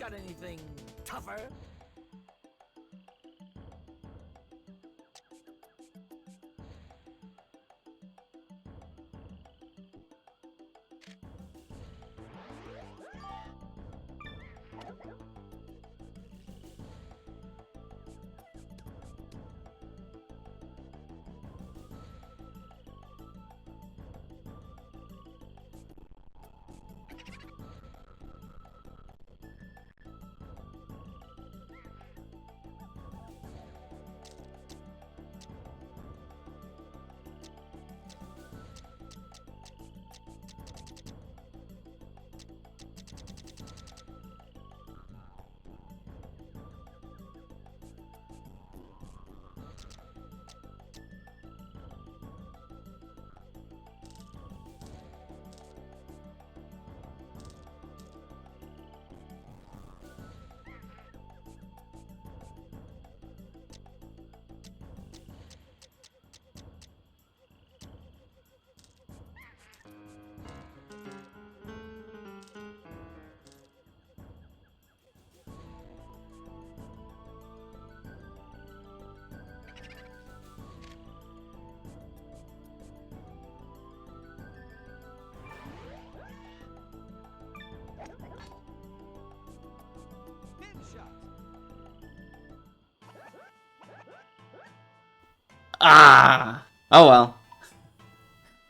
Got anything tougher? Ah! Oh well.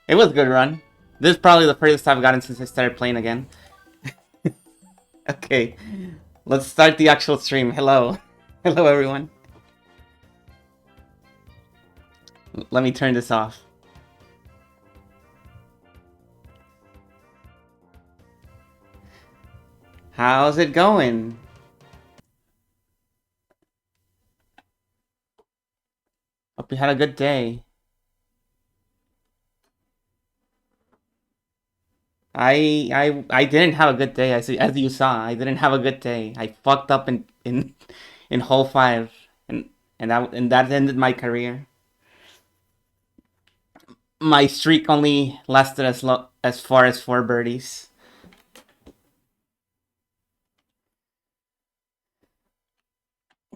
It was a good run. This is probably the furthest I've gotten since I started playing again. Okay. Let's start the actual stream. Hello. Hello, everyone. Let me turn this off. How's it going? Hope you had a good day. I didn't have a good day. As you saw, I didn't have a good day. I fucked up in hole 5, and that ended my career. My streak only lasted as far as 4 birdies.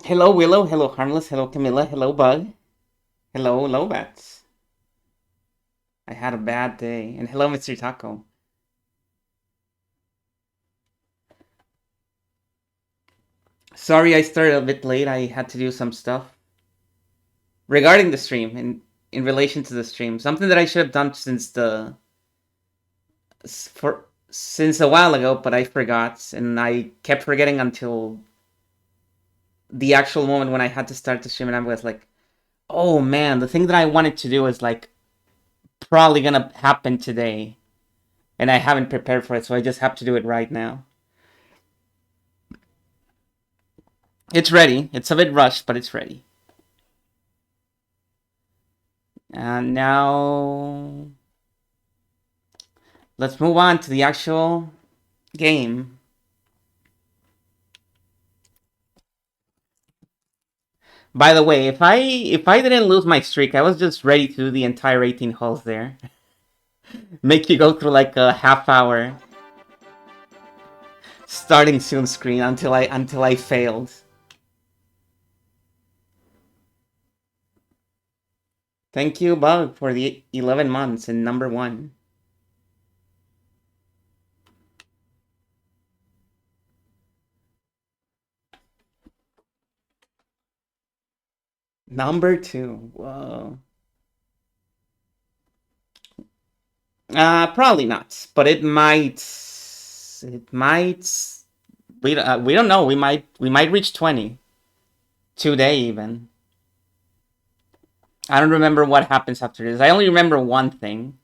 Hello Willow, hello Harmless, hello Camilla, hello Bug, hello Lobats. I had a bad day, and hello Mr. Taco. Sorry I started a bit late. I had to do some stuff regarding the stream and in relation to the stream. Something that I should have done since a while ago, but I forgot, and I kept forgetting until the actual moment when I had to start the stream, and I was like, "Oh man, the thing that I wanted to do is like probably gonna happen today, and I haven't prepared for it, so I just have to do it right now." It's ready. It's a bit rushed, but it's ready. And now let's move on to the actual game. By the way, if I didn't lose my streak, I was just ready to do the entire 18 holes there. Make you go through like a half hour starting soon screen until I failed. Thank you, Bug, for the 11 months and number 1. Number 2. Whoa. Probably not, but it might. It might. We don't know. We might reach 20 today even. I don't remember what happens after this. I only remember one thing,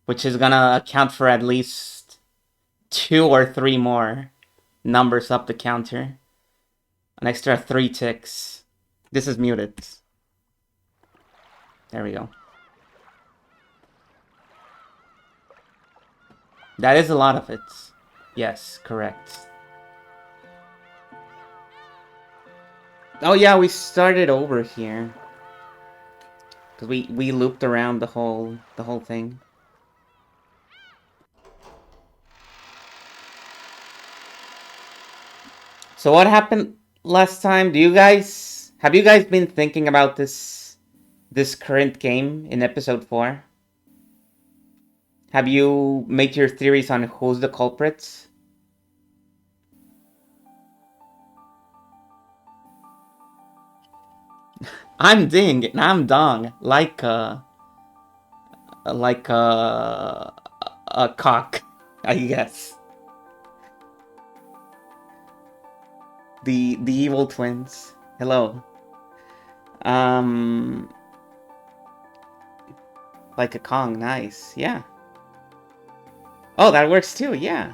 which is gonna account for at least 2 or 3 more numbers up the counter. An extra 3 ticks. This is muted. There we go. That is a lot of it. Yes, correct. Oh yeah, we started over here. Cause we looped around the whole thing. So what happened last time? Have you guys been thinking about this current game in episode 4? Have you made your theories on who's the culprits? I'm ding and I'm dong like a cock, I guess. The evil twins. Hello. Um like a Kong, nice. Yeah. Oh, that works too, yeah.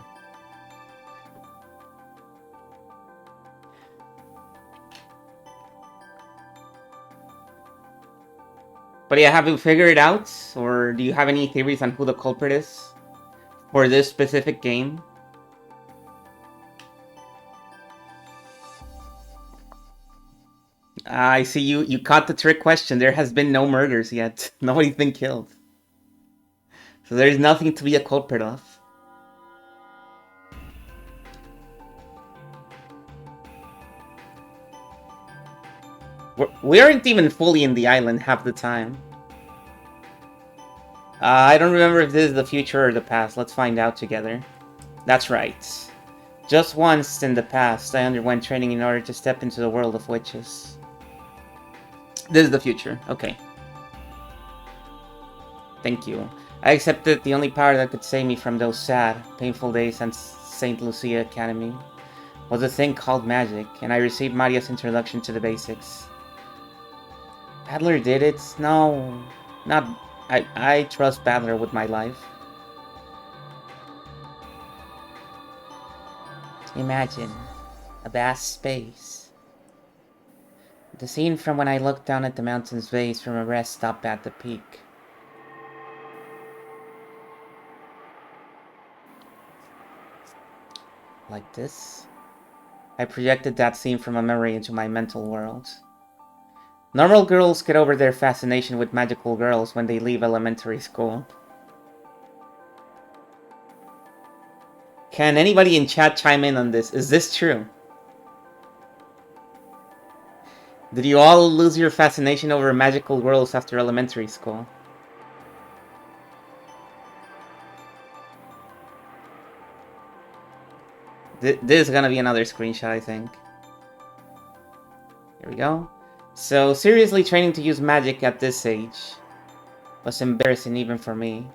But yeah, have you figured it out? Or do you have any theories on who the culprit is for this specific game? I see you caught the trick question. There has been no murders yet. Nobody's been killed. So there's nothing to be a culprit of. We aren't even fully in the island half the time. I don't remember if this is the future or the past. Let's find out together. That's right. Just once in the past, I underwent training in order to step into the world of witches. This is the future. Okay. Thank you. I accepted the only power that could save me from those sad, painful days at St. Lucia Academy was a thing called magic, and I received Maria's introduction to the basics. Badler did it? No, not. I trust Badler with my life. Imagine a vast space. The scene from when I looked down at the mountain's base from a rest stop at the peak. Like this? I projected that scene from a memory into my mental world. Normal girls get over their fascination with magical girls when they leave elementary school. Can anybody in chat chime in on this? Is this true? Did you all lose your fascination over magical girls after elementary school? This is gonna be another screenshot, I think. Here we go. So, seriously training to use magic at this age was embarrassing even for me.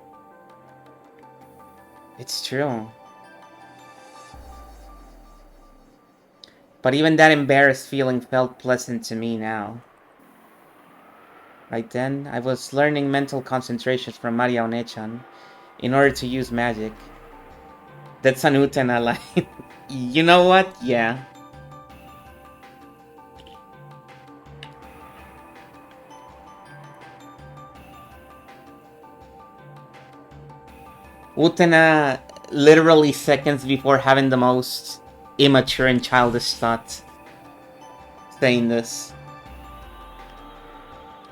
It's true. But even that embarrassed feeling felt pleasant to me now. Right then, I was learning mental concentration from Maria Onechan in order to use magic. That's an Utena line. You know what? Yeah. Utena literally seconds before having the most immature and childish thought saying this.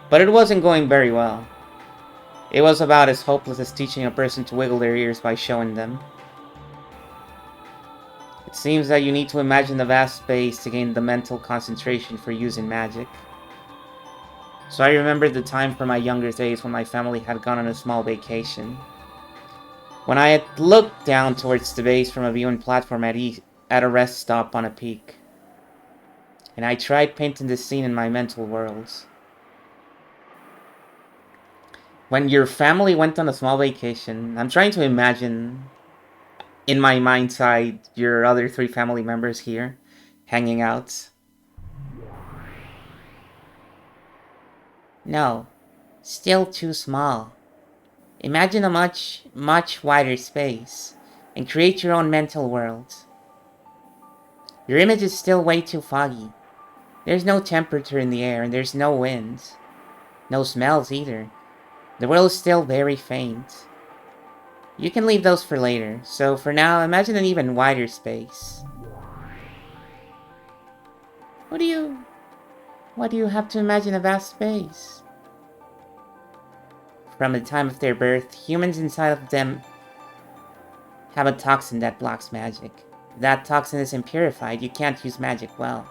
But it wasn't going very well. It was about as hopeless as teaching a person to wiggle their ears by showing them. It seems that you need to imagine the vast space to gain the mental concentration for using magic. So I remembered the time from my younger days when my family had gone on a small vacation. When I had looked down towards the base from a viewing platform at a rest stop on a peak. And I tried painting this scene in my mental worlds. When your family went on a small vacation, I'm trying to imagine in my mind's eye your other 3 family members here hanging out. No, still too small. Imagine a much, much wider space and create your own mental world. Your image is still way too foggy. There's no temperature in the air and there's no wind. No smells either. The world is still very faint. You can leave those for later, so for now, imagine an even wider space. What do you have to imagine a vast space? From the time of their birth, humans inside of them have a toxin that blocks magic. If that toxin isn't purified, you can't use magic well.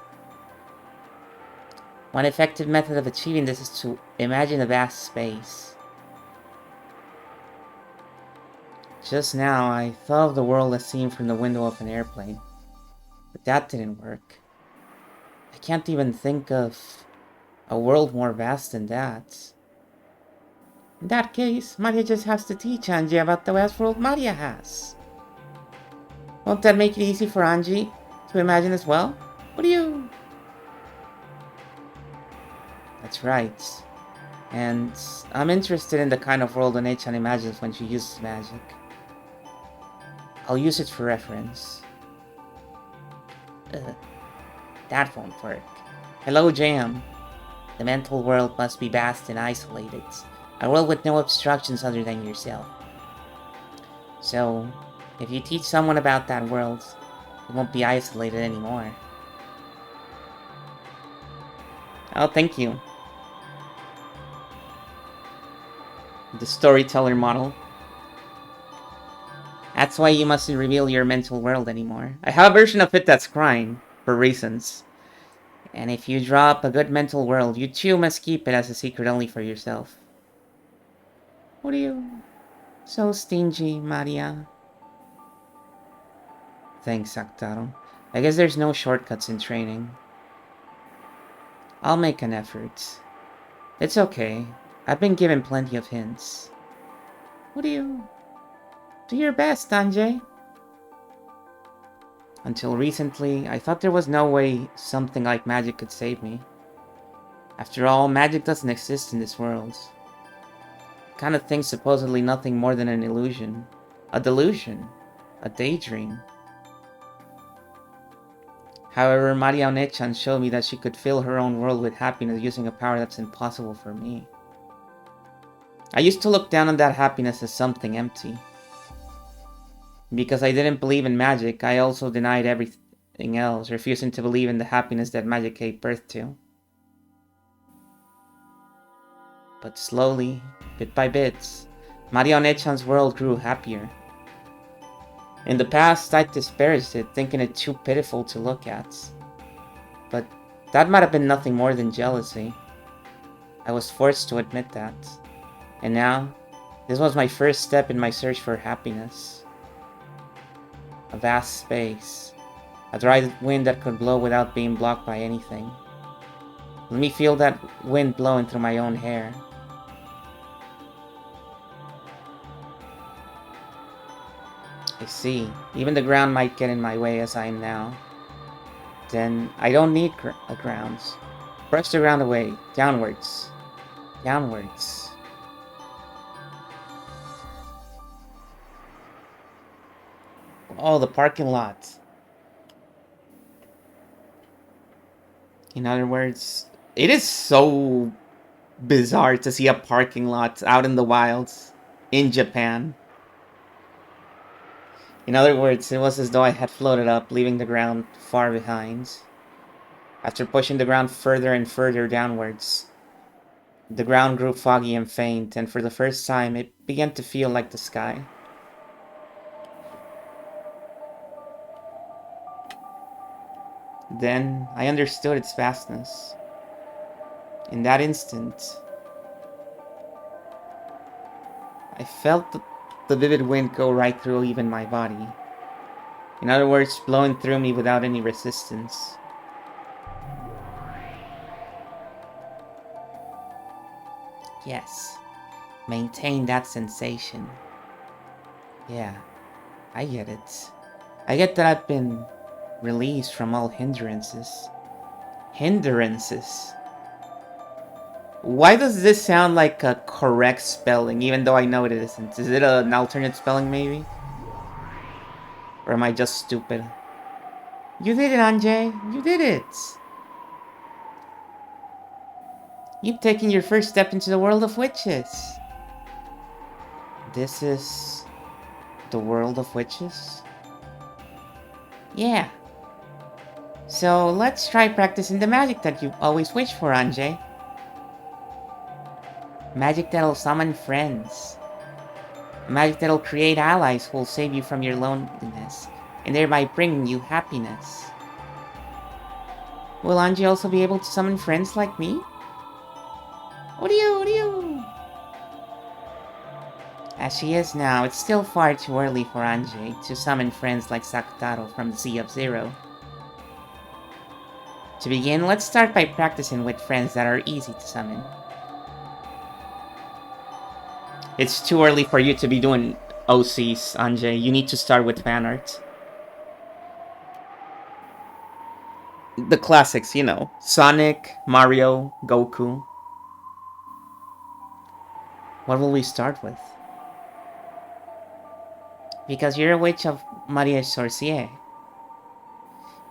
One effective method of achieving this is to imagine a vast space. Just now, I thought of the world as seen from the window of an airplane. But that didn't work. I can't even think of a world more vast than that. In that case, Maria just has to teach Angie about the vast world Maria has. Won't that make it easy for Angie to imagine as well? What do you... That's right. And I'm interested in the kind of world One-chan imagines when she uses magic. I'll use it for reference. That won't work. Hello, Jam. The mental world must be vast and isolated. A world with no obstructions other than yourself. So, if you teach someone about that world, it won't be isolated anymore. Oh, thank you. The storyteller model. That's why you mustn't reveal your mental world anymore. I have a version of it that's crying, for reasons. And if you draw up a good mental world, you too must keep it as a secret only for yourself. What are you... so stingy, Maria? Thanks, Actaro. I guess there's no shortcuts in training. I'll make an effort. It's okay. I've been given plenty of hints. What do you... do your best, Anjay. Until recently, I thought there was no way something like magic could save me. After all, magic doesn't exist in this world. The kind of thing's supposedly nothing more than an illusion. A delusion. A daydream. However, Maria One-chan showed me that she could fill her own world with happiness using a power that's impossible for me. I used to look down on that happiness as something empty. Because I didn't believe in magic, I also denied everything else, refusing to believe in the happiness that magic gave birth to. But slowly, bit by bit, Maria One-chan's world grew happier. In the past, I disparaged it, thinking it too pitiful to look at. But that might have been nothing more than jealousy. I was forced to admit that. And now, this was my first step in my search for happiness. A vast space. A dry wind that could blow without being blocked by anything. Let me feel that wind blowing through my own hair. I see. Even the ground might get in my way as I am now. Then I don't need a ground. Brush the ground away. Downwards. Downwards. Oh, the parking lot. In other words, it is so bizarre to see a parking lot out in the wilds in Japan. In other words, it was as though I had floated up, leaving the ground far behind. After pushing the ground further and further downwards, the ground grew foggy and faint, and for the first time it began to feel like the sky. Then I understood its vastness. In that instant, I felt the vivid wind go right through even my body. In other words, blowing through me without any resistance. Yes, maintain that sensation. Yeah, I get it. I get that I've been released from all hindrances. Hindrances? Why does this sound like a correct spelling, even though I know it isn't? Is it an alternate spelling, maybe? Or am I just stupid? You did it, Anjay! You did it! You've taken your first step into the world of witches! This is... the world of witches? Yeah. So let's try practicing the magic that you always wished for, Anjay. Magic that'll summon friends. Magic that'll create allies who'll save you from your loneliness. and thereby bringing you happiness. Will Anji also be able to summon friends like me? Oreo! As she is now, it's still far too early for Anji to summon friends like Sakutaro from the Sea of Zero. To begin, let's start by practicing with friends that are easy to summon. It's too early for you to be doing OCs, Anji. You need to start with fan art. The classics, you know. Sonic, Mario, Goku. What will we start with? Because you're a witch of Maria Sorcier.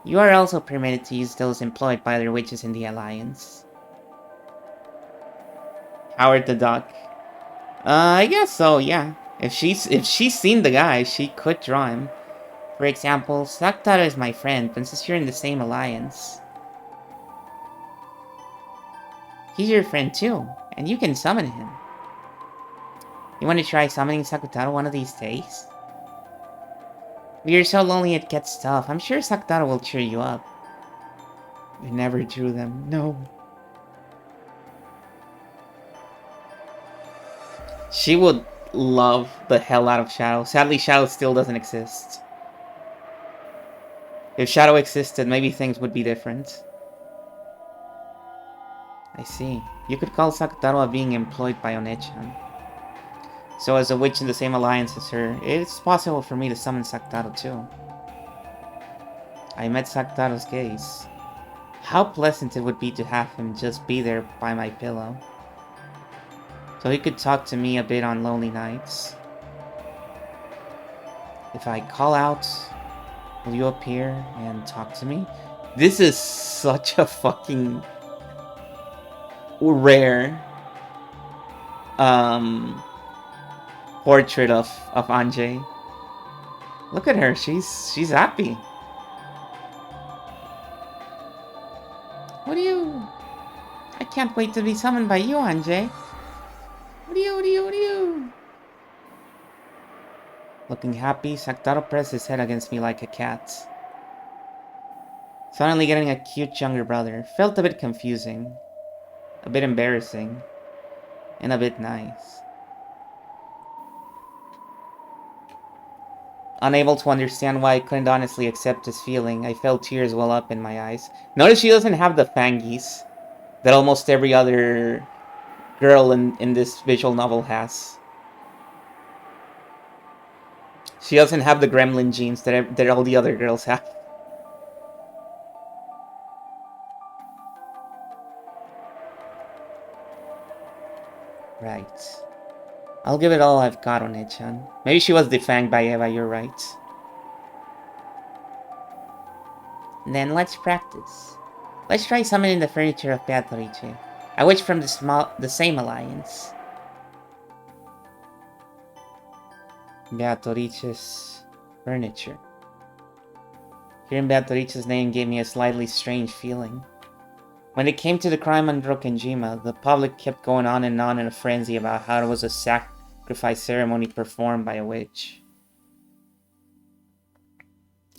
You are also permitted to use those employed by other witches in the Alliance. Howard the Duck. I guess so, yeah. If she's seen the guy, she could draw him. For example, Sakutaro is my friend, but since you're in the same alliance, he's your friend too, and you can summon him. You want to try summoning Sakutaro one of these days? You're so lonely it gets tough. I'm sure Sakutaro will cheer you up. You never drew them. No. She would love the hell out of Shadow. Sadly, Shadow still doesn't exist. If Shadow existed, maybe things would be different. I see. You could call Sakutaro being employed by One-chan. So as a witch in the same alliance as her, it's possible for me to summon Sakutaro too. I met Sakutaro's gaze. How pleasant it would be to have him just be there by my pillow. So he could talk to me a bit on lonely nights. If I call out, will you appear and talk to me? This is such a fucking rare portrait of Anjay. Look at her, she's happy. What do you? I can't wait to be summoned by you, Anjay. What do you? Looking happy, Sakutaro pressed his head against me like a cat. Suddenly getting a cute younger brother felt a bit confusing, a bit embarrassing, and a bit nice. Unable to understand why I couldn't honestly accept this feeling, I felt tears well up in my eyes. Notice she doesn't have the fangies that almost every other girl in this visual novel has. She doesn't have the gremlin genes that all the other girls have. Right. I'll give it all I've got on it, Chan. Maybe she was defanged by Eva, you're right. Then let's practice. Let's try summoning the furniture of Beatrice, a witch from the same alliance. Beatrice's furniture. Hearing Beatrice's name gave me a slightly strange feeling. When it came to the crime on Rokkenjima, the public kept going on in a frenzy about how it was a sacrifice ceremony performed by a witch.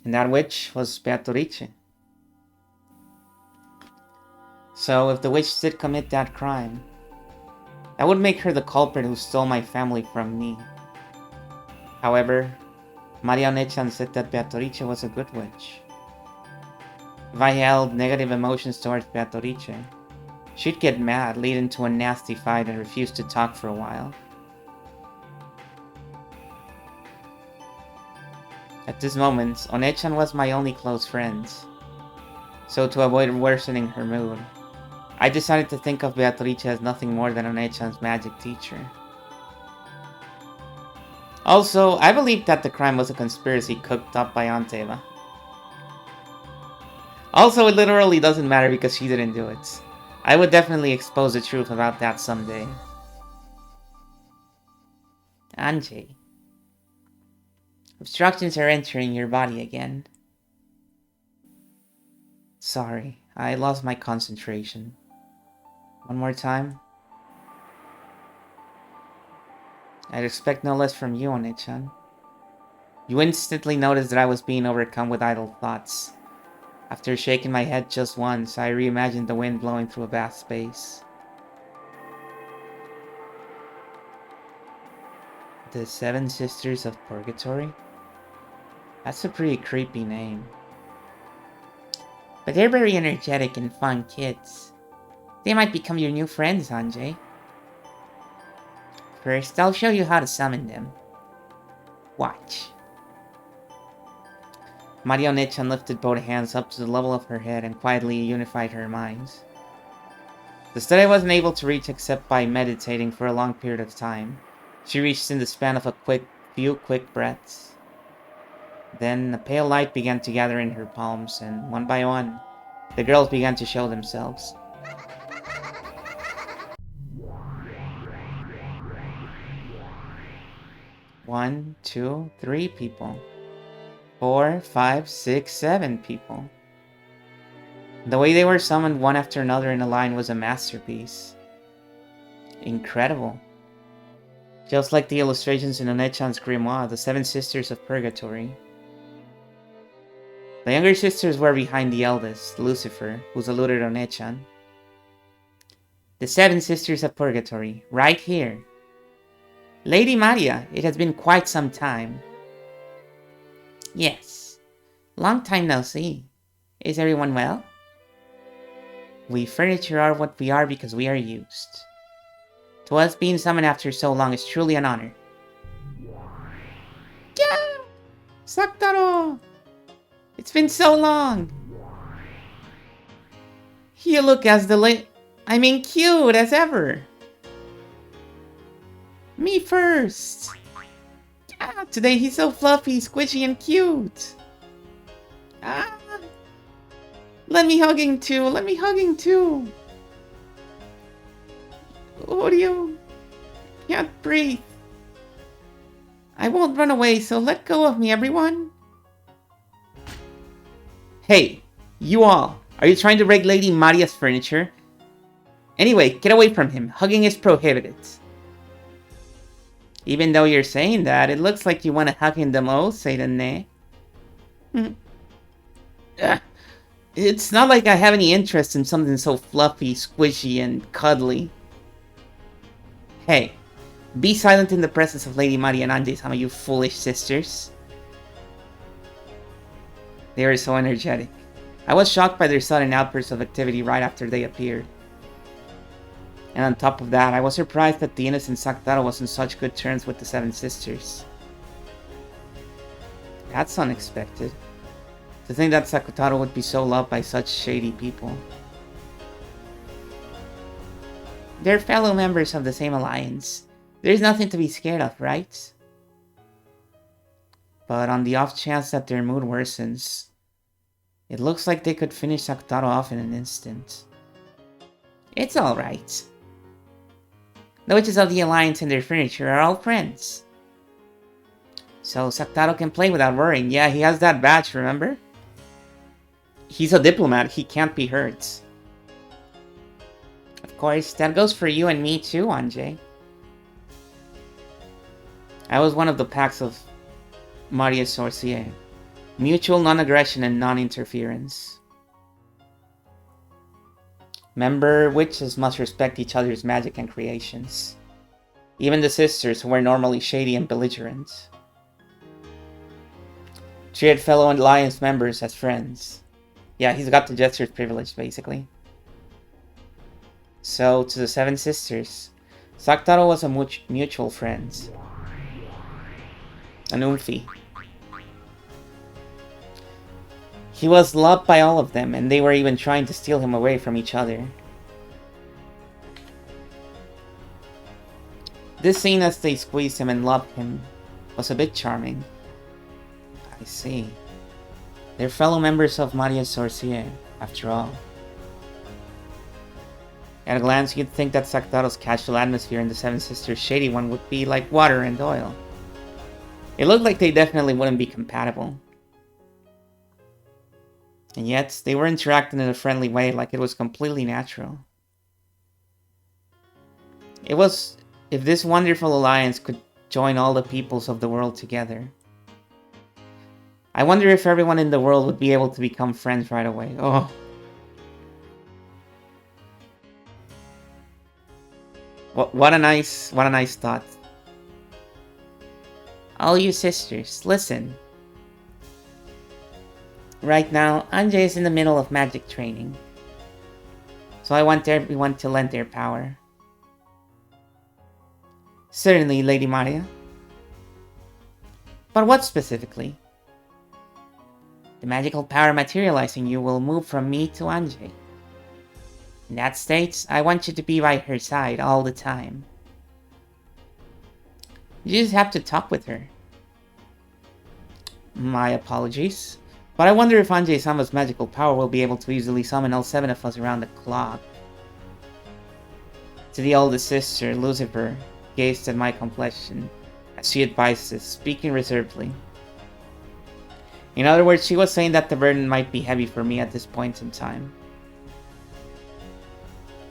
And that witch was Beatrice. So if the witch did commit that crime, that would make her the culprit who stole my family from me. However, Maria One-chan said that Beatrice was a good witch. If I held negative emotions towards Beatrice, she'd get mad, lead into a nasty fight, and refuse to talk for a while. At this moment, One-chan was my only close friend. So to avoid worsening her mood, I decided to think of Beatrice as nothing more than One-chan's magic teacher. Also, I believed that the crime was a conspiracy cooked up by Aunt Eva. Also, it literally doesn't matter because she didn't do it. I would definitely expose the truth about that someday. Anjay. Obstructions are entering your body again. Sorry, I lost my concentration. One more time. I'd expect no less from you, One-chan. You instantly noticed that I was being overcome with idle thoughts. After shaking my head just once, I reimagined the wind blowing through a vast space. The Seven Sisters of Purgatory? That's a pretty creepy name. But they're very energetic and fun kids. They might become your new friends, Sanjay. First, I'll show you how to summon them. Watch. Maria-chan lifted both hands up to the level of her head and quietly unified her minds. The state I wasn't able to reach except by meditating for a long period of time. She reached in the span of few quick breaths. Then a pale light began to gather in her palms, and one by one, the girls began to show themselves. One, two, three people. 4, 5, 6, 7 people. The way they were summoned one after another in a line was a masterpiece. Incredible. Just like the illustrations in One-chan's grimoire, the Seven Sisters of Purgatory. The younger sisters were behind the eldest, Lucifer, who saluted One-chan. The Seven Sisters of Purgatory, right here. Lady Maria, it has been quite some time. Yes. Long time no see. Is everyone well? We furniture are what we are because we are used. To us, being summoned after so long is truly an honor. Yeah! Saktaro! It's been so long! You look as cute as ever! Me first! Yeah, today he's so fluffy, squishy, and cute! Ah! Let me hugging too! Let me hugging too! What do you... Can't breathe. I won't run away, so let go of me, everyone. Hey, you all. Are you trying to break Lady Maria's furniture? Anyway, get away from him. Hugging is prohibited. Even though you're saying that, it looks like you want to hug him the most, Seidane. It's not like I have any interest in something so fluffy, squishy, and cuddly. Hey, be silent in the presence of Lady Maria and Anji-sama, you foolish sisters. They were so energetic. I was shocked by their sudden outbursts of activity right after they appeared. And on top of that, I was surprised that the innocent Saktaro was on such good terms with the Seven Sisters. That's unexpected. To think that Sakutaro would be so loved by such shady people. They're fellow members of the same alliance. There's nothing to be scared of, right? But on the off chance that their mood worsens, it looks like they could finish Sakutaro off in an instant. It's alright. The witches of the alliance and their furniture are all friends. So Sakutaro can play without worrying. Yeah, he has that badge, remember? He's a diplomat, he can't be hurt. Of course, that goes for you and me too, Anjay. I was one of the packs of Maria Sorcier. Mutual non-aggression and non-interference. Member witches must respect each other's magic and creations. Even the sisters, who were normally shady and belligerent. Treated fellow alliance members as friends. Yeah, he's got the jester's privilege, basically. So, to the Seven Sisters, Saktaro was a mutual friend. An Umfi. He was loved by all of them, and they were even trying to steal him away from each other. This scene as they squeezed him and loved him was a bit charming. I see. They're fellow members of Maria Sorcier, after all. At a glance, you'd think that Sakutaro's casual atmosphere and the Seven Sisters' shady one would be like water and oil. It looked like they definitely wouldn't be compatible. And yet, they were interacting in a friendly way like it was completely natural. It was if this wonderful alliance could join all the peoples of the world together. I wonder if everyone in the world would be able to become friends right away. Oh. What a nice thought. All you sisters, listen. Right now, Anja is in the middle of magic training. So I want everyone to lend their power. Certainly, Lady Maria. But what specifically? The magical power materializing you will move from me to Anja. In that state, I want you to be by her side all the time. You just have to talk with her. My apologies. But I wonder if Anjay-sama's magical power will be able to easily summon all 7 of us around the clock. To the oldest sister, Lucifer gazed at my complexion as she advises, speaking reservedly. In other words, she was saying that the burden might be heavy for me at this point in time.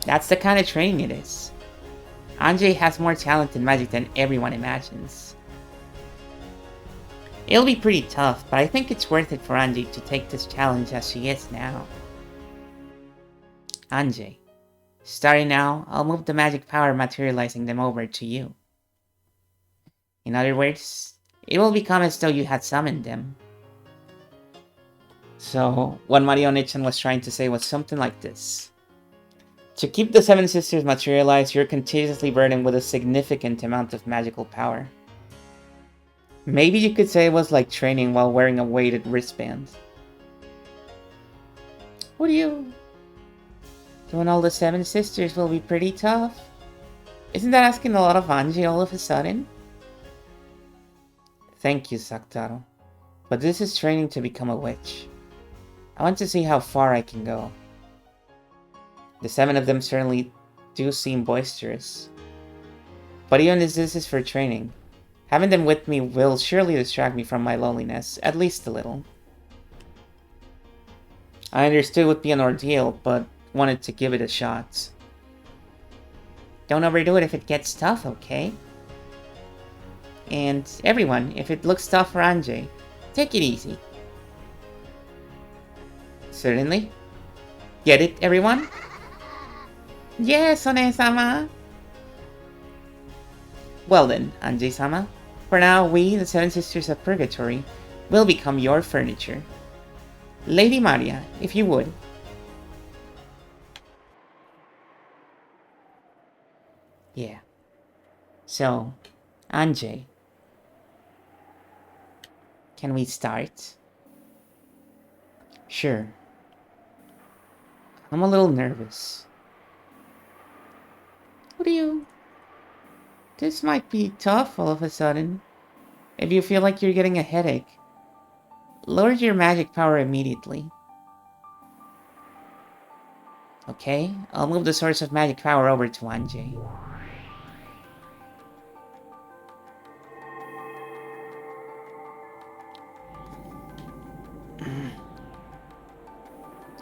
That's the kind of training it is. Anjay has more talent in magic than everyone imagines. It'll be pretty tough, but I think it's worth it for Anjay to take this challenge as she is now. Anjay, starting now, I'll move the magic power materializing them over to you. In other words, it will become as though you had summoned them. So, what Marione-chan was trying to say was something like this. To keep the 7 sisters materialized, you're continuously burdened with a significant amount of magical power. Maybe you could say it was like training while wearing a weighted wristband. What do you... Doing all the 7 sisters will be pretty tough. Isn't that asking a lot of Anjay all of a sudden? Thank you, Saktaro. But this is training to become a witch. I want to see how far I can go. The 7 of them certainly do seem boisterous. But even as this is for training, having them with me will surely distract me from my loneliness, at least a little. I understood it would be an ordeal, but wanted to give it a shot. Don't overdo it if it gets tough, okay? And everyone, if it looks tough for Anjay, take it easy. Certainly. Get it, everyone? Yes, One-sama! Well then, Anjay-sama. For now, we, the 7 Sisters of Purgatory, will become your furniture. Lady Maria, if you would. Yeah. So, Anjay. Can we start? Sure. I'm a little nervous. What do you... This might be tough all of a sudden. If you feel like you're getting a headache, lower your magic power immediately. Okay, I'll move the source of magic power over to Anjay.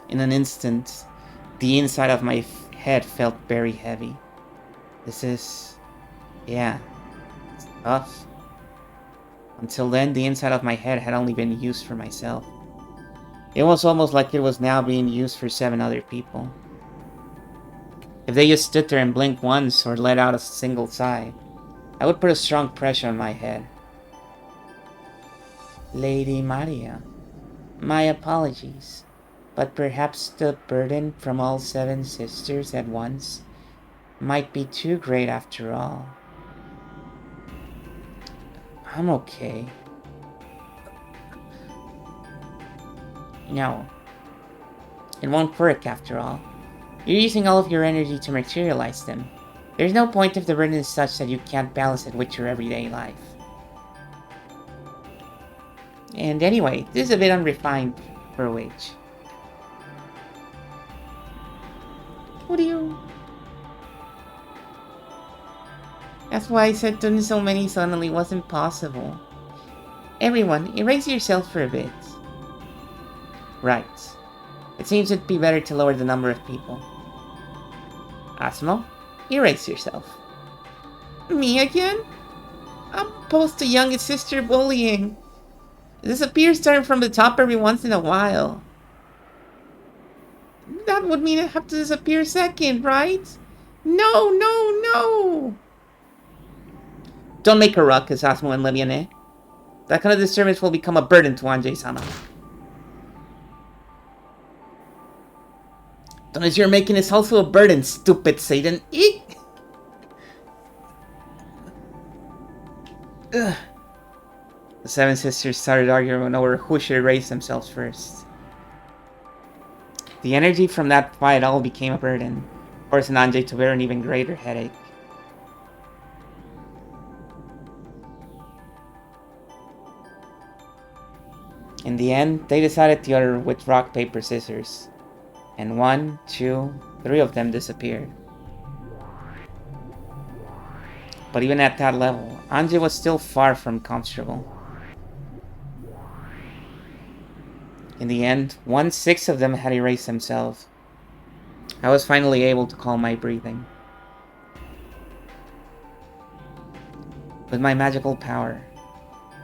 In an instant, the inside of my head felt very heavy. This is... yeah, it's tough. Until then, the inside of my head had only been used for myself. It was almost like it was now being used for 7 other people. If they just stood there and blinked once or let out a single sigh, I would put a strong pressure on my head. Lady Maria, my apologies, but perhaps the burden from all 7 sisters at once might be too great after all. I'm okay. No. It won't work after all. You're using all of your energy to materialize them. There's no point if the burden is such that you can't balance it with your everyday life. And anyway, this is a bit unrefined for a witch. What do you... That's why I said doing so many suddenly wasn't possible. Everyone, erase yourself for a bit. Right. It seems it'd be better to lower the number of people. Asmo, erase yourself. Me again? I'm opposed to youngest sister bullying. It disappears starting from the top every once in a while. That would mean I have to disappear second, right? No, no, no! Don't make a ruckus, Asmo and Liliane. That kind of disturbance will become a burden to Anjay-sama. The noise you're making is also a burden, stupid Satan. Eek! Ugh. The seven sisters started arguing over who should erase themselves first. The energy from that fight all became a burden, forcing Anjay to bear an even greater headache. In the end, they decided to order with rock, paper, scissors. And 1, 2, 3 of them disappeared. But even at that level, Anjay was still far from comfortable. In the end, 1/6 of them had erased themselves. I was finally able to calm my breathing. With my magical power,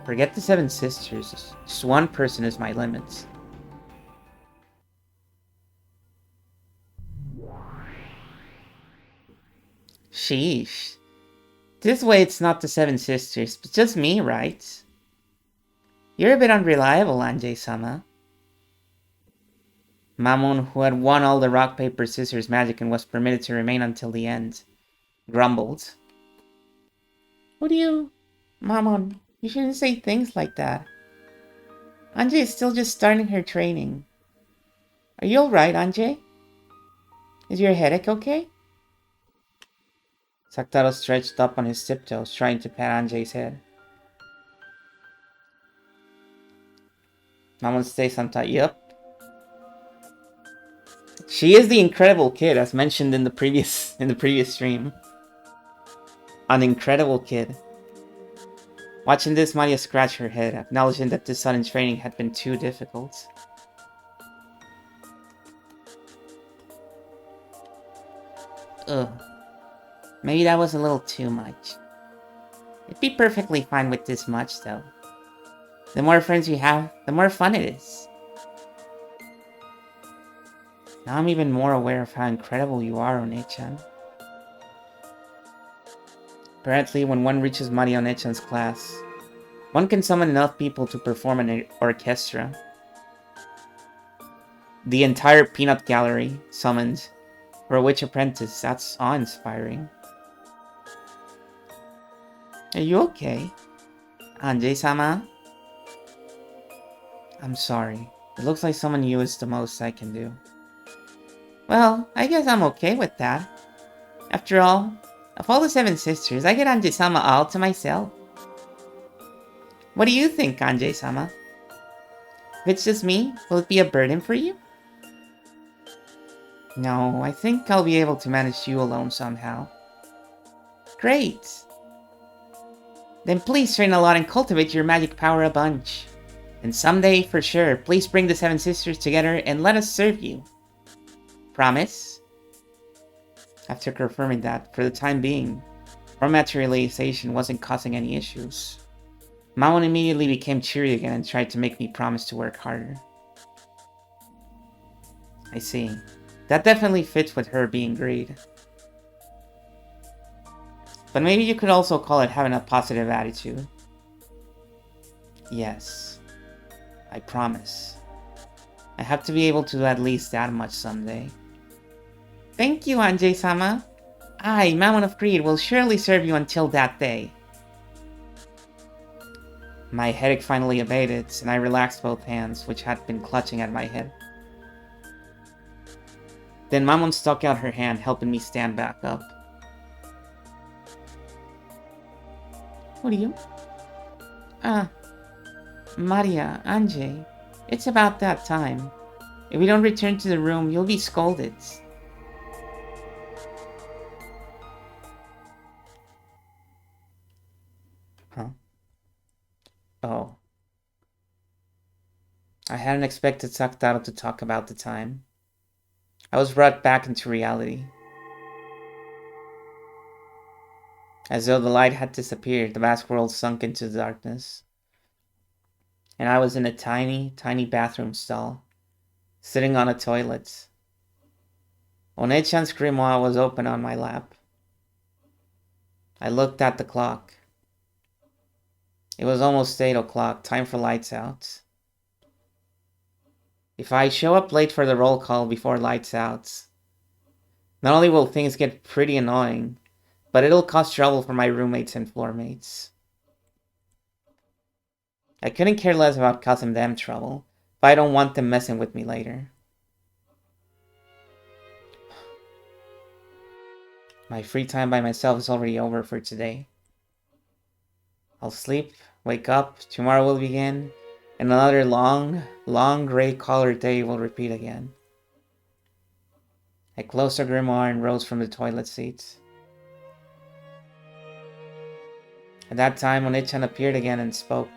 forget the seven sisters, just one person is my limit. Sheesh. This way it's not the seven sisters, but just me, right? You're a bit unreliable, Anjay-sama. Mamoon, who had won all the rock, paper, scissors magic and was permitted to remain until the end, grumbled. Mamoon, you shouldn't say things like that. Anjay is still just starting her training. Are you alright, Anjay? Is your headache okay? Saktaro stretched up on his tiptoes, trying to pat Anjay's head. Mamoon stays on top. Yup. She is the incredible kid, as mentioned in the previous stream. An incredible kid. Watching this, Maria scratched her head, acknowledging that this sudden training had been too difficult. Ugh. Maybe that was a little too much. It'd be perfectly fine with this much, though. The more friends you have, the more fun it is. Now I'm even more aware of how incredible you are, One-chan. Apparently, when one reaches Maria One-chan's class, one can summon enough people to perform an orchestra. The entire peanut gallery summoned. For a witch apprentice, that's awe-inspiring. Are you okay? Anjay-sama? I'm sorry. It looks like summoning you is the most I can do. Well, I guess I'm okay with that. After all, of all the seven sisters, I get Anjay-sama all to myself. What do you think, Anjay-sama? If it's just me, will it be a burden for you? No, I think I'll be able to manage you alone somehow. Great! Then please train a lot and cultivate your magic power a bunch. And someday, for sure, please bring the seven sisters together and let us serve you. Promise? After confirming that, for the time being, our materialization wasn't causing any issues. Mamoon immediately became cheery again and tried to make me promise to work harder. I see. That definitely fits with her being greed. But maybe you could also call it having a positive attitude. Yes. I promise. I have to be able to do at least that much someday. Thank you, Anjay-sama. I, Mamoon of Greed, will surely serve you until that day. My headache finally abated, and I relaxed both hands, which had been clutching at my head. Then Mamoon stuck out her hand, helping me stand back up. What are you? Maria, Anjay, it's about that time. If we don't return to the room, you'll be scolded. Huh? Oh. I hadn't expected Saktaro to talk about the time. I was brought back into reality. As though the light had disappeared, the vast world sunk into the darkness. and I was in a tiny, tiny bathroom stall, sitting on a toilet. One-chan's grimoire was open on my lap. I looked at the clock. It was almost 8 o'clock, time for lights out. If I show up late for the roll call before lights out, not only will things get pretty annoying, but it'll cause trouble for my roommates and floor mates. I couldn't care less about causing them trouble, but I don't want them messing with me later. My free time by myself is already over for today. I'll sleep, wake up, tomorrow will begin, and another long, long gray-colored day will repeat again. I closed the grimoire and rose from the toilet seat. At that time, One-chan appeared again and spoke.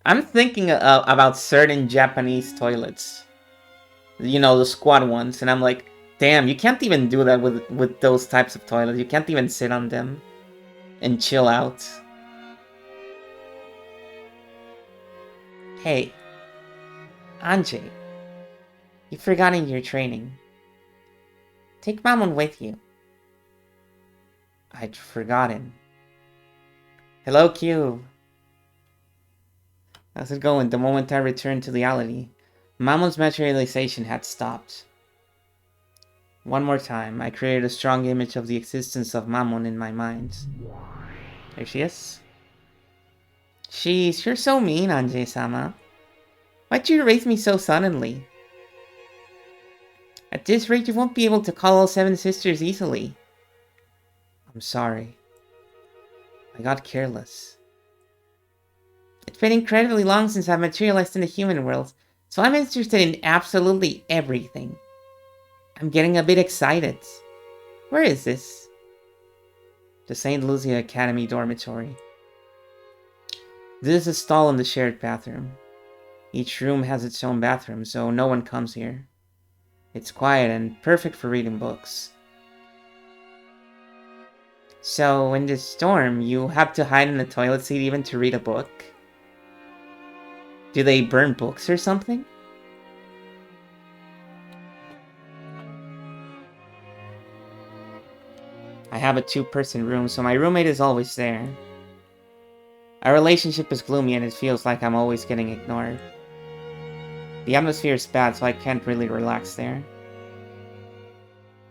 I'm thinking about certain Japanese toilets. You know, the squat ones, and I'm like, damn, you can't even do that with those types of toilets. You can't even sit on them and chill out. Hey, Anjay, you've forgotten your training. Take Mammon with you. I'd forgotten. Hello, Cube. How's it going? The moment I returned to reality, Mammon's materialization had stopped. One more time, I created a strong image of the existence of Mammon in my mind. There she is. Sheesh, you're so mean, Anjay-sama. Why'd you erase me so suddenly? At this rate, you won't be able to call all 7 sisters easily. I'm sorry. I got careless. It's been incredibly long since I've materialized in the human world, so I'm interested in absolutely everything. I'm getting a bit excited. Where is this? The St. Lucia Academy dormitory. This is a stall in the shared bathroom. Each room has its own bathroom, so no one comes here. It's quiet and perfect for reading books. So, in this storm, you have to hide in the toilet seat even to read a book? Do they burn books or something? I have a 2-person room, so my roommate is always there. Our relationship is gloomy and it feels like I'm always getting ignored. The atmosphere is bad, so I can't really relax there.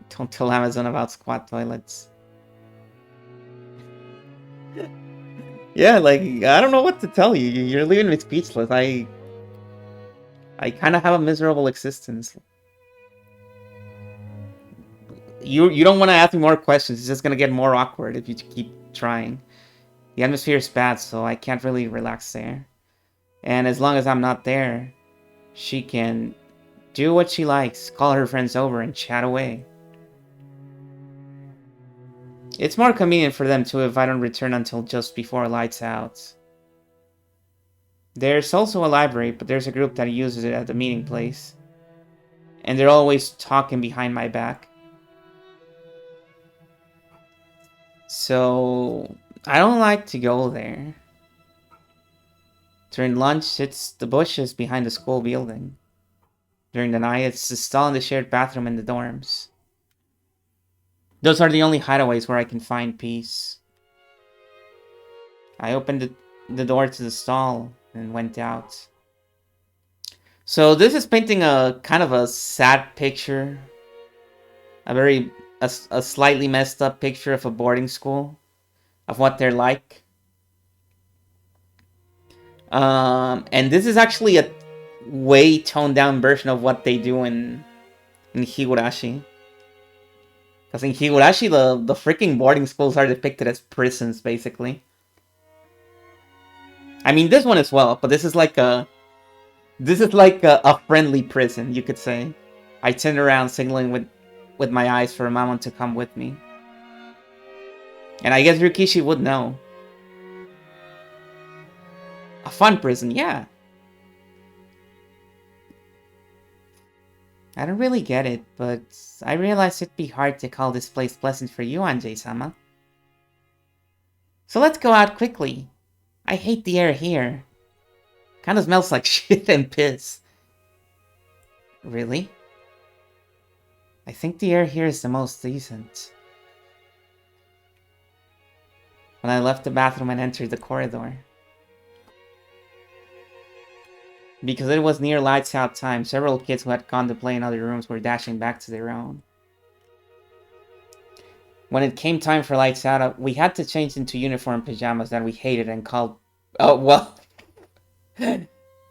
Don't tell Amazon about squat toilets. Yeah, like, I don't know what to tell you. You're leaving me speechless. I kind of have a miserable existence. You don't want to ask me more questions. It's just going to get more awkward if you keep trying. The atmosphere is bad, so I can't really relax there. And as long as I'm not there, she can do what she likes, call her friends over, and chat away. It's more convenient for them too if I don't return until just before lights out. There's also a library, but there's a group that uses it at the meeting place. And they're always talking behind my back. So, I don't like to go there. During lunch, it's the bushes behind the school building. During the night, it's the stall in the shared bathroom in the dorms. Those are the only hideaways where I can find peace. I opened the door to the stall and went out. So this is painting a kind of a sad picture. A slightly messed up picture of a boarding school. Of what they're like. And this is actually a way toned down version of what they do in Higurashi. Because in Higurashi, the freaking boarding schools are depicted as prisons, basically. I mean, this one as well, but this is like a friendly prison, you could say. I turned around, signaling with my eyes for Mammon to come with me. And I guess Rikishi would know. A fun prison, yeah. I don't really get it, but I realize it'd be hard to call this place pleasant for you, Anjay-sama. So let's go out quickly. I hate the air here. Kinda smells like shit and piss. Really? I think the air here is the most decent. When I left the bathroom and entered the corridor. Because it was near lights out time, several kids who had gone to play in other rooms were dashing back to their own. When it came time for lights out, we had to change into uniform pajamas that we hated and called... Oh, well...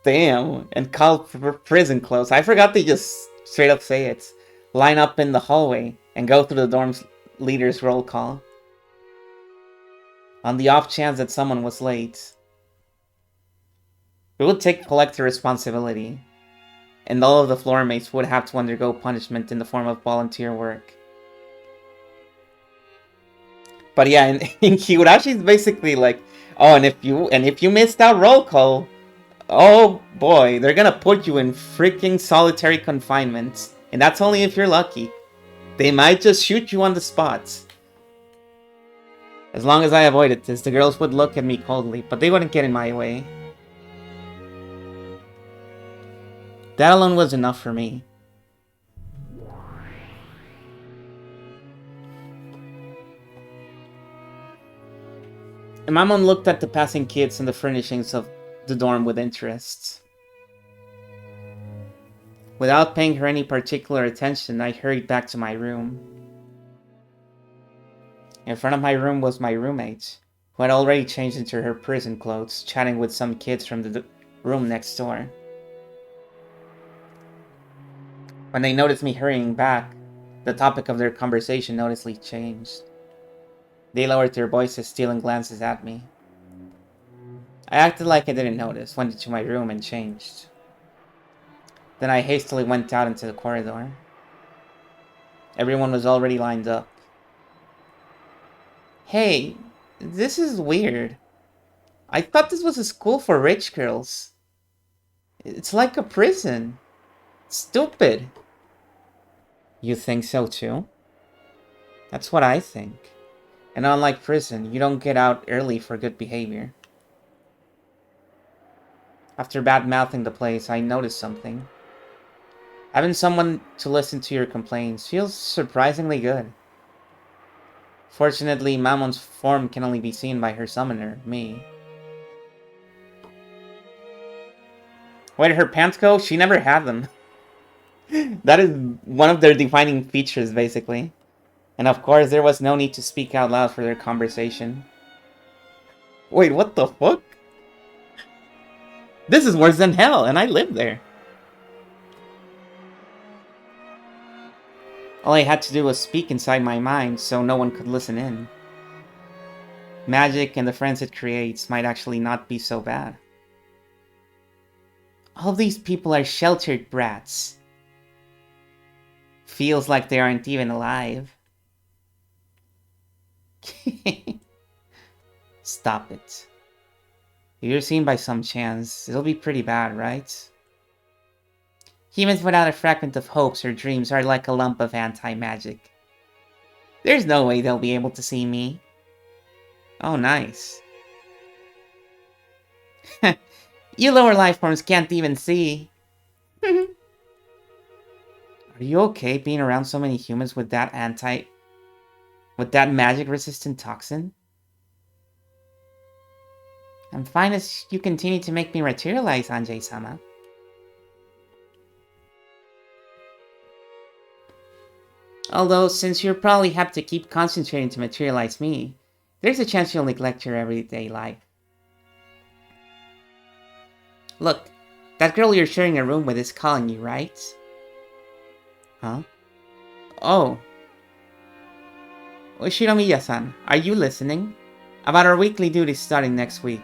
Damn. And called prison clothes. I forgot to just straight up say it. Line up in the hallway and go through the dorm's leader's roll call. On the off chance that someone was late. We would take collective responsibility. And all of the floor mates would have to undergo punishment in the form of volunteer work. But yeah, and Higurashi is basically like, oh, and if you missed that roll call, oh boy, they're gonna put you in freaking solitary confinement. And that's only if you're lucky. They might just shoot you on the spot. As long as I avoided this, the girls would look at me coldly, but they wouldn't get in my way. That alone was enough for me. And my mom looked at the passing kids and the furnishings of the dorm with interest. Without paying her any particular attention, I hurried back to my room. In front of my room was my roommate, who had already changed into her prison clothes, chatting with some kids from the room next door. When they noticed me hurrying back, the topic of their conversation noticeably changed. They lowered their voices, stealing glances at me. I acted like I didn't notice, went into my room and changed. Then I hastily went out into the corridor. Everyone was already lined up. Hey, this is weird. I thought this was a school for rich girls. It's like a prison. Stupid. You think so too? That's what I think. And unlike prison, you don't get out early for good behavior. After bad-mouthing the place, I noticed something. Having someone to listen to your complaints feels surprisingly good. Fortunately, Mamon's form can only be seen by her summoner, me. Where did her pants go? She never had them. That is one of their defining features, basically. And of course, there was no need to speak out loud for their conversation. Wait, what the fuck? This is worse than hell, and I live there. All I had to do was speak inside my mind so no one could listen in. Magic and the friends it creates might actually not be so bad. All these people are sheltered brats. Feels like they aren't even alive. Stop it. If you're seen by some chance, it'll be pretty bad, right? Humans without a fragment of hopes or dreams are like a lump of anti-magic. There's no way they'll be able to see me. Oh, nice. You lower life forms can't even see. Are you okay being around so many humans with that magic-resistant toxin? I'm fine as you continue to make me materialize, Anjay-sama. Although, since you'll probably have to keep concentrating to materialize me, there's a chance you'll neglect your everyday life. Look, that girl you're sharing a room with is calling you, right? Huh? Oh. Shinomiya-san, are you listening? About our weekly duties starting next week.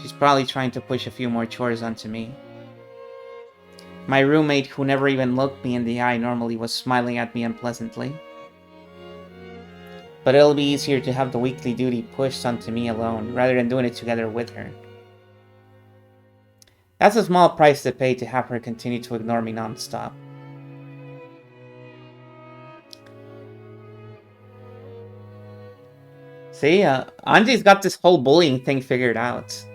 She's probably trying to push a few more chores onto me. My roommate, who never even looked me in the eye normally, was smiling at me unpleasantly. But it'll be easier to have the weekly duty pushed onto me alone, rather than doing it together with her. That's a small price to pay to have her continue to ignore me non-stop. See, Anji's got this whole bullying thing figured out.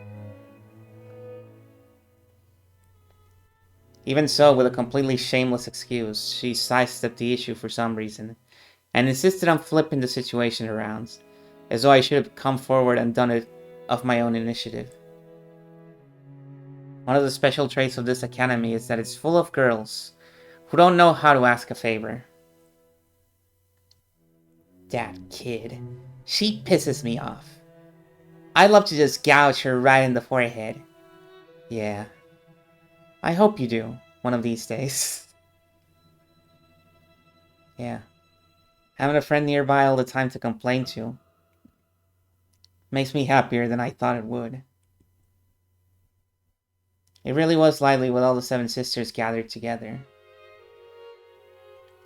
Even so, with a completely shameless excuse, she sidestepped the issue for some reason, and insisted on flipping the situation around, as though I should have come forward and done it of my own initiative. One of the special traits of this academy is that it's full of girls who don't know how to ask a favor. That kid. She pisses me off. I'd love to just gouge her right in the forehead. Yeah. I hope you do, one of these days. Yeah. Having a friend nearby all the time to complain to makes me happier than I thought it would. It really was lively with all the 7 sisters gathered together.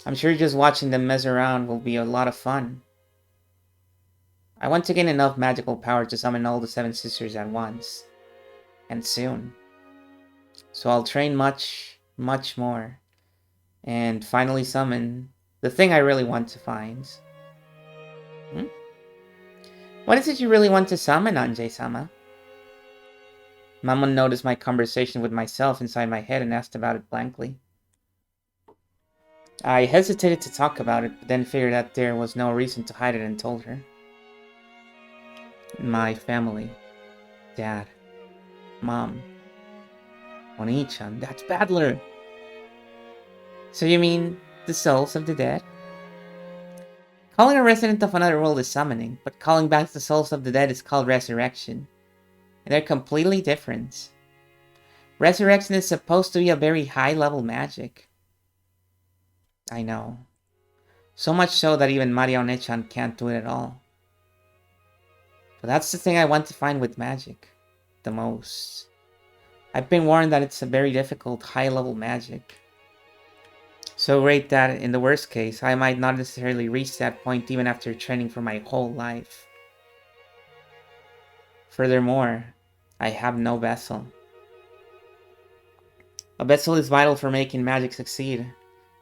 I'm sure just watching them mess around will be a lot of fun. I want to gain enough magical power to summon all the 7 sisters at once. And soon. So I'll train much, much more. And finally summon the thing I really want to find. What is it you really want to summon, Anjay-sama? Mammon noticed my conversation with myself inside my head and asked about it blankly. I hesitated to talk about it, but then figured that there was no reason to hide it and told her. My family. Dad. Mom. Oni-chan. That's Battler! So you mean the souls of the dead? Calling a resident of another world is summoning, but calling back the souls of the dead is called resurrection. And they're completely different. Resurrection is supposed to be a very high-level magic. I know. So much so that even Maria One-chan can't do it at all. But that's the thing I want to find with magic. The most. I've been warned that it's a very difficult, high-level magic. So great that, in the worst case, I might not necessarily reach that point even after training for my whole life. Furthermore, I have no vessel. A vessel is vital for making magic succeed,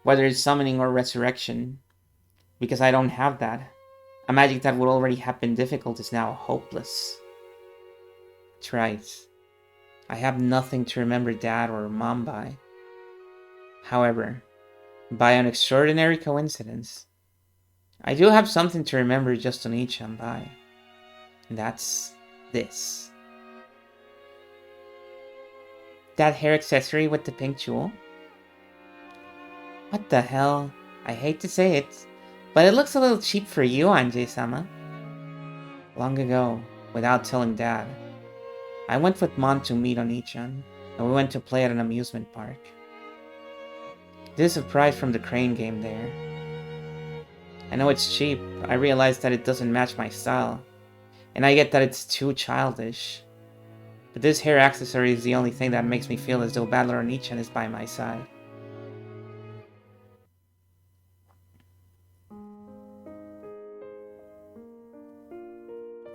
whether it's summoning or resurrection. Because I don't have that. A magic that would already have been difficult is now hopeless. That's right. I have nothing to remember Dad or Mom by. However, by an extraordinary coincidence, I do have something to remember just Oni-chan by. And that's this. That hair accessory with the pink jewel? What the hell? I hate to say it, but it looks a little cheap for you, Anjay-sama. Long ago, without telling Dad, I went with Mom to meet Oni-chan, and we went to play at an amusement park. This is a prize from the crane game there. I know it's cheap, I realize that it doesn't match my style, and I get that it's too childish. But this hair accessory is the only thing that makes me feel as though Battler Oni-chan is by my side.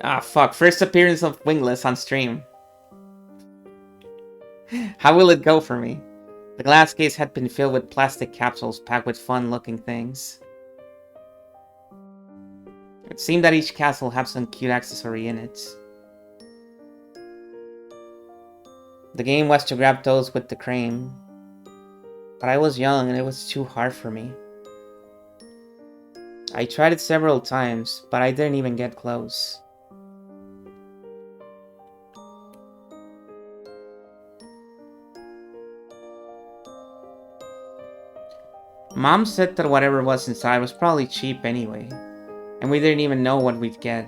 Ah, fuck. First appearance of Wingless on stream. How will it go for me? The glass case had been filled with plastic capsules packed with fun-looking things. It seemed that each capsule had some cute accessory in it. The game was to grab those with the crane, but I was young and it was too hard for me. I tried it several times, but I didn't even get close. Mom said that whatever was inside was probably cheap anyway, and we didn't even know what we'd get.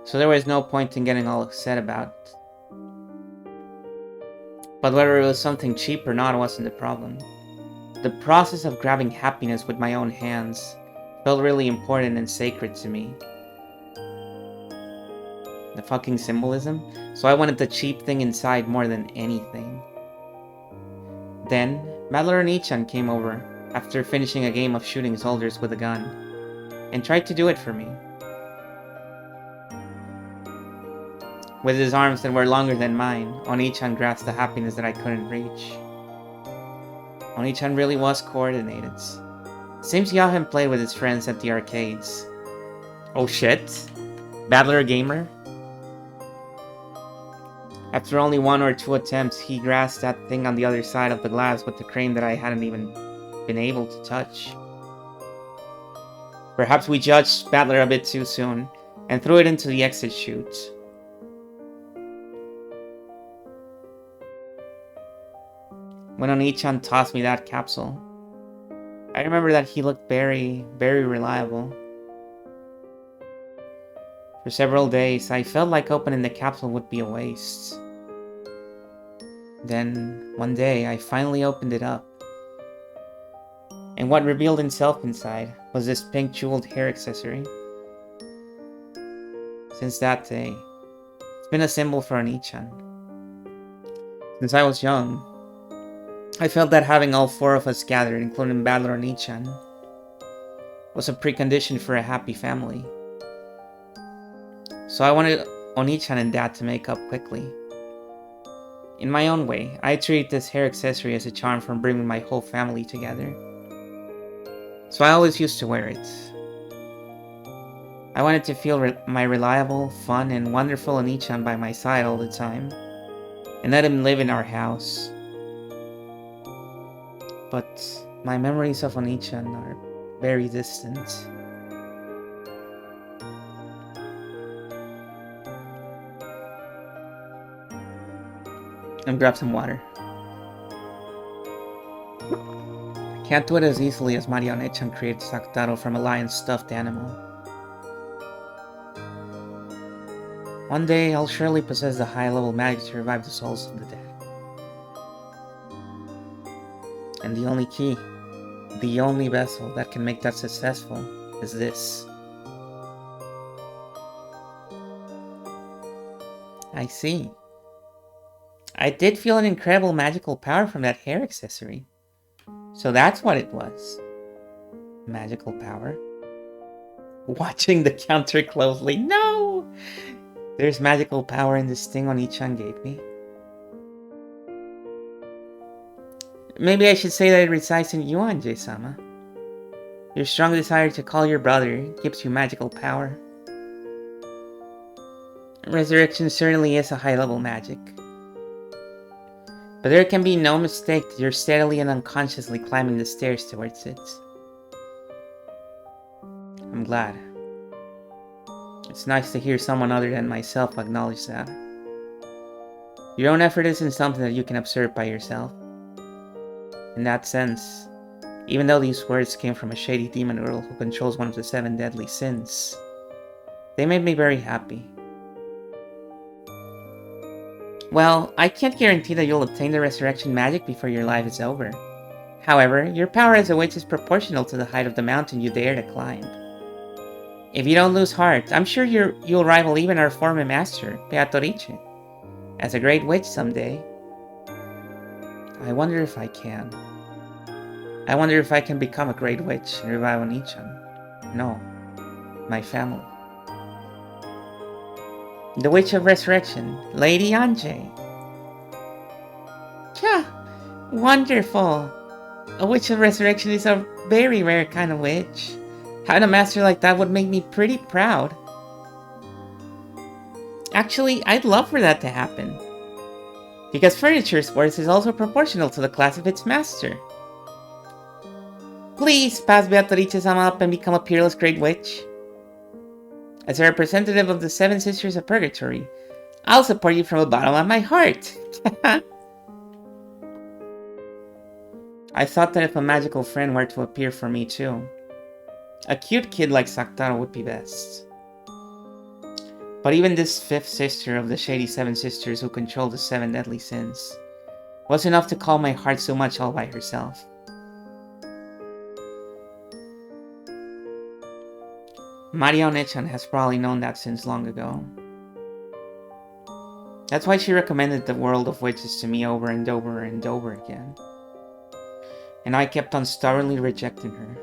So there was no point in getting all upset about it. But whether it was something cheap or not wasn't the problem. The process of grabbing happiness with my own hands felt really important and sacred to me. The fucking symbolism? So I wanted the cheap thing inside more than anything. Then, Battler Oni-chan came over after finishing a game of shooting soldiers with a gun, and tried to do it for me. With his arms that were longer than mine, Oni-chan grasped the happiness that I couldn't reach. Oni-chan really was coordinated. Seems Yahan played with his friends at the arcades. Oh shit. Battler Gamer. After only 1 or 2 attempts, he grasped that thing on the other side of the glass with the crane that I hadn't even been able to touch. Perhaps we judged Battler a bit too soon, and threw it into the exit chute. When Oni-chan tossed me that capsule, I remember that he looked very, very reliable. For several days, I felt like opening the capsule would be a waste. Then, one day, I finally opened it up. And what revealed itself inside was this pink jeweled hair accessory. Since that day, it's been a symbol for Oni-chan. Since I was young, I felt that having all 4 of us gathered, including Battler Oni-chan, was a precondition for a happy family. So I wanted Oni-chan and Dad to make up quickly. In my own way, I treat this hair accessory as a charm from bringing my whole family together. So I always used to wear it. I wanted to feel my reliable, fun, and wonderful Oni-chan by my side all the time, and let him live in our house. But my memories of Oni-chan are very distant. And grab some water. I can't do it as easily as Marionette-chan created Sakutaro from a lion's stuffed animal. One day, I'll surely possess the high-level magic to revive the souls of the dead. And the only key, the only vessel that can make that successful is this. I see. I did feel an incredible magical power from that hair accessory. So that's what it was. Magical power. Watching the counter closely. No! There's magical power in this thing Oni-chan gave me. Maybe I should say that it resides in you, Anjay-sama. Your strong desire to call your brother gives you magical power. Resurrection certainly is a high-level magic. But there can be no mistake that you're steadily and unconsciously climbing the stairs towards it. I'm glad. It's nice to hear someone other than myself acknowledge that. Your own effort isn't something that you can observe by yourself. In that sense, even though these words came from a shady demon girl who controls one of the 7 deadly sins, they made me very happy. Well, I can't guarantee that you'll obtain the resurrection magic before your life is over. However, your power as a witch is proportional to the height of the mountain you dare to climb. If you don't lose heart, I'm sure you'll rival even our former master, Beatrice, as a great witch someday. I wonder if I can. I wonder if I can become a great witch and revive Oni-chan. No, my family. The Witch of Resurrection, Lady Anjay. Tja, wonderful. A Witch of Resurrection is a very rare kind of witch. Having a master like that would make me pretty proud. Actually, I'd love for that to happen. Because furniture's worth is also proportional to the class of its master. Please pass Beatrice-sama up and become a peerless great witch. As a representative of the 7 Sisters of Purgatory, I'll support you from the bottom of my heart. I thought that if a magical friend were to appear for me too, a cute kid like Sakutaro would be best. But even this 5th sister of the shady 7 sisters who control the 7 deadly sins was enough to calm my heart so much all by herself. Marionette-chan has probably known that since long ago. That's why she recommended the world of witches to me over and over and over again. And I kept on stubbornly rejecting her.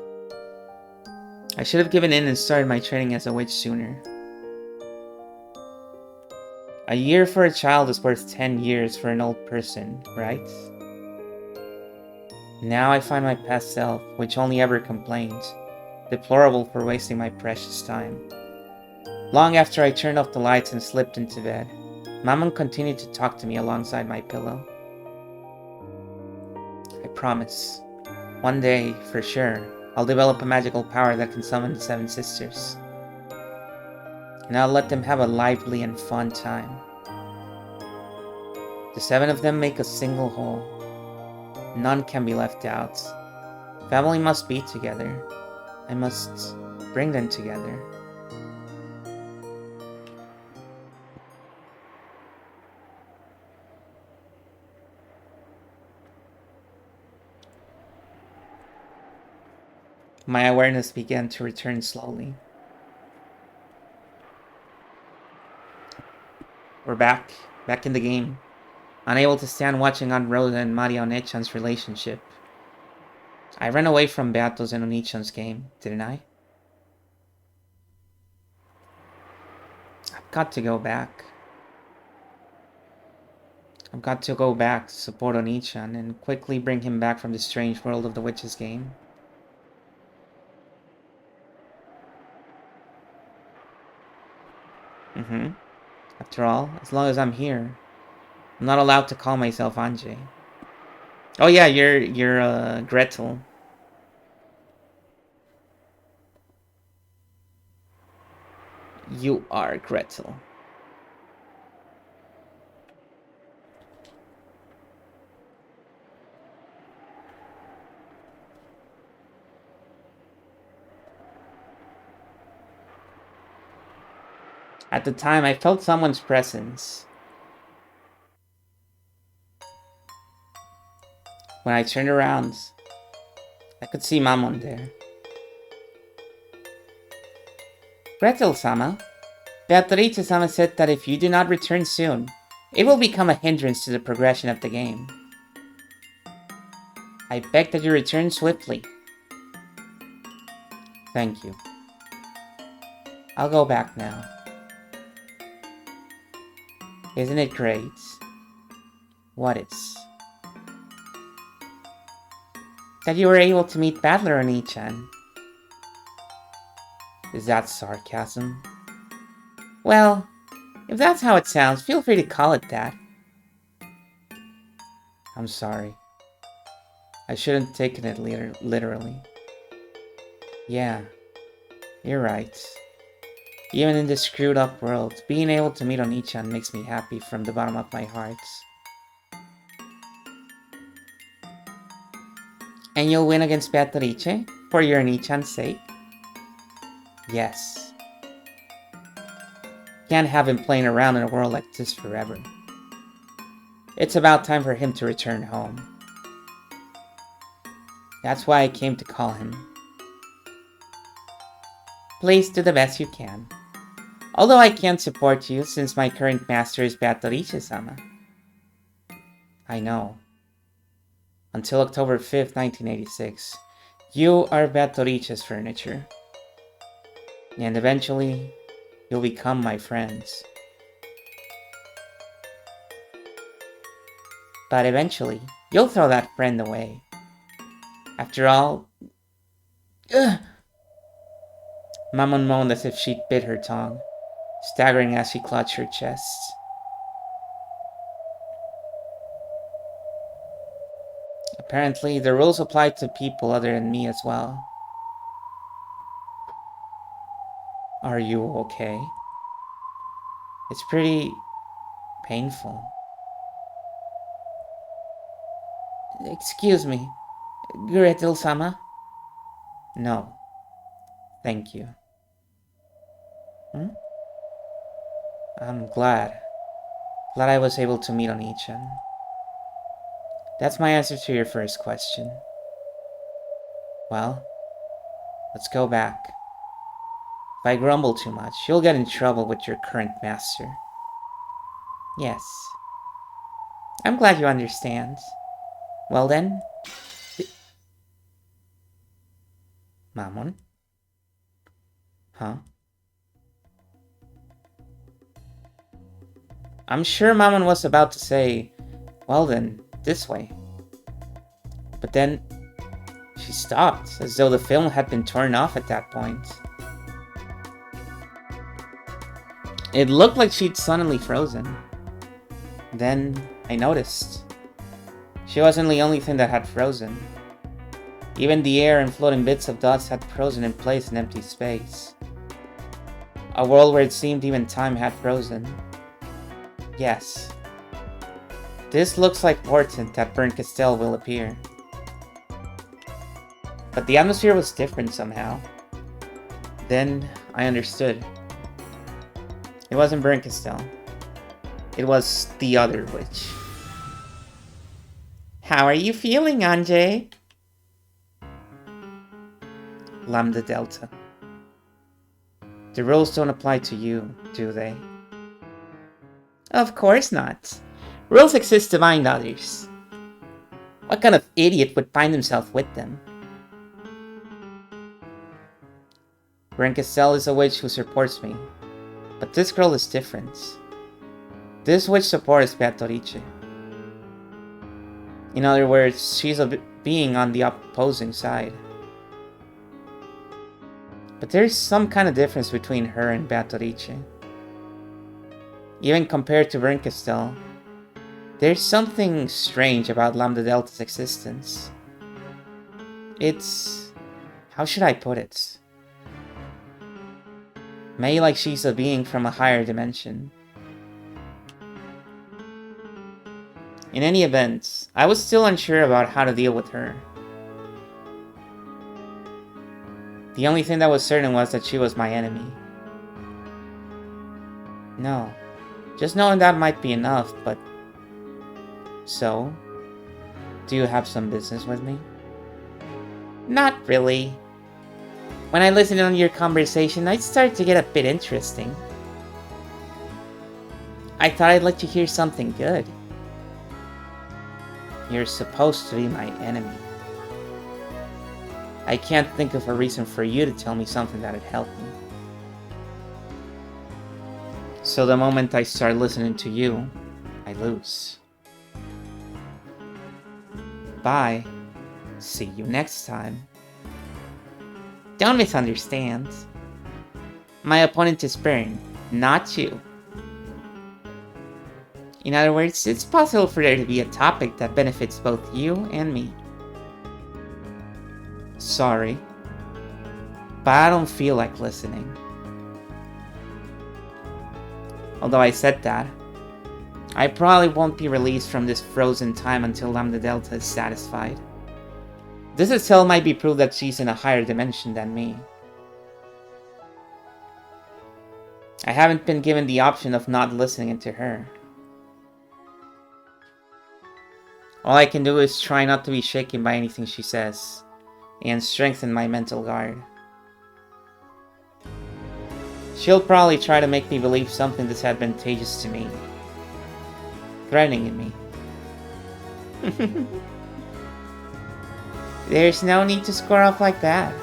I should have given in and started my training as a witch sooner. A year for a child is worth 10 years for an old person, right? Now I find my past self, which only ever complained, deplorable for wasting my precious time. Long after I turned off the lights and slipped into bed, Maman continued to talk to me alongside my pillow. I promise, one day, for sure, I'll develop a magical power that can summon the 7 sisters. And I'll let them have a lively and fun time. The 7 of them make a single whole. None can be left out. Family must be together. I must bring them together. My awareness began to return slowly. We're back in the game. Unable to stand watching Aunt Rhoda and Maria Onechan's relationship. I ran away from Beato's and Onichan's game, didn't I? I've got to go back. I've got to go back to support Onichan and quickly bring him back from the strange world of the witch's game. After all, as long as I'm here, I'm not allowed to call myself Anjay. Oh yeah, you're Gretel. You are Gretel. At the time, I felt someone's presence. When I turned around, I could see Mammon there. Gretel-sama, Beatrice-sama said that if you do not return soon, it will become a hindrance to the progression of the game. I beg that you return swiftly. Thank you. I'll go back now. Isn't it great? What is? That you were able to meet Battler Oni-chan. Is that sarcasm? Well, if that's how it sounds, feel free to call it that. I'm sorry. I shouldn't have taken it literally. Yeah, you're right. Even in this screwed up world, being able to meet Oni-chan makes me happy from the bottom of my heart. And you'll win against Beatrice? For your Oni-chan's sake? Yes. Can't have him playing around in a world like this forever. It's about time for him to return home. That's why I came to call him. Please do the best you can. Although I can't support you since my current master is Beatrice-sama. I know. Until October 5th, 1986, you are Beatrice's furniture. And eventually, you'll become my friends. But eventually, you'll throw that friend away. After all... Mammon moaned as if she'd bit her tongue, staggering as she clutched her chest. Apparently, the rules apply to people other than me as well. Are you okay? It's pretty painful. Excuse me, Gretel-sama? No, thank you. I'm glad I was able to meet Oni-chan. That's my answer to your first question. Well, let's go back. If I grumble too much, you'll get in trouble with your current master. Yes. I'm glad you understand. Well then... Mammon? Huh? I'm sure Mammon was about to say, well then, this way. But then, she stopped, as though the film had been torn off at that point. It looked like she'd suddenly frozen. Then I noticed. She wasn't the only thing that had frozen. Even the air and floating bits of dust had frozen in place in empty space. A world where it seemed even time had frozen. Yes. This looks like portent that Burnt Castell will appear. But the atmosphere was different somehow. Then I understood. It wasn't Burnt Castell. It was the other witch. How are you feeling, Anjay? Lambda Delta. The rules don't apply to you, do they? Of course not. Rules exist to bind others. What kind of idiot would bind himself with them? Renkesel is a witch who supports me, but this girl is different. This witch supports Beatrice. In other words, she's a being on the opposing side. But there's some kind of difference between her and Beatrice. Even compared to Renkestel, there's something strange about Lambda Delta's existence. It's... how should I put it? Maybe like she's a being from a higher dimension. In any event, I was still unsure about how to deal with her. The only thing that was certain was that she was my enemy. No, just knowing that might be enough, but... So, do you have some business with me? Not really. When I listened on your conversation, I started to get a bit interesting. I thought I'd let you hear something good. You're supposed to be my enemy. I can't think of a reason for you to tell me something that'd help me. So the moment I start listening to you, I lose. Bye. See you next time. Don't misunderstand. My opponent is Bern, not you. In other words, it's possible for there to be a topic that benefits both you and me. Sorry, but I don't feel like listening. Although I said that, I probably won't be released from this frozen time until Lambda Delta is satisfied. This itself might be proof that she's in a higher dimension than me. I haven't been given the option of not listening to her. All I can do is try not to be shaken by anything she says, and strengthen my mental guard. She'll probably try to make me believe something disadvantageous to me, threatening me. There's no need to square off like that.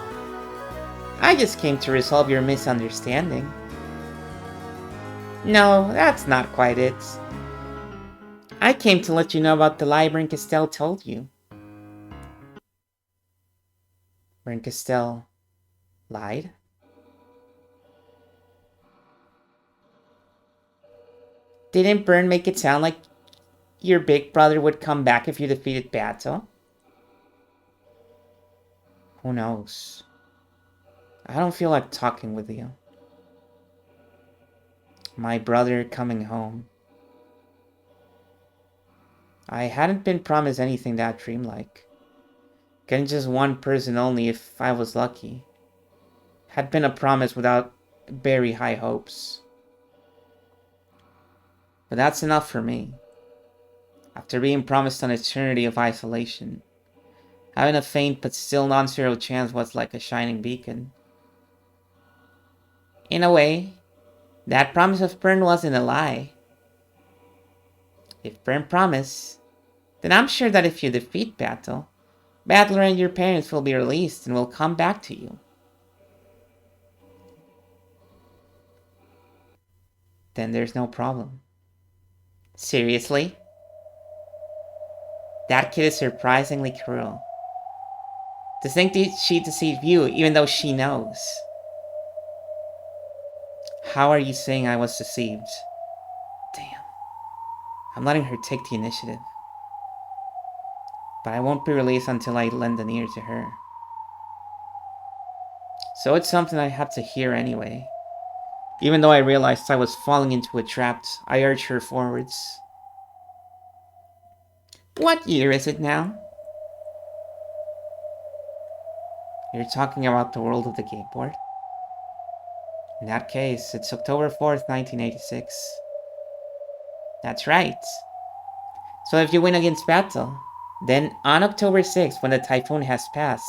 I just came to resolve your misunderstanding. No, that's not quite it. I came to let you know about the lie Brinkestelle told you. Brinkestelle lied? Didn't Bern make it sound like your big brother would come back if you defeated Bato? Who knows? I don't feel like talking with you. My brother coming home. I hadn't been promised anything that dreamlike. Getting just one person only if I was lucky. Had been a promise without very high hopes. But that's enough for me. After being promised an eternity of isolation, having a faint but still non-zero chance was like a shining beacon. In a way, that promise of Bern wasn't a lie. If Bern promised, then I'm sure that if you defeat Battle, Battler and your parents will be released and will come back to you. Then there's no problem. Seriously? That kid is surprisingly cruel. To think that she deceived you even though she knows. how are you saying I was deceived? Damn. I'm letting her take the initiative. But I won't be released until I lend an ear to her. So it's something I have to hear anyway. Even though I realized I was falling into a trap, I urged her forwards. What year is it now? You're talking about the world of the game board? In that case, it's October 4th, 1986. That's right. So if you win against Battle, then on October 6th, when the typhoon has passed,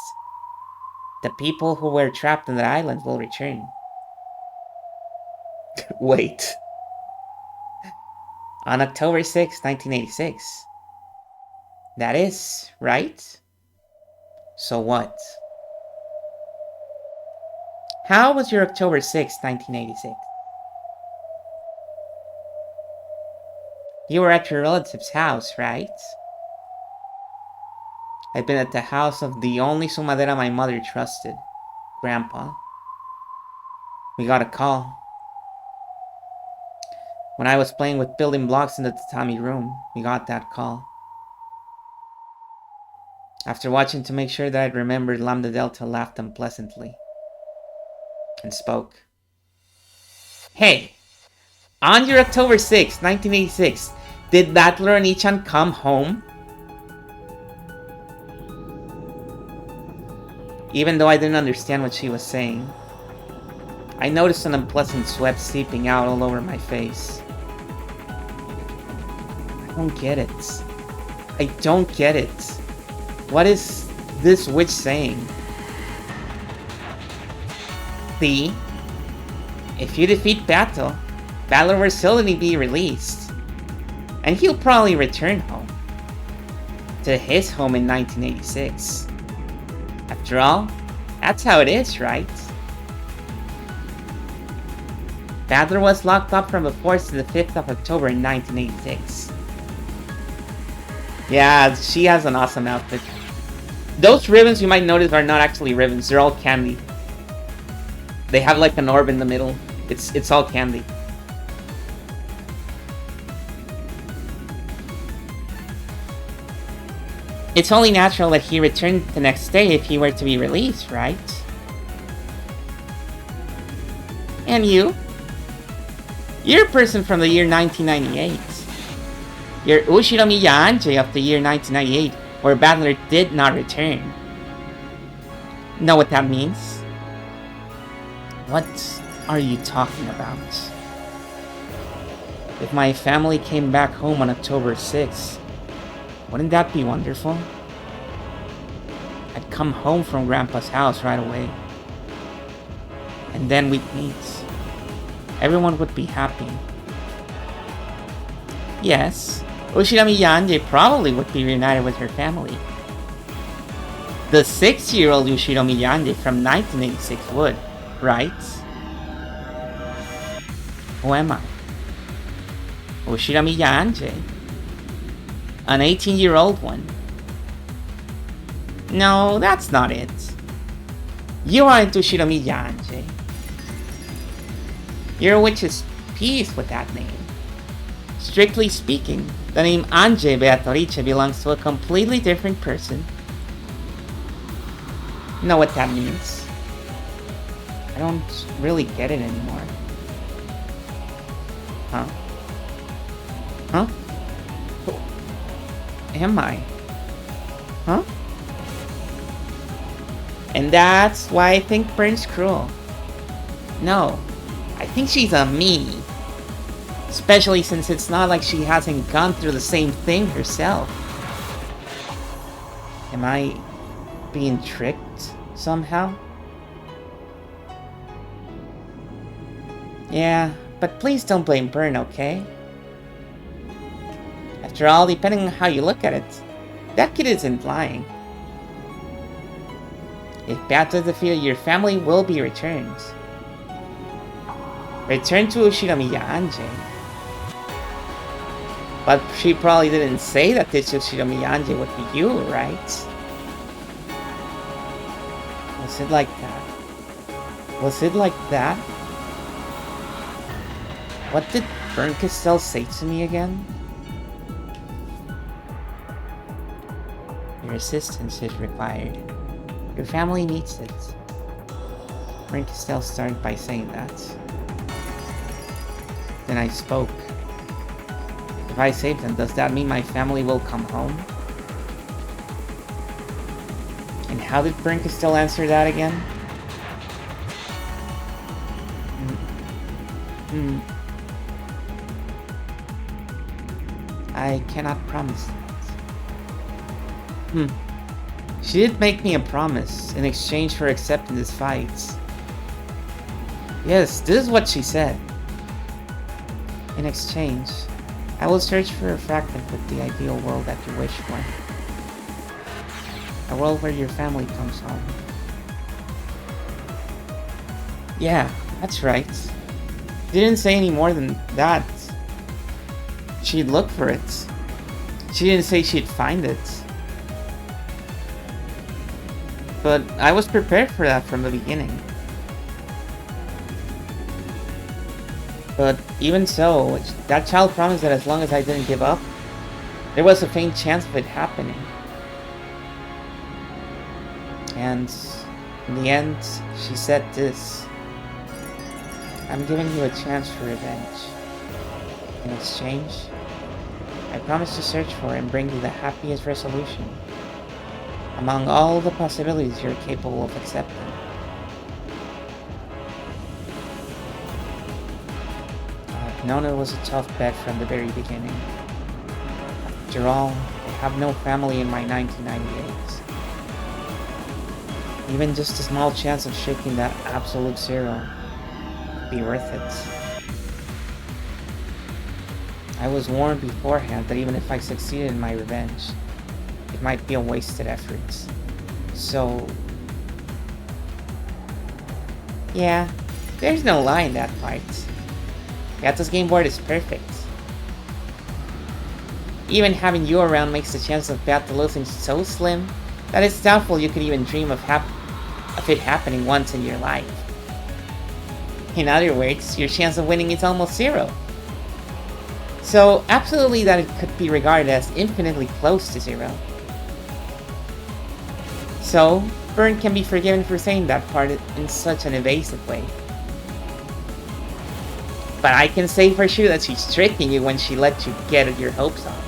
the people who were trapped on the island will return. Wait. On October 6th, 1986. That is, right? So what? How was your October 6th, 1986? You were at your relative's house, right? I'd been at the house of the only sumadera my mother trusted, Grandpa. We got a call. When I was playing with building blocks in the tatami room, we got that call. After watching to make sure that I'd remembered, Lambda Delta laughed unpleasantly and spoke. Hey, on your October 6, 1986, did Battler and Ichan come home? Even though I didn't understand what she was saying, I noticed an unpleasant sweat seeping out all over my face. I don't get it. I don't get it. What is this witch saying? See? If you defeat Battle, Battler will certainly be released. And he'll probably return home. To his home in 1986. After all, that's how it is, right? Battler was locked up from the 4th to the 5th of October in 1986. Yeah, she has an awesome outfit. Those ribbons you might notice are not actually ribbons, they're all candy. They have like an orb in the middle. It's all candy. It's only natural that he returned the next day if he were to be released, right? And you? You're a person from the year 1998. You're Ushiromiya Anjay of the year 1998, where Battler did not return. Know what that means? What are you talking about? If my family came back home on October 6th, wouldn't that be wonderful? I'd come home from Grandpa's house right away. And then we'd meet. Everyone would be happy. Yes, Ushirami Yanje probably would be reunited with her family. The 6-year-old Ushirami Yanje from 1986 would, right? Who am I? Ushirami Yanje. An 18-year-old one. No, that's not it. You aren't Ushirami Yanje. You're a witch's piece with that name. Strictly speaking, the name Anje Beatrice belongs to a completely different person. You know what that means? I don't really get it anymore. Huh? Huh? Who am I? Huh? And that's why I think Burn's cruel. No, I think she's a me. Especially since it's not like she hasn't gone through the same thing herself. Am I being tricked somehow? Yeah, but please don't blame Burn, okay? After all, depending on how you look at it, that kid isn't lying. If Battle defeated, your family will be returned. Return to Ushiramiya Anje. But she probably didn't say that this Ushiramiya Anje would be you, right? Was it like that? Was it like that? What did Bernkastel say to me again? Your assistance is required. Your family needs it. Bernkastel started by saying that. Then I spoke. If I save them, does that mean my family will come home? And how did Bernkastel answer that again? I cannot promise that. She did make me a promise in exchange for accepting this fight. Yes, this is what she said. In exchange, I will search for a fragment with the ideal world that you wish for. A world where your family comes home. Yeah, that's right. She didn't say any more than that. She'd look for it. She didn't say she'd find it. But I was prepared for that from the beginning. But even so, that child promised that as long as I didn't give up, there was a faint chance of it happening. And in the end, she said this. I'm giving you a chance for revenge. In exchange, I promise to search for and bring you the happiest resolution among all the possibilities you're capable of accepting. I've known it was a tough bet from the very beginning. After all, I have no family in my 1998s. Even just a small chance of shaking that absolute zero would be worth it. I was warned beforehand that even if I succeeded in my revenge, it might be a wasted effort. So... yeah, there's no lie in that fight. Yato's game board is perfect. Even having you around makes the chance of Beato losing so slim that it's doubtful you could even dream of it happening once in your life. In other words, your chance of winning is almost zero. So, absolutely that it could be regarded as infinitely close to zero. So, Bern can be forgiven for saying that part in such an evasive way. But I can say for sure that she's tricking you when she let you get your hopes on it.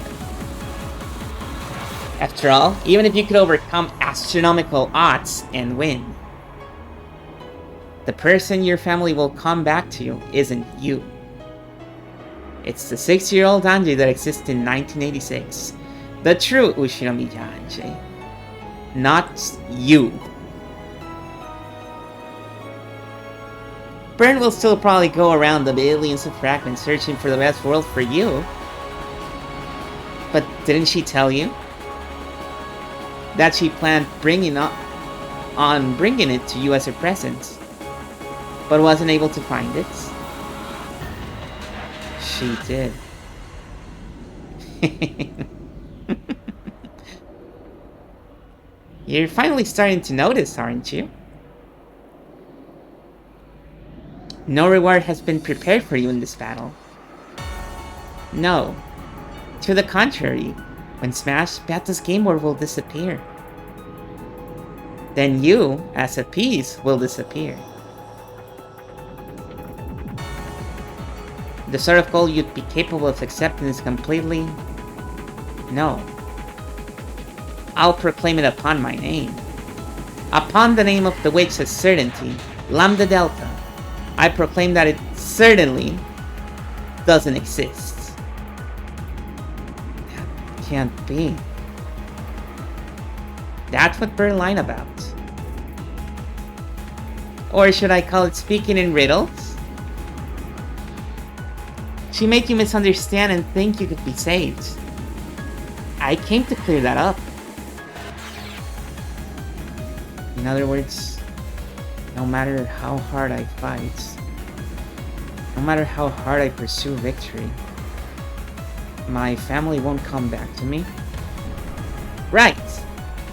After all, even if you could overcome astronomical odds and win, the person your family will come back to you isn't you. It's the 6-year-old Anji that exists in 1986. The true Ushinomiya Anji. Not you. Bern will still probably go around the billions of fragments searching for the best world for you. But didn't she tell you that she planned bringing it to you as a present, but wasn't able to find it? She did. You're finally starting to notice, aren't you? No reward has been prepared for you in this battle. No. To the contrary, when smashed, Beato's game board will disappear. Then you, as a piece, will disappear. The sort of goal you'd be capable of accepting is completely... no. I'll proclaim it upon my name. Upon the name of the witch's certainty, Lambda Delta, I proclaim that it certainly doesn't exist. That can't be. That's what Bern lied about. Or should I call it speaking in riddles? She made you misunderstand and think you could be saved. I came to clear that up. In other words, no matter how hard I fight, no matter how hard I pursue victory, my family won't come back to me. Right!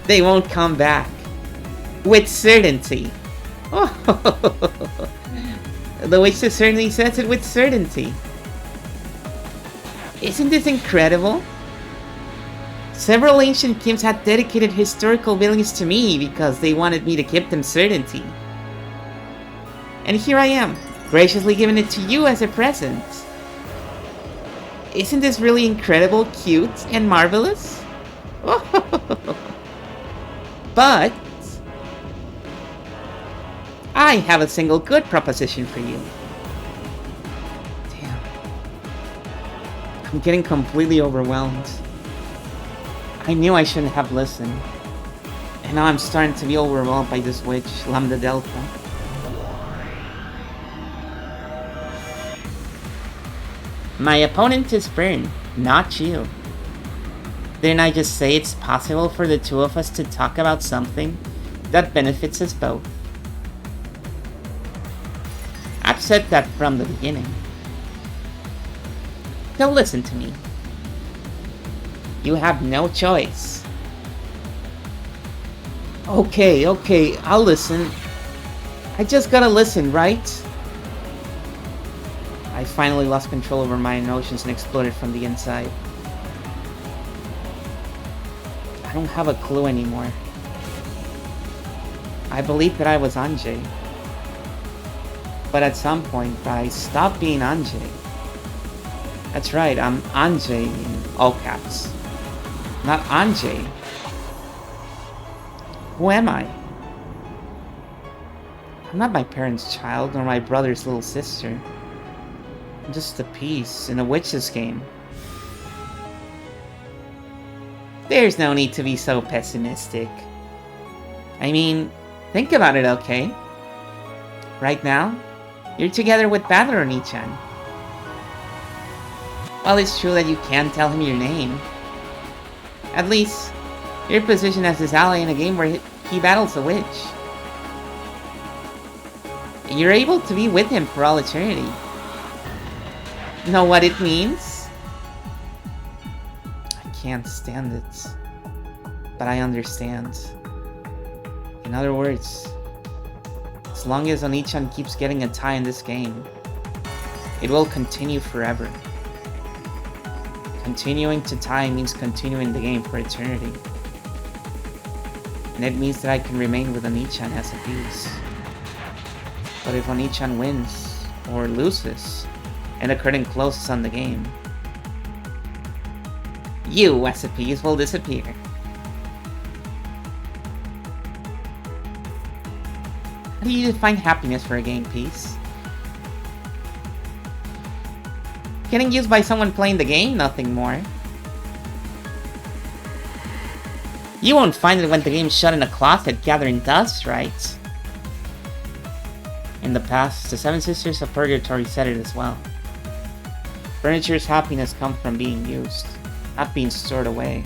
They won't come back. With certainty. Oh, the witch certainly says it with certainty. Isn't this incredible? Several ancient kings had dedicated historical buildings to me because they wanted me to give them certainty. And here I am, graciously giving it to you as a present. Isn't this really incredible, cute, and marvelous? But I have a single good proposition for you. Damn. I'm getting completely overwhelmed. I knew I shouldn't have listened. And now I'm starting to be overwhelmed by this witch, Lambda Delta. My opponent is Bern, not you. Didn't I just say it's possible for the two of us to talk about something that benefits us both? I've said that from the beginning. Now listen to me. You have no choice. Okay, I'll listen. I just gotta listen, right? I finally lost control over my emotions and exploded from the inside. I don't have a clue anymore. I believed that I was Anjay. But at some point, I stopped being Anjay. That's right, I'm Anjay in all caps. Not Anjay. Who am I? I'm not my parents' child, nor my brother's little sister. I'm just a piece in a witch's game. There's no need to be so pessimistic. I mean, think about it, okay? Right now, you're together with Battler Oni-chan. While it's true that you can't tell him your name, at least, you're positioned as his ally in a game where he battles a witch. You're able to be with him for all eternity. Know what it means? I can't stand it. But I understand. In other words, as long as Oni-chan keeps getting a tie in this game, it will continue forever. Continuing to tie means continuing the game for eternity. And it means that I can remain with Oni-chan as a piece. But if Oni-chan wins, or loses, and the curtain closes on the game, you as a piece will disappear. How do you define happiness for a game piece? Getting used by someone playing the game? Nothing more. You won't find it when the game's shut in a closet gathering dust, right? In the past, the Seven Sisters of Purgatory said it as well. Furniture's happiness comes from being used, not being stored away.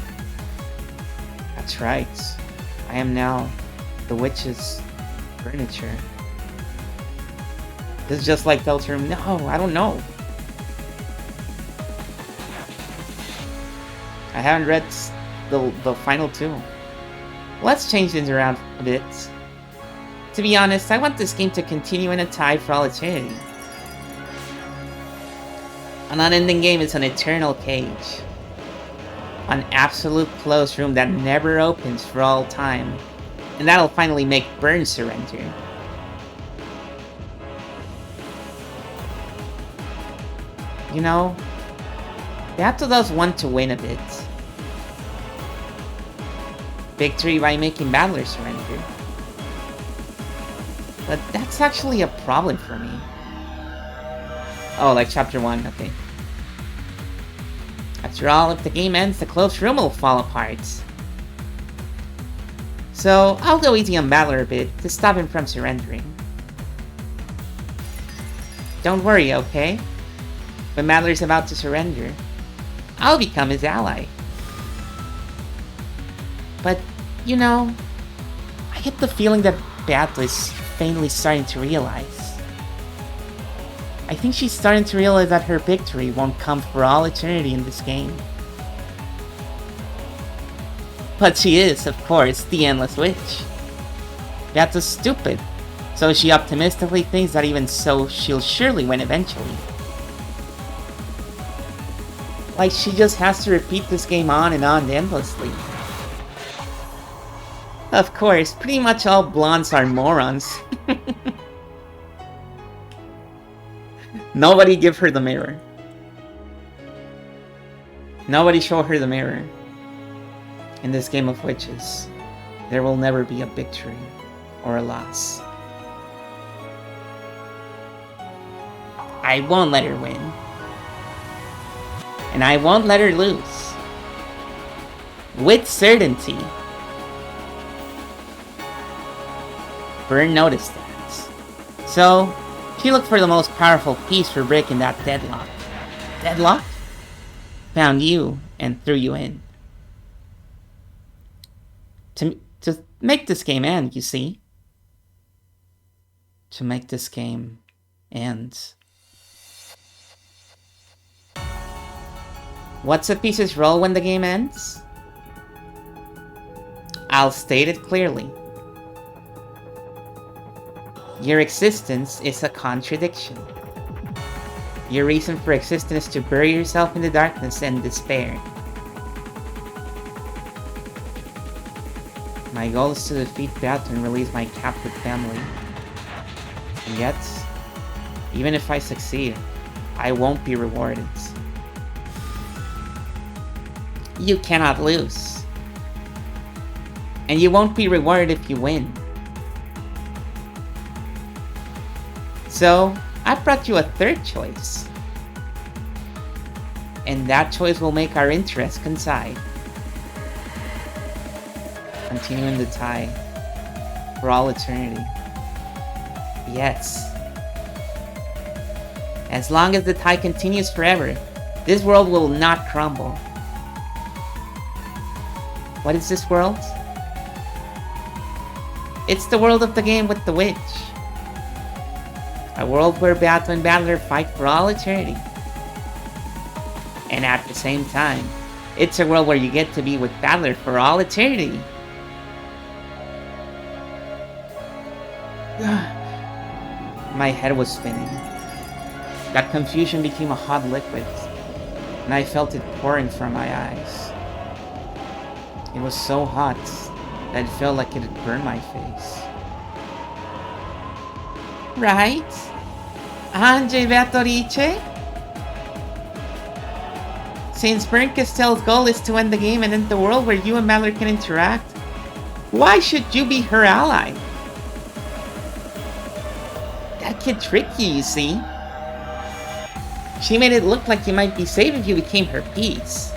That's right. I am now the witch's furniture. This is just like Deltarune. No, I don't know. I haven't read the final two. Let's change things around a bit. To be honest, I want this game to continue in a tie for all eternity. An unending game is an eternal cage. An absolute closed room that never opens for all time. And that'll finally make Bern surrender. You know, Yato does want to win a bit. Victory by making Battler surrender. But that's actually a problem for me. Oh, like chapter 1, okay. After all, if the game ends, the closed room will fall apart. So, I'll go easy on Battler a bit to stop him from surrendering. Don't worry, okay? When Battler's about to surrender, I'll become his ally. But, you know, I get the feeling that Battler's faintly starting to realize. I think she's starting to realize that her victory won't come for all eternity in this game. But she is, of course, the Endless Witch. That's stupid, so she optimistically thinks that even so, she'll surely win eventually. Like, she just has to repeat this game on and on endlessly. Of course, pretty much all blondes are morons. Nobody give her the mirror. Nobody show her the mirror. In this game of witches, there will never be a victory or a loss. I won't let her win. And I won't let her lose. With certainty. Byrne noticed that. So, she looked for the most powerful piece for breaking that deadlock. Deadlock? Found you and threw you in. To make this game end, you see. To make this game end. What's a piece's role when the game ends? I'll state it clearly. Your existence is a contradiction. Your reason for existence is to bury yourself in the darkness and despair. My goal is to defeat Beato and release my captive family. And yet, even if I succeed, I won't be rewarded. You cannot lose. And you won't be rewarded if you win. So, I brought you a third choice. And that choice will make our interests coincide. Continuing the tie for all eternity. Yes. As long as the tie continues forever, this world will not crumble. What is this world? It's the world of the game with the witch. A world where Beato and Battler fight for all eternity. And at the same time, it's a world where you get to be with Battler for all eternity. My head was spinning. That confusion became a hot liquid, and I felt it pouring from my eyes. It was so hot that it felt like it had burned my face. Right? Anje Beatrice? Since Byrne Castell's goal is to end the game and end the world where you and Battler can interact, why should you be her ally? That kid tricked you see? She made it look like you might be safe if you became her piece.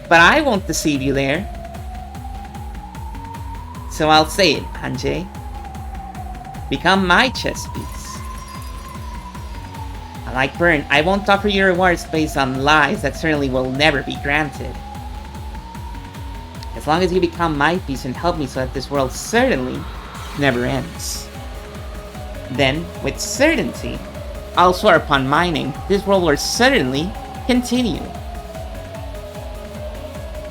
But I won't deceive you there. So I'll say it, Anje. Become my chess piece. Like Byrne, I won't offer you rewards based on lies that certainly will never be granted. As long as you become my piece and help me so that this world certainly never ends. Then, with certainty, I'll swear upon my name, this world will certainly continue.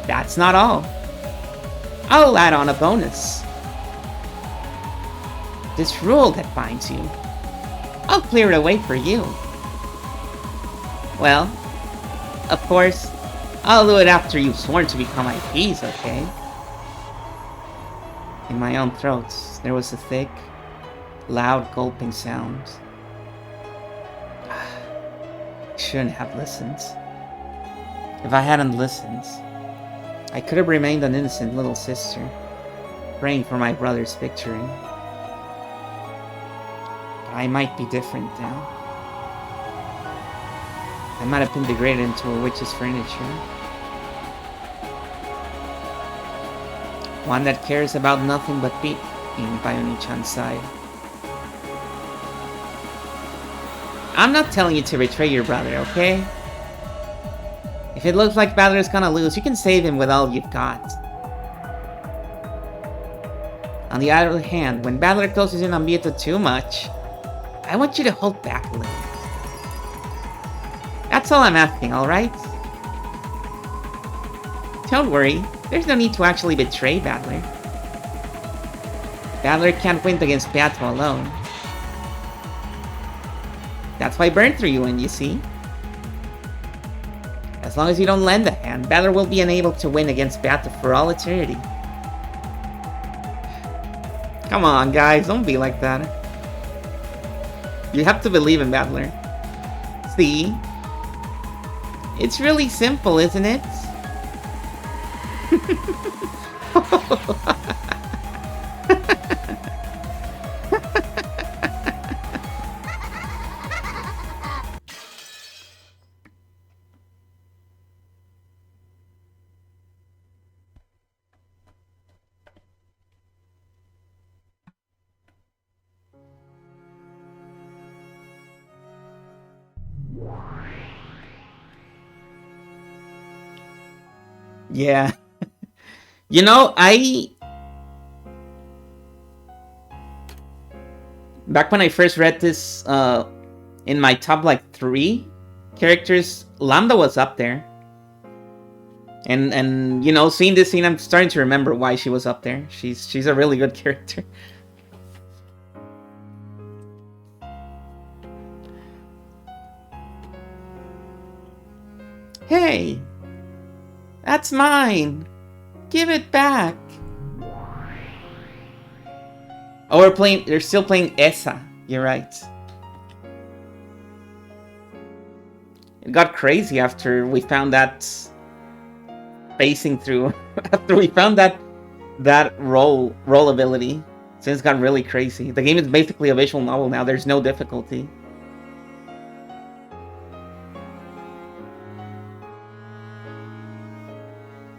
That's not all. I'll add on a bonus. This rule that binds you, I'll clear it away for you. Well, of course, I'll do it after you've sworn to become my piece, okay? In my own throat, there was a thick, loud gulping sound. I shouldn't have listened. If I hadn't listened, I could have remained an innocent little sister, praying for my brother's victory. But I might be different now. I might have been degraded into a witch's furniture. One that cares about nothing but being by Oni-chan's side. I'm not telling you to betray your brother, okay? If it looks like Battler's gonna lose, you can save him with all you've got. On the other hand, when Battler closes in on Beato too much, I want you to hold back a little. That's all I'm asking, alright? Don't worry, there's no need to actually betray Battler. Battler can't win against Beato alone. That's why Byrne threw you in, you see? As long as you don't lend a hand, Battler will be unable to win against Battle for all eternity. Come on, guys, don't be like that. You have to believe in Battler. See? It's really simple, isn't it? Yeah. You know, back when I first read this, in my top, like, 3 characters, Lambda was up there. And you know, seeing this scene, I'm starting to remember why she was up there. She's a really good character. Hey! That's mine! Give it back! Oh, they're still playing Esa. You're right. It got crazy after we found that spacing through. After we found that roll ability. Things got really crazy. The game is basically a visual novel now. There's no difficulty.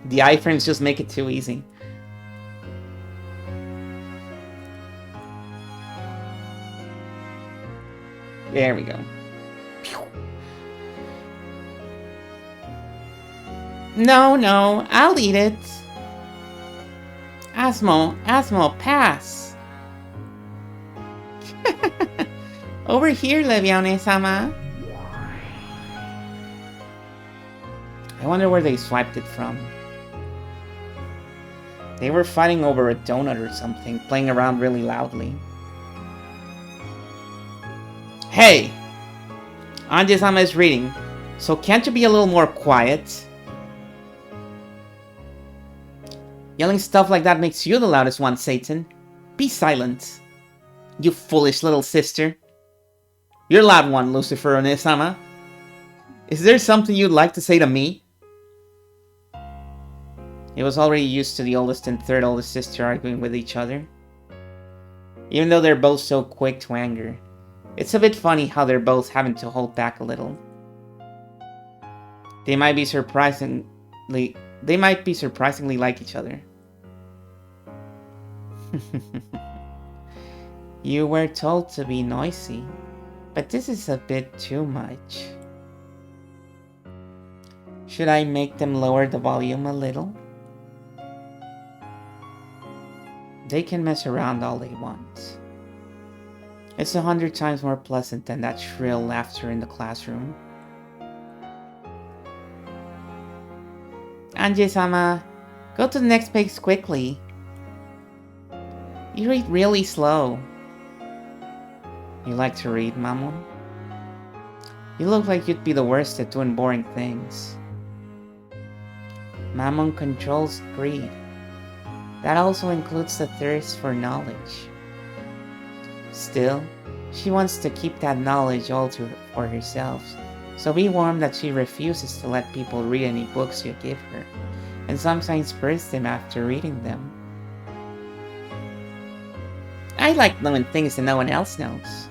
The iframes just make it too easy. There we go. No, I'll eat it. Asmo, pass. Over here, Levione-sama. I wonder where they swiped it from. They were fighting over a donut or something, playing around really loudly. Hey! Anje-sama is reading, so can't you be a little more quiet? Yelling stuff like that makes you the loudest one, Satan. Be silent. You foolish little sister. You're loud one, Lucifer One-sama. Is there something you'd like to say to me? He was already used to the oldest and third oldest sister arguing with each other. Even though they're both so quick to anger, it's a bit funny how they're both having to hold back a little. They might be surprisingly like each other. You were told to be noisy, but this is a bit too much. Should I make them lower the volume a little? They can mess around all they want. It's 100 times more pleasant than that shrill laughter in the classroom. Anje-sama, go to the next page quickly. You read really slow. You like to read, Mamoon? You look like you'd be the worst at doing boring things. Mamoon controls greed. That also includes the thirst for knowledge. Still, she wants to keep that knowledge all for herself, so be warned that she refuses to let people read any books you give her, and sometimes burns them after reading them. I like knowing things that no one else knows.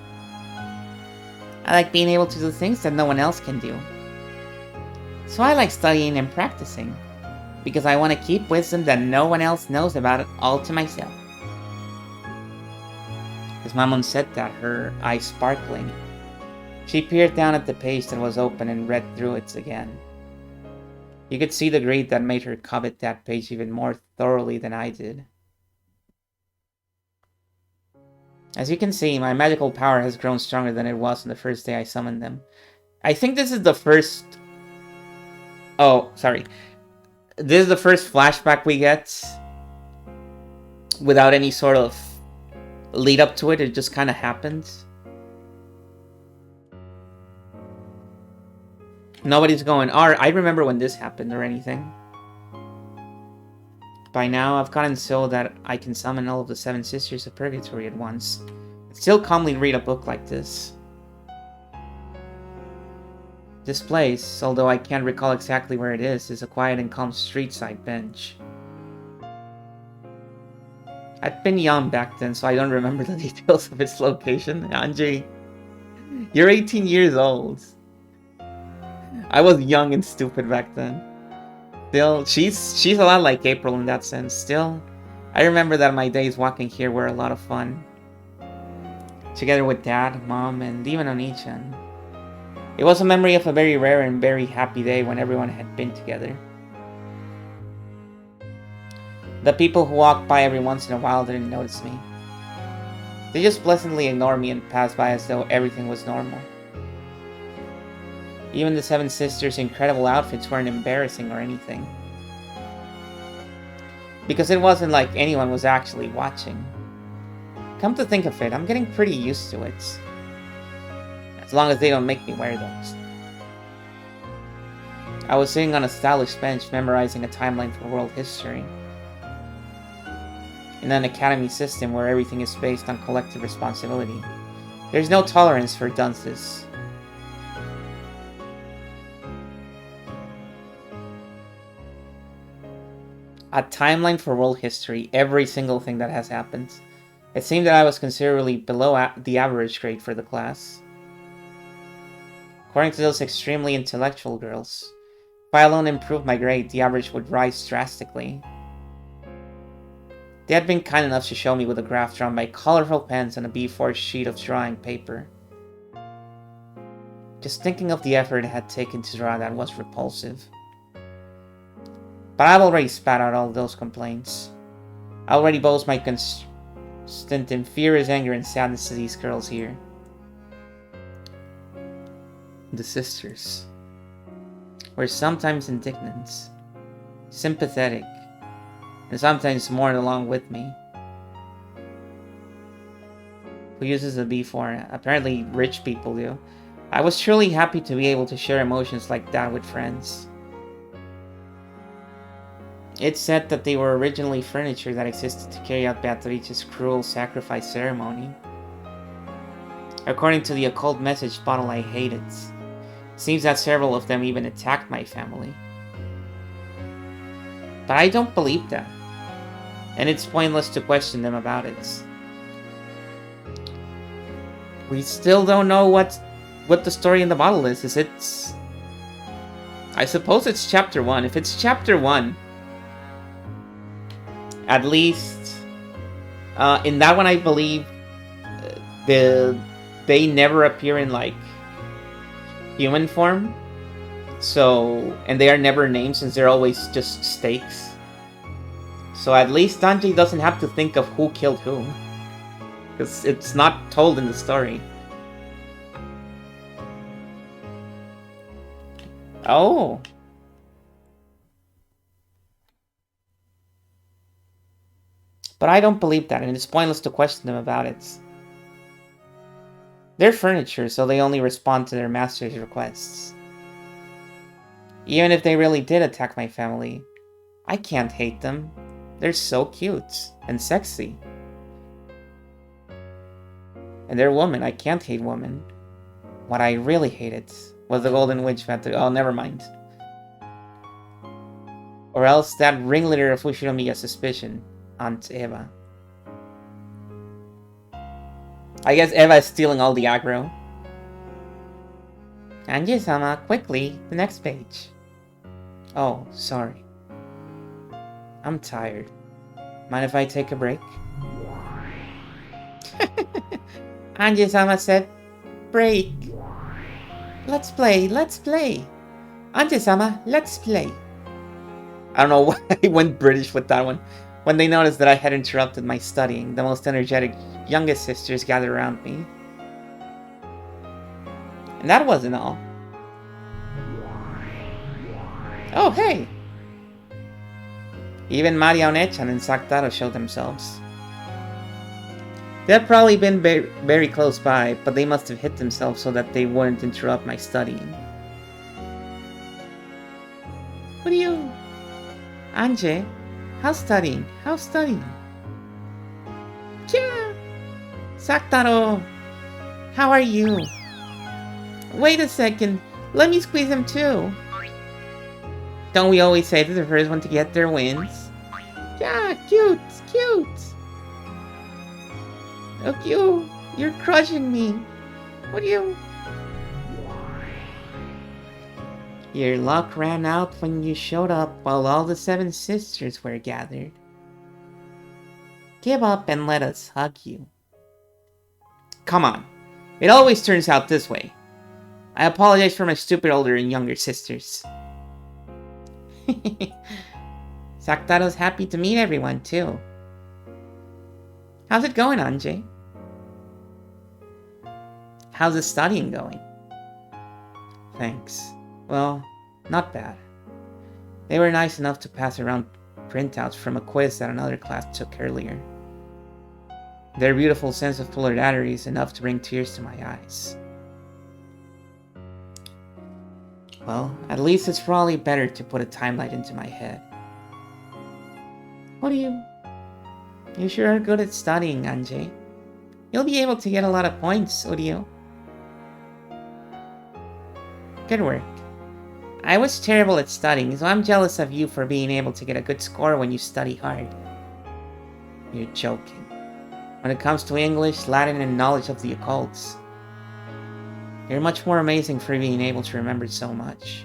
I like being able to do things that no one else can do. So I like studying and practicing, because I want to keep wisdom that no one else knows about all to myself. As Mamoon said that, her eyes sparkling, she peered down at the page that was open and read through it again. You could see the greed that made her covet that page even more thoroughly than I did. As you can see, my magical power has grown stronger than it was on the first day I summoned them. I think this is the first... Oh, sorry. This is the first flashback we get without any sort of lead up to it. It just kind of happens. Nobody's going, I remember when this happened or anything. By now, I've gotten so that I can summon all of the 7 Sisters of Purgatory at once. I'd still calmly read a book like this. This place, although I can't recall exactly where it is a quiet and calm street-side bench. I'd been young back then, so I don't remember the details of its location. Anji, you're 18 years old. I was young and stupid back then. Still, she's a lot like April in that sense. Still, I remember that my days walking here were a lot of fun. Together with Dad, Mom, and even Oni-chan. It was a memory of a very rare and very happy day when everyone had been together. The people who walked by every once in a while didn't notice me. They just pleasantly ignored me and passed by as though everything was normal. Even the 7 Sisters' incredible outfits weren't embarrassing or anything. Because it wasn't like anyone was actually watching. Come to think of it, I'm getting pretty used to it. As long as they don't make me wear those. I was sitting on a stylish bench memorizing a timeline for world history. In an academy system where everything is based on collective responsibility, there's no tolerance for dunces. A timeline for world history, every single thing that has happened. It seemed that I was considerably below the average grade for the class. According to those extremely intellectual girls, if I alone improved my grade, the average would rise drastically. They had been kind enough to show me with a graph drawn by colorful pens on a B4 sheet of drawing paper. Just thinking of the effort it had taken to draw that was repulsive. But I've already spat out all those complaints. I already boast my constant and furious anger and sadness to these girls here. The sisters were sometimes indignant, sympathetic, and sometimes mourned along with me. Who uses a B4? Apparently rich people do. I was truly happy to be able to share emotions like that with friends. It's said that they were originally furniture that existed to carry out Beatrice's cruel sacrifice ceremony. According to the occult message bottle I hated, it seems that several of them even attacked my family. But I don't believe that, and it's pointless to question them about it. We still don't know what the story in the bottle is. Is it... I suppose it's chapter 1. If it's chapter 1, at least in that one I believe they never appear in like human form. So, and they are never named since they're always just stakes. So at least Sanji doesn't have to think of who killed who. Because it's not told in the story. Oh. But I don't believe that, and it's pointless to question them about it. They're furniture, so they only respond to their master's requests. Even if they really did attack my family, I can't hate them. They're so cute and sexy. And they're women. I can't hate women. What I really hated was the Golden Witch method. Oh, never mind. Or else that ringleader of Ushinomiya's suspicion, Aunt Eva. I guess Eva is stealing all the aggro. Anji-sama, quickly, the next page. Oh, sorry. I'm tired. Mind if I take a break? Anji-sama said, break. Let's play, let's play. Anji-sama, let's play. I don't know why I went British with that one. When they noticed that I had interrupted my studying, the most energetic youngest sisters gathered around me. And that wasn't all. Oh, hey! Even Maria One-chan and Saktaro showed themselves. They had probably been very close by, but they must have hid themselves so that they wouldn't interrupt my studying. Anje, how's studying? How's studying? Yeah! Saktaro, how are you? Wait a second, let me squeeze him too. Don't we always say that the first one to get there wins? Yeah, cute, cute. Oh, you're crushing me. What are you? Your luck ran out when you showed up while all the 7 sisters were gathered. Give up and let us hug you. Come on. It always turns out this way. I apologize for my stupid older and younger sisters. Saktaro's happy to meet everyone, too. How's it going, Anje? How's the studying going? Thanks. Well, not bad. They were nice enough to pass around printouts from a quiz that another class took earlier. Their beautiful sense of solidarity is enough to bring tears to my eyes. Well, at least it's probably better to put a timeline into my head. What are you? You sure are good at studying, Anje. You'll be able to get a lot of points, Urio. Good work. I was terrible at studying, so I'm jealous of you for being able to get a good score when you study hard. You're joking. When it comes to English, Latin, and knowledge of the occults, you're much more amazing for being able to remember so much.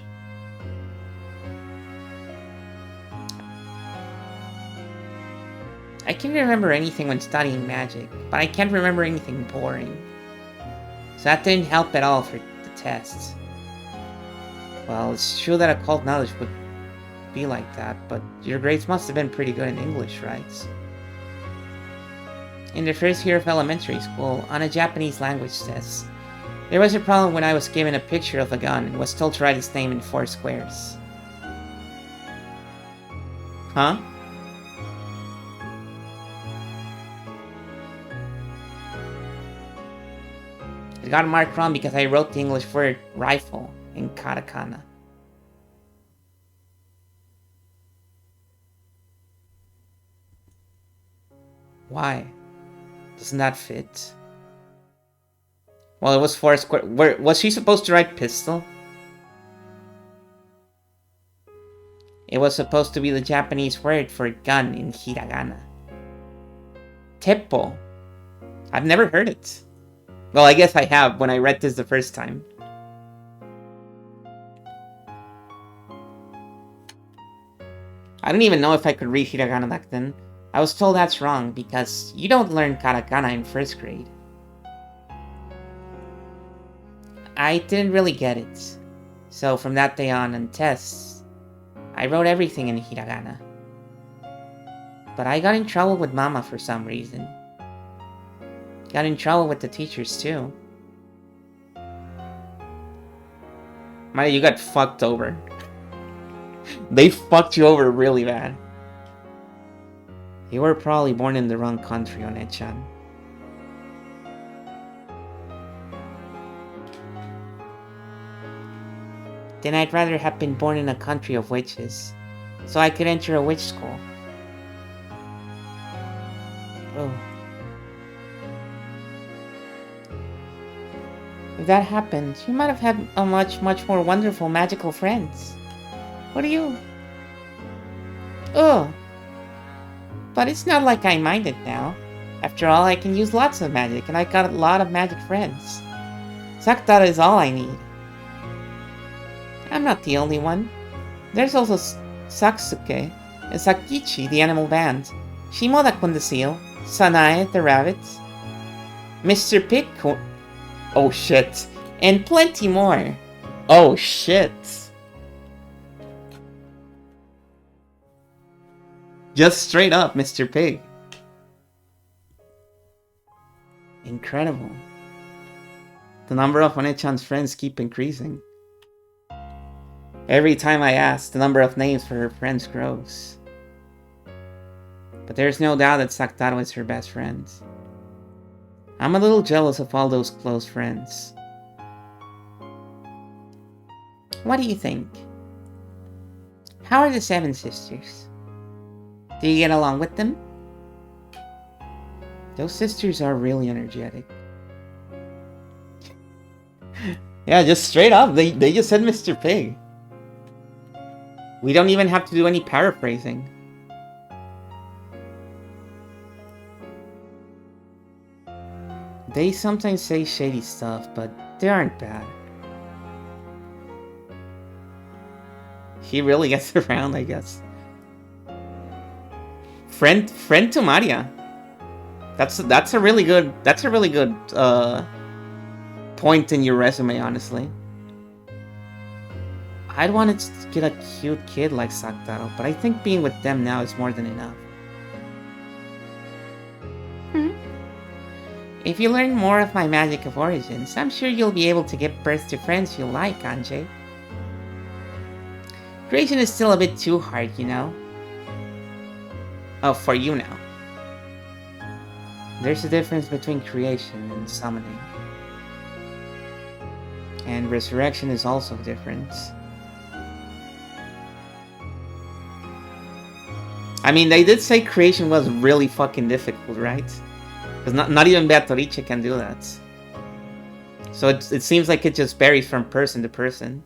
I can remember anything when studying magic, but I can't remember anything boring. So that didn't help at all for the tests. Well, it's true that occult knowledge would be like that, but your grades must have been pretty good in English, right? In the first year of elementary school, on a Japanese language test, there was a problem when I was given a picture of a gun and was told to write its name in 4 squares. Huh? It got marked wrong because I wrote the English word rifle in katakana. Why? Doesn't that fit? Well, it was 4 square. Was she supposed to write pistol? It was supposed to be the Japanese word for gun in hiragana. Teppo. I've never heard it. Well, I guess I have when I read this the first time. I didn't even know if I could read hiragana back then. I was told that's wrong because you don't learn katakana in 1st grade. I didn't really get it. So from that day on tests, I wrote everything in hiragana. But I got in trouble with Mama for some reason. Got in trouble with the teachers too. Maya, you got fucked over. They fucked you over really bad. You were probably born in the wrong country, One-chan. Then I'd rather have been born in a country of witches, so I could enter a witch school. Oh. If that happened, you might have had a much more wonderful magical friends. What are you? Ugh. But it's not like I mind it now. After all, I can use lots of magic, and I got a lot of magic friends. Saktaro is all I need. I'm not the only one. There's also Satsuke and Sakichi, the animal band, Shimoda-kun the seal, Sanae the rabbit, Mr. Pig-kun, oh shit, and plenty more. Oh shit. Just straight up, Mr. Pig. Incredible. The number of One-chan's friends keep increasing. Every time I ask, the number of names for her friends grows. But there's no doubt that Saktaro is her best friend. I'm a little jealous of all those close friends. What do you think? How are the 7 sisters? Do you get along with them? Those sisters are really energetic. Yeah, just straight up. They just said Mr. Pig. We don't even have to do any paraphrasing. They sometimes say shady stuff, but they aren't bad. He really gets around, I guess. Friend to Maria. That's a really good point in your resume, honestly. I'd wanted to get a cute kid like Saktaro, but I think being with them now is more than enough. If you learn more of my magic of origins, I'm sure you'll be able to give birth to friends you like, Anjay. Creation is still a bit too hard, you know? Oh, for you now. There's a difference between creation and summoning. And resurrection is also different. I mean, they did say creation was really fucking difficult, right? Because not even Beatrice can do that. So it seems like it just varies from person to person.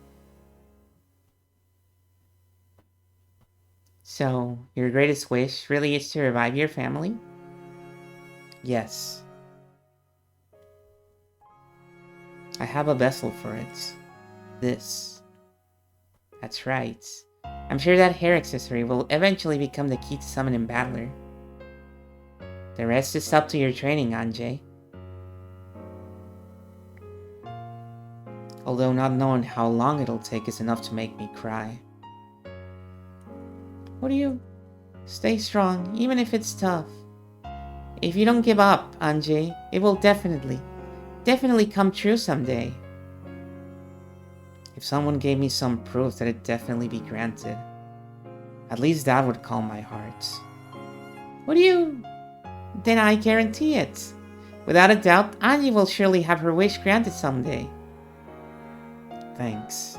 So, your greatest wish really is to revive your family? Yes. I have a vessel for it. This. That's right. I'm sure that hair accessory will eventually become the key to summoning Battler. The rest is up to your training, Anjay. Although not knowing how long it'll take is enough to make me cry. What do you... Stay strong, even if it's tough. If you don't give up, Anjay, it will definitely come true someday. If someone gave me some proof that it'd definitely be granted, at least that would calm my heart. What do you... Then I guarantee it. Without a doubt, Anjay will surely have her wish granted someday. Thanks.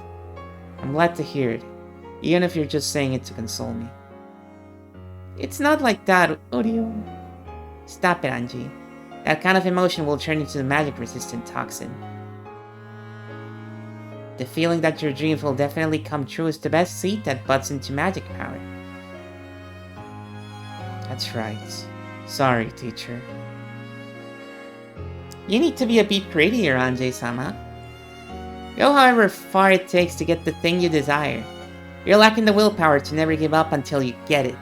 I'm glad to hear it, even if you're just saying it to console me. It's not like that, Uryu. Stop it, Anjay. That kind of emotion will turn into the magic-resistant toxin. The feeling that your dreams will definitely come true is the best seed that buds into magic power. That's right. Sorry, teacher. You need to be a bit prettier, Anjay-sama. Go however far it takes to get the thing you desire. You're lacking the willpower to never give up until you get it.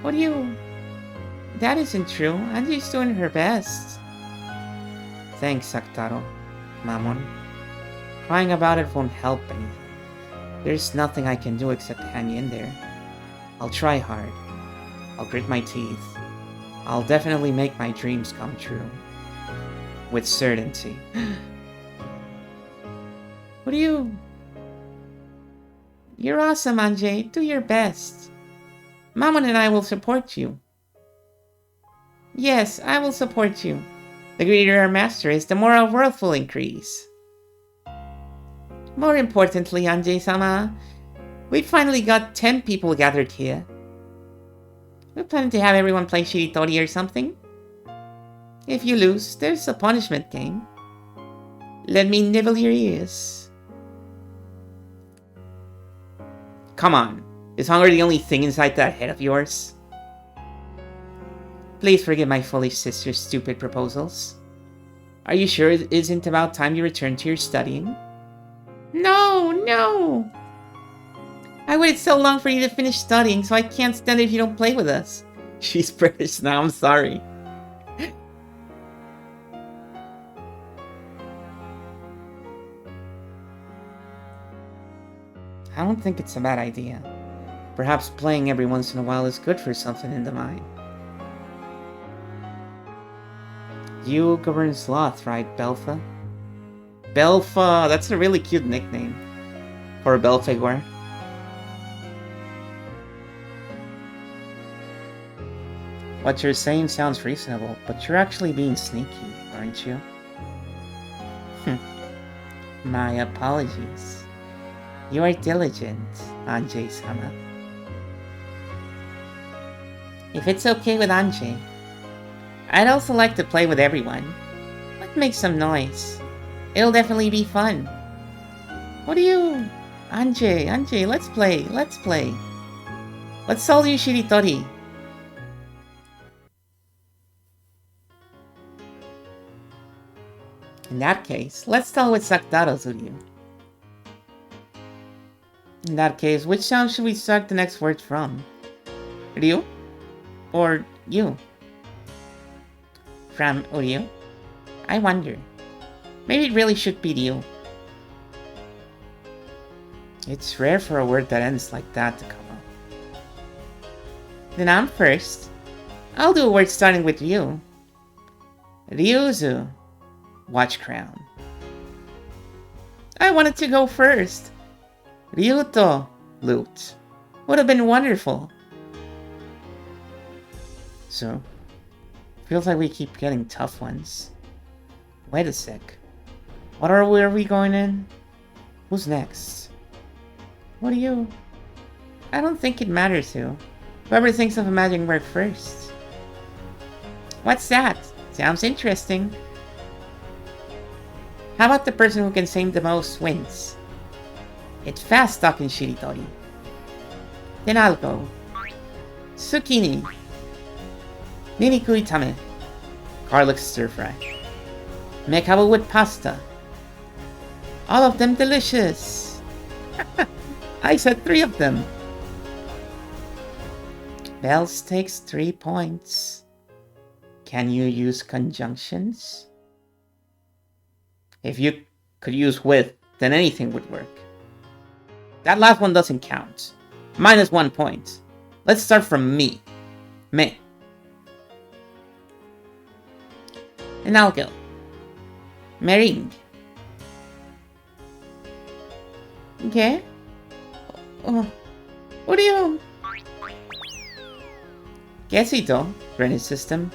What do you... That isn't true. Anjay's doing her best. Thanks, Saktaro. Mamon. Crying about it won't help anything. There's nothing I can do except hang in there. I'll try hard. I'll grit my teeth. I'll definitely make my dreams come true. With certainty. What do you... You're awesome, Anjay. Do your best. Mamon and I will support you. Yes, I will support you. The greater our master is, the more our wealth will increase. More importantly, Anjay-sama, we finally got 10 people gathered here. We're planning to have everyone play Shiritori or something. If you lose, there's a punishment game. Let me nibble your ears. Come on, is hunger the only thing inside that head of yours? Please forgive my foolish sister's stupid proposals. Are you sure it isn't about time you return to your studying? No! I waited so long for you to finish studying, so I can't stand it if you don't play with us. She's British now, I'm sorry. I don't think it's a bad idea. Perhaps playing every once in a while is good for something in the mind. You govern Sloth, right, Belfa? Belfa! That's a really cute nickname for a Belphegor. What you're saying sounds reasonable, but you're actually being sneaky, aren't you? My apologies. You are diligent, Anjay-sama. If it's okay with Anjay, I'd also like to play with everyone. Let's make some noise. It'll definitely be fun. What do you... Anjay, let's play. Let's solve you Shiritori. In that case, let's start with Sakutaro's Ryu. In that case, which sound should we start the next word from? Ryu? Or you? From Ryu? I wonder. Maybe it really should be Ryu. It's rare for a word that ends like that to come up. Then I'm first. I'll do a word starting with Ryu. Ryuzu. Watch crown. I wanted to go first. Ryuto. Lute. Would have been wonderful. So, feels like we keep getting tough ones. Wait a sec. What are we going in? Who's next? What are you? I don't think it matters who. Whoever thinks of a magic word first. What's that? Sounds interesting. How about the person who can sing the most wins? It's fast talking Shiritori. Then I'll go. Zucchini. Ninikui tame. Garlic stir fry. Mekabo with pasta. All of them delicious. I said 3 of them. Bells takes 3 points. Can you use conjunctions? If you could use with, then anything would work. That last one doesn't count. Minus 1 point. Let's start from me. Me. And I'll go. Meringue. Okay. Oh. What do you... Quesito. Drainage system.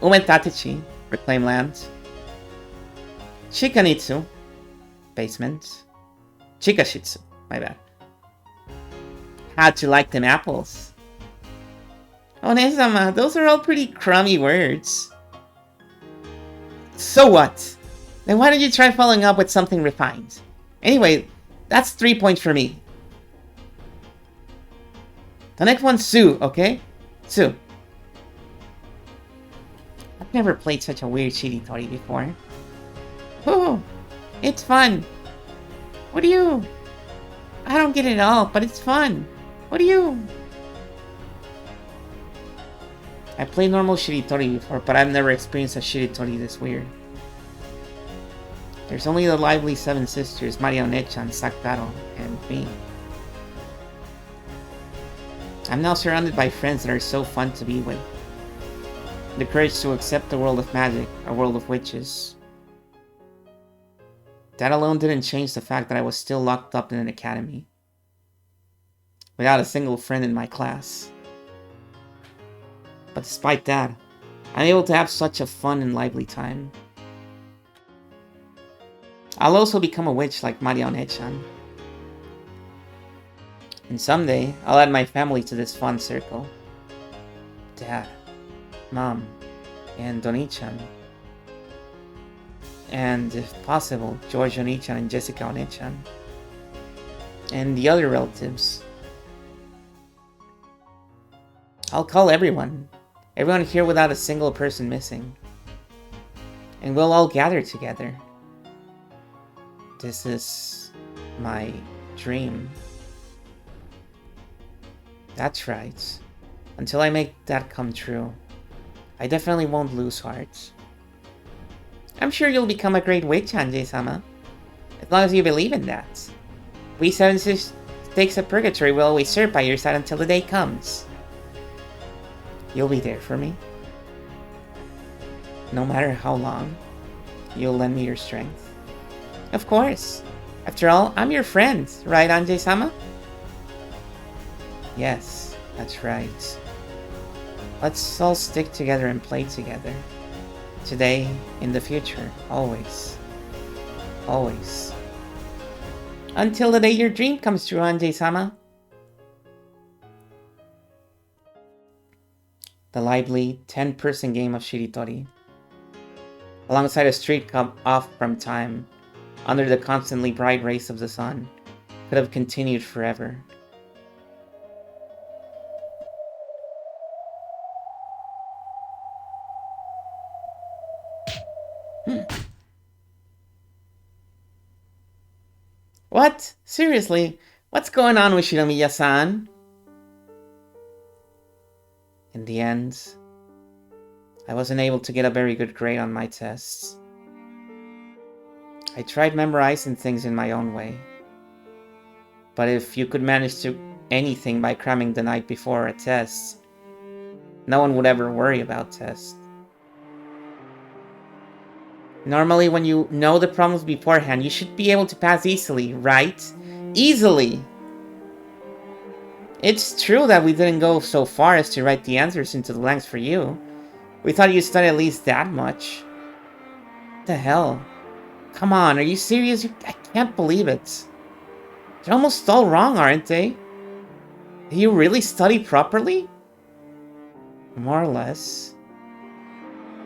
Umetatechi. Reclaim land. Chikanitsu. Basement. Chikashitsu. My bad. How'd you like them apples? Onesama, those are all pretty crummy words. So what? Then why don't you try following up with something refined? Anyway, that's 3 points for me. The next one's Sue, okay? Sue. I've never played such a weird Shiritori before. Oh, it's fun. What do you... I don't get it all, but it's fun. What do you... I played normal Shiritori before, but I've never experienced a Shiritori this weird. There's only the lively 7 sisters, Marionette-chan, Sakutaro, and me. I'm now surrounded by friends that are so fun to be with. The courage to accept the world of magic, a world of witches. That alone didn't change the fact that I was still locked up in an academy. Without a single friend in my class. But despite that, I'm able to have such a fun and lively time. I'll also become a witch like Marionette-chan. And someday, I'll add my family to this fun circle. Dad, Mom, and Oni-chan. And, if possible, George Oni-chan and Jessica Oni-chan. And the other relatives. I'll call everyone. Everyone here without a single person missing. And we'll all gather together. This is my dream. That's right. Until I make that come true, I definitely won't lose heart. I'm sure you'll become a great witch, Anjay-sama. As long as you believe in that. We 7 Stakes of Purgatory will always serve by your side until the day comes. You'll be there for me. No matter how long, you'll lend me your strength. Of course. After all, I'm your friend, right, Anjay-sama? Yes, that's right. Let's all stick together and play together. Today, in the future, always. Always. Until the day your dream comes true, Anjay-sama. the lively 10-person game of Shiritori, alongside a street cup off from time, under the constantly bright rays of the sun, could have continued forever. What? Seriously? What's going on with Shinomiya-san? In the end, I wasn't able to get a very good grade on my tests. I tried memorizing things in my own way. But if you could manage to anything by cramming the night before a test, no one would ever worry about tests. Normally, when you know the problems beforehand, you should be able to pass easily, right? Easily! It's true that we didn't go so far as to write the answers into the blanks for you. We thought you'd study at least that much. What the hell? Come on, are you serious? I can't believe it. They're almost all wrong, aren't they? Do you really study properly? More or less.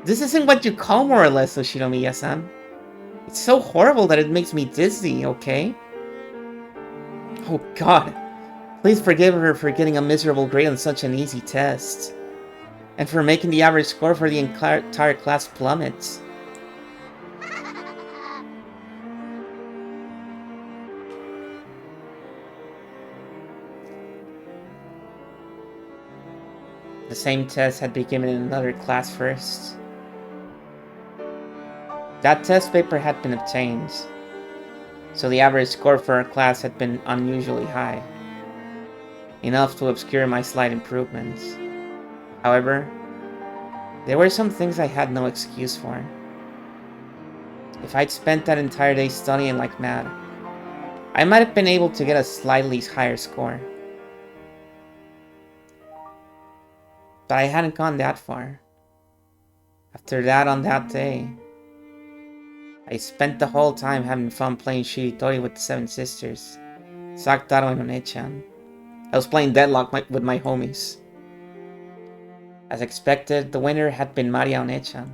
This isn't what you call more or less, Oshinomiya-san. It's so horrible that it makes me dizzy, okay? Oh god. Please forgive her for getting a miserable grade on such an easy test. And for making the average score for the entire class plummet. The same test had been given in another class first. That test paper had been obtained, so the average score for our class had been unusually high, enough to obscure my slight improvements. However, there were some things I had no excuse for. If I'd spent that entire day studying like mad, I might have been able to get a slightly higher score. But I hadn't gone that far. After that, on that day, I spent the whole time having fun playing Shiritori with the Seven Sisters, Sakutaro and One-chan. I was playing Deadlock with my homies. As expected, the winner had been Maria One-chan.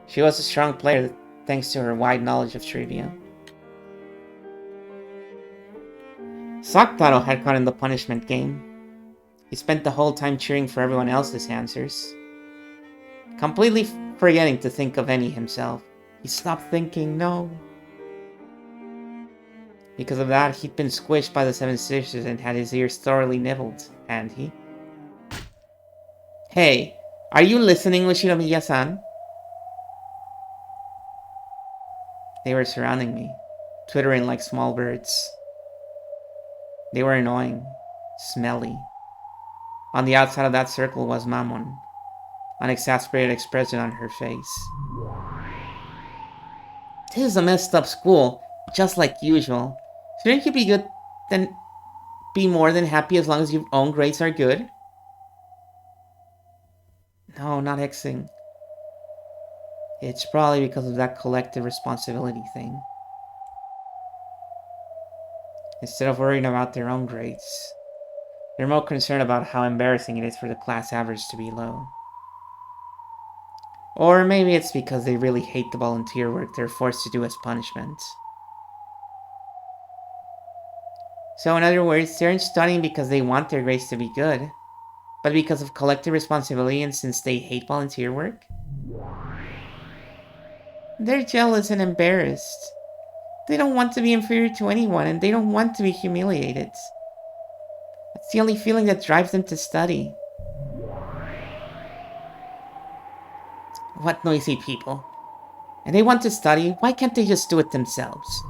She was a strong player thanks to her wide knowledge of trivia. Sakutaro had caught in the punishment game. He spent the whole time cheering for everyone else's answers, completely forgetting to think of any himself. He stopped thinking, no. Because of that, he'd been squished by the Seven Sisters and had his ears thoroughly nibbled, hadn't he? Hey, are you listening, Shinomiya-san? They were surrounding me, twittering like small birds. They were annoying, smelly. On the outside of that circle was Mammon, an exasperated expression on her face. This is a messed up school, just like usual. Shouldn't you be more than happy as long as your own grades are good? No, not Xing. It's probably because of that collective responsibility thing. Instead of worrying about their own grades, they're more concerned about how embarrassing it is for the class average to be low. Or maybe it's because they really hate the volunteer work they're forced to do as punishment. So in other words, they aren't studying because they want their grades to be good, but because of collective responsibility and since they hate volunteer work? They're jealous and embarrassed. They don't want to be inferior to anyone, and they don't want to be humiliated. That's the only feeling that drives them to study. What noisy people. And they want to study, why can't they just do it themselves?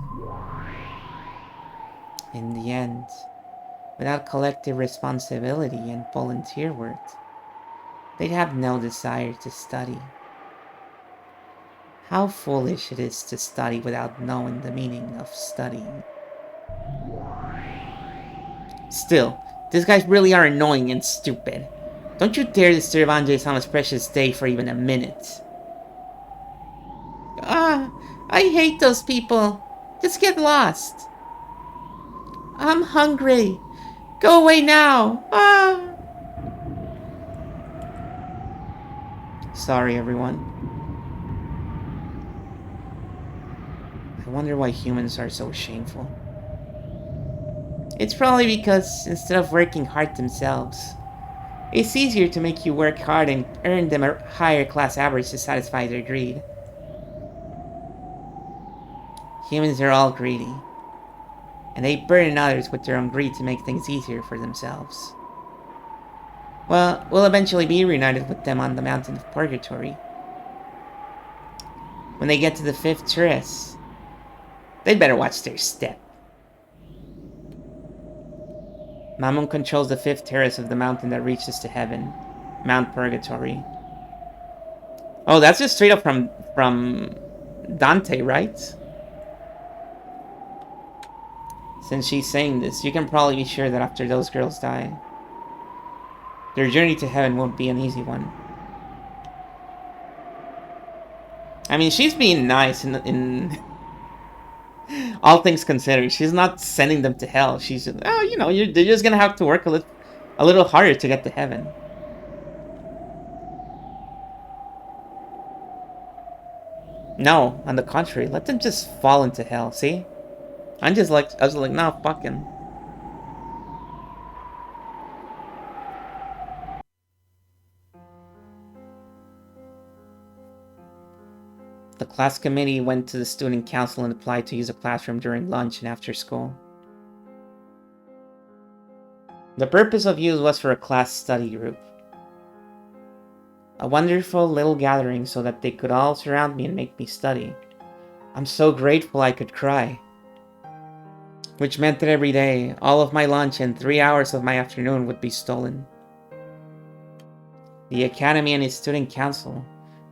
In the end, without collective responsibility and volunteer work, they'd have no desire to study. How foolish it is to study without knowing the meaning of studying. Still, these guys really are annoying and stupid. Don't you dare disturb Anjay-sama's precious day for even a minute. I hate those people. Just get lost. I'm hungry. Go away now. Sorry, everyone. I wonder why humans are so shameful. It's probably because instead of working hard themselves, it's easier to make you work hard and earn them a higher class average to satisfy their greed. Humans are all greedy, and they burden others with their own greed to make things easier for themselves. Well, we'll eventually be reunited with them on the mountain of purgatory. When they get to the 5th terrace, they'd better watch their step. Mammon controls the 5th terrace of the mountain that reaches to heaven, Mount Purgatory. Oh, that's just straight up from Dante, right? Since she's saying this, you can probably be sure that after those girls die, their journey to heaven won't be an easy one. I mean, she's being nice in all things considered. She's not sending them to hell. She's just, oh, you know, they're just gonna have to work a little harder to get to heaven. No, on the contrary, let them just fall into hell. See, I was like, nah, fuck him. The class committee went to the student council and applied to use a classroom during lunch and after school. The purpose of use was for a class study group. A wonderful little gathering so that they could all surround me and make me study. I'm so grateful I could cry. Which meant that every day, all of my lunch and 3 hours of my afternoon would be stolen. The academy and its student council,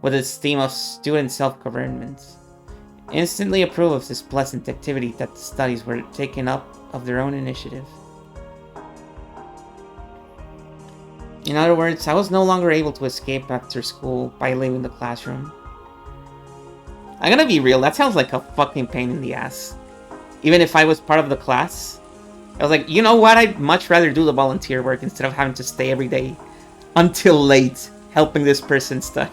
with its theme of student self-government, instantly approved of this pleasant activity that the studies were taken up of their own initiative. In other words, I was no longer able to escape after school by leaving the classroom. I'm gonna be real, that sounds like a fucking pain in the ass. Even if I was part of the class, I was like, you know what, I'd much rather do the volunteer work instead of having to stay every day until late helping this person study.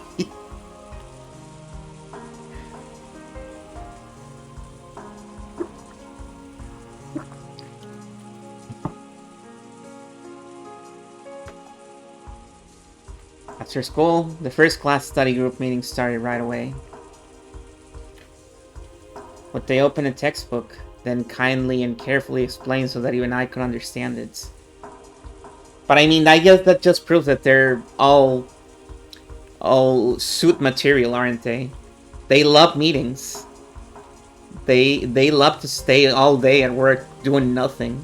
After school, the first class study group meeting started right away. But they opened a textbook, then kindly and carefully explained so that even I could understand it. But I mean, I guess that just proves that they're all suit material, aren't they? They love meetings. They love to stay all day at work doing nothing.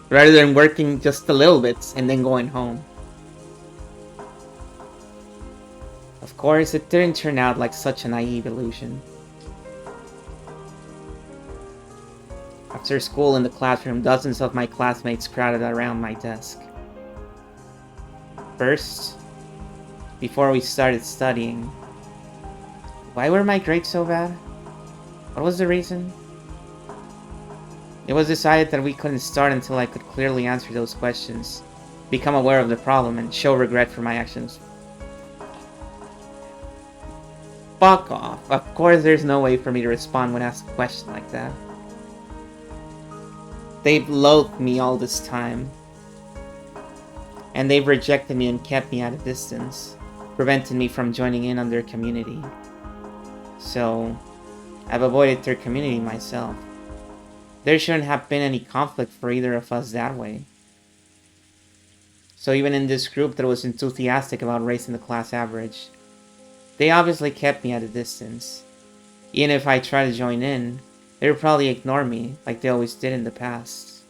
Rather than working just a little bit and then going home. Of course, it didn't turn out like such a naive illusion. After school in the classroom, dozens of my classmates crowded around my desk. First, before we started studying, why were my grades so bad? What was the reason? It was decided that we couldn't start until I could clearly answer those questions, become aware of the problem, and show regret for my actions. Fuck off. Of course there's no way for me to respond when asked a question like that. They've loathed me all this time. And they've rejected me and kept me at a distance, preventing me from joining in on their community. So, I've avoided their community myself. There shouldn't have been any conflict for either of us that way. So even in this group that was enthusiastic about raising the class average, they obviously kept me at a distance. Even if I tried to join in, they would probably ignore me like they always did in the past.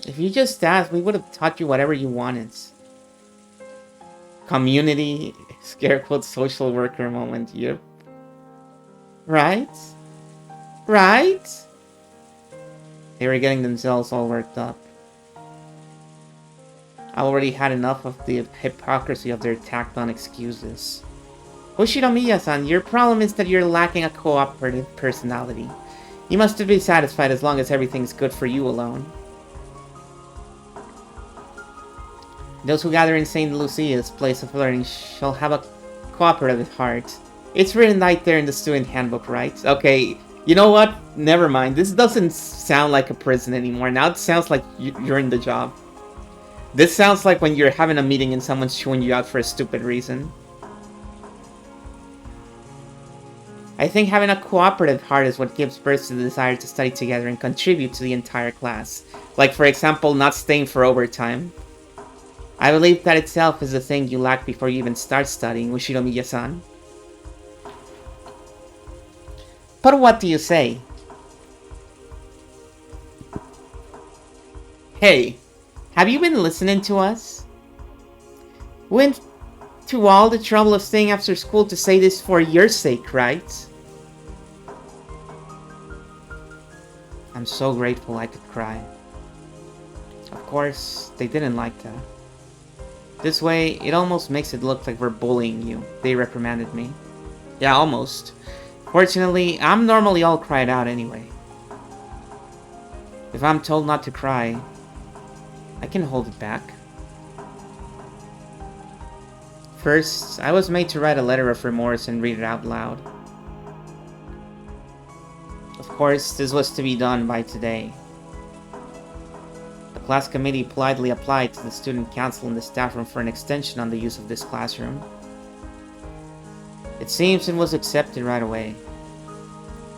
If you just asked, we would have taught you whatever you wanted. Community, scare quote, social worker moment, yep. Right? Right? They were getting themselves all worked up. I already had enough of the hypocrisy of their tacked-on excuses. Hoshinomiya-san, your problem is that you're lacking a cooperative personality. You must be satisfied as long as everything's good for you alone. Those who gather in St. Lucia's place of learning shall have a cooperative heart. It's written right there in the student handbook, right? Okay, you know what? Never mind. This doesn't sound like a prison anymore. Now it sounds like you're in the job. This sounds like when you're having a meeting and someone's chewing you out for a stupid reason. I think having a cooperative heart is what gives birth to the desire to study together and contribute to the entire class. Like, for example, not staying for overtime. I believe that itself is the thing you lack before you even start studying, Ushinomiya-san. But what do you say? Hey, have you been listening to us? We went to all the trouble of staying after school to say this for your sake, right? I'm so grateful I could cry. Of course, they didn't like that. This way, it almost makes it look like we're bullying you. They reprimanded me. Yeah, almost. Fortunately, I'm normally all cried out anyway. If I'm told not to cry, I can hold it back. First, I was made to write a letter of remorse and read it out loud. Of course, this was to be done by today. The class committee politely applied to the student council in the staff room for an extension on the use of this classroom. It seems it was accepted right away,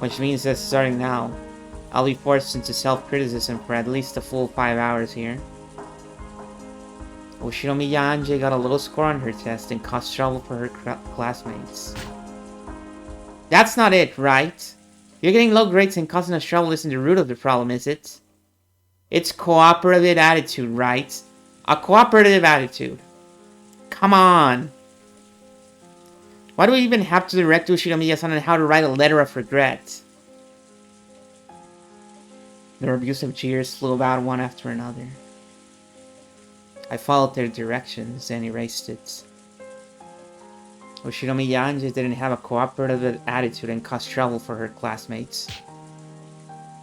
which means that starting now, I'll be forced into self-criticism for at least a full 5 hours here. Ushinomiya Ange got a low score on her test and caused trouble for her classmates. That's not it, right? You're getting low grades and causing us trouble isn't the root of the problem, is it? It's cooperative attitude, right? A cooperative attitude. Come on! Why do we even have to direct Ushinomiya-san on how to write a letter of regret? Their abusive cheers flew about one after another. I followed their directions and erased it. Ushinomiya Ange didn't have a cooperative attitude and caused trouble for her classmates.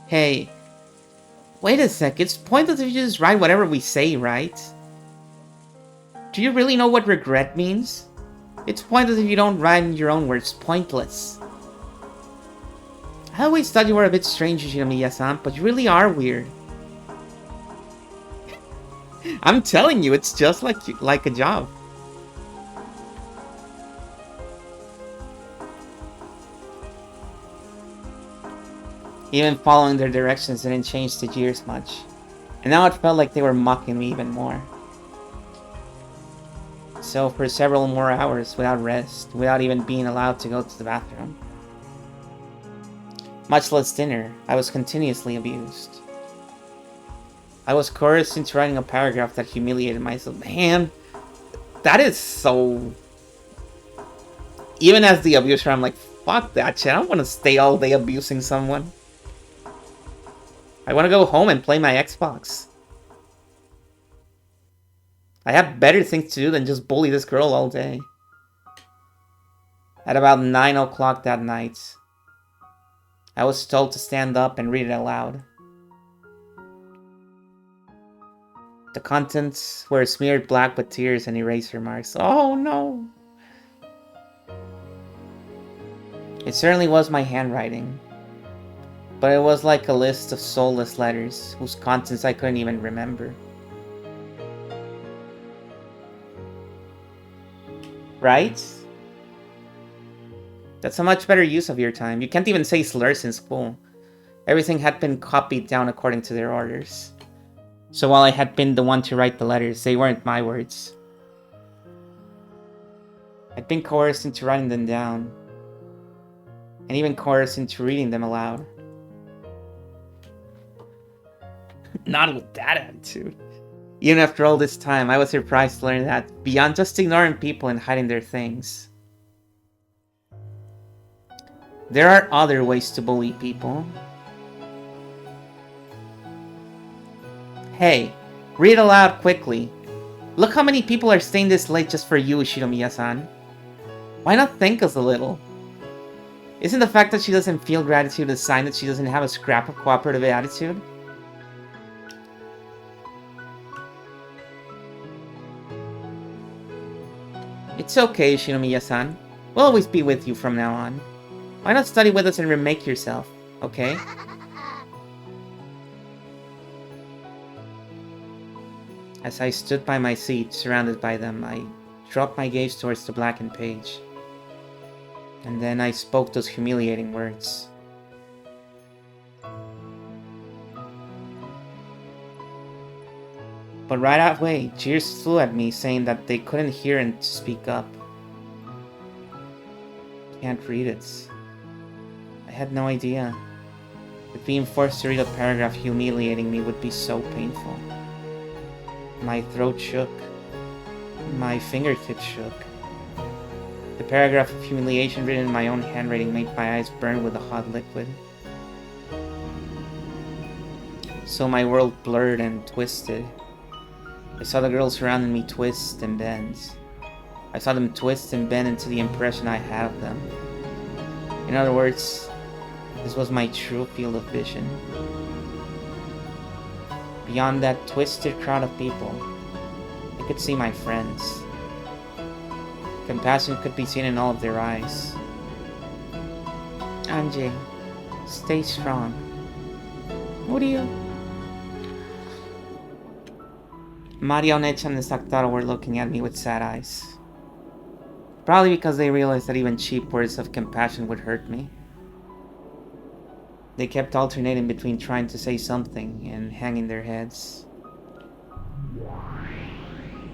Hey, wait a sec, it's pointless if you just write whatever we say, right? Do you really know what regret means? It's pointless if you don't write in your own words. Pointless. I always thought you were a bit strange, Ushinomiya-san, but you really are weird. I'm telling you, it's just like a job. Even following their directions didn't change the jeers much, and now it felt like they were mocking me even more. So for several more hours without rest, without even being allowed to go to the bathroom, much less dinner, I was continuously abused. I was coerced into writing a paragraph that humiliated myself. Man, that is so... Even as the abuser, I'm like, fuck that shit. I don't want to stay all day abusing someone. I want to go home and play my Xbox. I have better things to do than just bully this girl all day. At about 9 o'clock that night, I was told to stand up and read it aloud. The contents were smeared black with tears and eraser marks. Oh no! It certainly was my handwriting, but it was like a list of soulless letters whose contents I couldn't even remember. Right? That's a much better use of your time. You can't even say slurs in school. Everything had been copied down according to their orders. So while I had been the one to write the letters, they weren't my words. I'd been coerced into writing them down, and even coerced into reading them aloud. Not with that attitude. Even after all this time, I was surprised to learn that, beyond just ignoring people and hiding their things, there are other ways to bully people. Hey, read aloud quickly. Look how many people are staying this late just for you, Ushinomiya-san. Why not thank us a little? Isn't the fact that she doesn't feel gratitude a sign that she doesn't have a scrap of cooperative attitude? It's okay, Shinomiya-san. We'll always be with you from now on. Why not study with us and remake yourself, okay? As I stood by my seat, surrounded by them, I dropped my gaze towards the blackened page. And then I spoke those humiliating words. But right away, jeers flew at me, saying that they couldn't hear and to speak up. Can't read it. I had no idea that being forced to read a paragraph humiliating me would be so painful. My throat shook. My fingertips shook. The paragraph of humiliation written in my own handwriting made my eyes burn with a hot liquid. So my world blurred and twisted. I saw the girls surrounding me twist and bend. I saw them twist and bend into the impression I had of them. In other words, this was my true field of vision. Beyond that twisted crowd of people, I could see my friends. Compassion could be seen in all of their eyes. Anjay, stay strong. What do you... Mario-nechan and Saktaro were looking at me with sad eyes. Probably because they realized that even cheap words of compassion would hurt me. They kept alternating between trying to say something and hanging their heads.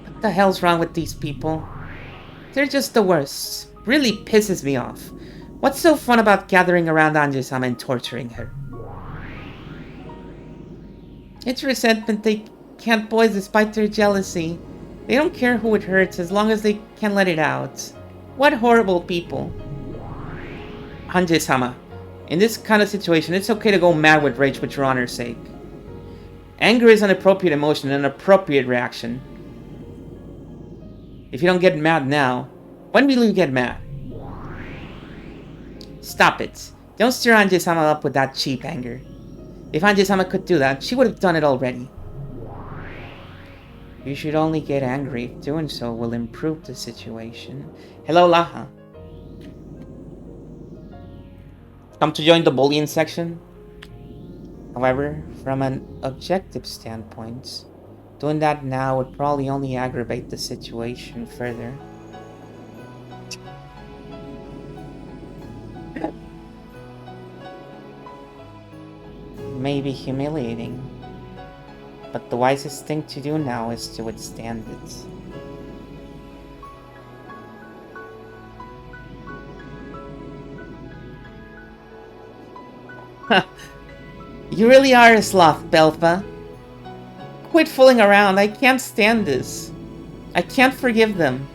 What the hell's wrong with these people? They're just the worst. Really pisses me off. What's so fun about gathering around Anjay-sama and torturing her? It's resentment they can't voice despite their jealousy. They don't care who it hurts as long as they can let it out. What horrible people. Anjay-sama, in this kind of situation, it's okay to go mad with rage with your honor's sake. Anger is an appropriate emotion and an appropriate reaction. If you don't get mad now, when will you get mad? Stop it. Don't stir Anjay-sama up with that cheap anger. If Anjay-sama could do that, she would have done it already. You should only get angry if doing so will improve the situation. Hello, Laha. Come to join the bullying section? However, from an objective standpoint, doing that now would probably only aggravate the situation further. May be humiliating, but the wisest thing to do now is to withstand it. You really are a sloth, Belpha. Quit fooling around, I can't stand this. I can't forgive them.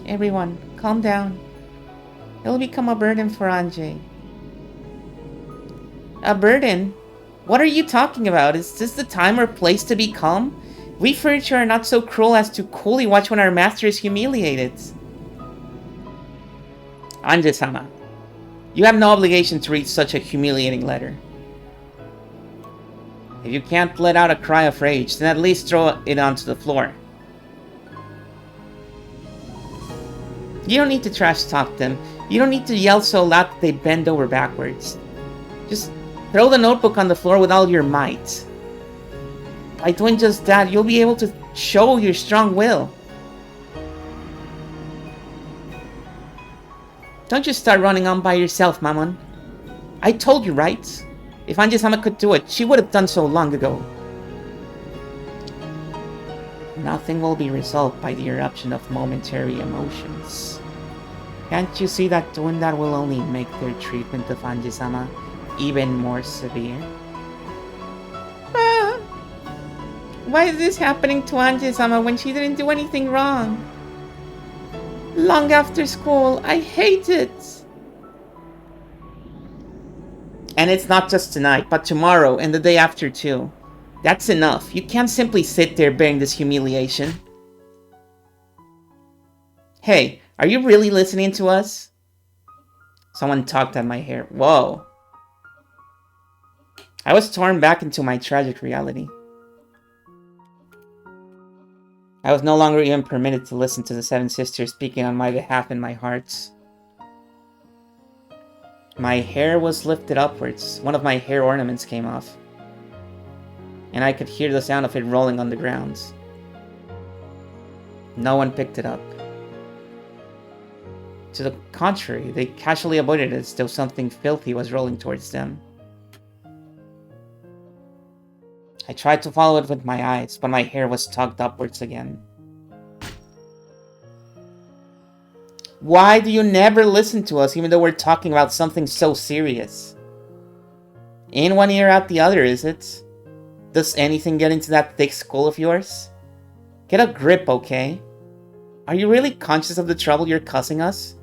Everyone, calm down. It'll become a burden for Anjay. A burden? What are you talking about? Is this the time or place to be calm? We furniture are not so cruel as to coolly watch when our master is humiliated. Anjay-sama, you have no obligation to read such a humiliating letter. If you can't let out a cry of rage, then at least throw it onto the floor. You don't need to trash talk them. You don't need to yell so loud that they bend over backwards. Just throw the notebook on the floor with all your might. By doing just that, you'll be able to show your strong will. Don't just start running on by yourself, Mammon. I told you, right? If Anjay-sama could do it, she would have done so long ago. Nothing will be resolved by the eruption of momentary emotions. Can't you see that doing that will only make their treatment of Anjay-sama even more severe? Why is this happening to Anjay-sama when she didn't do anything wrong? Long after school, I hate it! And it's not just tonight, but tomorrow and the day after too. That's enough. You can't simply sit there bearing this humiliation. Hey, are you really listening to us? Someone tugged at my hair. Whoa. I was torn back into my tragic reality. I was no longer even permitted to listen to the Seven Sisters speaking on my behalf in my heart. My hair was lifted upwards. One of my hair ornaments came off, and I could hear the sound of it rolling on the ground. No one picked it up. To the contrary, they casually avoided it as though something filthy was rolling towards them. I tried to follow it with my eyes, but my hair was tugged upwards again. Why do you never listen to us even though we're talking about something so serious? In one ear, out the other, is it? Does anything get into that thick skull of yours? Get a grip, okay? Are you really conscious of the trouble you're causing us?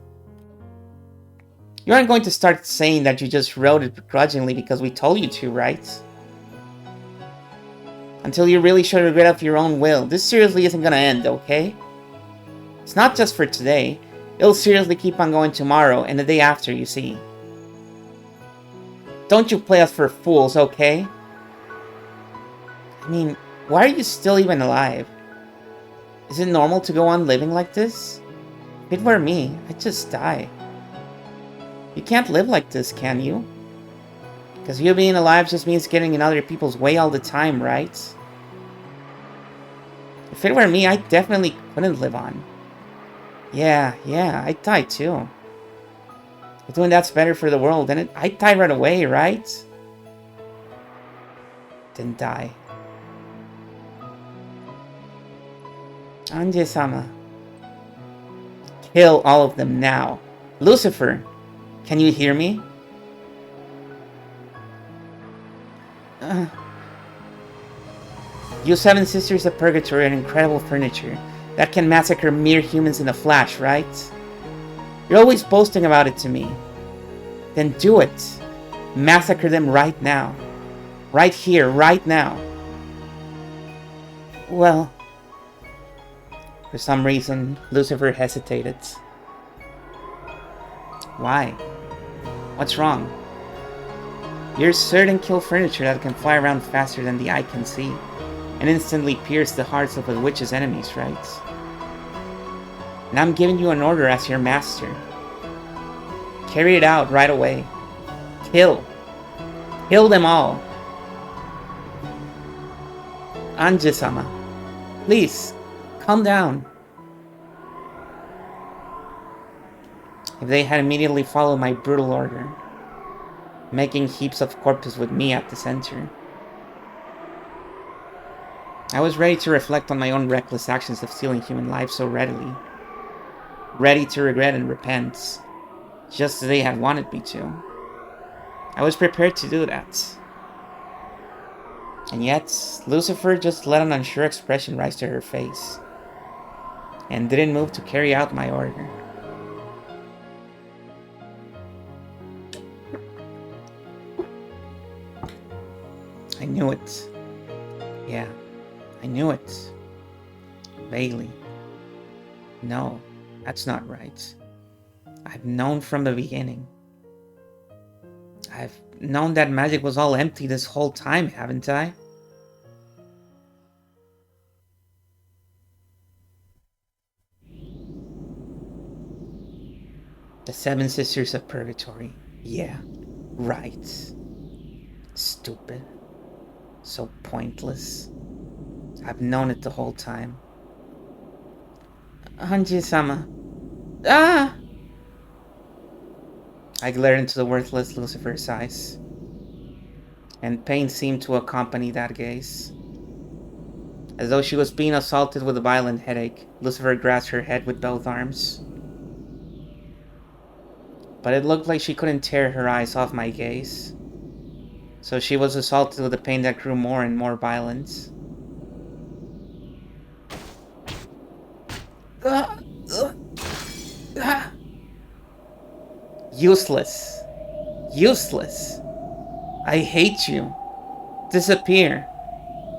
You aren't going to start saying that you just wrote it begrudgingly because we told you to, right? Until you really show regret of your own will, this seriously isn't gonna end, okay? It's not just for today. It'll seriously keep on going tomorrow and the day after, you see. Don't you play us for fools, okay? I mean, why are you still even alive? Is it normal to go on living like this? If it were me, I'd just die. You can't live like this, can you? Because you being alive just means getting in other people's way all the time, right? If it were me, I definitely couldn't live on. Yeah, I'd die too. If doing that's better for the world, then I'd die right away, right? Then die. Anje-sama. Kill all of them now. Lucifer, can you hear me? You Seven Sisters of Purgatory are incredible furniture that can massacre mere humans in a flash, right? You're always boasting about it to me. Then do it. Massacre them right now. Right here, right now. Well... For some reason, Lucifer hesitated. Why? What's wrong? You're certain kill furniture that can fly around faster than the eye can see, and instantly pierce the hearts of a witch's enemies, right? And I'm giving you an order as your master. Carry it out right away. Kill. Kill them all. Anje-sama, please, calm down. If they had immediately followed my brutal order, making heaps of corpses with me at the center. I was ready to reflect on my own reckless actions of stealing human lives so readily. Ready to regret and repent, just as they had wanted me to. I was prepared to do that. And yet, Lucifer just let an unsure expression rise to her face, and didn't move to carry out my order. I knew it. Yeah, I knew it. Vaguely. No, that's not right. I've known from the beginning. I've known that magic was all empty this whole time, haven't I? The Seven Sisters of Purgatory. Yeah, right. Stupid. So pointless. I've known it the whole time. Anje-sama. Ah! I glared into the worthless Lucifer's eyes, and pain seemed to accompany that gaze. As though she was being assaulted with a violent headache, Lucifer grasped her head with both arms. But it looked like she couldn't tear her eyes off my gaze, so she was assaulted with a pain that grew more and more violent. Useless. Useless. I hate you. Disappear.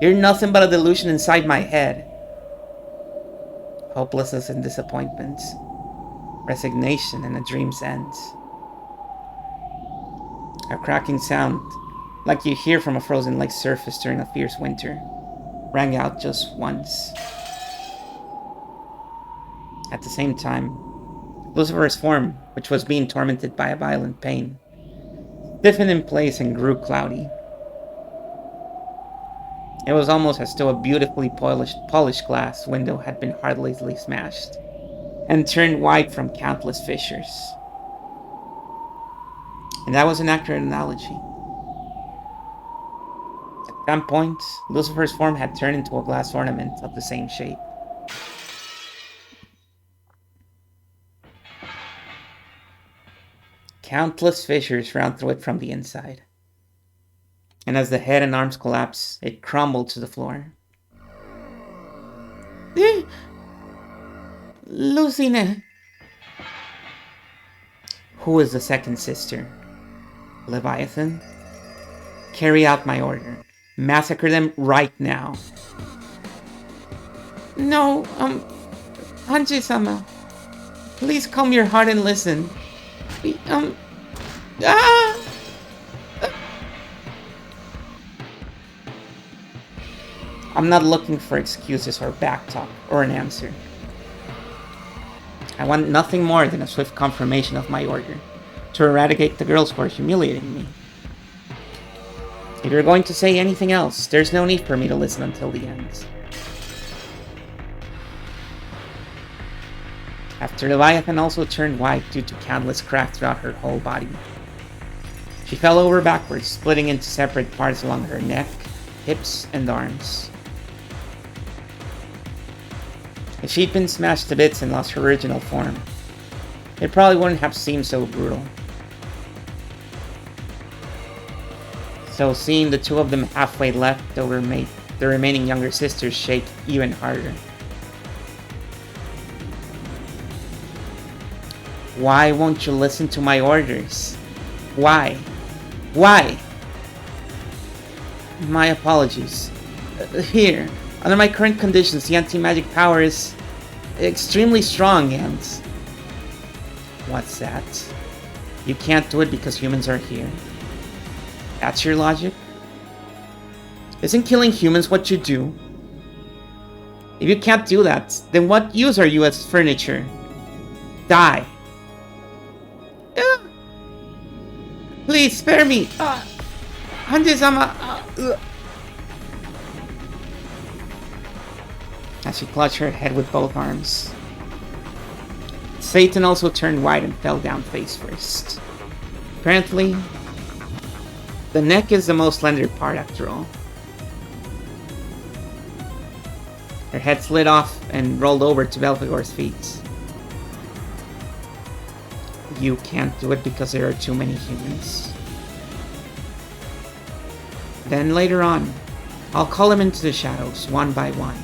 You're nothing but a delusion inside my head. Hopelessness and disappointment. Resignation and a dream's end. A cracking sound, like you hear from a frozen lake surface during a fierce winter, rang out just once. At the same time, Lucifer's form, which was being tormented by a violent pain, stiffened in place and grew cloudy. It was almost as though a beautifully polished glass window had been heartlessly smashed and turned white from countless fissures. And that was an accurate analogy. At that point, Lucifer's form had turned into a glass ornament of the same shape. Countless fissures ran through it from the inside. And as the head and arms collapsed, it crumbled to the floor. Lucine! Who is the second sister? Leviathan? Carry out my order. Massacre them right now. No, Hanji-sama. Please calm your heart and listen. I'm not looking for excuses or backtalk or an answer. I want nothing more than a swift confirmation of my order to eradicate the girls who are humiliating me. If you're going to say anything else, there's no need for me to listen until the end. After Leviathan also turned white due to countless cracks throughout her whole body, she fell over backwards, splitting into separate parts along her neck, hips, and arms. If she'd been smashed to bits and lost her original form, it probably wouldn't have seemed so brutal. So seeing the two of them halfway left over made the remaining younger sisters shake even harder. Why won't you listen to my orders? Why? Why? My apologies. Here, under my current conditions, the anti-magic power is extremely strong and... What's that? You can't do it because humans are here. That's your logic? Isn't killing humans what you do? If you can't do that, then what use are you as furniture? Die. Please spare me. Hanji-sama. As she clutched her head with both arms. Satan also turned white and fell down face first. Apparently, the neck is the most slender part after all. Her head slid off and rolled over to Belphegor's feet. You can't do it because there are too many humans. Then later on, I'll call them into the shadows, one by one.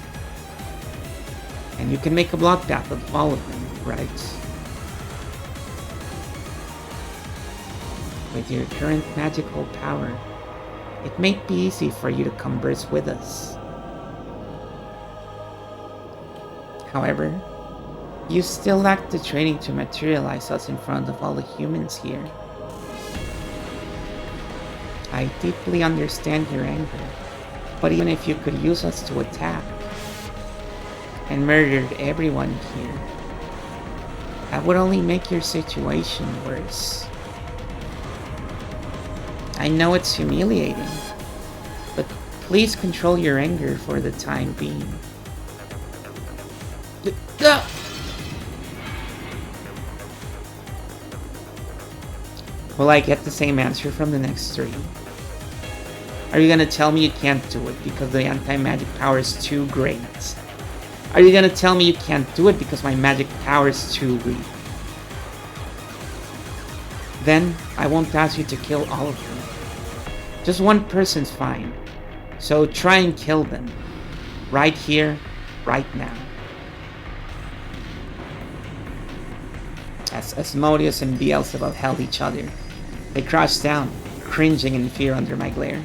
And you can make a bloodbath of all of them, right? With your current magical power, it may be easy for you to converse with us. However, you still lack the training to materialize us in front of all the humans here. I deeply understand your anger, but even if you could use us to attack, and murdered everyone here, that would only make your situation worse. I know it's humiliating, but please control your anger for the time being. Will I get the same answer from the next three? Are you gonna tell me you can't do it because the anti-magic power is too great? Are you gonna tell me you can't do it because my magic power is too weak? Then I won't ask you to kill all of them. Just one person's fine. So try and kill them. Right here, right now. As Asmodeus and Beelzebub held each other, they crouched down, cringing in fear under my glare.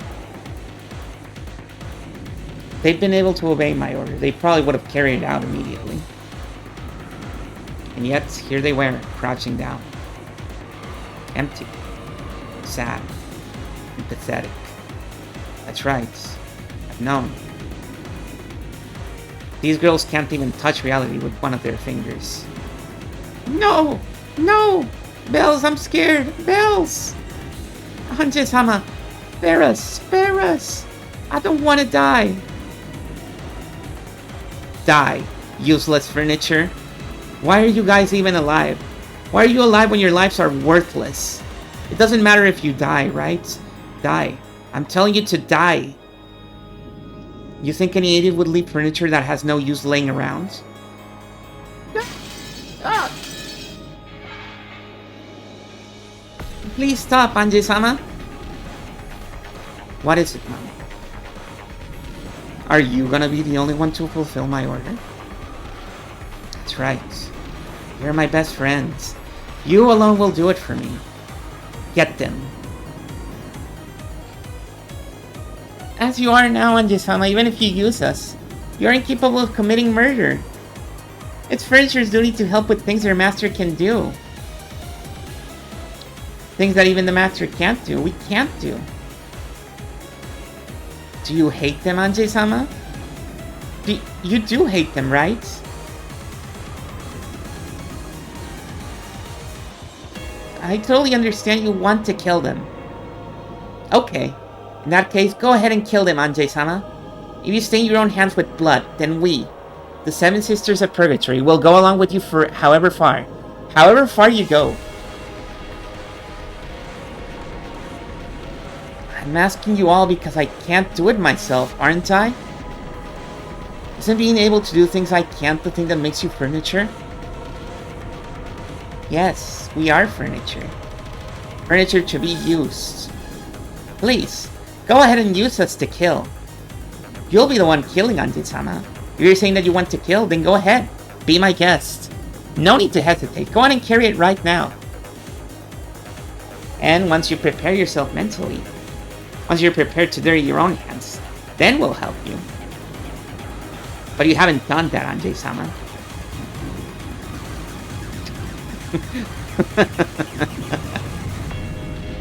If they'd been able to obey my order, they probably would have carried it out immediately. And yet, here they were, crouching down. Empty. Sad. And pathetic. That's right. I've known. These girls can't even touch reality with one of their fingers. No! No! Bells, I'm scared! Bells! Anje-sama! Spare us! Spare us! I don't want to die! Die, useless furniture. Why are you guys even alive? Why are you alive when your lives are worthless? It doesn't matter if you die, right? Die. I'm telling you to die. You think any idiot would leave furniture that has no use laying around? Ah. Please stop, Anje-sama. What is it, Mom? Are you gonna be the only one to fulfill my order? That's right. You're my best friends. You alone will do it for me. Get them. As you are now, Anje-sama, even if you use us, you are incapable of committing murder. It's furniture's duty to help with things their master can do. Things that even the master can't do, we can't do. Do you hate them, Anje-sama? You do hate them, right? I totally understand you want to kill them. Okay. In that case, go ahead and kill them, Anje-sama. If you stain your own hands with blood, then we, the Seven Sisters of Purgatory, will go along with you for however far. However far you go. I'm asking you all because I can't do it myself, aren't I? Isn't being able to do things I can't the thing that makes you furniture? Yes, we are furniture. Furniture to be used. Please, go ahead and use us to kill. You'll be the one killing, Anje-sama. If you're saying that you want to kill, then go ahead. Be my guest. No need to hesitate. Go on and carry it right now. And once you prepare yourself mentally, once you're prepared to dirty your own hands, then we'll help you. But you haven't done that, Anje-sama.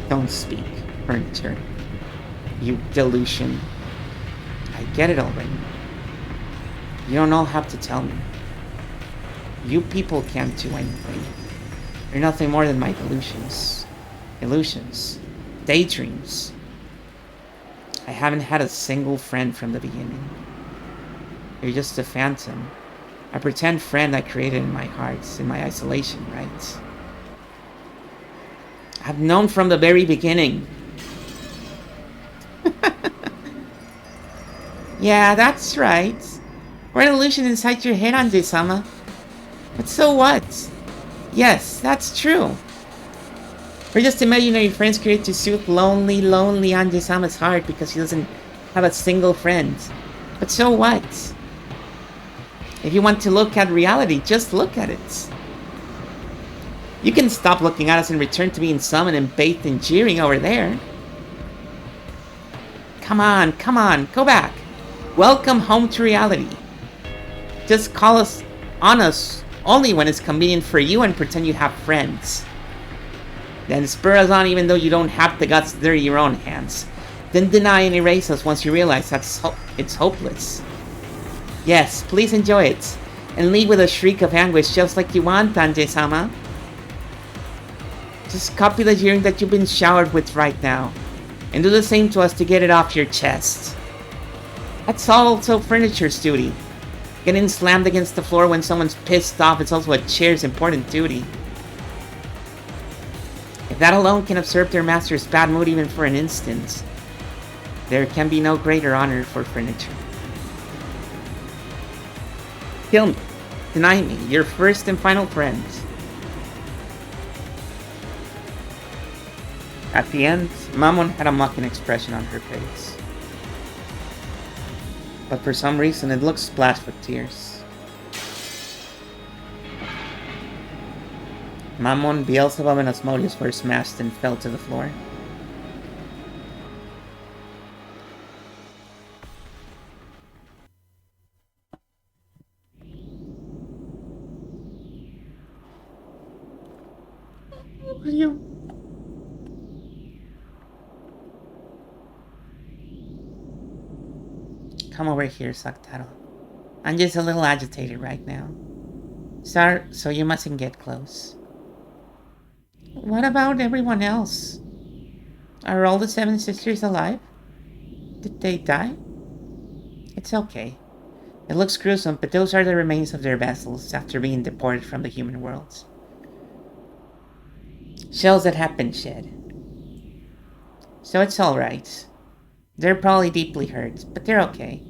Don't speak, furniture. You delusion. I get it already. You don't all have to tell me. You people can't do anything. You're nothing more than my delusions. Illusions. Daydreams. I haven't had a single friend from the beginning. You're just a phantom. A pretend friend I created in my heart, in my isolation, right? I've known from the very beginning. Yeah, that's right. We're an illusion inside your head, Anje-sama. But so what? Yes, that's true. We're just imaginary friends created to soothe lonely Anje-sama's heart because he doesn't have a single friend. But so what? If you want to look at reality, just look at it. You can stop looking at us and return to being summoned and bathed in jeering over there. Come on, go back. Welcome home to reality. Just call us on us only when it's convenient for you and pretend you have friends. Then spur us on even though you don't have the guts to dirty your own hands. Then deny and erase us once you realize that it's hopeless. Yes, please enjoy it. And leave with a shriek of anguish just like you want, Anje-sama. Just copy the jeering that you've been showered with right now. And do the same to us to get it off your chest. That's also furniture's duty. Getting slammed against the floor when someone's pissed off is also a chair's important duty. If that alone can absorb their master's bad mood even for an instant, there can be no greater honor for furniture. Kill me. Deny me, your first and final friend. At the end, Mammon had a mocking expression on her face. But for some reason, it looked splashed with tears. Mammon, Beelzebub, and Asmodeus were smashed and fell to the floor. What are you? Come over here, Saktaro. I'm just a little agitated right now. Sir, so you mustn't get close. What about everyone else? Are all the 7 sisters alive? Did they die? It's okay. It looks gruesome, but those are the remains of their vessels after being deported from the human worlds. Shells that have been shed. So it's alright. They're probably deeply hurt, but they're okay.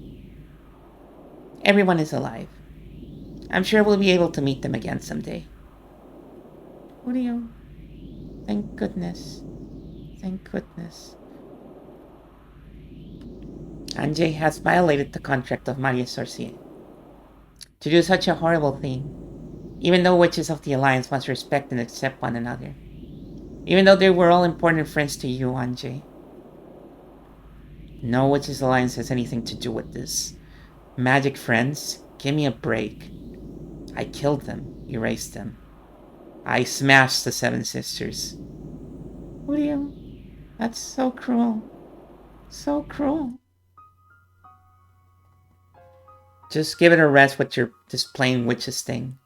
Everyone is alive. I'm sure we'll be able to meet them again someday. What do you... Thank goodness. Thank goodness. Anjay has violated the contract of Maria Sorcier. To do such a horrible thing, even though witches of the Alliance must respect and accept one another. Even though they were all important friends to you, Anjay. No Witches Alliance has anything to do with this. Magic friends? Give me a break. I killed them, erased them. I smashed the 7 sisters. What do you... That's so cruel. So cruel. Just give it a rest with your displaying witches thing.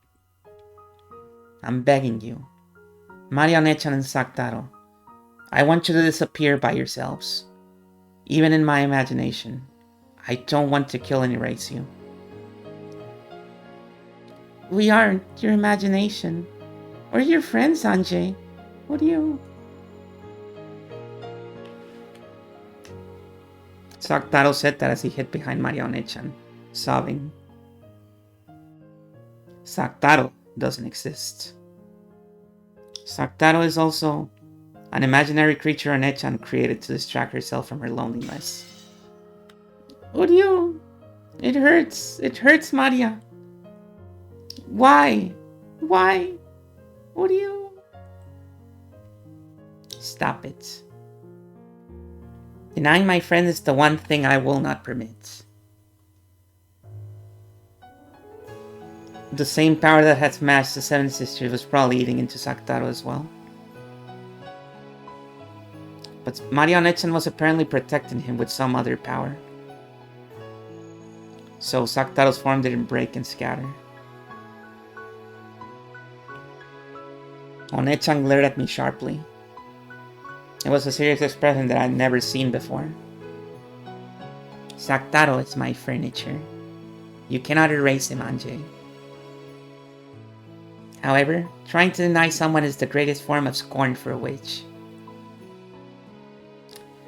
I'm begging you. Marionette-chan and Saktaro, I want you to disappear by yourselves. Even in my imagination. I don't want to kill and erase you. We aren't your imagination. We're your friends, Anjay. What do you... Saktaro said that as he hid behind Marionette-chan, sobbing. Saktaro doesn't exist. Saktaro is also an imaginary creature One-chan created to distract herself from her loneliness. What do you... It hurts. It hurts, Maria. Why? Why? What do you... Stop it. Denying my friend is the one thing I will not permit. The same power that had smashed the 7 sisters was probably eating into Saktaro as well. But Marionette-chan was apparently protecting him with some other power. So Saktaro's form didn't break and scatter. One-chan glared at me sharply. It was a serious expression that I'd never seen before. Saktaro is my furniture. You cannot erase him, Anjay. However, trying to deny someone is the greatest form of scorn for a witch.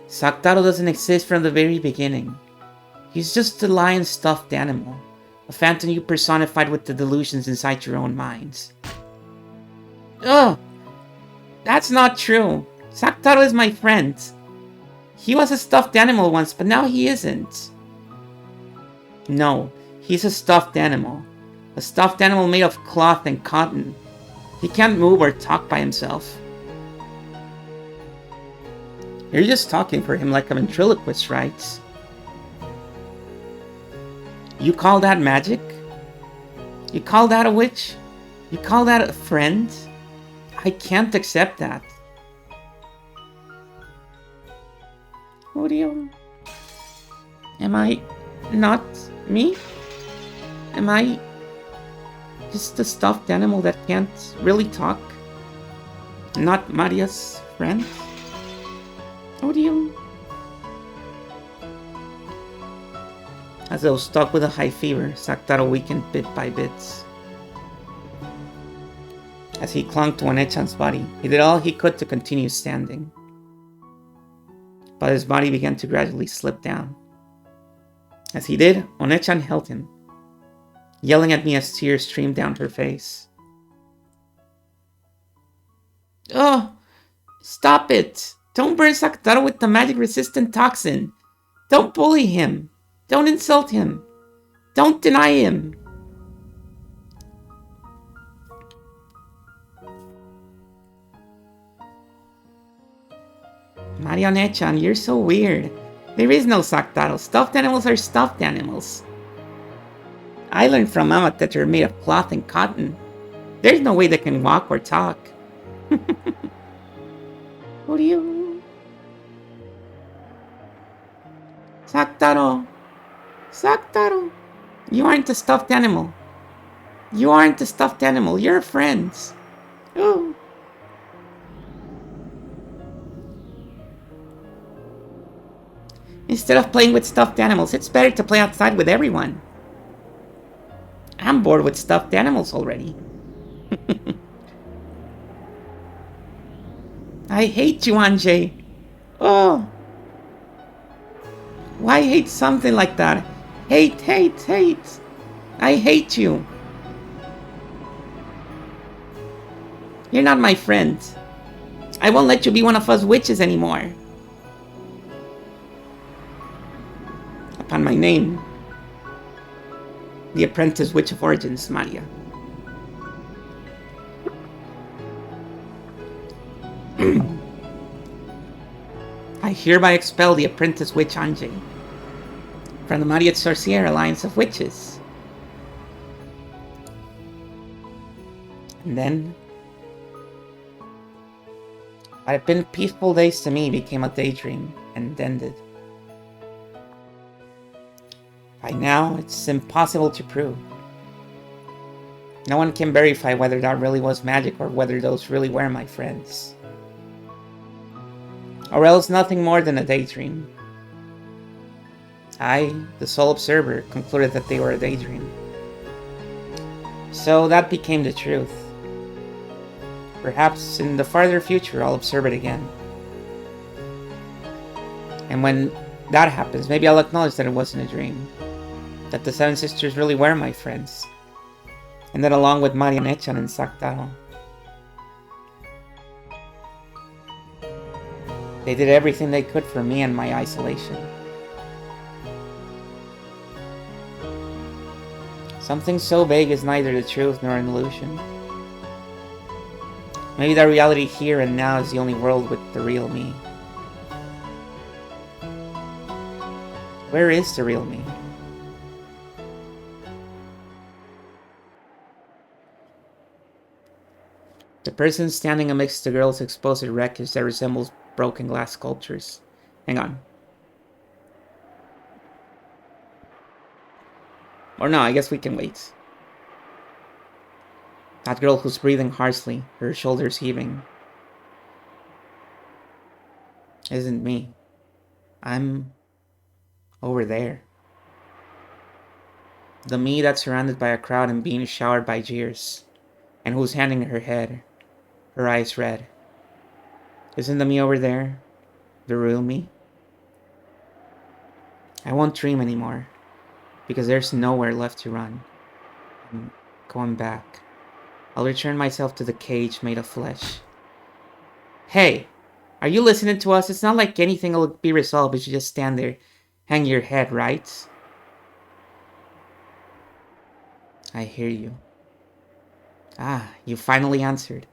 Saktaro doesn't exist from the very beginning. He's just a lion stuffed animal, a phantom you personified with the delusions inside your own minds. Ugh! That's not true! Saktaro is my friend. He was a stuffed animal once, but now he isn't. No, he's a stuffed animal. A stuffed animal made of cloth and cotton. He can't move or talk by himself. You're just talking for him like a ventriloquist, right? You call that magic? You call that a witch? You call that a friend? I can't accept that. What do you... Am I not me? Am I just a stuffed animal that can't really talk? Not Maria's friend? What do you... As though stuck with a high fever, Saktaro weakened bit by bit. As he clung to One-chan's body, he did all he could to continue standing. But his body began to gradually slip down. As he did, One-chan held him, yelling at me as tears streamed down her face. Oh! Stop it! Don't burn Saktaro with the magic-resistant toxin! Don't bully him! Don't insult him! Don't deny him! Marionette-chan, you're so weird. There is no Saktaro. Stuffed animals are stuffed animals. I learned from Mama that they're made of cloth and cotton. There's no way they can walk or talk. What do you... Saktaro! Saktaro! You aren't a stuffed animal. You aren't a stuffed animal, you're a friend. Oh. Instead of playing with stuffed animals, it's better to play outside with everyone. I'm bored with stuffed animals already. I hate you, Anjay. Oh. Why hate something like that? Hate, hate, hate. I hate you. You're not my friend. I won't let you be one of us witches anymore. Upon my name, the apprentice witch of origins, Maria. I hereby expel the apprentice witch Anjay from the Maria Sorcier Alliance of Witches. And then, what had been peaceful days to me became a daydream and ended. By now, it's impossible to prove. No one can verify whether that really was magic or whether those really were my friends. Or else nothing more than a daydream. I, the sole observer, concluded that they were a daydream. So that became the truth. Perhaps in the farther future I'll observe it again. And when that happens, maybe I'll acknowledge that it wasn't a dream. That the Seven Sisters really were my friends. And that along with Maria Nechan and Saktaro, they did everything they could for me and my isolation. Something so vague is neither the truth nor an illusion. Maybe the reality here and now is the only world with the real me. Where is the real me? The person standing amidst the girl's exposed wreckage that resembles broken glass sculptures. Hang on. Or no, I guess we can wait. That girl who's breathing harshly, her shoulders heaving, isn't me. I'm over there. The me that's surrounded by a crowd and being showered by jeers, and who's handing her head, her eyes red. Isn't the me over there the real me? I won't dream anymore, because there's nowhere left to run. I'm going back. I'll return myself to the cage made of flesh. Hey, are you listening to us? It's not like anything will be resolved if you just stand there, hang your head, right? I hear you. Ah, you finally answered.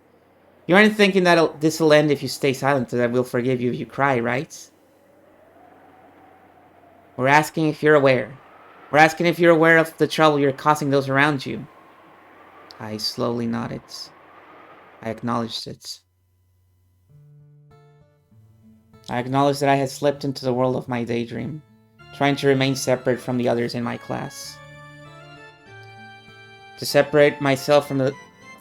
You aren't thinking that this'll end if you stay silent, that we'll forgive you if you cry, right? We're asking if you're aware. We're asking if you're aware of the trouble you're causing those around you. I slowly nodded. I acknowledged it. I acknowledged that I had slipped into the world of my daydream, trying to remain separate from the others in my class. To separate myself from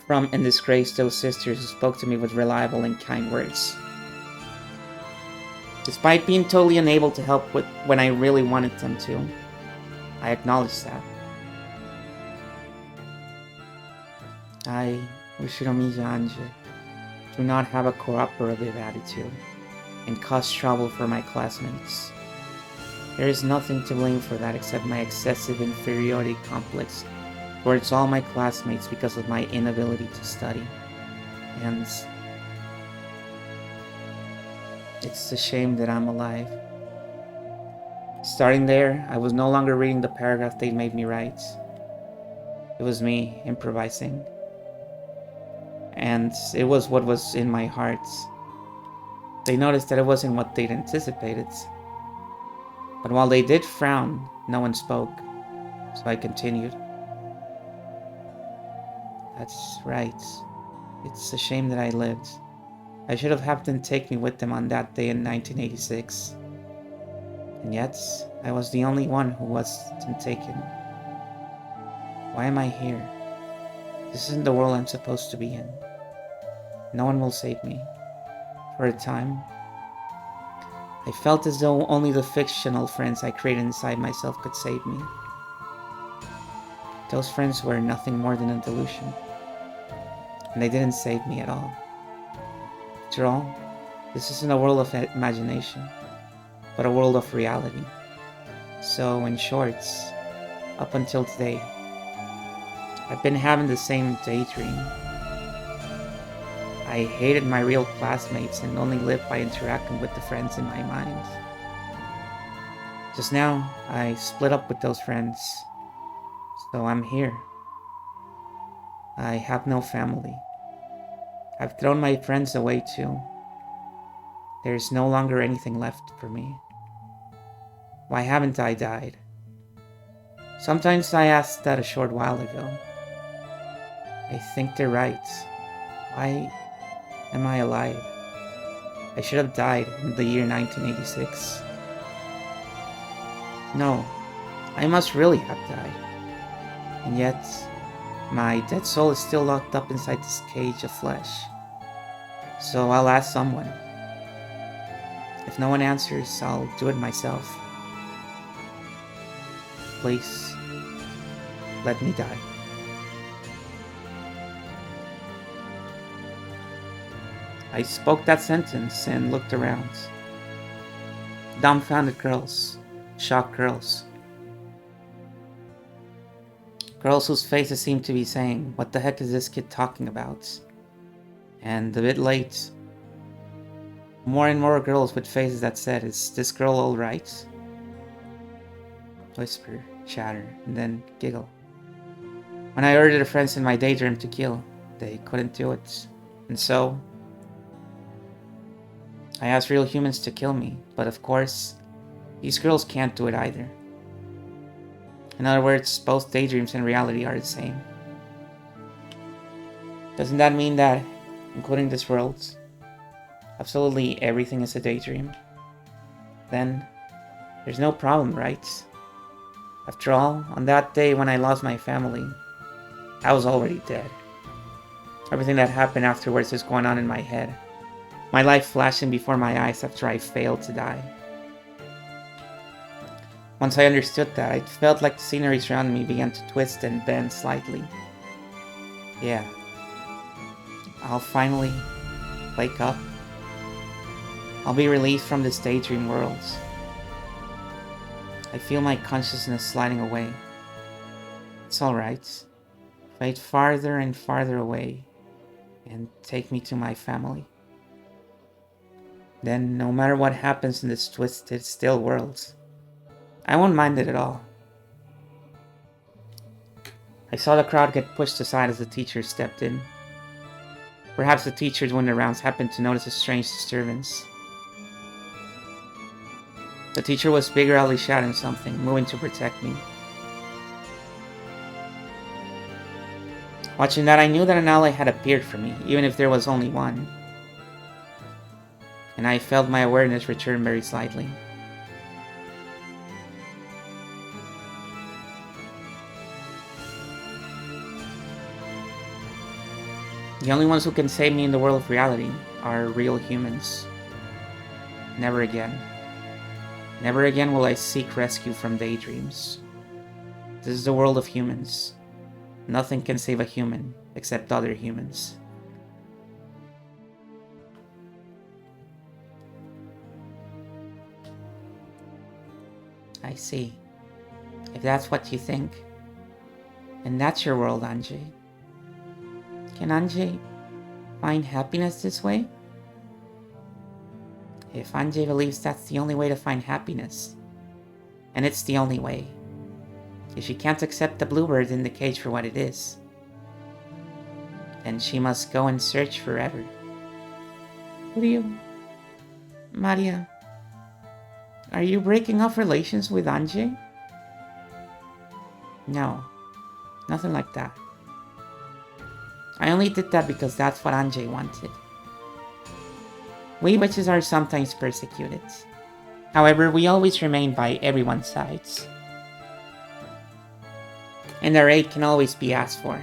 and disgrace those sisters who spoke to me with reliable and kind words. Despite being totally unable to help when I really wanted them to, I acknowledged that. I, Ushiromiya Anje, do not have a cooperative attitude and cause trouble for my classmates. There is nothing to blame for that except my excessive inferiority complex towards all my classmates because of my inability to study. And it's a shame that I'm alive. Starting there, I was no longer reading the paragraph they made me write. It was me improvising. And it was what was in my heart. They noticed that it wasn't what they'd anticipated. But while they did frown, no one spoke. So I continued. That's right. It's a shame that I lived. I should have had them take me with them on that day in 1986. And yet, I was the only one who wasn't taken. Why am I here? This isn't the world I'm supposed to be in. No one will save me. For a time, I felt as though only the fictional friends I created inside myself could save me. Those friends were nothing more than a delusion, and they didn't save me at all. After all, this isn't a world of imagination, but a world of reality. So, in short, up until today, I've been having the same daydream. I hated my real classmates and only lived by interacting with the friends in my mind. Just now, I split up with those friends, so I'm here. I have no family. I've thrown my friends away too. There's no longer anything left for me. Why haven't I died? Sometimes I asked that a short while ago. I think they're right. Why am I alive? I should have died in the year 1986. No, I must really have died. And yet, my dead soul is still locked up inside this cage of flesh. So I'll ask someone. If no one answers, I'll do it myself. Please, let me die. I spoke that sentence and looked around. Dumbfounded girls, shocked girls. Girls whose faces seemed to be saying, "What the heck is this kid talking about?" And a bit late, more and more girls with faces that said, "Is this girl alright?" Whisper, chatter, and then giggle. When I ordered friends in my daydream to kill, they couldn't do it. And so, I asked real humans to kill me, but of course, these girls can't do it either. In other words, both daydreams and reality are the same. Doesn't that mean that, including this world, absolutely everything is a daydream? Then, there's no problem, right? After all, on that day when I lost my family, I was already dead. Everything that happened afterwards is going on in my head. My life flashing before my eyes after I failed to die. Once I understood that, it felt like the scenery surrounding me began to twist and bend slightly. Yeah. I'll finally wake up. I'll be released from this daydream world. I feel my consciousness sliding away. It's alright. Fade farther and farther away and take me to my family. Then, no matter what happens in this twisted, still world, I won't mind it at all. I saw the crowd get pushed aside as the teacher stepped in. Perhaps the teacher doing the rounds happened to notice a strange disturbance. The teacher was figuratively shouting something, moving to protect me. Watching that, I knew that an ally had appeared for me, even if there was only one. And I felt my awareness return very slightly. The only ones who can save me in the world of reality are real humans. Never again. Never again will I seek rescue from daydreams. This is the world of humans. Nothing can save a human except other humans. I see. If that's what you think, and that's your world, Anjay. Can Anjay find happiness this way? If Anjay believes that's the only way to find happiness, and it's the only way, if she can't accept the bluebird in the cage for what it is, then she must go and search forever. What are you... Maria... Are you breaking off relations with Anjay? No, nothing like that. I only did that because that's what Anjay wanted. We witches are sometimes persecuted. However, we always remain by everyone's sides. And their aid can always be asked for.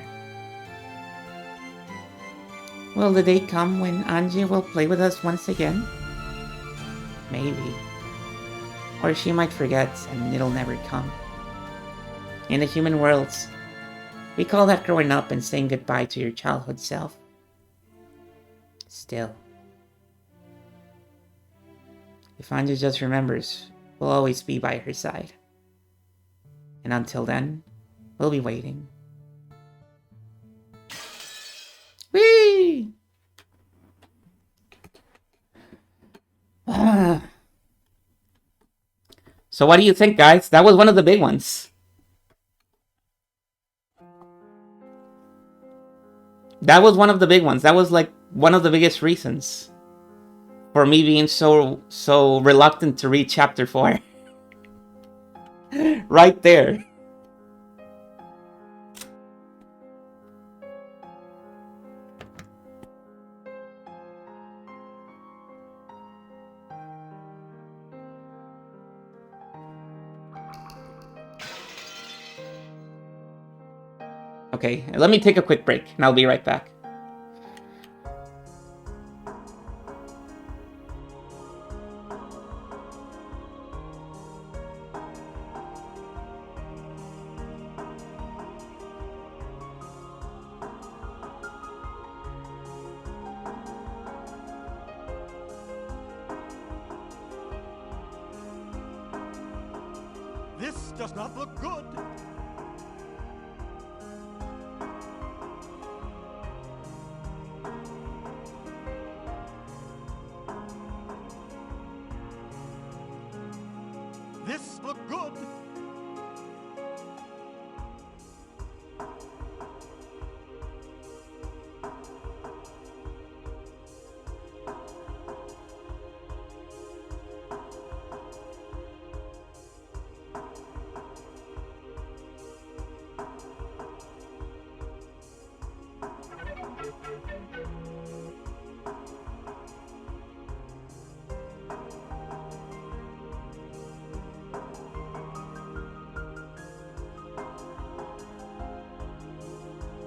Will the day come when Angie will play with us once again? Maybe. Or she might forget and it'll never come. In the human worlds, we call that growing up and saying goodbye to your childhood self. Still, if Angie just remembers, we'll always be by her side. And until then, we'll be waiting. Whee! So what do you think, guys? That was one of the big ones. That was one of the big ones. That was like one of the biggest reasons for me being so reluctant to read chapter 4. Right there. Okay, let me take a quick break and I'll be right back. This does not look good. This looked good.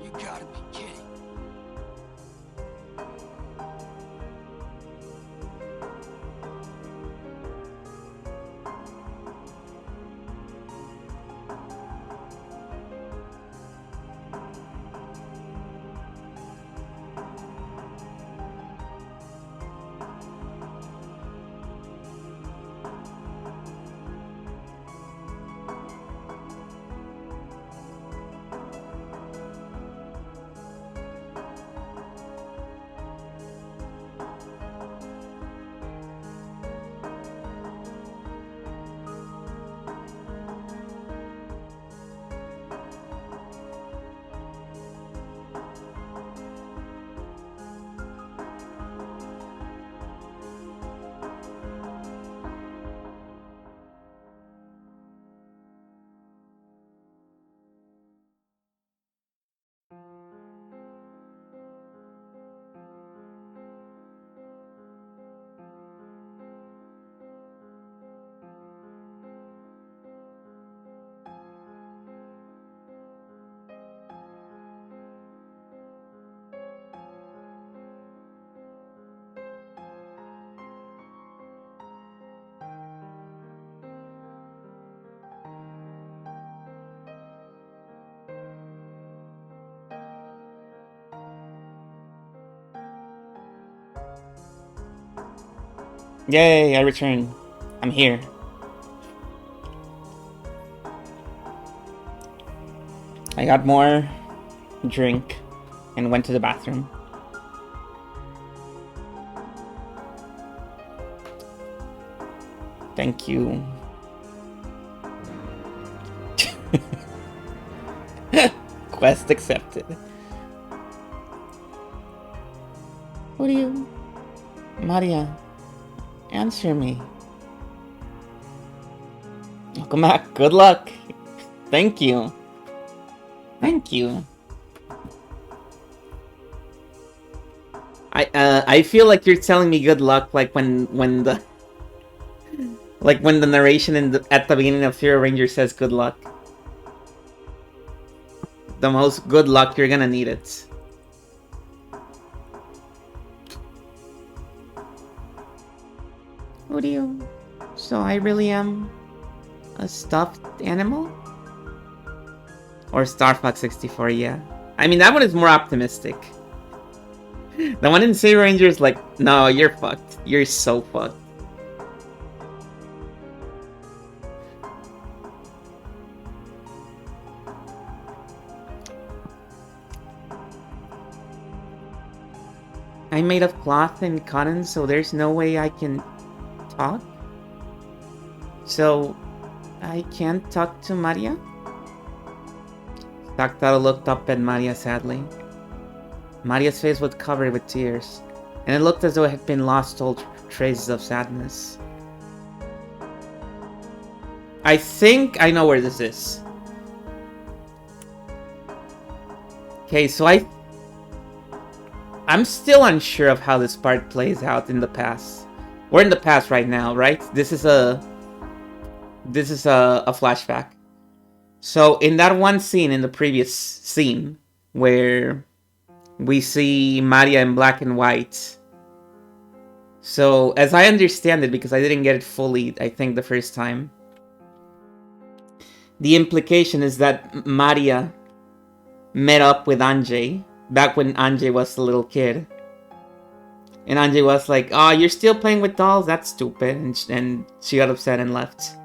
You gotta be kidding. Yay, I returned. I'm here. I got more drink and went to the bathroom. Thank you. Quest accepted. What do you... Maria, answer me. Welcome back. Good luck. Thank you. Thank you. I feel like you're telling me good luck, like when the narration at the beginning of Zero Ranger says good luck. The most good luck, you're gonna need it. What do you... So I really am a stuffed animal? Or Star Fox 64, yeah. I mean, that one is more optimistic. The one in Saber Ranger is like, no, you're fucked. You're so fucked. I'm made of cloth and cotton, so there's no way I can talk? So, I can't talk to Maria? Taktaro looked up at Maria sadly. Maria's face was covered with tears, and it looked as though it had been lost all traces of sadness. I think I know where this is. Okay, so I'm still unsure of how this part plays out in the past. We're in the past right now, right? This is a flashback. So in that one scene in the previous scene where we see Maria in black and white. So as I understand it, because I didn't get it fully, I think the first time, the implication is that Maria met up with Anjay back when Anjay was a little kid. And Anjay was like, "Oh, you're still playing with dolls? That's stupid." And she got upset and left.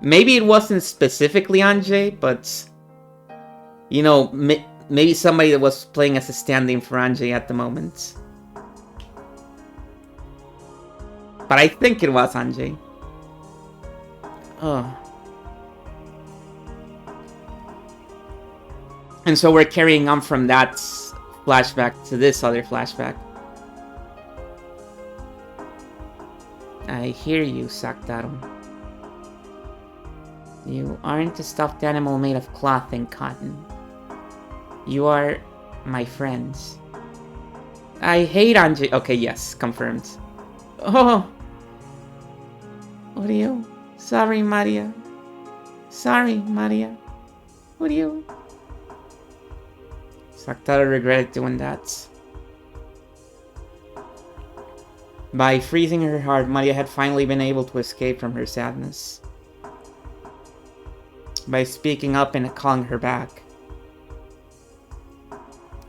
Maybe it wasn't specifically Anjay, but... You know, maybe somebody that was playing as a stand-in for Anjay at the moment. But I think it was Anjay. Oh. And so we're carrying on from that flashback to this other flashback. I hear you, Saktaro. You aren't a stuffed animal made of cloth and cotton. You are my friends. I hate Anjay. Okay, yes, confirmed. Oh! What are you? Sorry, Maria. Sorry, Maria. What are you? Saktaro regretted doing that. By freezing her heart, Maria had finally been able to escape from her sadness. By speaking up and calling her back,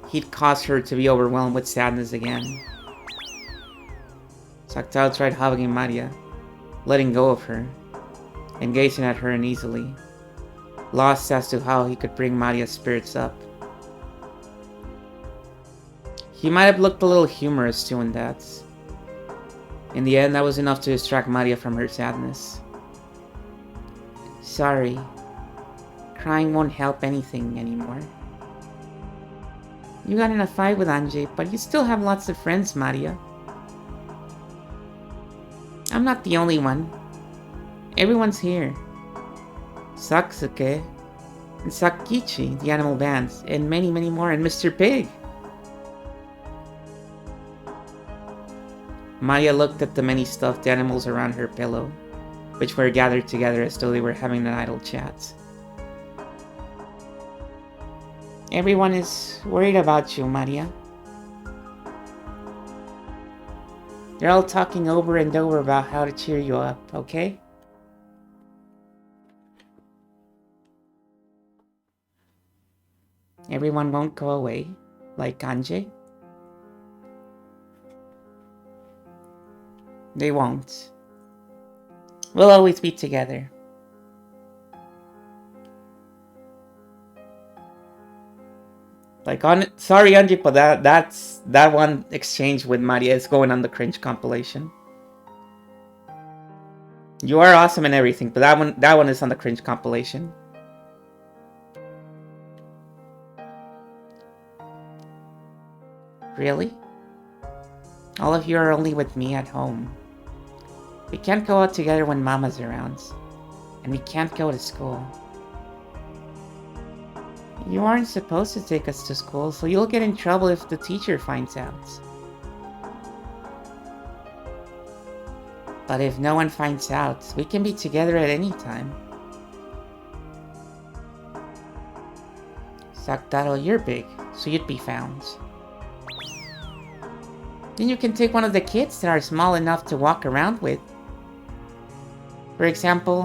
he'd caused her to be overwhelmed with sadness again. Saktaro tried hugging Maria, letting go of her, and gazing at her uneasily, lost as to how he could bring Maria's spirits up. He might have looked a little humorous doing that. In the end, that was enough to distract Maria from her sadness. Sorry. Crying won't help anything anymore. You got in a fight with Anjay, but you still have lots of friends, Maria. I'm not the only one. Everyone's here. Satsuki, and Sakichi, the animal bands, and many, many more, and Mr. Pig. Maria looked at the many stuffed animals around her pillow, which were gathered together as though they were having an idle chat. Everyone is worried about you, Maria. They're all talking over and over about how to cheer you up, okay? Everyone won't go away, like Anjay. They won't. We'll always be together. Like, sorry, Anjay, but that one exchange with Maria is going on the cringe compilation. You are awesome and everything, but that one is on the cringe compilation. Really? All of you are only with me at home. We can't go out together when Mama's around. And we can't go to school. You aren't supposed to take us to school, so you'll get in trouble if the teacher finds out. But if no one finds out, we can be together at any time. Saktaro, you're big, so you'd be found. Then you can take one of the kids that are small enough to walk around with. For example,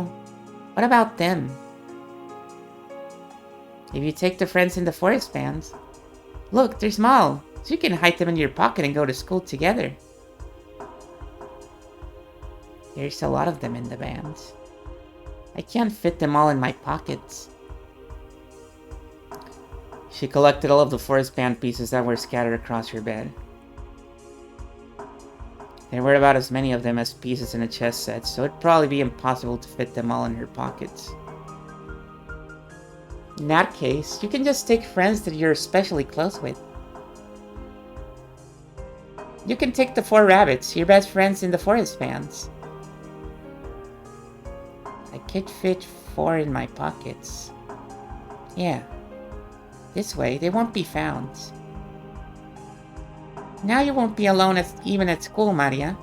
what about them? If you take the friends in the forest bands, look, they're small, so you can hide them in your pocket and go to school together. There's a lot of them in the bands. I can't fit them all in my pockets. She collected all of the forest band pieces that were scattered across her bed. There were about as many of them as pieces in a chess set, so it'd probably be impossible to fit them all in her pockets. In that case, you can just take friends that you're especially close with. You can take the 4 rabbits, your best friends in the forest bands. I could fit 4 in my pockets. Yeah. This way, they won't be found. Now you won't be alone even at school, Maria.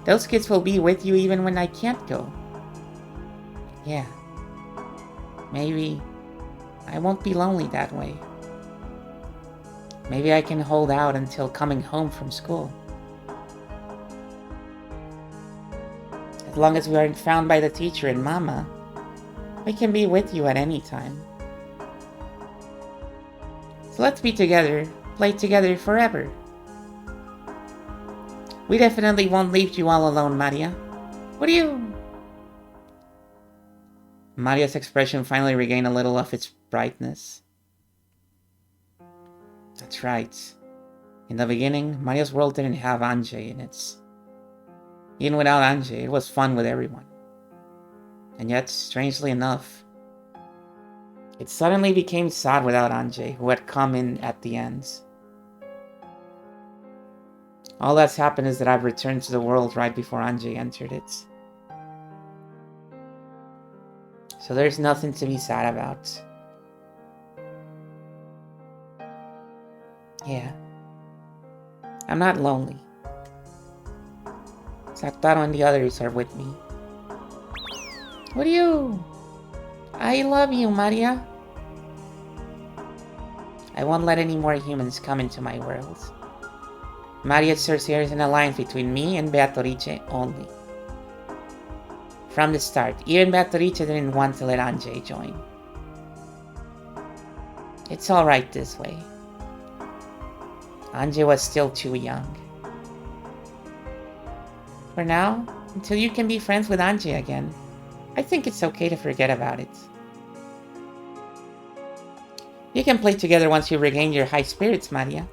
Those kids will be with you even when I can't go. Yeah. Maybe I won't be lonely that way. Maybe I can hold out until coming home from school. As long as we aren't found by the teacher and Mama, we can be with you at any time. So let's be together, play together forever. We definitely won't leave you all alone, Maria. What do you... Maria's expression finally regained a little of its brightness. That's right. In the beginning, Maria's world didn't have Anjay in it. Even without Anjay, it was fun with everyone. And yet, strangely enough, it suddenly became sad without Anjay, who had come in at the end. All that's happened is that I've returned to the world right before Anjay entered it. So there's nothing to be sad about. Yeah. I'm not lonely. Saktaro and the others are with me. What do you... I love you, Maria. I won't let any more humans come into my world. Maria serves here as an alliance between me and Beatrice only. From the start, even Beatrice didn't want to let Anjay join. It's alright this way. Anjay was still too young. For now, until you can be friends with Anjay again, I think it's okay to forget about it. You can play together once you regain your high spirits, Maria.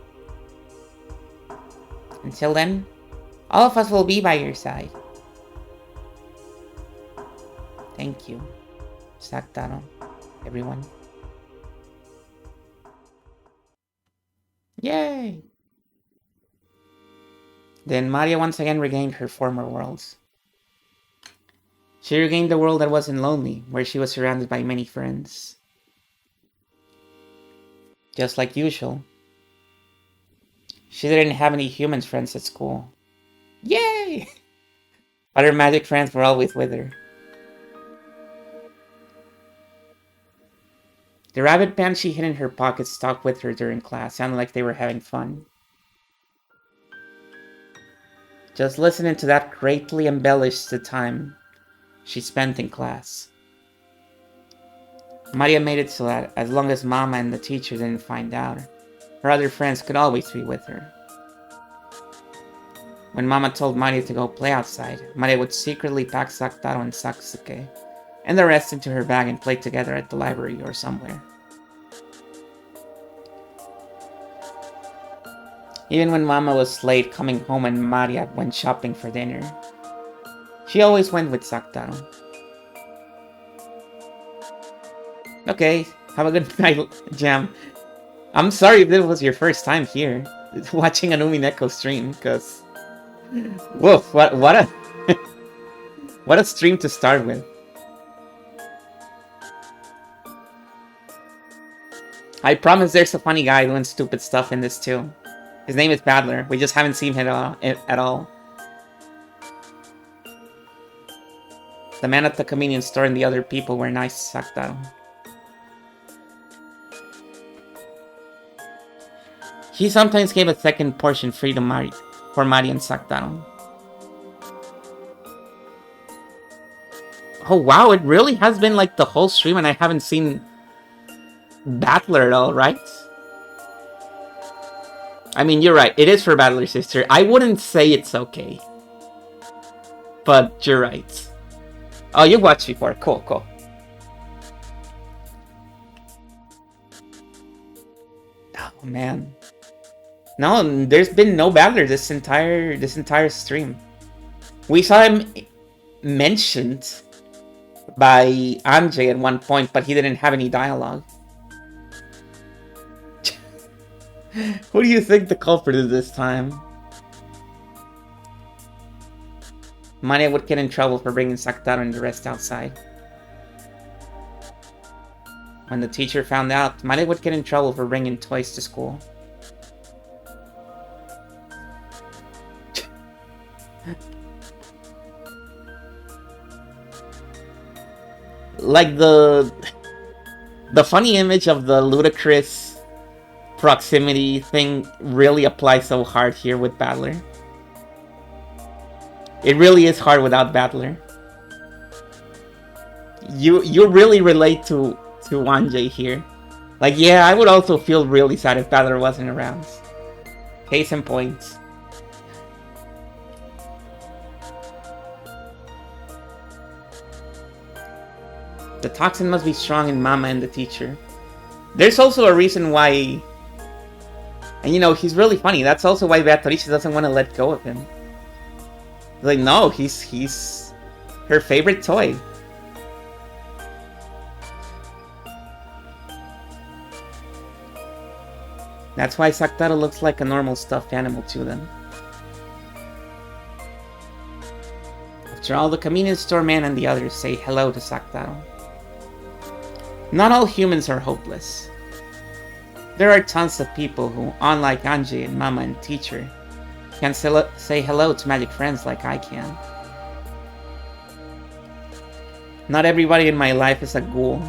Until then, all of us will be by your side. Thank you, Saktaro, everyone. Yay! Then Maria once again regained her former worlds. She regained the world that wasn't lonely, where she was surrounded by many friends. Just like usual, she didn't have any human friends at school. Yay! But her magic friends were always with her. The rabbit band she hid in her pocket stuck with her during class, sounded like they were having fun. Just listening to that greatly embellished the time she spent in class. Maria made it so that as long as Mama and the teacher didn't find out, her other friends could always be with her. When Mama told Maria to go play outside, Maria would secretly pack Saktaro and Satsuke and the rest into her bag and play together at the library or somewhere. Even when Mama was late coming home and Maria went shopping for dinner, she always went with Saktaro. Okay, have a good night, Jam. I'm sorry if this was your first time here, watching a Umineko stream, because... Woof, what a... what a stream to start with. I promise there's a funny guy doing stupid stuff in this too. His name is Badler, we just haven't seen him at all. The man at the convenience store and the other people were nice to Saktaro. He sometimes gave a second portion free to Mari for Mari and Sakdaro. Oh wow, it really has been like the whole stream and I haven't seen Battler at all, right? I mean, you're right. It is for Battler Sister. I wouldn't say it's okay. But you're right. Oh, you watched before. Cool, cool. Oh, man. No, there's been no Battler this entire stream. We saw him mentioned by Anjay at one point, but he didn't have any dialogue. Who do you think the culprit is this time? Mane would get in trouble for bringing Sakdaro and the rest outside. When the teacher found out, Mane would get in trouble for bringing toys to school. Like the funny image of the ludicrous proximity thing really applies so hard here with Battler. It really is hard without Battler. You really relate to Anjay here. Like, yeah, I would also feel really sad if Battler wasn't around. Case in point. The toxin must be strong in Mama and the teacher. There's also a reason why... And you know, he's really funny. That's also why Beatriz doesn't want to let go of him. Like, no, he's her favorite toy. That's why Sakdaro looks like a normal stuffed animal to them. After all, the convenience store man and the others say hello to Sakdaro. Not all humans are hopeless. There are tons of people who, unlike Anjay and Mama and Teacher, can say hello to magic friends like I can. Not everybody in my life is a ghoul.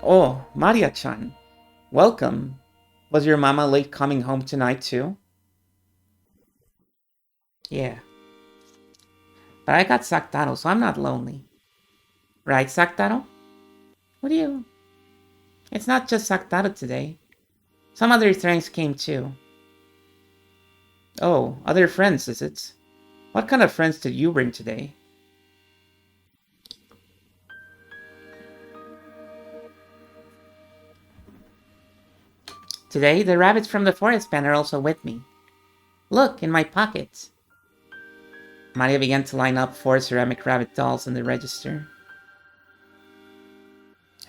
Oh, Maria-chan. Welcome. Was your mama late coming home tonight too? Yeah. But I got Sakdaro, so I'm not lonely. Right, Sakdaro? What do you... It's not just Sakdaro today. Some other friends came too. Oh, other friends, is it? What kind of friends did you bring today? Today, the rabbits from the forest band are also with me. Look, in my pockets. Maria began to line up 4 ceramic rabbit dolls in the register.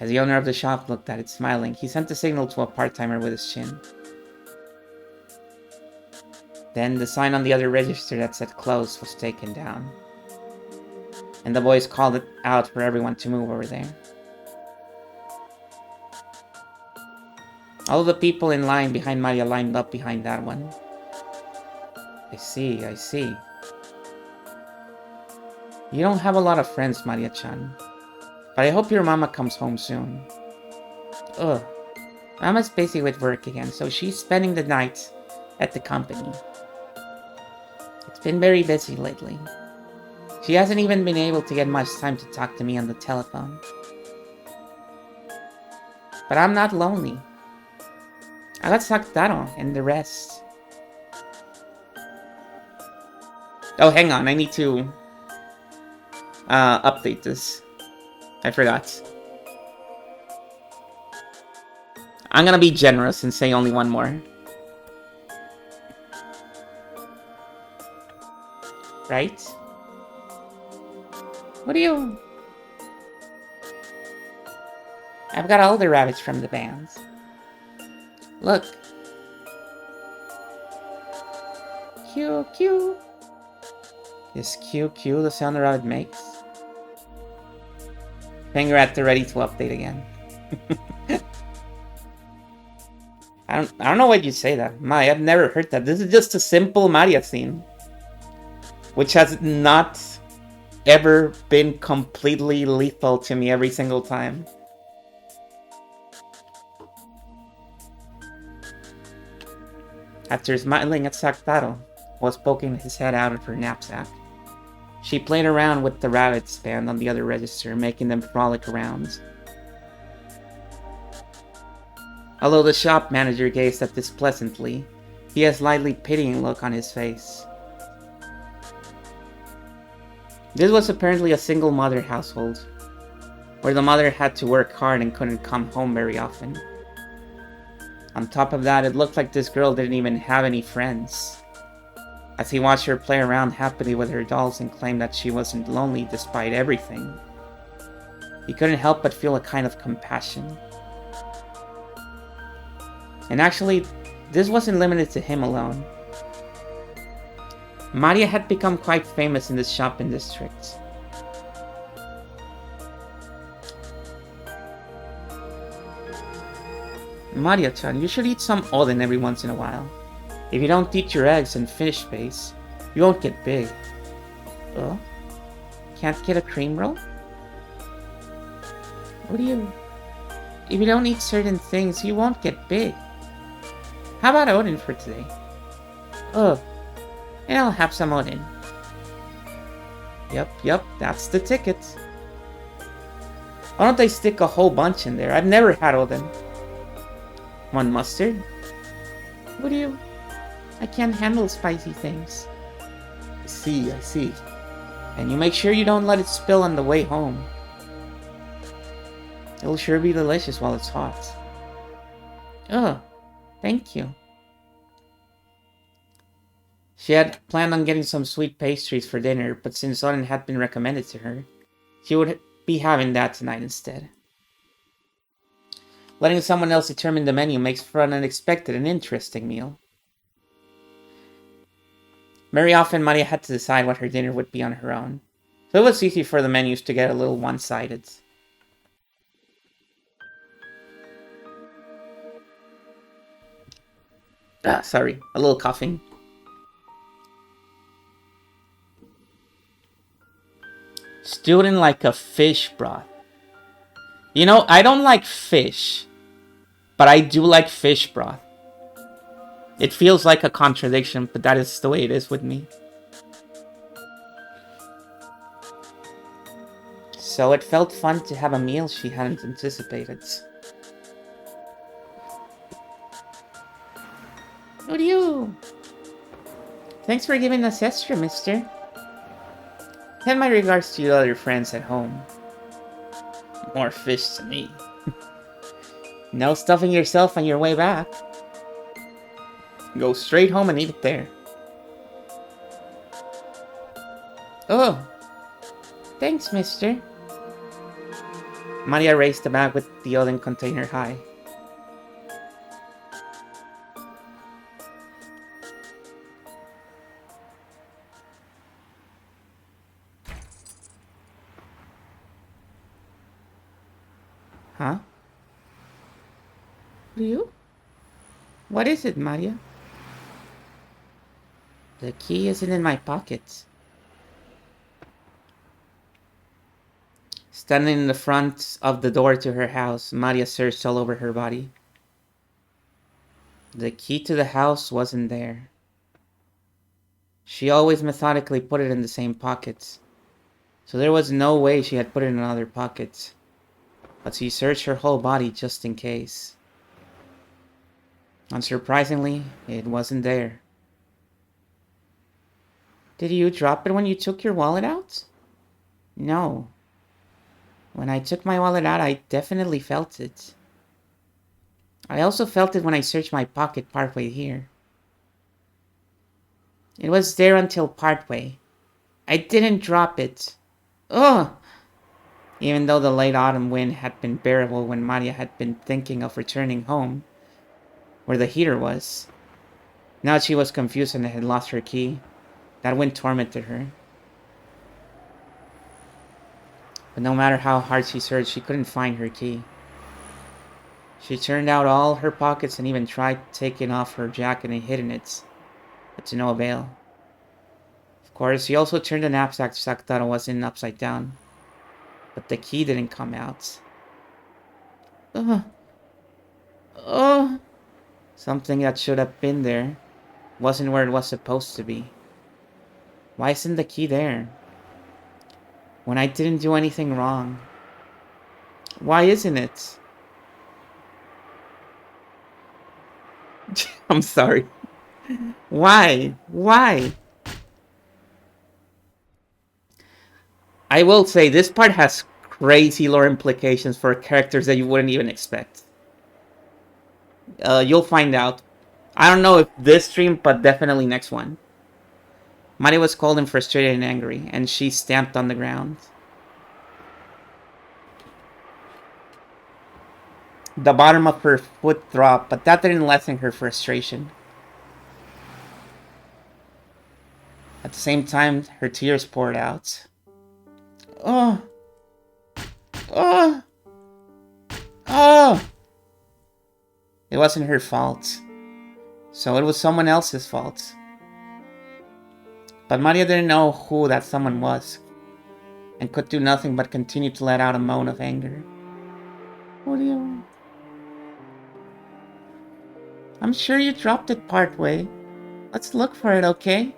As the owner of the shop looked at it, smiling, he sent a signal to a part-timer with his chin. Then the sign on the other register that said closed was taken down. And the boys called it out for everyone to move over there. All the people in line behind Maria lined up behind that one. I see, I see. You don't have a lot of friends, Maria-chan. But I hope your mama comes home soon. Ugh. Mama's busy with work again, so she's spending the night at the company. It's been very busy lately. She hasn't even been able to get much time to talk to me on the telephone. But I'm not lonely. I got Sakdaro and the rest. Oh, hang on, I need to update this. I forgot. I'm gonna be generous and say only one more. Right? What do you... I've got all the rabbits from the bands. Look. Q, Q. Is Q, Q the sound the rabbit makes? Finger at the ready to update again. I don't know why you say that. I've never heard that. This is just a simple Maria theme. Which has not ever been completely lethal to me every single time. After smiling at Saktaro, who was poking his head out of her knapsack, she played around with the rabbits band on the other register, making them frolic around. Although the shop manager gazed at this pleasantly, he had a slightly pitying look on his face. This was apparently a single mother household, where the mother had to work hard and couldn't come home very often. On top of that, it looked like this girl didn't even have any friends, as he watched her play around happily with her dolls and claimed that she wasn't lonely despite everything. He couldn't help but feel a kind of compassion. And actually, this wasn't limited to him alone. Maria had become quite famous in this shopping district. Maria-chan, you should eat some oden every once in a while. If you don't eat your eggs and fish space, you won't get big. Oh? Can't get a cream roll? What do you... If you don't eat certain things, you won't get big. How about oden for today? Oh, and I'll have some oden. Yep, that's the ticket. Why don't they stick a whole bunch in there? I've never had oden. One mustard? What do you... I can't handle spicy things. I see. And you make sure you don't let it spill on the way home. It'll sure be delicious while it's hot. Oh, thank you. She had planned on getting some sweet pastries for dinner, but since oden had been recommended to her, she would be having that tonight instead. Letting someone else determine the menu makes for an unexpected and interesting meal. Very often, Maria had to decide what her dinner would be on her own, so it was easy for the menus to get a little one-sided. Sorry, a little coughing. Stewed in like a fish broth. You know, I don't like fish, but I do like fish broth. It feels like a contradiction, but that is the way it is with me. So it felt fun to have a meal she hadn't anticipated. What do you? Thanks for giving us extra, mister. Send my regards to your other friends at home. More fish to me. No stuffing yourself on your way back. Go straight home and eat it there. Oh, thanks, mister. Maria raised the bag with the oden container high. Huh? You? What is it, Maria? The key isn't in my pocket. Standing in the front of the door to her house, Maria searched all over her body. The key to the house wasn't there. She always methodically put it in the same pocket, so there was no way she had put it in another pocket. But she searched her whole body just in case. Unsurprisingly, it wasn't there. Did you drop it when you took your wallet out? No. When I took my wallet out, I definitely felt it. I also felt it when I searched my pocket partway here. It was there until partway. I didn't drop it. Ugh! Even though the late autumn wind had been bearable when Maria had been thinking of returning home, where the heater was. Now she was confused and had lost her key. That wind tormented her. But no matter how hard she searched, she couldn't find her key. She turned out all her pockets and even tried taking off her jacket and hiding it, but to no avail. Of course, she also turned the knapsack Saktaro was in upside down, but the key didn't come out. Something that should have been there wasn't where it was supposed to be. Why isn't the key there? When I didn't do anything wrong. Why isn't it? I'm sorry. Why? Why? I will say this part has crazy lore implications for characters that you wouldn't even expect. You'll find out. I don't know if this stream, but definitely next one. Maria was cold and frustrated and angry, and she stamped on the ground. The bottom of her foot dropped, but that didn't lessen her frustration. At the same time, her tears poured out. Oh! Oh! Oh! It wasn't her fault. So it was someone else's fault. But Maria didn't know who that someone was, and could do nothing but continue to let out a moan of anger. What do you... I'm sure you dropped it partway. Let's look for it, okay?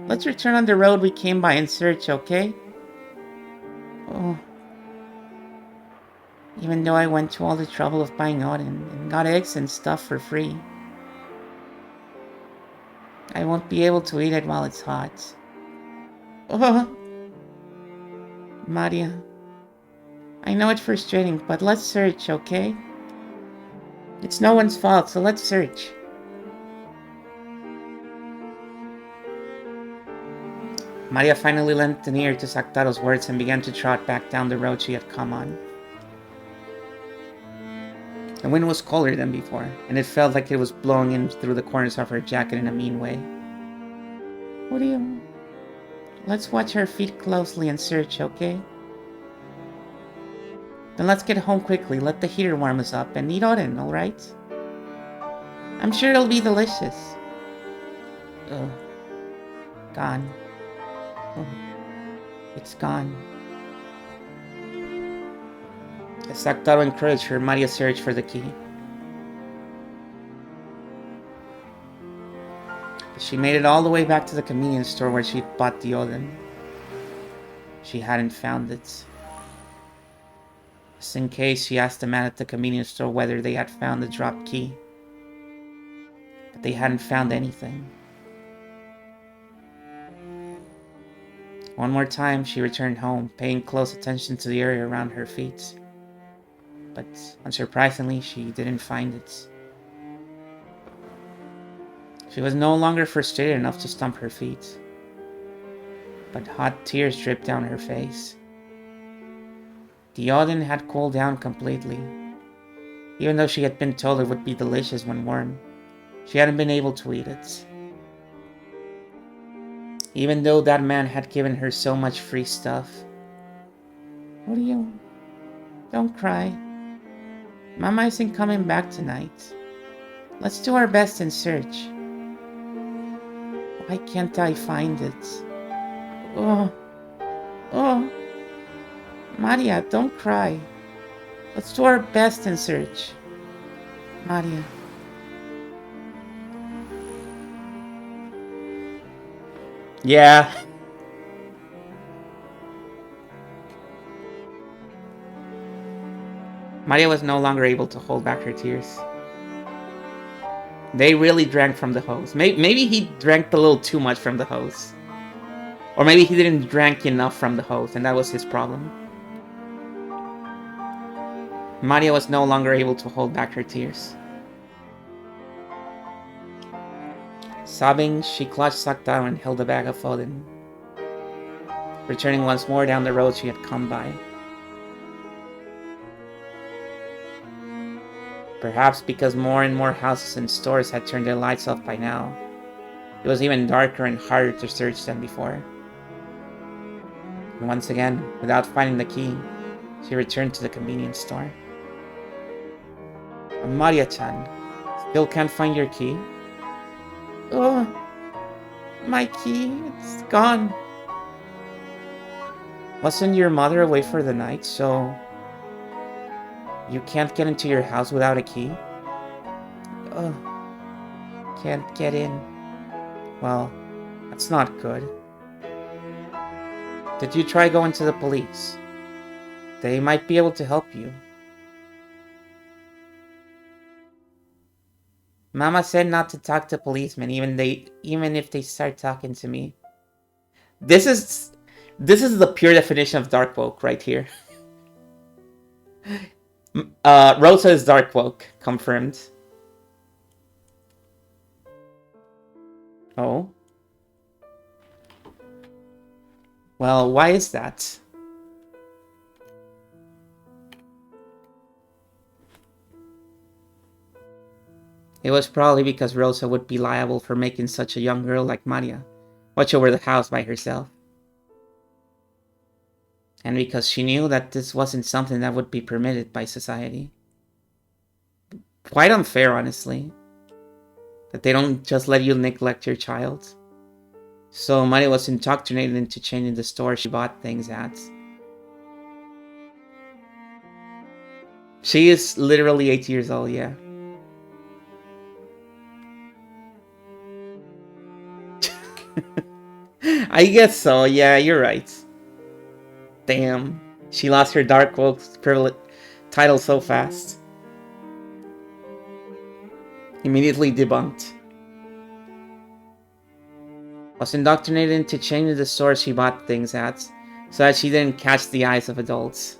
Let's return on the road we came by and search, okay? Oh. Even though I went to all the trouble of buying Odin and got eggs and stuff for free. I won't be able to eat it while it's hot. Oh. Maria. I know it's frustrating, but let's search, okay? It's no one's fault, so let's search. Maria finally lent an ear to Saktaro's words and began to trot back down the road she had come on. The wind was colder than before, and it felt like it was blowing in through the corners of her jacket in a mean way. What do you... Let's watch her feet closely and search, okay? Then let's get home quickly, let the heater warm us up, and eat Odin, alright? I'm sure it'll be delicious. Ugh. Gone. Oh. It's gone. As Saktaro encouraged her, Maria searched for the key. She made it all the way back to the convenience store where she'd bought the Odin. She hadn't found it. Just in case, she asked the man at the convenience store whether they had found the dropped key. But they hadn't found anything. One more time, she returned home, paying close attention to the area around her feet. But, unsurprisingly, she didn't find it. She was no longer frustrated enough to stomp her feet. But hot tears dripped down her face. The Odin had cooled down completely. Even though she had been told it would be delicious when warm, she hadn't been able to eat it. Even though that man had given her so much free stuff. What do you... Don't cry. Mama isn't coming back tonight. Let's do our best and search. Why can't I find it? Oh. Oh. Maria, don't cry. Let's do our best and search. Maria. Yeah. Maria was no longer able to hold back her tears. They really drank from the hose. Maybe he drank a little too much from the hose. Or maybe he didn't drink enough from the hose, and that was his problem. Maria was no longer able to hold back her tears. Sobbing, she clutched Saktaro and held the bag of Odin, returning once more down the road she had come by. Perhaps because more and more houses and stores had turned their lights off by now, it was even darker and harder to search than before. And once again, without finding the key, she returned to the convenience store. Maria-chan, still can't find your key? Oh, my key, it's gone. Wasn't your mother away for the night, so you can't get into your house without a key? Oh, can't get in. Well, that's not good. Did you try going to the police? They might be able to help you. Mama said not to talk to policemen, even if they start talking to me. This is the pure definition of dark woke right here. Rosa is dark woke, confirmed. Oh. Well, why is that? It was probably because Rosa would be liable for making such a young girl like Maria watch over the house by herself. And because she knew that this wasn't something that would be permitted by society. Quite unfair, honestly. That they don't just let you neglect your child. So Maria was indoctrinated into changing the store she bought things at. She is literally 8 years old, yeah. I guess so, yeah, you're right. Damn, she lost her Dark Woke's privilege title so fast. Immediately debunked. Was indoctrinated into changing the store she bought things at, so that she didn't catch the eyes of adults.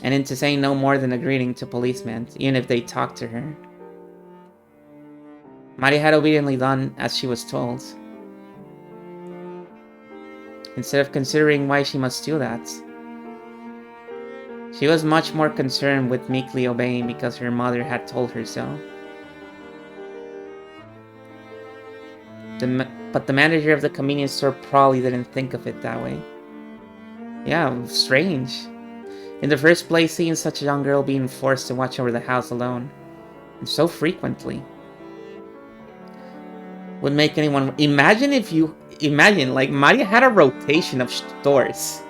And into saying no more than a greeting to policemen, even if they talked to her. Maria had obediently done as she was told. Instead of considering why she must do that. She was much more concerned with meekly obeying because her mother had told her so. But the manager of the convenience store probably didn't think of it that way. Yeah, strange. In the first place, seeing such a young girl being forced to watch over the house alone, and so frequently, would make anyone... Imagine, like, Maria had a rotation of stores.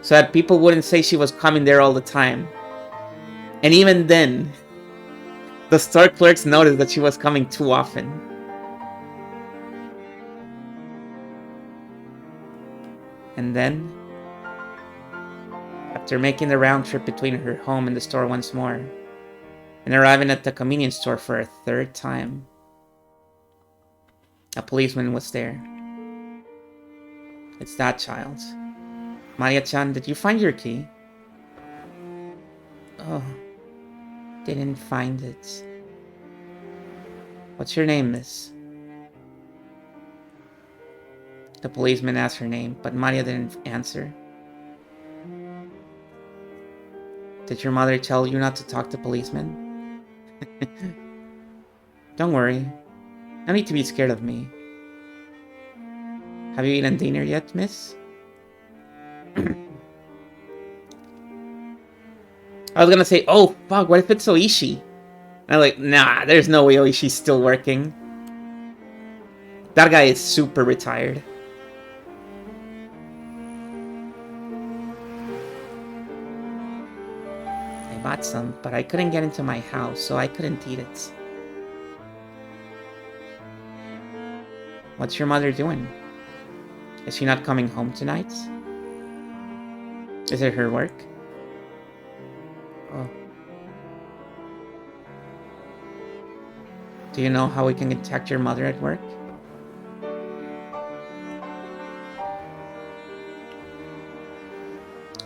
So that people wouldn't say she was coming there all the time. And even then, the store clerks noticed that she was coming too often. And then, after making the round trip between her home and the store once more, and arriving at the convenience store for a third time, a policeman was there. It's that child. Maria-chan, did you find your key? Oh, didn't find it. What's your name, miss? The policeman asked her name, but Maria didn't answer. Did your mother tell you not to talk to policemen? Don't worry. No need to be scared of me. Have you eaten dinner yet, miss? I was gonna say, oh fuck, what if it's Oishi? And I'm like, nah, there's no way Oishi's still working. That guy is super retired. I bought some, but I couldn't get into my house, so I couldn't eat it. What's your mother doing? Is she not coming home tonight? Is it her work? Oh. Do you know how we can contact your mother at work?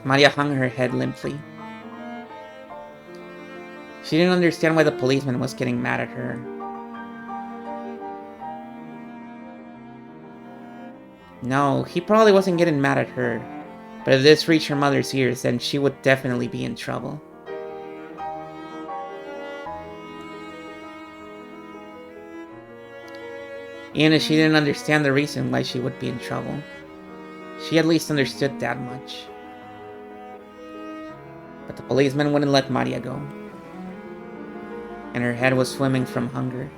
Maria hung her head limply. She didn't understand why the policeman was getting mad at her. No, he probably wasn't getting mad at her. But if this reached her mother's ears, then she would definitely be in trouble. Even if she didn't understand the reason why she would be in trouble, she at least understood that much. But the policeman wouldn't let Maria go. And her head was swimming from hunger.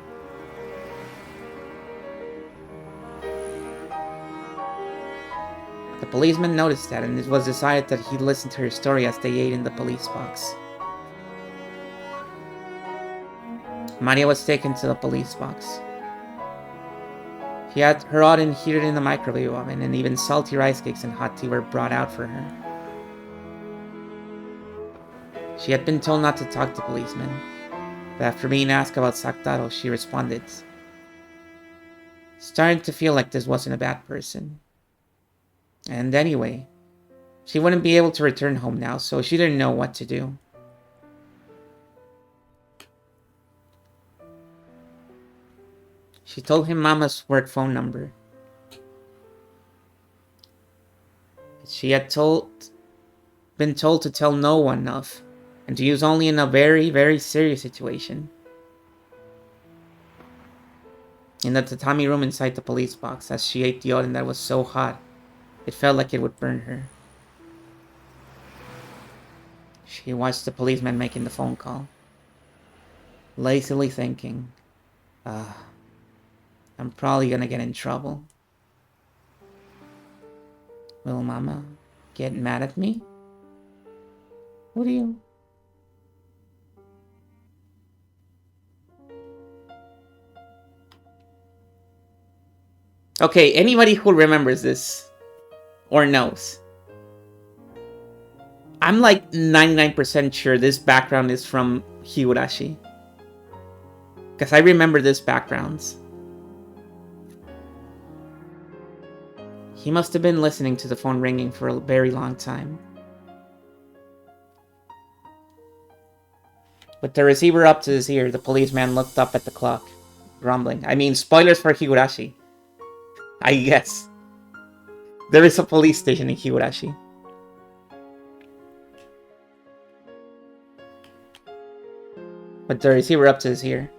The policeman noticed that, and it was decided that he'd listen to her story as they ate in the police box. Maria was taken to the police box. He had her oven heated in the microwave oven, and even salty rice cakes and hot tea were brought out for her. She had been told not to talk to policemen, but after being asked about Sakutaro, she responded, starting to feel like this wasn't a bad person. And anyway, she wouldn't be able to return home now, so she didn't know what to do. She told him Mama's work phone number. She had been told to tell no one of, and to use only in a very, very serious situation. In the tatami room inside the police box, as she ate the oden that was so hot, it felt like it would burn her. She watched the policeman making the phone call, lazily thinking, I'm probably gonna get in trouble. Will Mama get mad at me? What do you... Okay, anybody who remembers this or knows, I'm like 99% sure this background is from Higurashi. Because I remember this backgrounds. He must have been listening to the phone ringing for a very long time. With the receiver up to his ear, the policeman looked up at the clock, grumbling. I mean, spoilers for Higurashi. I guess. There is a police station in Higurashi. With the receiver up to his ear,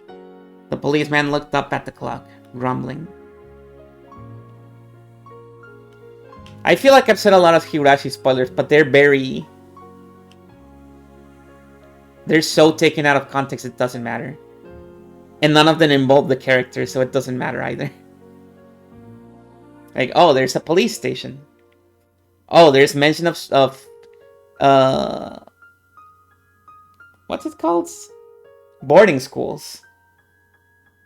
the policeman looked up at the clock, grumbling. I feel like I've said a lot of Higurashi spoilers, but they're very... They're so taken out of context it doesn't matter. And none of them involve the character, so it doesn't matter either. Like, oh, there's a police station. Oh, there's mention of what's it called? Boarding schools.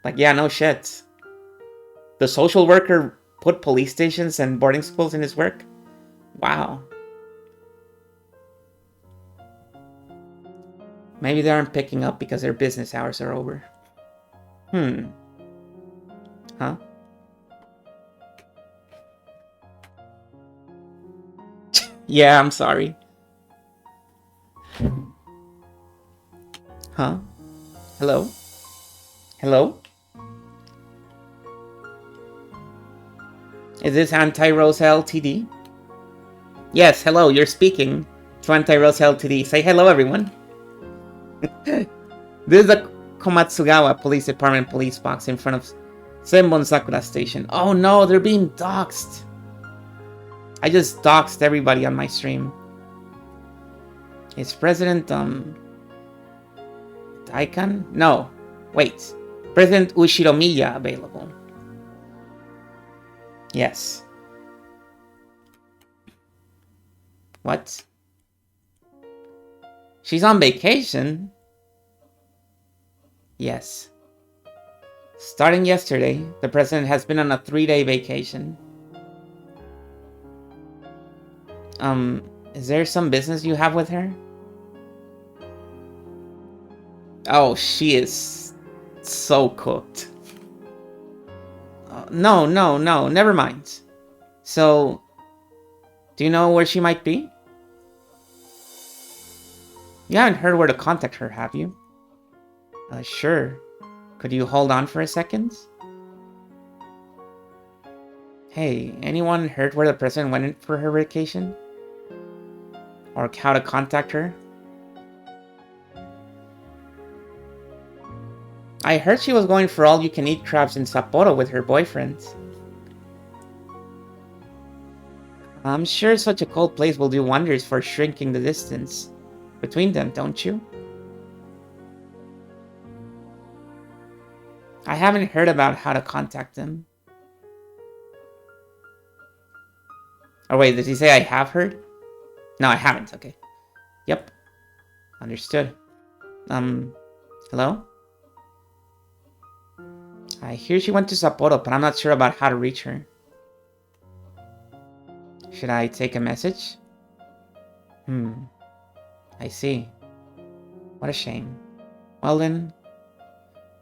Like, yeah, no shit. The social worker put police stations and boarding schools in his work? Wow. Maybe they aren't picking up because their business hours are over. Huh? Yeah, I'm sorry. Huh? Hello? Hello? Is this Anti-Rosa Ltd? Yes, hello, you're speaking to Anti-Rosa Ltd. Say hello, everyone. This is the Komatsugawa Police Department police box in front of Senbon Sakura Station. Oh no, they're being doxxed. I just doxed everybody on my stream. Is President, Daikan? No. Wait. President Ushiromiya available? Yes. What? She's on vacation? Yes. Starting yesterday, the president has been on a 3-day vacation. Is there some business you have with her? Oh, she is so cooked. No, never mind. So, do you know where she might be? You haven't heard where to contact her, have you? Sure. Could you hold on for a second? Hey, anyone heard where the president went for her vacation? Or how to contact her? I heard she was going for all-you-can-eat crabs in Sapporo with her boyfriend. I'm sure such a cold place will do wonders for shrinking the distance between them, don't you? I haven't heard about how to contact them. Oh wait, did he say I have heard? No, I haven't, okay. Yep. Understood. Hello? I hear she went to Sapporo, but I'm not sure about how to reach her. Should I take a message? I see. What a shame. Well then,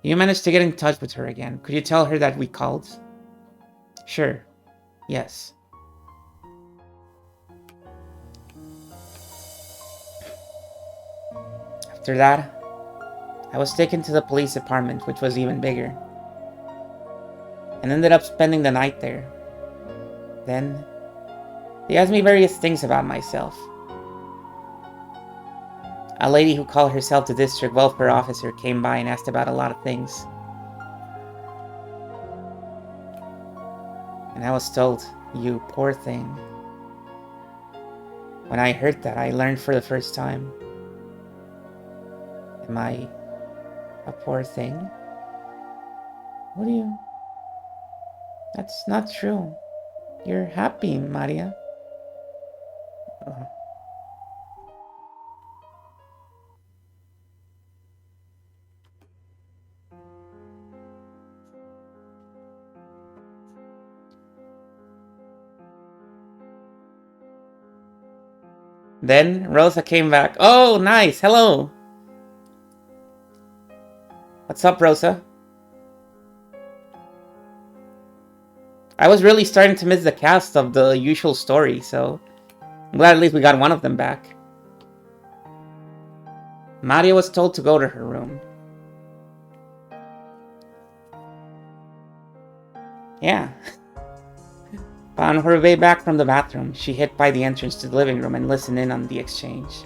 you managed to get in touch with her again. Could you tell her that we called? Sure. Yes. After that, I was taken to the police department, which was even bigger, and ended up spending the night there. Then, they asked me various things about myself. A lady who called herself the district welfare officer came by and asked about a lot of things. And I was told, you poor thing. When I heard that, I learned for the first time. Am I a poor thing? What do you... That's not true. You're happy, Maria. Oh. Then Rosa came back. Oh, nice. Hello. What's up, Rosa? I was really starting to miss the cast of the usual story, so I'm glad at least we got one of them back. Maria was told to go to her room. Yeah. On her way back from the bathroom, she hid by the entrance to the living room and listened in on the exchange.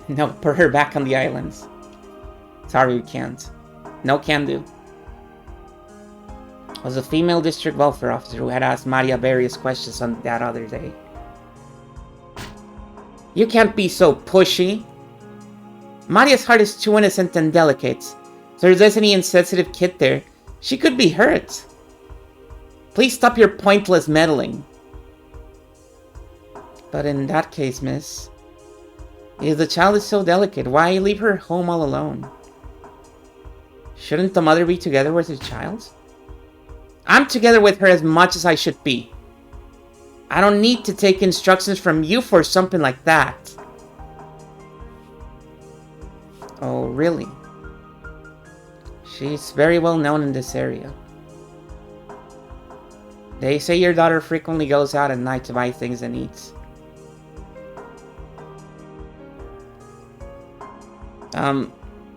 No, put her back on the islands. Sorry, we can't. No can do. It was a female district welfare officer who had asked Maria various questions on that other day. You can't be so pushy. Maria's heart is too innocent and delicate. If there's any insensitive kid there, she could be hurt. Please stop your pointless meddling. But in that case, miss, if the child is so delicate, why leave her home all alone? Shouldn't the mother be together with her child? I'm together with her as much as I should be. I don't need to take instructions from you for something like that. Oh, really? She's very well known in this area. They say your daughter frequently goes out at night to buy things and eats.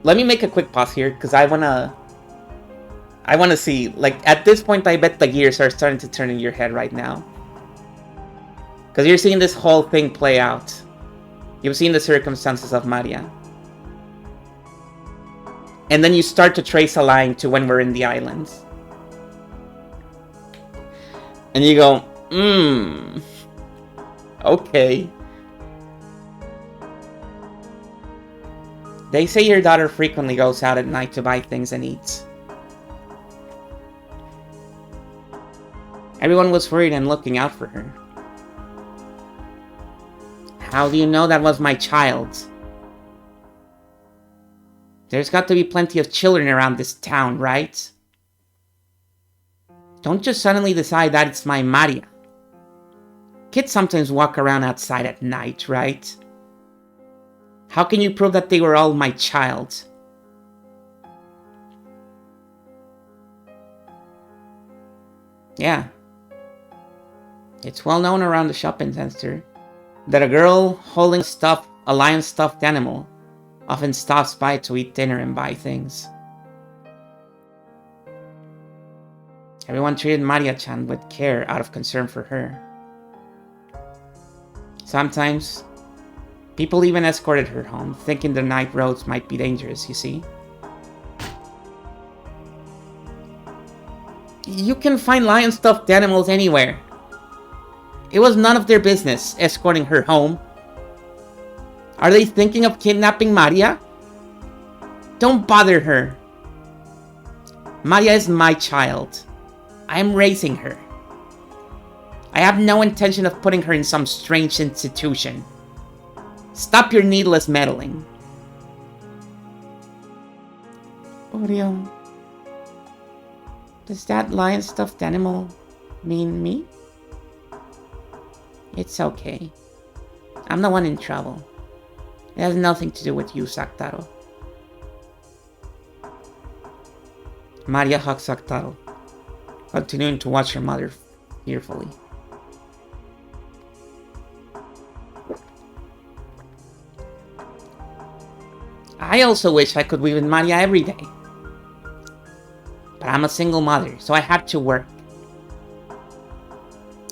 Let me make a quick pause here, because I wanna see, like, at this point I bet the gears are starting to turn in your head right now. Because you're seeing this whole thing play out. You've seen the circumstances of Maria. And then you start to trace a line to when we're in the islands. And you go, okay. They say your daughter frequently goes out at night to buy things and eats. Everyone was worried and looking out for her. How do you know that was my child? There's got to be plenty of children around this town, right? Don't just suddenly decide that it's my Maria. Kids sometimes walk around outside at night, right? How can you prove that they were all my child? Yeah. It's well known around the shopping center that a girl holding a lion stuffed animal often stops by to eat dinner and buy things. Everyone treated Maria-chan with care out of concern for her. Sometimes, people even escorted her home, thinking the night roads might be dangerous, you see? You can find lion stuffed animals anywhere. It was none of their business escorting her home. Are they thinking of kidnapping Maria? Don't bother her. Maria is my child. I'm raising her. I have no intention of putting her in some strange institution. Stop your needless meddling. Oreo, does that lion stuffed animal mean me? It's okay. I'm the one in trouble. It has nothing to do with you, Saktaro. Maria hugged Saktaro, continuing to watch her mother fearfully. I also wish I could be with Maria every day. But I'm a single mother, so I had to work.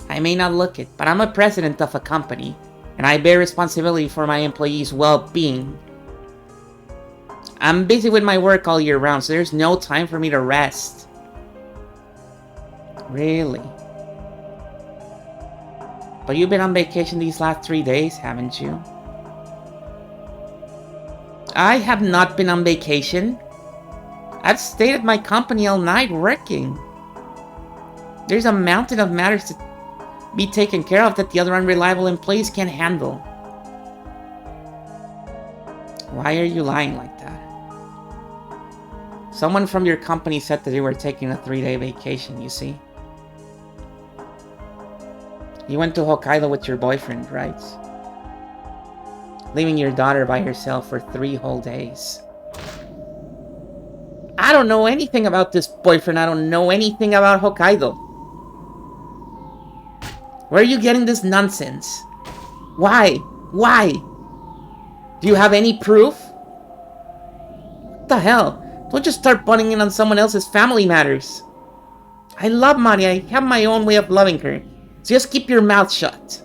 I may not look it, but I'm a president of a company, and I bear responsibility for my employees' well-being. I'm busy with my work all year round, so there's no time for me to rest. Really? But you've been on vacation these last 3 days, haven't you? I have not been on vacation. I've stayed at my company all night working. There's a mountain of matters to be taken care of that the other unreliable employees can't handle. Why are you lying like that? Someone from your company said that you were taking a 3-day vacation, you see. You went to Hokkaido with your boyfriend, right? Leaving your daughter by herself for 3 whole days. I don't know anything about this boyfriend. I don't know anything about Hokkaido. Where are you getting this nonsense? Why? Why? Do you have any proof? What the hell? Don't just start butting in on someone else's family matters. I love Maria. I have my own way of loving her. So just keep your mouth shut.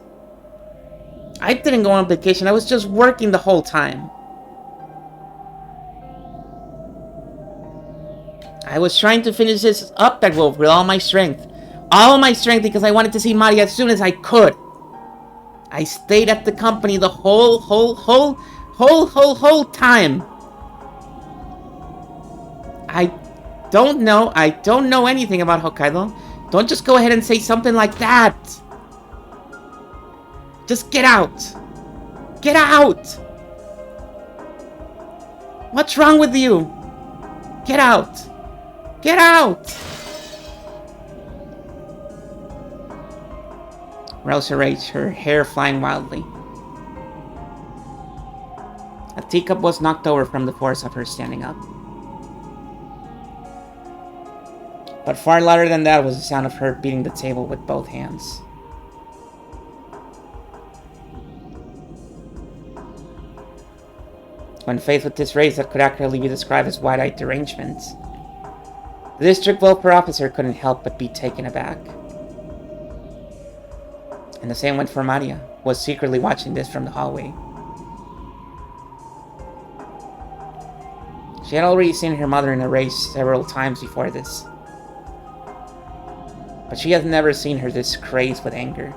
I didn't go on vacation. I was just working the whole time. I was trying to finish this up that wolf with all my strength. All my strength because I wanted to see Maria as soon as I could. I stayed at the company the whole time. I don't know anything about Hokkaido. Don't just go ahead and say something like that. Just get out. Get out. What's wrong with you? Get out. Get out. Rosa raged, her hair flying wildly. A teacup was knocked over from the force of her standing up. But far louder than that was the sound of her beating the table with both hands. When faced with this rage that could accurately be described as wide-eyed derangement, the district welfare officer couldn't help but be taken aback. And the same went for Maria, who was secretly watching this from the hallway. She had already seen her mother in a rage several times before this. But she had never seen her this crazed with anger.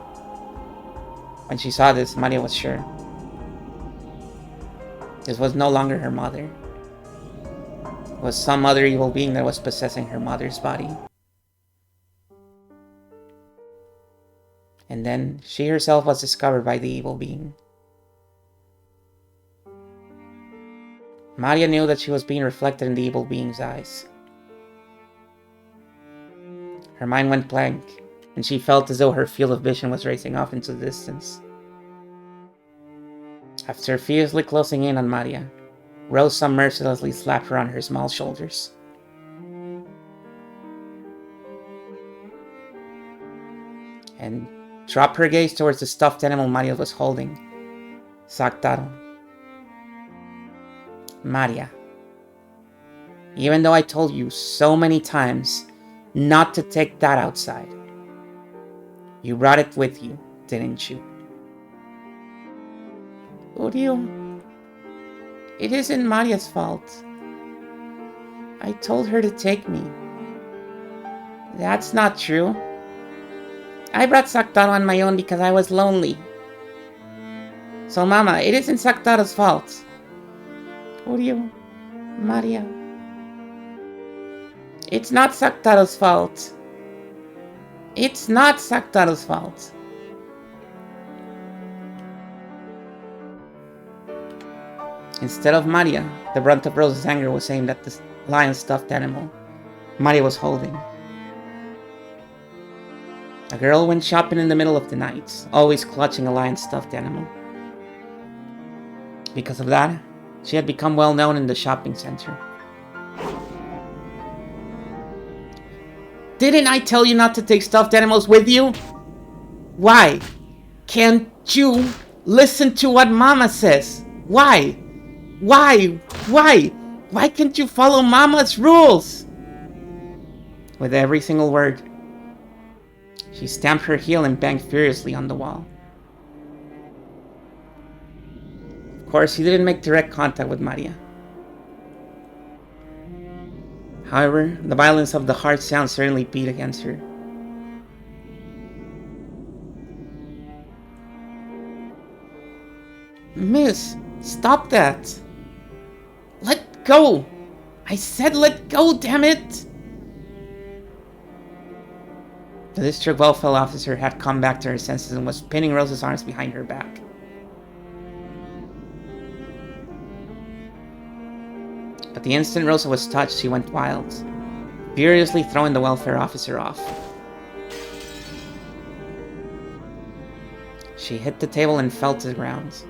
When she saw this, Maria was sure. This was no longer her mother. It was some other evil being that was possessing her mother's body. And then she herself was discovered by the evil being. Maria knew that she was being reflected in the evil being's eyes. Her mind went blank, and she felt as though her field of vision was racing off into the distance. After fiercely closing in on Maria, Rosa mercilessly slapped her on her small shoulders. And dropped her gaze towards the stuffed animal Maria was holding, Saktaro. Maria, even though I told you so many times not to take that outside, you brought it with you, didn't you? Urio, it isn't Maria's fault. I told her to take me. That's not true. I brought Saktaro on my own because I was lonely. So Mama, it isn't Saktaro's fault. Urio, Maria. It's not Saktaro's fault. It's not Saktaro's fault. Instead of Maria, the brunt of Rosa's anger was aimed at the lion's stuffed animal Maria was holding. A girl went shopping in the middle of the night, always clutching a lion's stuffed animal. Because of that, she had become well known in the shopping center. Didn't I tell you not to take stuffed animals with you? Why? Can't you listen to what Mama says? Why? Why? Why? Why can't you follow Mama's rules? With every single word, she stamped her heel and banged furiously on the wall. Of course, he didn't make direct contact with Maria. However, the violence of the hard sound certainly beat against her. Miss, stop that! Let go! I said let go, damn it! The district welfare officer had come back to her senses and was pinning Rosa's arms behind her back. But the instant Rosa was touched, she went wild, furiously throwing the welfare officer off. She hit the table and fell to the ground.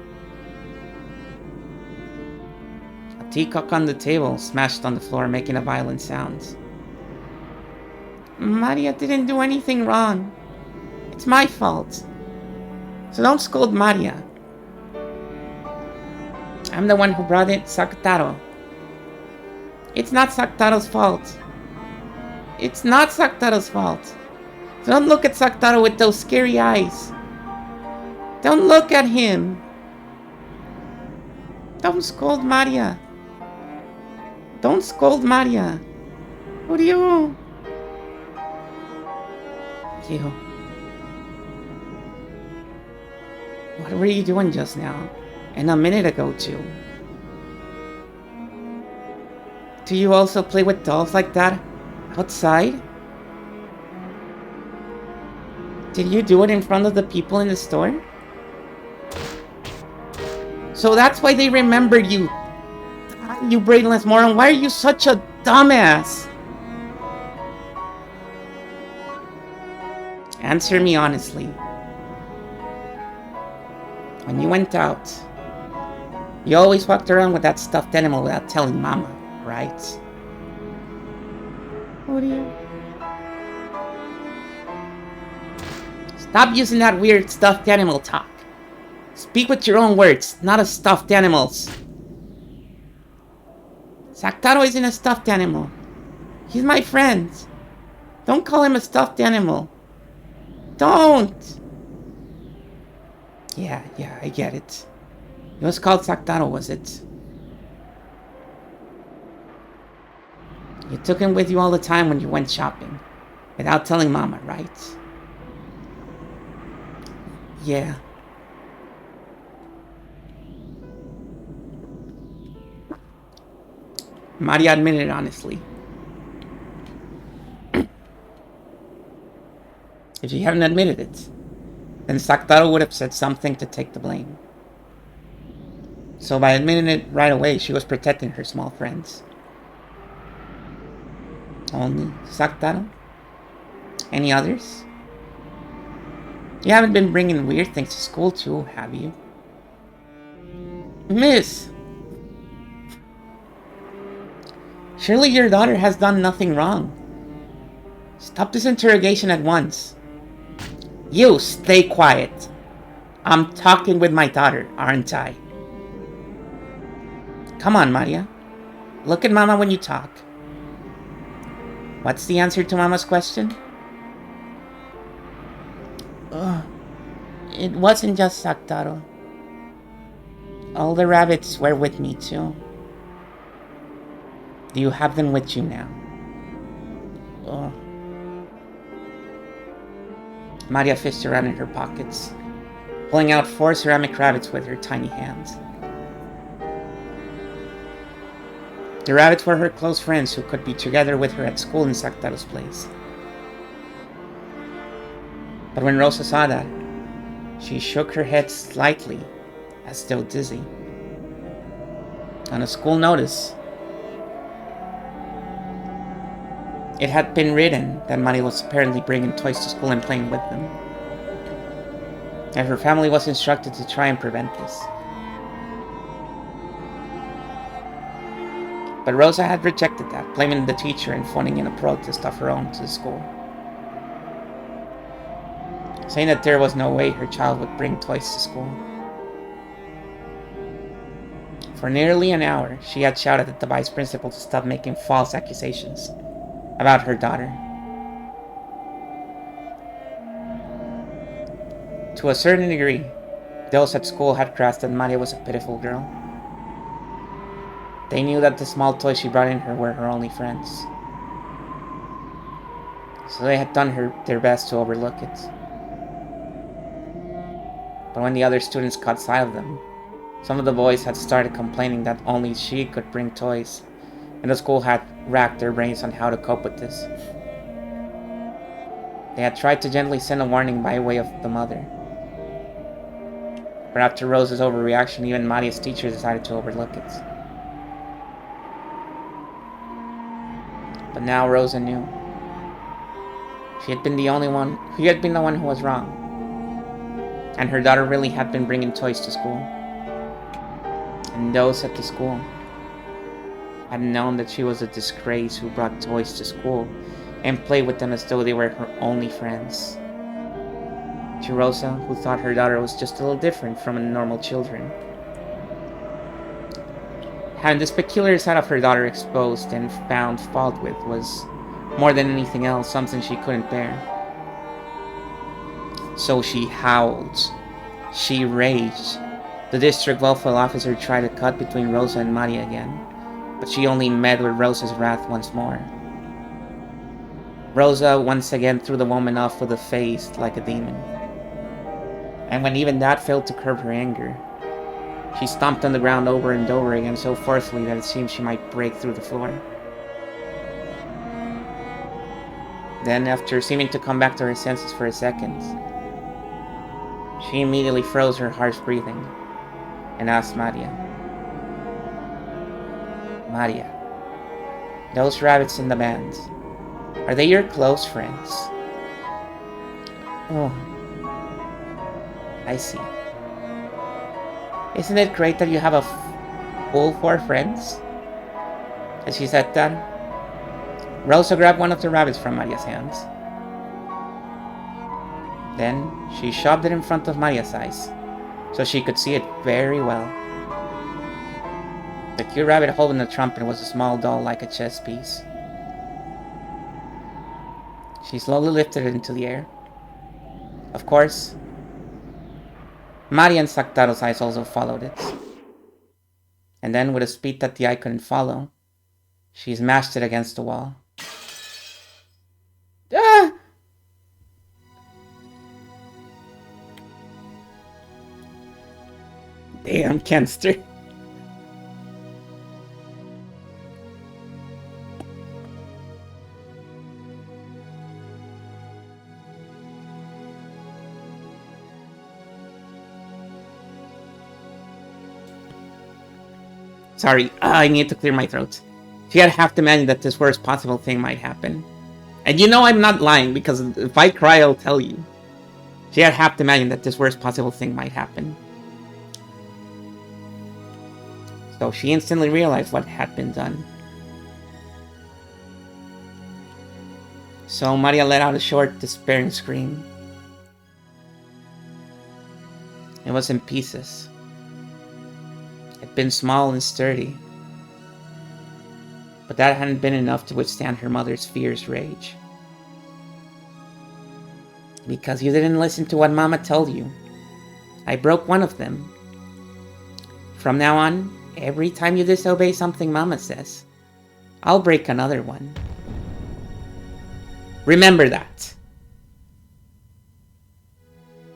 A teacup on the table smashed on the floor, making a violent sound. Maria didn't do anything wrong. It's my fault. So don't scold Maria. I'm the one who brought it, Sakataro. It's not Sakataro's fault. It's not Sakataro's fault. So don't look at Sakataro with those scary eyes. Don't look at him. Don't scold Maria. Don't scold Maria. Who do you? You. What were you doing just now? And a minute ago, too? Do you also play with dolls like that? Outside? Did you do it in front of the people in the store? So that's why they remember you. You brainless moron. Why are you such a dumbass? Answer me honestly. When you went out, you always walked around with that stuffed animal without telling Mama, right? What do you... Stop using that weird stuffed animal talk. Speak with your own words, not a stuffed animal's. Sakataro isn't a stuffed animal. He's my friend. Don't call him a stuffed animal. Don't! Yeah, I get it. It was called Sakataro, was it? You took him with you all the time when you went shopping, without telling Mama, right? Yeah. Maria admitted honestly. If she hadn't admitted it, then Sakataro would have said something to take the blame. So by admitting it right away, she was protecting her small friends. Only Sakataro? Any others? You haven't been bringing weird things to school too, have you? Miss! Surely your daughter has done nothing wrong. Stop this interrogation at once. You stay quiet. I'm talking with my daughter, aren't I? Come on, Maria. Look at Mama when you talk. What's the answer to Mama's question? It wasn't just Sakataro. All the rabbits were with me too. Do you have them with you now? Maria fished around in her pockets, pulling out 4 ceramic rabbits with her tiny hands. The rabbits were her close friends who could be together with her at school in Sakataro's place. But when Rosa saw that, she shook her head slightly, as though dizzy. On a school notice, it had been written that Maria was apparently bringing toys to school and playing with them, and her family was instructed to try and prevent this. But Rosa had rejected that, blaming the teacher and phoning in a protest of her own to the school, saying that there was no way her child would bring toys to school. For nearly an hour, she had shouted at the vice principal to stop making false accusations about her daughter. To a certain degree, those at school had grasped that Maria was a pitiful girl. They knew that the small toys she brought in her were her only friends, so they had done their best to overlook it. But when the other students caught sight of them, some of the boys had started complaining that only she could bring toys, and the school had racked their brains on how to cope with this. They had tried to gently send a warning by way of the mother. But after Rosa's overreaction, even Maria's teacher decided to overlook it. But now Rosa knew. He had been the one who was wrong. And her daughter really had been bringing toys to school. And those at the school had known that she was a disgrace who brought toys to school and played with them as though they were her only friends. To Rosa, who thought her daughter was just a little different from normal children. Having this peculiar side of her daughter exposed and found fault with was, more than anything else, something she couldn't bear. So she howled. She raged. The district welfare officer tried to cut between Rosa and Maria again, but she only met with Rosa's wrath once more. Rosa once again threw the woman off with a face like a demon. And when even that failed to curb her anger, she stomped on the ground over and over again so forcefully that it seemed she might break through the floor. Then, after seeming to come back to her senses for a second, she immediately froze her harsh breathing and asked Maria, "Maria, those rabbits in the band, are they your close friends?" "Oh, I see. Isn't it great that you have a full 4 friends?" As she said that, Rosa grabbed one of the rabbits from Maria's hands. Then she shoved it in front of Maria's eyes, so she could see it very well. The cute rabbit holding the trumpet was a small doll like a chess piece. She slowly lifted it into the air. Of course, Maria and Saktaro's eyes also followed it. And then, with a speed that the eye couldn't follow, she smashed it against the wall. Ah! Damn, Kenster. Sorry, I need to clear my throat. She had half to imagine that this worst possible thing might happen. And you know I'm not lying, because if I cry, I'll tell you. She had half to imagine that this worst possible thing might happen. So she instantly realized what had been done. So Maria let out a short, despairing scream. It was in pieces. It had been small and sturdy, but that hadn't been enough to withstand her mother's fierce rage. "Because you didn't listen to what Mama told you. I broke one of them. From now on, every time you disobey something Mama says, I'll break another one. Remember that."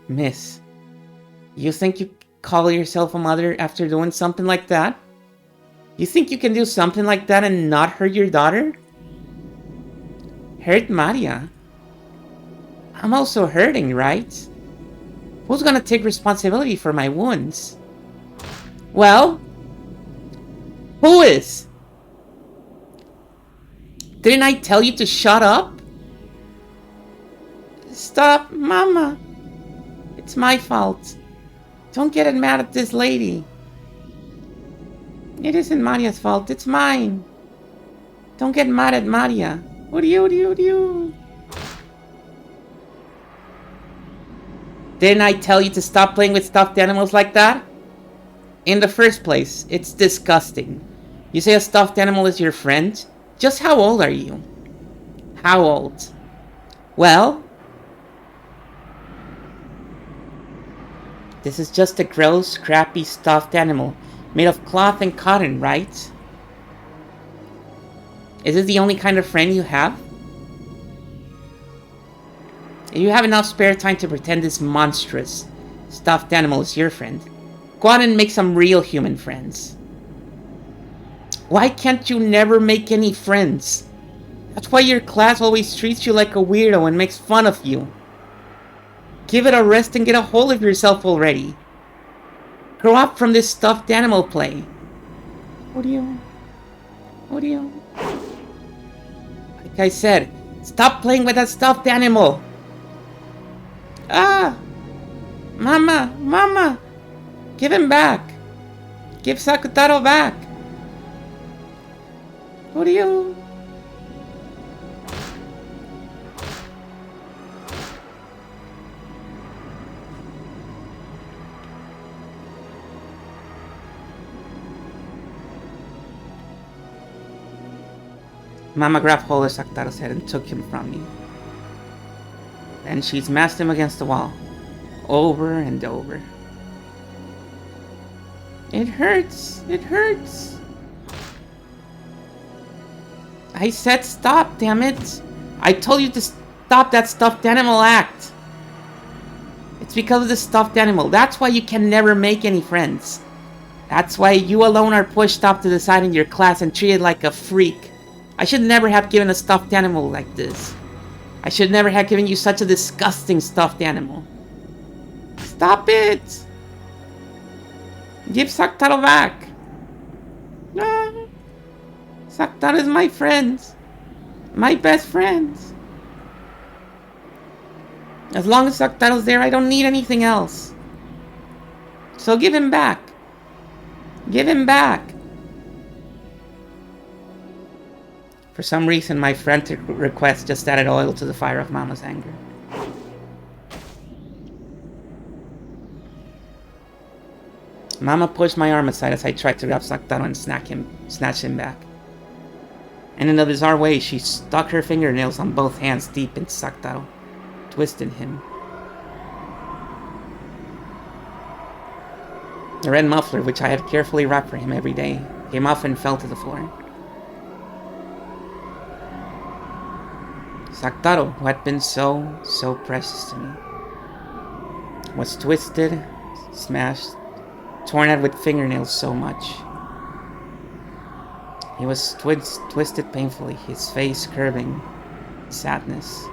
"Miss, you think you call yourself a mother after doing something like that? You think you can do something like that and not hurt your daughter?" "Hurt Maria? I'm also hurting, right? Who's gonna take responsibility for my wounds? Well, who is? Didn't I tell you to shut up? Stop, Mama. It's my fault. Don't get mad at this lady. It isn't Maria's fault, it's mine. Don't get mad at Maria. What do you? Didn't I tell you to stop playing with stuffed animals like that? In the first place, it's disgusting. You say a stuffed animal is your friend? Just how old are you? How old? Well, this is just a gross, crappy stuffed animal made of cloth and cotton, right? Is this the only kind of friend you have? You have enough spare time to pretend this monstrous stuffed animal is your friend. Go out and make some real human friends. Why can't you never make any friends? That's why your class always treats you like a weirdo and makes fun of you. Give it a rest and get a hold of yourself already. Grow up from this stuffed animal play. What do you? Like I said, stop playing with that stuffed animal. Ah! Mama! Give him back! Give Sakutaro back! What do you? Mama grabbed hold of Sakutaro's head and took him from me. Then she smashed him against the wall, over and over. It hurts! I said stop, damn it! I told you to stop that stuffed animal act! It's because of the stuffed animal. That's why you can never make any friends. That's why you alone are pushed up to the side in your class and treated like a freak. I should never have given a stuffed animal like this. I should never have given you such a disgusting stuffed animal. Stop it! Give Sakutaro back! No! Sakutaro is my friend. My best friend. As long as Sakutaro's there, I don't need anything else. So give him back. Give him back. For some reason, my frantic request just added oil to the fire of Mama's anger. Mama pushed my arm aside as I tried to grab Sakutaro and snatch him back. And in a bizarre way, she stuck her fingernails on both hands deep into Sakutaro, twisted him. The red muffler, which I had carefully wrapped for him every day, came off and fell to the floor. Sakutaro, who had been so precious to me, was twisted, smashed, torn at with fingernails so much. He was twisted painfully, his face curving sadness.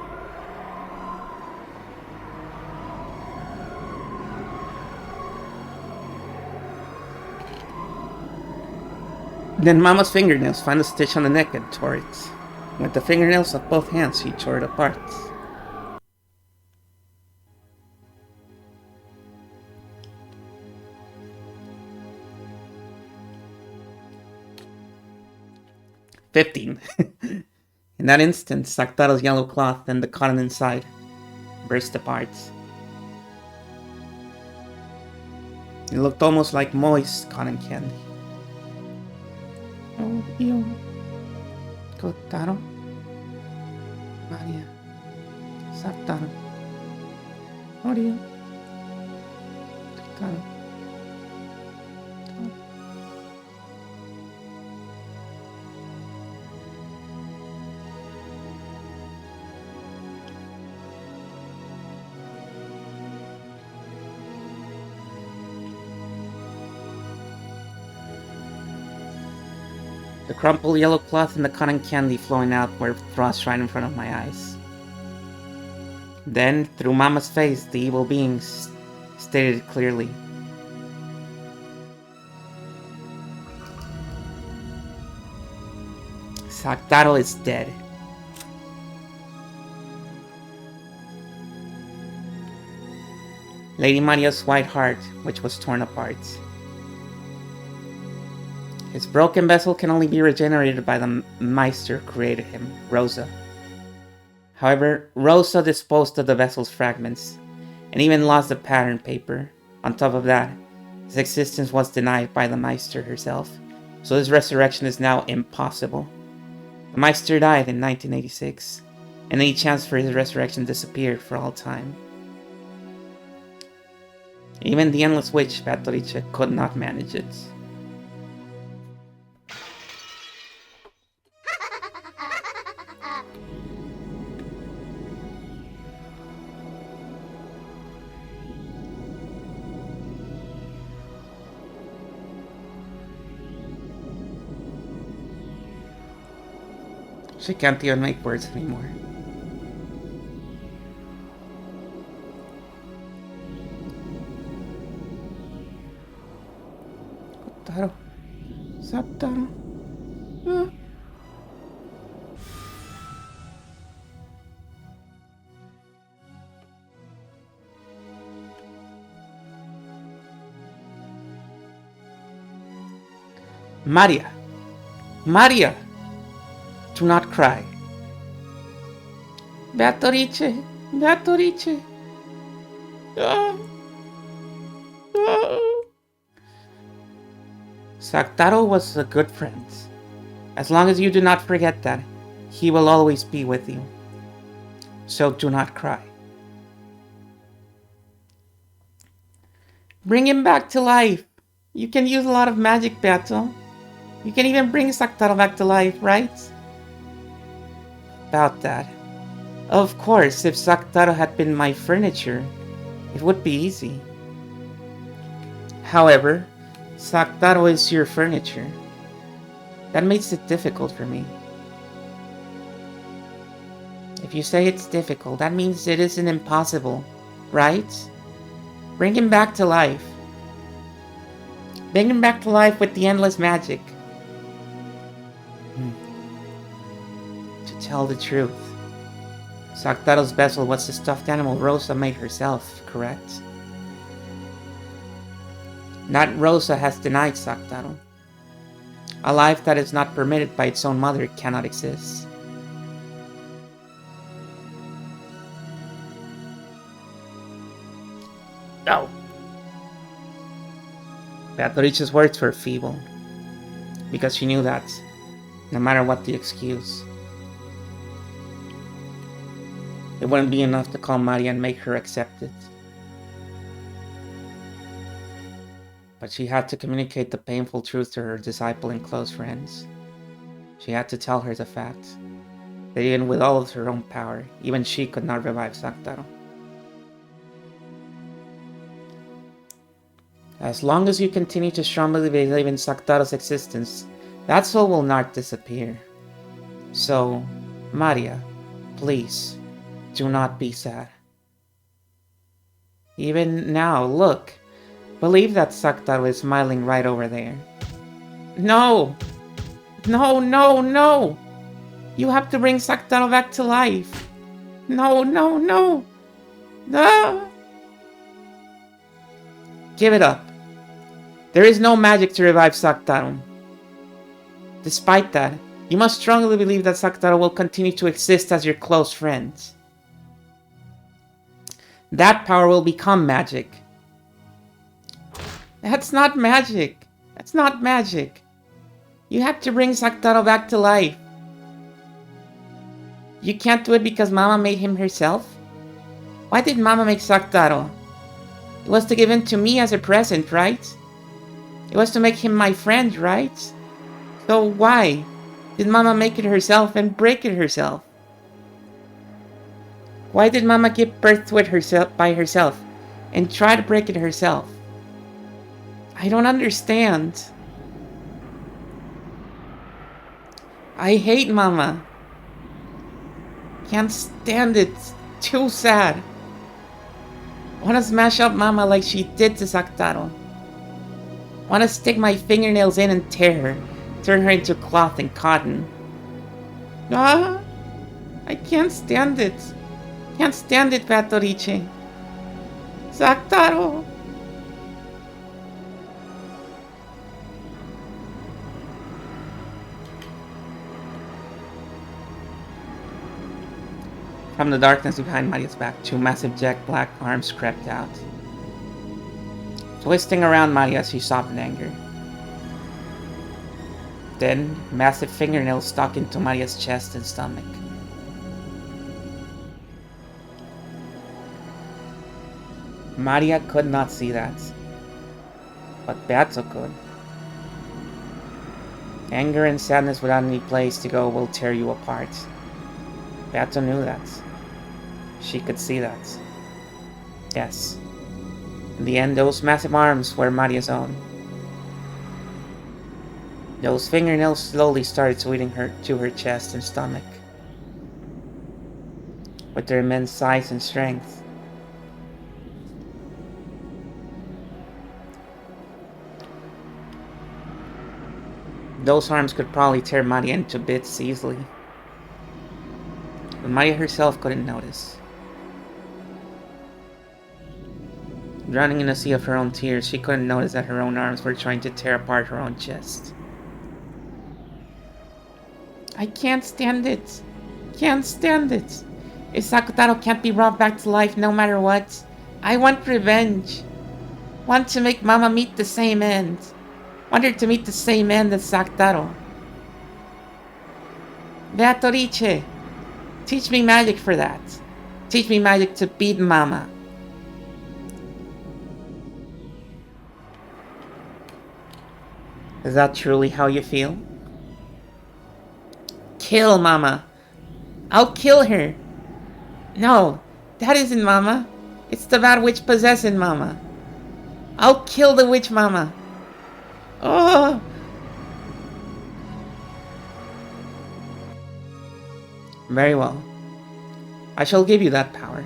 Then Mama's fingernails found a stitch on the neck and tore it. With the fingernails of both hands, she tore it apart. "15. In that instant, Sakutaro's yellow cloth and the cotton inside burst apart. It looked almost like moist cotton candy. Oh, Dio. Kotaro. Maria. Sakutaro. Oh, Dio. Kotaro. The crumpled yellow cloth and the cotton candy flowing out were thrust right in front of my eyes. Then, through Mama's face, the evil being stated it clearly. Saktaro is dead. Lady Maria's white heart, which was torn apart. His broken vessel can only be regenerated by the Meister who created him, Rosa. However, Rosa disposed of the vessel's fragments, and even lost the pattern paper. On top of that, his existence was denied by the Meister herself, so his resurrection is now impossible. The Meister died in 1986, and any chance for his resurrection disappeared for all time. Even the Endless Witch, Beatrice, could not manage it. She can't even make words anymore. Saktaro. Saktaro. Maria. Maria! Do not cry. Beatrice. Beatrice. Saktaro was a good friend. As long as you do not forget that, he will always be with you. So do not cry. Bring him back to life. You can use a lot of magic, Beato. You can even bring Saktaro back to life, right? About that. Of course, if Saktaro had been my furniture, it would be easy. However, Saktaro is your furniture. That makes it difficult for me. If you say it's difficult, that means it isn't impossible, right? Bring him back to life. Bring him back to life with the endless magic. To tell the truth, Saktaro's vessel was the stuffed animal Rosa made herself, correct? That Rosa has denied Saktaro. A life that is not permitted by its own mother cannot exist. No! Beatrice's words were feeble, because she knew that, no matter what the excuse, it wouldn't be enough to calm Maria and make her accept it. But she had to communicate the painful truth to her disciple and close friends. She had to tell her the fact that even with all of her own power, even she could not revive Saktaro. As long as you continue to strongly believe in Saktaro's existence, that soul will not disappear. So, Maria, please, do not be sad. Even now, look. Believe that Saktaro is smiling right over there. No! No, no, no! You have to bring Saktaro back to life. No, no, no! No! Give it up. There is no magic to revive Saktaro. Despite that, you must strongly believe that Saktaro will continue to exist as your close friend. That power will become magic. That's not magic. That's not magic. You have to bring Saktaro back to life. You can't do it because Mama made him herself? Why did Mama make Saktaro? It was to give him to me as a present, right? It was to make him my friend, right? So why did Mama make it herself and break it herself? Why did Mama give birth to it herself by herself and try to break it herself? I don't understand. I hate Mama. Can't stand it. Too sad. Wanna smash up Mama like she did to Sakutaro. Wanna stick my fingernails in and tear her. Turn her into cloth and cotton. Ah! I can't stand it. Can't stand it, Patorice. Sakutaro! From the darkness behind Maria's back, two massive jet black arms crept out. Twisting around Maria, she sobbed in anger. Then, massive fingernails stuck into Maria's chest and stomach. Maria could not see that, but Beato could. Anger and sadness without any place to go will tear you apart. Beato knew that. She could see that. Yes. In the end, those massive arms were Maria's own. Those fingernails slowly started sweeping her to her chest and stomach. With their immense size and strength. Those arms could probably tear Maria into bits easily. But Maria herself couldn't notice. Drowning in a sea of her own tears, she couldn't notice that her own arms were trying to tear apart her own chest. I can't stand it. Can't stand it. If Sakutaro can't be brought back to life no matter what, I want revenge. Want to make Mama meet the same end. Want her to meet the same end as Sakutaro. Beatrice, teach me magic for that. Teach me magic to beat Mama. Is that truly how you feel? Kill Mama. I'll kill her. No, that isn't Mama. It's the bad witch possessing Mama. I'll kill the witch Mama. Oh! Very well. I shall give you that power.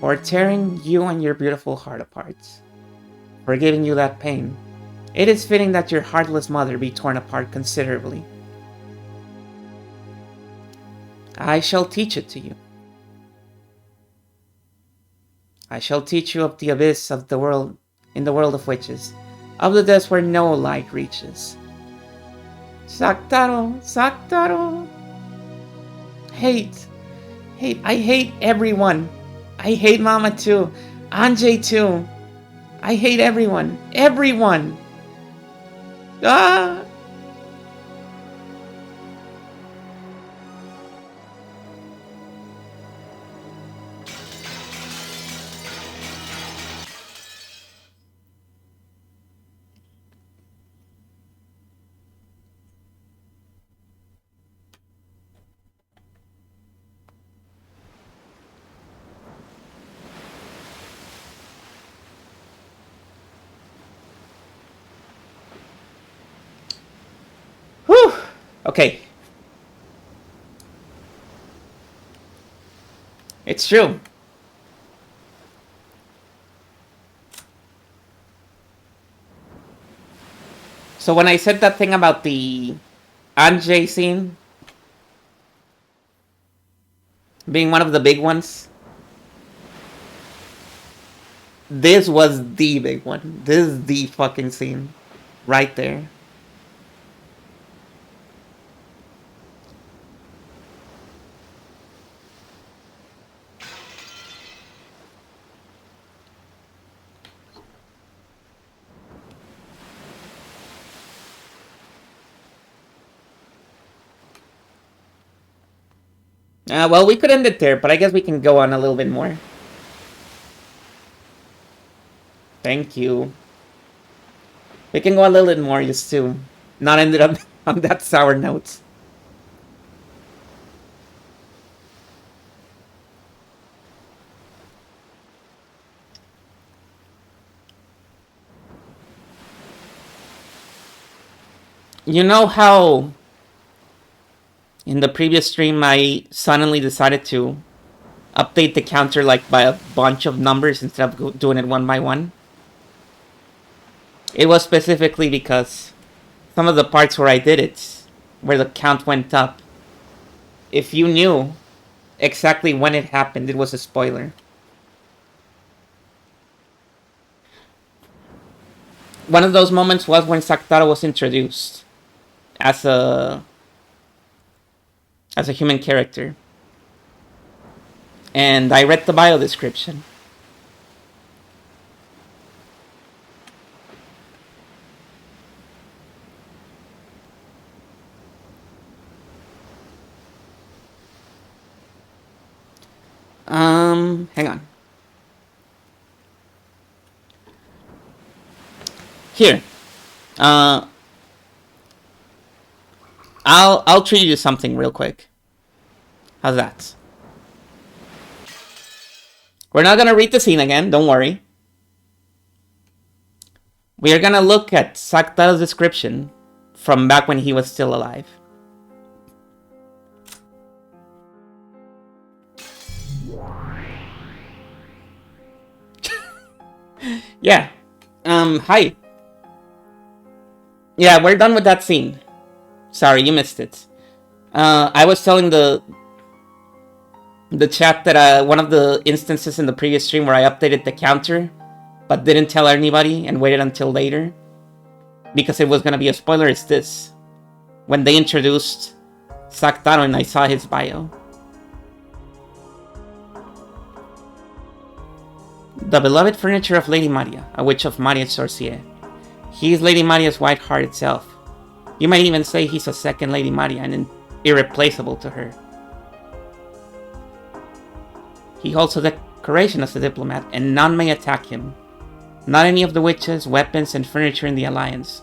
For tearing you and your beautiful heart apart. For giving you that pain. It is fitting that your heartless mother be torn apart considerably. I shall teach it to you. I shall teach you of the abyss of the world, in the world of witches, of the depths where no light reaches. Sakutaro, Sakutaro. Hate. I hate everyone. I hate Mama too. Anjay too. I hate everyone. Everyone. Ah! Whew! Okay. It's true. So when I said that thing about the Anjay scene being one of the big ones, this was the big one. This is the fucking scene. Right there. Well, we could end it there, but I guess we can go on a little bit more. Thank you. We can go a little bit more just to not end it up on that sour note. You know how in the previous stream I suddenly decided to update the counter like by a bunch of numbers instead of doing it one by one. It was specifically because some of the parts where I did it, where the count went up, if you knew exactly when it happened, it was a spoiler. One of those moments was when Sakataro was introduced as a human character. And I read the bio description. Hang on. Here. I'll treat you to something real quick. How's that? We're not gonna read the scene again, don't worry. We are gonna look at Sakataro's description from back when he was still alive. Yeah. Hi. Yeah, we're done with that scene. Sorry, you missed it. I was telling the chat that one of the instances in the previous stream where I updated the counter, but didn't tell anybody and waited until later because it was gonna be a spoiler, is this. When they introduced Sakataro and I saw his bio. The beloved furniture of Lady Maria, a witch of Maria's sorcier. He is Lady Maria's white heart itself. You might even say he's a second Lady Maria and irreplaceable to her. He holds a decoration as a diplomat, and none may attack him. Not any of the witches, weapons, and furniture in the Alliance,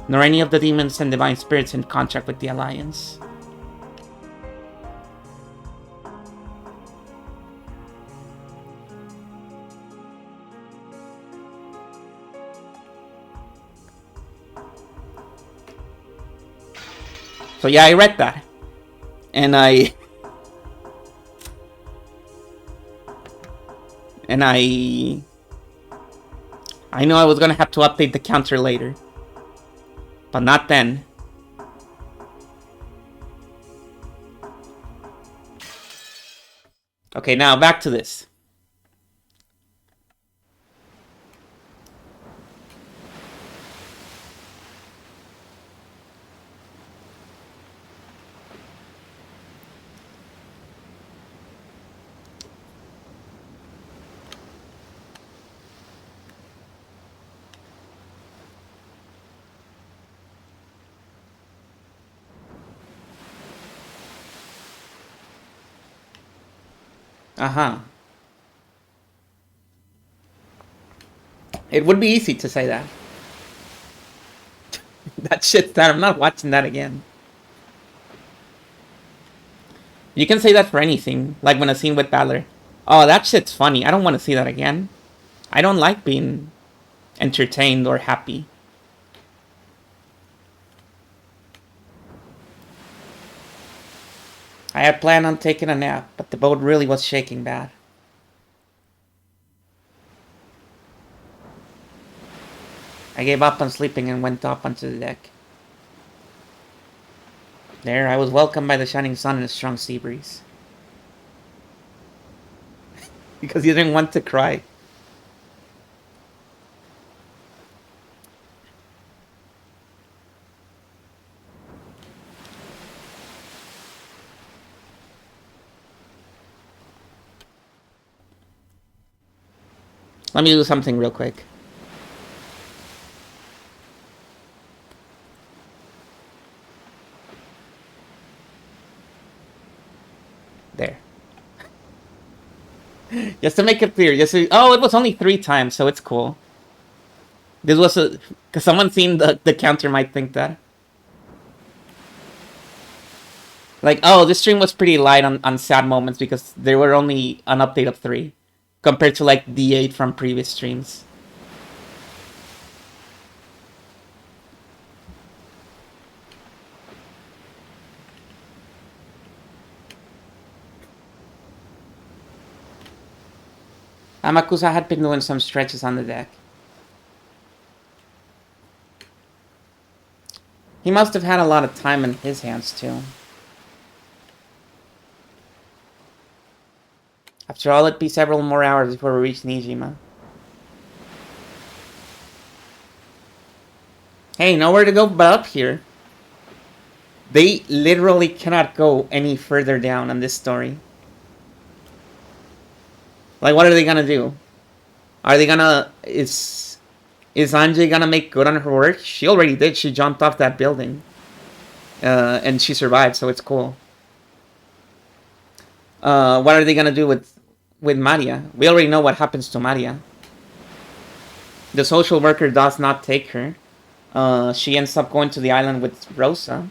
nor any of the demons and divine spirits in contract with the Alliance. So yeah, I read that. And I know I was gonna have to update the counter later. But not then. Okay, now back to this. Uh-huh. It would be easy to say that. That shit's done. I'm not watching that again. You can say that for anything. Like when a scene with Balor. Oh, that shit's funny. I don't want to see that again. I don't like being entertained or happy. I had planned on taking a nap, but the boat really was shaking bad. I gave up on sleeping and went up onto the deck. There, I was welcomed by the shining sun and a strong sea breeze. Because you didn't want to cry. Let me do something real quick. There. Just to make it clear. Oh, it was only 3 times, so it's cool. This was a... Because someone seen the counter might think that. Like, oh, this stream was pretty light on sad moments because there were only an update of 3. Compared to, like, the 8 from previous streams. Amakusa had been doing some stretches on the deck. He must have had a lot of time in his hands, too. After all, it'd be several more hours before we reach Nijima. Hey, nowhere to go but up here. They literally cannot go any further down on this story. Like, what are they gonna do? Are they gonna... Is Anjay gonna make good on her work? She already did. She jumped off that building. And she survived, so it's cool. What are they gonna do with Maria? We already know what happens to Maria. The social worker does not take her. She ends up going to the island with Rosa.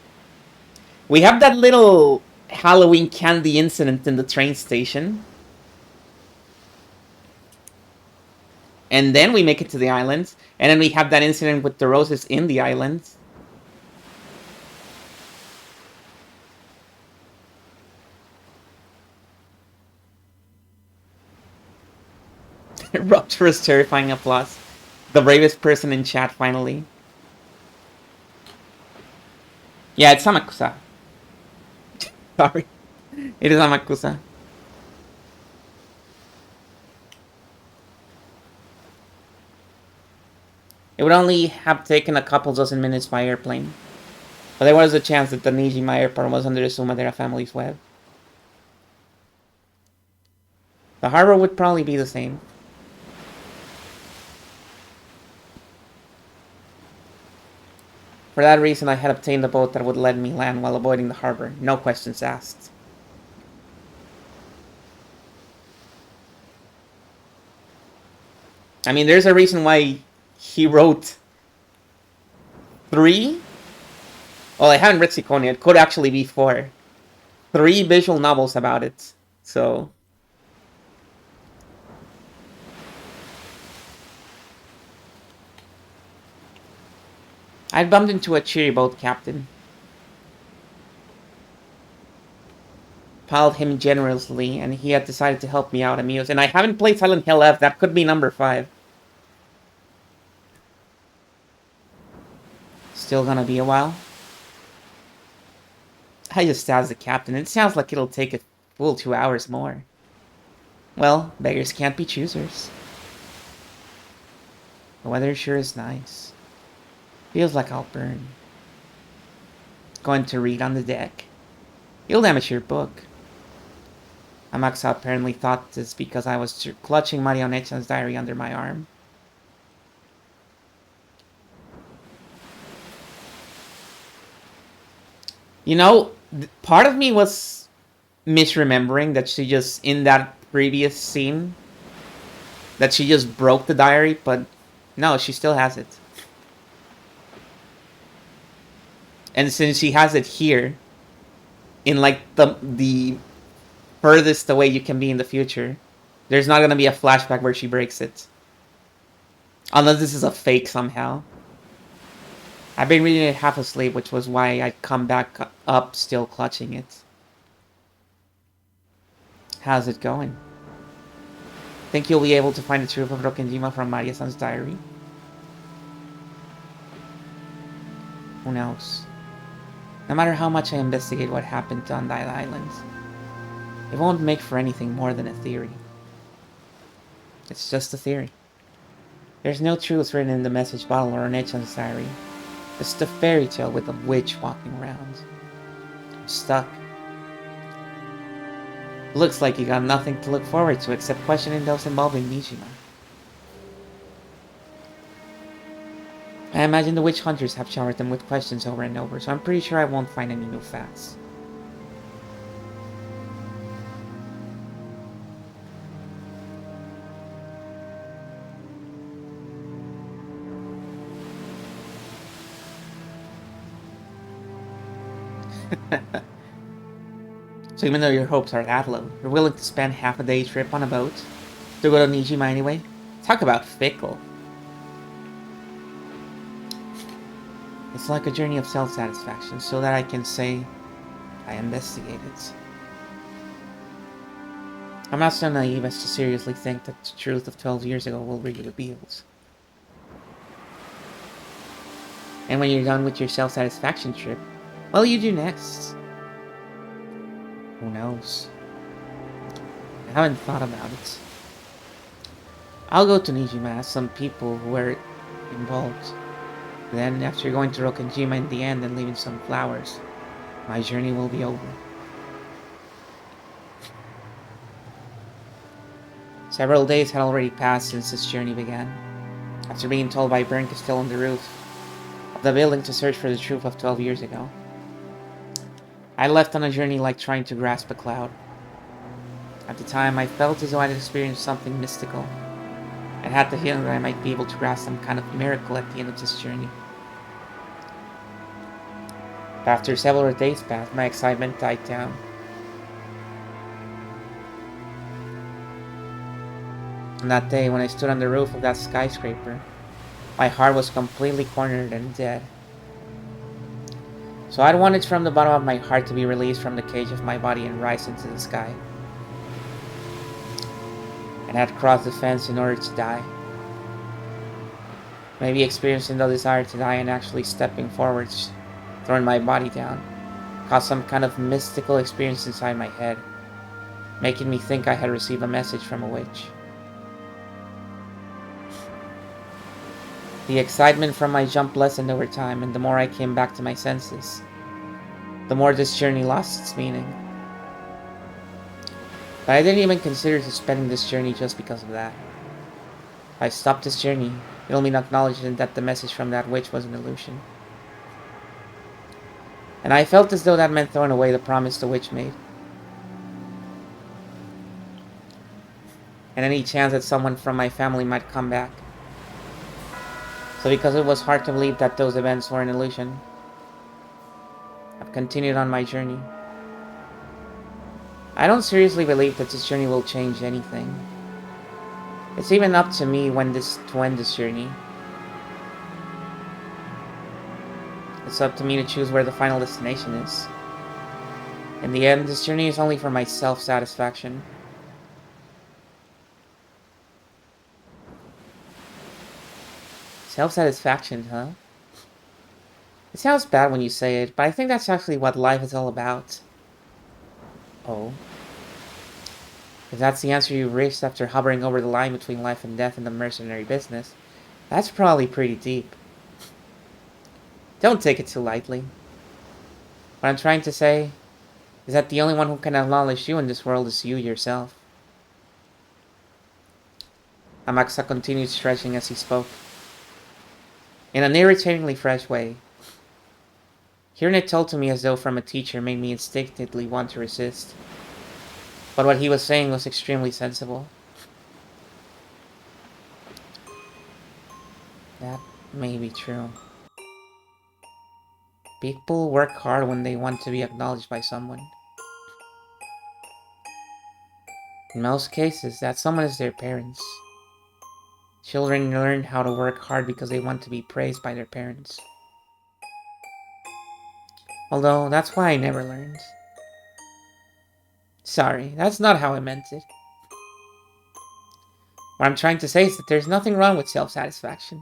We have that little Halloween candy incident in the train station. And then we make it to the island. And then we have that incident with the roses in the island. Rupture's terrifying applause. The bravest person in chat, finally. Yeah, it's Amakusa. Sorry. It is Amakusa. It would only have taken a couple dozen minutes by airplane. But there was a chance that the Nijima airport was under the Sumadera family's web. The harbor would probably be the same. For that reason, I had obtained a boat that would let me land while avoiding the harbor. No questions asked. I mean, there's a reason why he wrote 3? Well, I haven't read Siconia. It could actually be 4. 3 visual novels about it. So... I bumped into a cheery boat captain. Piled him generously, and he had decided to help me out amused. And I haven't played Silent Hill F. That could be number 5. Still gonna be a while. I just asked the captain. It sounds like it'll take a full 2 hours more. Well, beggars can't be choosers. The weather sure is nice. Feels like I'll burn. Going to read on the deck. You'll damage your book. Amakusa apparently thought this because I was clutching Marionette-chan's diary under my arm. You know, part of me was misremembering that she just, in that previous scene, that she just broke the diary, but no, she still has it. And since she has it here, in like the furthest away you can be in the future, there's not going to be a flashback where she breaks it. Unless this is a fake somehow. I've been reading it half asleep, which was why I come back up still clutching it. How's it going? Think you'll be able to find the truth of Rokenjima from Maria-san's diary? Who knows? No matter how much I investigate what happened on that island, it won't make for anything more than a theory. It's just a theory. There's no truth written in the message bottle or an etch on the diary. It's a fairy tale with a witch walking around. I'm stuck. Looks like you got nothing to look forward to except questioning those involving Nijima. I imagine the witch hunters have showered them with questions over and over, so I'm pretty sure I won't find any new facts. So even though your hopes are that low, you're willing to spend half a day trip on a boat to go to Nijima anyway? Talk about fickle. It's like a journey of self-satisfaction, so that I can say I investigated. I'm not so naive as to seriously think that the truth of 12 years ago will be revealed. And when you're done with your self-satisfaction trip, what will you do next? Who knows? I haven't thought about it. I'll go to Nijima, ask some people who were involved. Then, after going to Rokkanjima in the end and leaving some flowers, my journey will be over. Several days had already passed since this journey began. After being told by Bern still on the roof of the building to search for the truth of 12 years ago, I left on a journey like trying to grasp a cloud. At the time, I felt as though I'd experienced something mystical. I had the feeling that I might be able to grasp some kind of miracle at the end of this journey. But after several days passed, my excitement died down. On that day, when I stood on the roof of that skyscraper, my heart was completely cornered and dead. So I'd wanted from the bottom of my heart to be released from the cage of my body and rise into the sky. And had crossed the fence in order to die. Maybe experiencing the desire to die and actually stepping forwards, throwing my body down, caused some kind of mystical experience inside my head, making me think I had received a message from a witch. The excitement from my jump lessened over time, and the more I came back to my senses, the more this journey lost its meaning. But I didn't even consider suspending this journey just because of that. If I stopped this journey, it only acknowledged that the message from that witch was an illusion. And I felt as though that meant throwing away the promise the witch made. And any chance that someone from my family might come back. So because it was hard to believe that those events were an illusion, I've continued on my journey. I don't seriously believe that this journey will change anything. It's even up to me to end this journey. It's up to me to choose where the final destination is. In the end, this journey is only for my self-satisfaction. Self-satisfaction, huh? It sounds bad when you say it, but I think that's actually what life is all about. Oh. If that's the answer you reached after hovering over the line between life and death in the mercenary business, that's probably pretty deep. Don't take it too lightly. What I'm trying to say is that the only one who can acknowledge you in this world is you yourself. Amakusa continued stretching as he spoke, in an irritatingly fresh way. Hearing it told to me as though from a teacher made me instinctively want to resist. But what he was saying was extremely sensible. That may be true. People work hard when they want to be acknowledged by someone. In most cases, that someone is their parents. Children learn how to work hard because they want to be praised by their parents. Although, that's why I never learned. Sorry, that's not how I meant it. What I'm trying to say is that there's nothing wrong with self-satisfaction.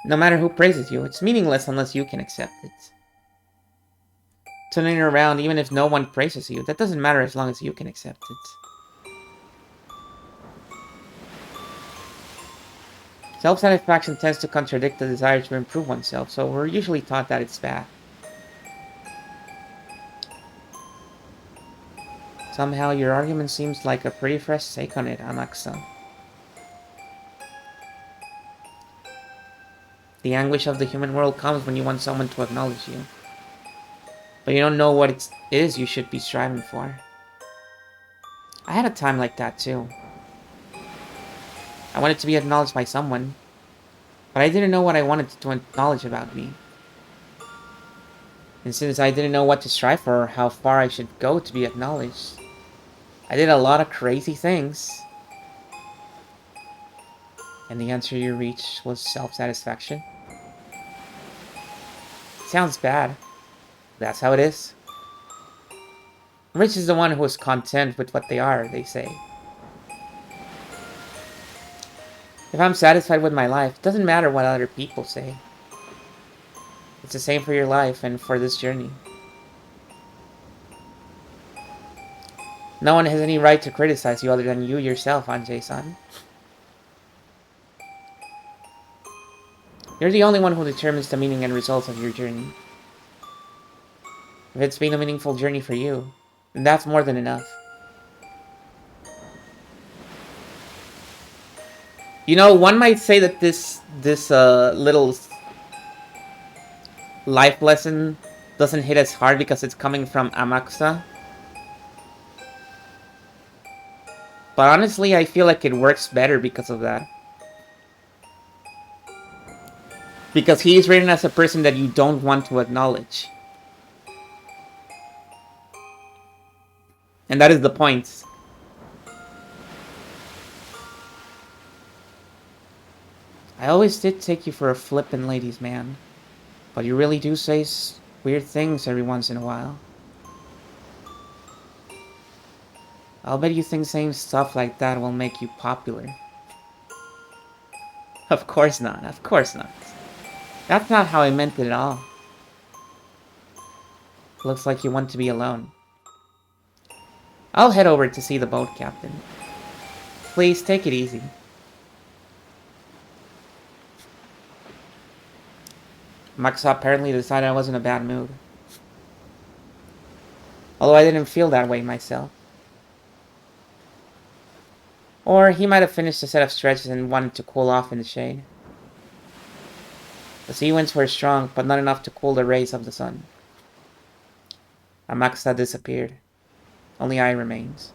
No matter who praises you, it's meaningless unless you can accept it. Turning around, even if no one praises you, that doesn't matter as long as you can accept it. Self-satisfaction tends to contradict the desire to improve oneself, so we're usually taught that it's bad. Somehow, your argument seems like a pretty fresh take on it, Amakusa. The anguish of the human world comes when you want someone to acknowledge you. But you don't know what it is you should be striving for. I had a time like that too. I wanted to be acknowledged by someone, but I didn't know what I wanted to acknowledge about me. And since I didn't know what to strive for or how far I should go to be acknowledged, I did a lot of crazy things. And the answer you reached was self-satisfaction. Sounds bad. That's how it is. Rich is the one who is content with what they are, they say. If I'm satisfied with my life, it doesn't matter what other people say. It's the same for your life and for this journey. No one has any right to criticize you other than you yourself, Anjay-san. You're the only one who determines the meaning and results of your journey. If it's been a meaningful journey for you, then that's more than enough. You know, one might say that this little life lesson doesn't hit as hard because it's coming from Amakusa. But honestly, I feel like it works better because of that. Because he is written as a person that you don't want to acknowledge. And that is the point. I always did take you for a flippin' ladies' man. But you really do say weird things every once in a while. I'll bet you think saying stuff like that will make you popular. Of course not, of course not. That's not how I meant it at all. Looks like you want to be alone. I'll head over to see the boat captain. Please, take it easy. Maxa apparently decided I was in a bad mood. Although I didn't feel that way myself. Or he might have finished a set of stretches and wanted to cool off in the shade. The sea winds were strong, but not enough to cool the rays of the sun. Amakusa disappeared. Only I remains.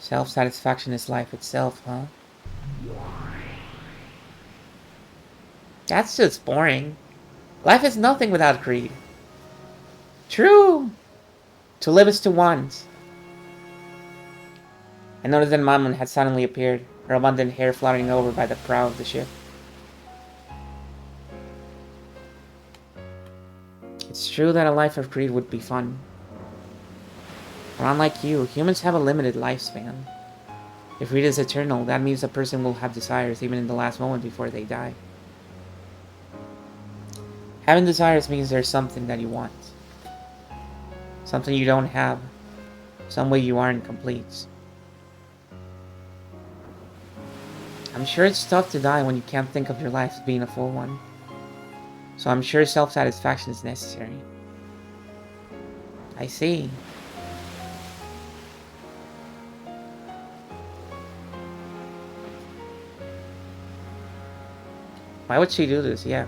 Self-satisfaction is life itself, huh? That's just boring. Life is nothing without greed. True! To live is to want. I noticed that Mammon had suddenly appeared, her abundant hair fluttering over by the prow of the ship. It's true that a life of greed would be fun. But unlike you, humans have a limited lifespan. If greed is eternal, that means a person will have desires even in the last moment before they die. Having desires means there's something that you want. Something you don't have. Some way you aren't complete. I'm sure it's tough to die when you can't think of your life as being a full one. So I'm sure self-satisfaction is necessary. I see. Why would she do this? Yeah.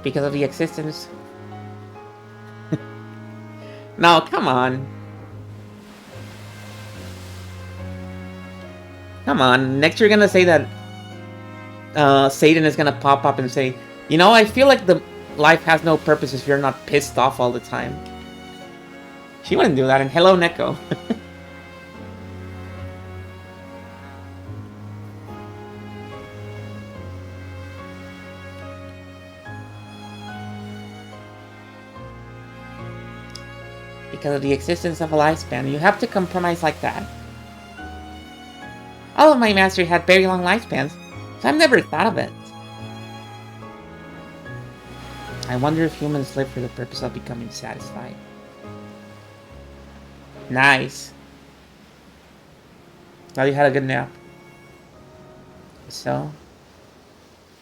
Because of the existence? No, come on. Come on. Next you're gonna say that Satan is gonna pop up and say, you know, I feel like the life has no purpose if you're not pissed off all the time. She wouldn't do that, and hello, Neko. Because of the existence of a lifespan, you have to compromise like that. All of my masters had very long lifespans, so I've never thought of it. I wonder if humans live for the purpose of becoming satisfied. Nice. Glad you had a good nap. So,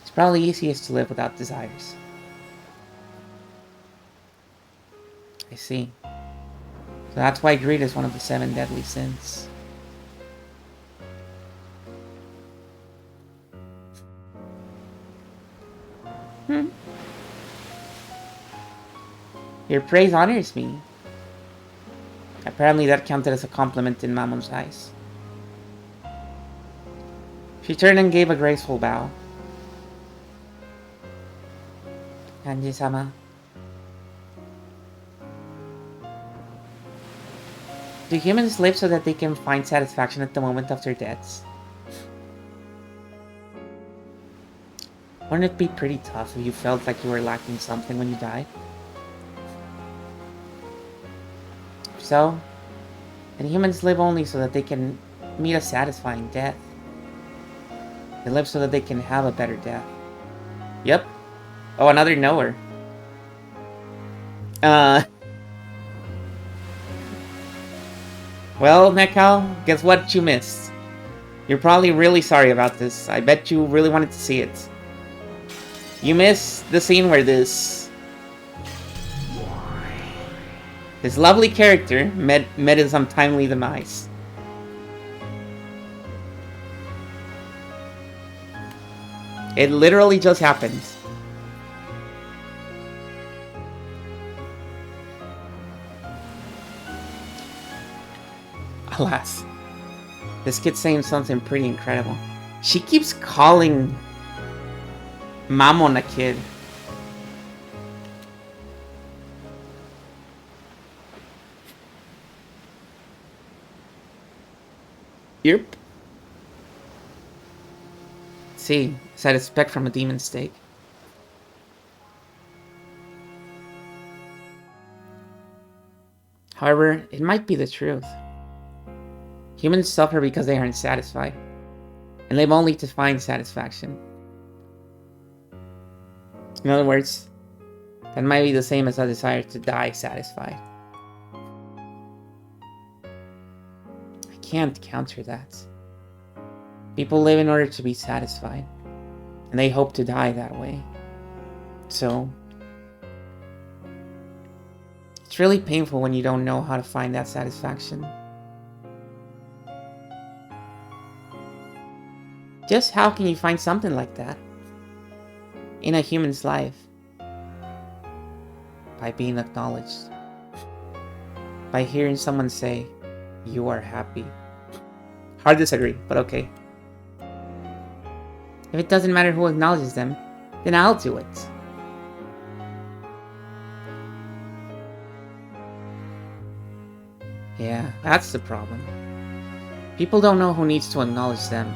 it's probably easiest to live without desires. I see. So that's why greed is one of the 7 deadly sins. Your praise honors me. Apparently that counted as a compliment in Mammon's eyes. She turned and gave a graceful bow. Kanji-sama. Do humans live so that they can find satisfaction at the moment of their deaths? Wouldn't it be pretty tough if you felt like you were lacking something when you died? So, and humans live only so that they can meet a satisfying death. They live so that they can have a better death. Yep. Oh, another knower. Well, Nekal, guess what you missed? You're probably really sorry about this. I bet you really wanted to see it. You missed the scene where this lovely character met his untimely demise. It literally just happened. Alas, this kid's saying something pretty incredible. She keeps calling Mamon a kid. Yep. See, as I'd expect from a demon steak. However, it might be the truth. Humans suffer because they aren't satisfied, and live only to find satisfaction. In other words, that might be the same as a desire to die satisfied. I can't counter that. People live in order to be satisfied, and they hope to die that way. So, it's really painful when you don't know how to find that satisfaction. Just how can you find something like that in a human's life? By being acknowledged. By hearing someone say, "You are happy." Hard disagree, but okay. If it doesn't matter who acknowledges them, then I'll do it. Yeah, that's the problem. People don't know who needs to acknowledge them.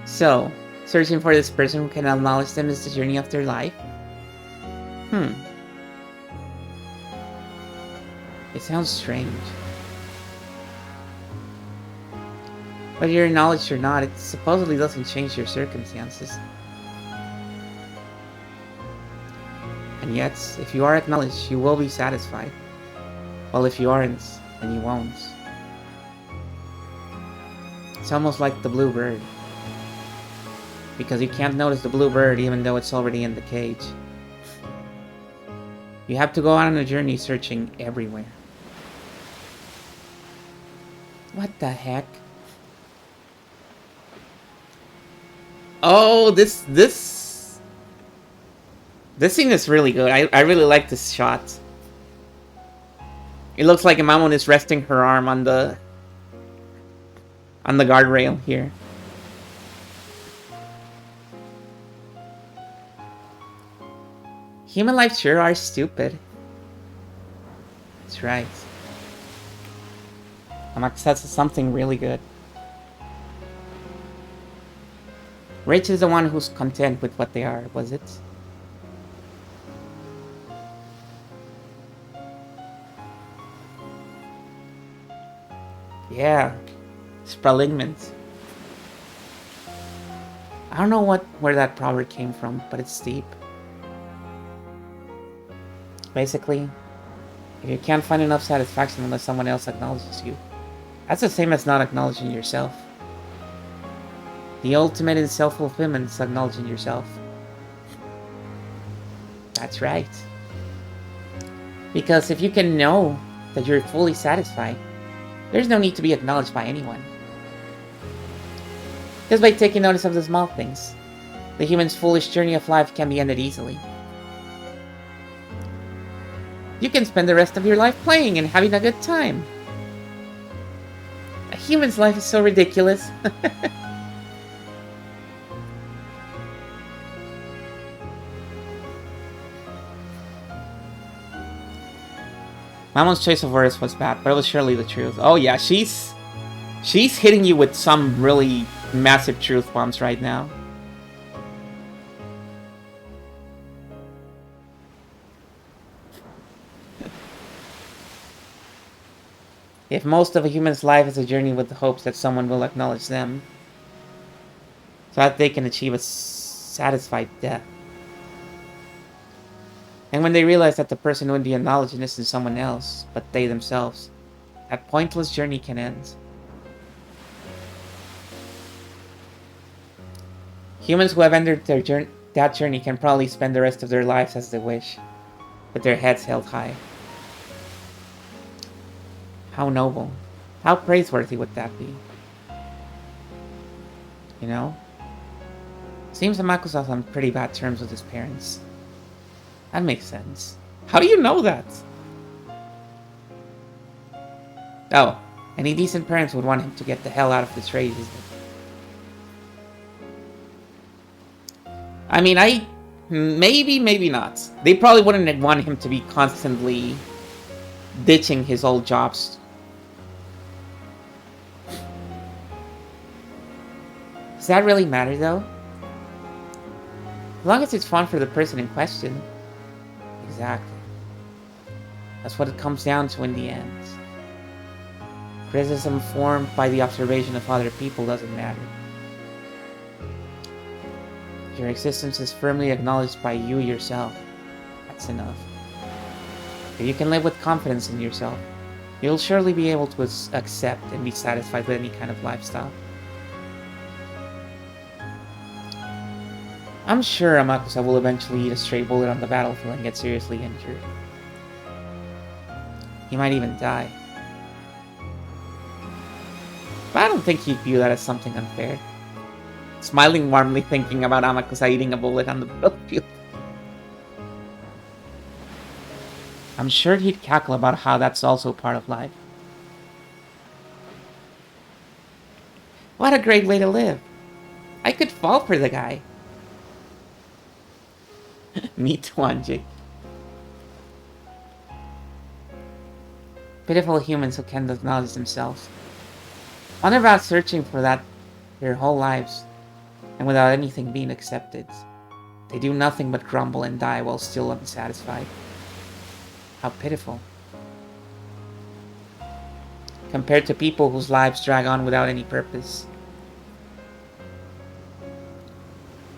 So, searching for this person who can acknowledge them is the journey of their life? It sounds strange. Whether you're acknowledged or not, it supposedly doesn't change your circumstances. And yet, if you are acknowledged, you will be satisfied. Well, if you aren't, then you won't. It's almost like the blue bird. Because you can't notice the blue bird even though it's already in the cage. You have to go on a journey searching everywhere. What the heck? Oh, this scene is really good. I really like this shot. It looks like Mamon is resting her arm on the guardrail here. Human lives sure are stupid. That's right. That's something really good. Rich is the one who's content with what they are, was it? Yeah. Spraligment. I don't know where that proverb came from, but it's deep. Basically, if you can't find enough satisfaction unless someone else acknowledges you, that's the same as not acknowledging yourself. The ultimate in self-fulfillment is acknowledging yourself. That's right. Because if you can know that you're fully satisfied, there's no need to be acknowledged by anyone. Just by taking notice of the small things, the human's foolish journey of life can be ended easily. You can spend the rest of your life playing and having a good time. A human's life is so ridiculous. Mamon's choice of words was bad, but it was surely the truth. Oh yeah, she's hitting you with some really massive truth bombs right now. If most of a human's life is a journey with the hopes that someone will acknowledge them, so that they can achieve a satisfied death. And when they realize that the person who would be acknowledged isn't someone else, but they themselves, that pointless journey can end. Humans who have entered that journey can probably spend the rest of their lives as they wish, with their heads held high. How noble. How praiseworthy would that be? You know? Seems Amakusa's on pretty bad terms with his parents. That makes sense. How do you know that? Oh, any decent parents would want him to get the hell out of the trade, isn't it? I mean, maybe not. They probably wouldn't want him to be constantly ditching his old jobs. Does that really matter, though? As long as it's fun for the person in question. Exactly. That's what it comes down to in the end. Criticism formed by the observation of other people doesn't matter. Your existence is firmly acknowledged by you yourself. That's enough. If you can live with confidence in yourself, you'll surely be able to accept and be satisfied with any kind of lifestyle. I'm sure Amakusa will eventually eat a stray bullet on the battlefield and get seriously injured. He might even die. But I don't think he'd view that as something unfair. Smiling warmly thinking about Amakusa eating a bullet on the battlefield. I'm sure he'd cackle about how that's also part of life. What a great way to live. I could fall for the guy. Me too, Anji. Pitiful humans who can't acknowledge themselves. Wonder about searching for that their whole lives, and without anything being accepted. They do nothing but grumble and die while still unsatisfied. How pitiful. Compared to people whose lives drag on without any purpose.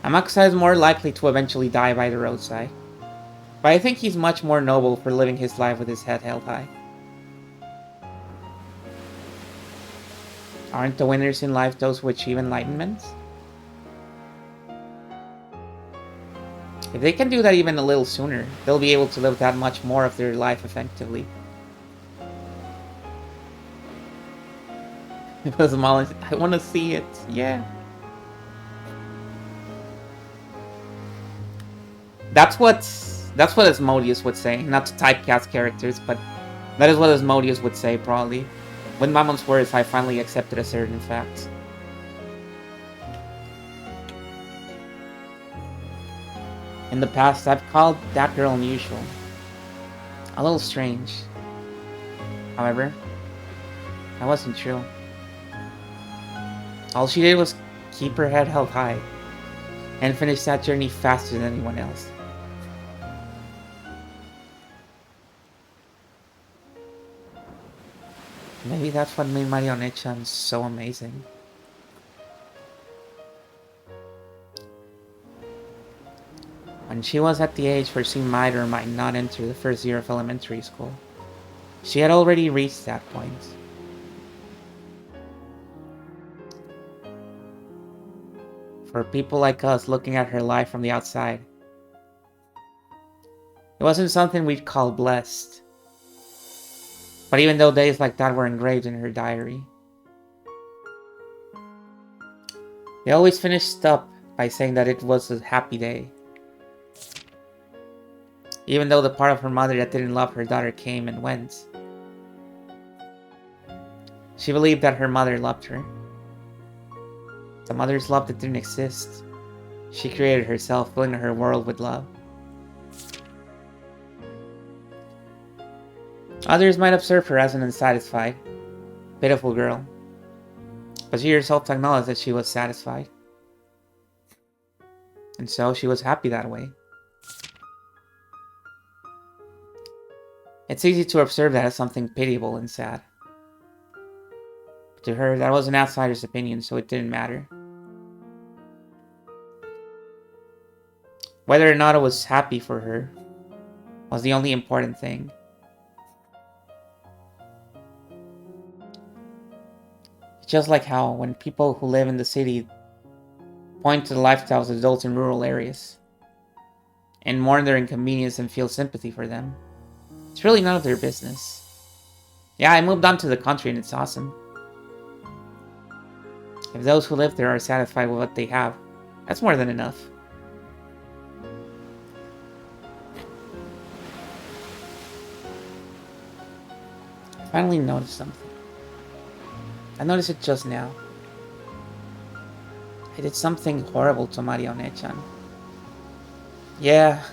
Amakusa is more likely to eventually die by the roadside. But I think he's much more noble for living his life with his head held high. Aren't the winners in life those who achieve enlightenment? If they can do that even a little sooner, they'll be able to live that much more of their life effectively. It was Molly. I want to see it. Yeah. That's what Asmodeus would say. Not to typecast characters, but that is what Asmodeus would say, probably. With Mammon's words, I finally accepted a certain fact. In the past, I've called that girl unusual. A little strange. However, that wasn't true. All she did was keep her head held high and finish that journey faster than anyone else. Maybe that's what made Marionette-chan so amazing. When she was at the age where she might or might not enter the first year of elementary school, she had already reached that point. For people like us looking at her life from the outside, it wasn't something we'd call blessed. But even though days like that were engraved in her diary, they always finished up by saying that it was a happy day. Even though the part of her mother that didn't love her daughter came and went, she believed that her mother loved her. The mother's love that didn't exist. She created herself, filling her world with love. Others might observe her as an unsatisfied, pitiful girl, but she herself acknowledged that she was satisfied. And so she was happy that way. It's easy to observe that as something pitiable and sad. To her, that was an outsider's opinion, so it didn't matter. Whether or not I was happy for her was the only important thing. It's just like how when people who live in the city point to the lifestyles of adults in rural areas and mourn their inconvenience and feel sympathy for them, it's really none of their business. Yeah, I moved on to the country and it's awesome. If those who live there are satisfied with what they have, that's more than enough. I finally noticed something. I noticed it just now. I did something horrible to Marione-chan. Yeah.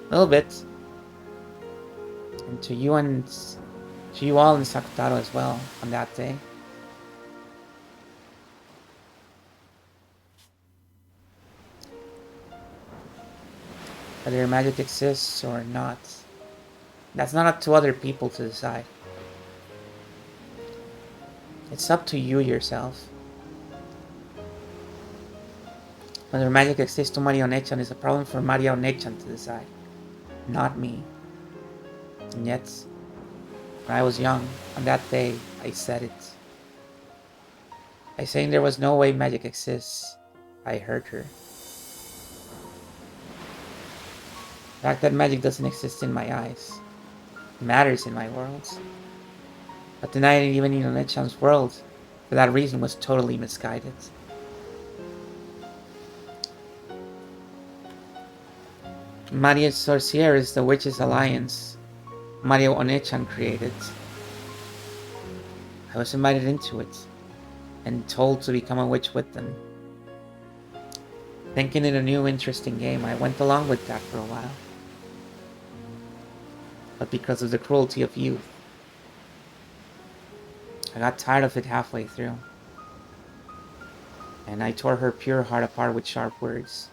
A little bit. And to you all in Sakutaro as well on that day. Whether magic exists or not, that's not up to other people to decide. It's up to you yourself. Whether magic exists to Marione-chan is a problem for Marione-chan to decide, not me. And yet, when I was young, on that day, I said it. By saying there was no way magic exists, I hurt her. The fact that magic doesn't exist in my eyes matters in my worlds. But denying it even in Marione-chan's world, for that reason, was totally misguided. Maria Sorcier is the Witches' Alliance Marione-chan created. I was invited into it, and told to become a witch with them. Thinking it a new interesting game, I went along with that for a while. But because of the cruelty of youth, I got tired of it halfway through. And I tore her pure heart apart with sharp words.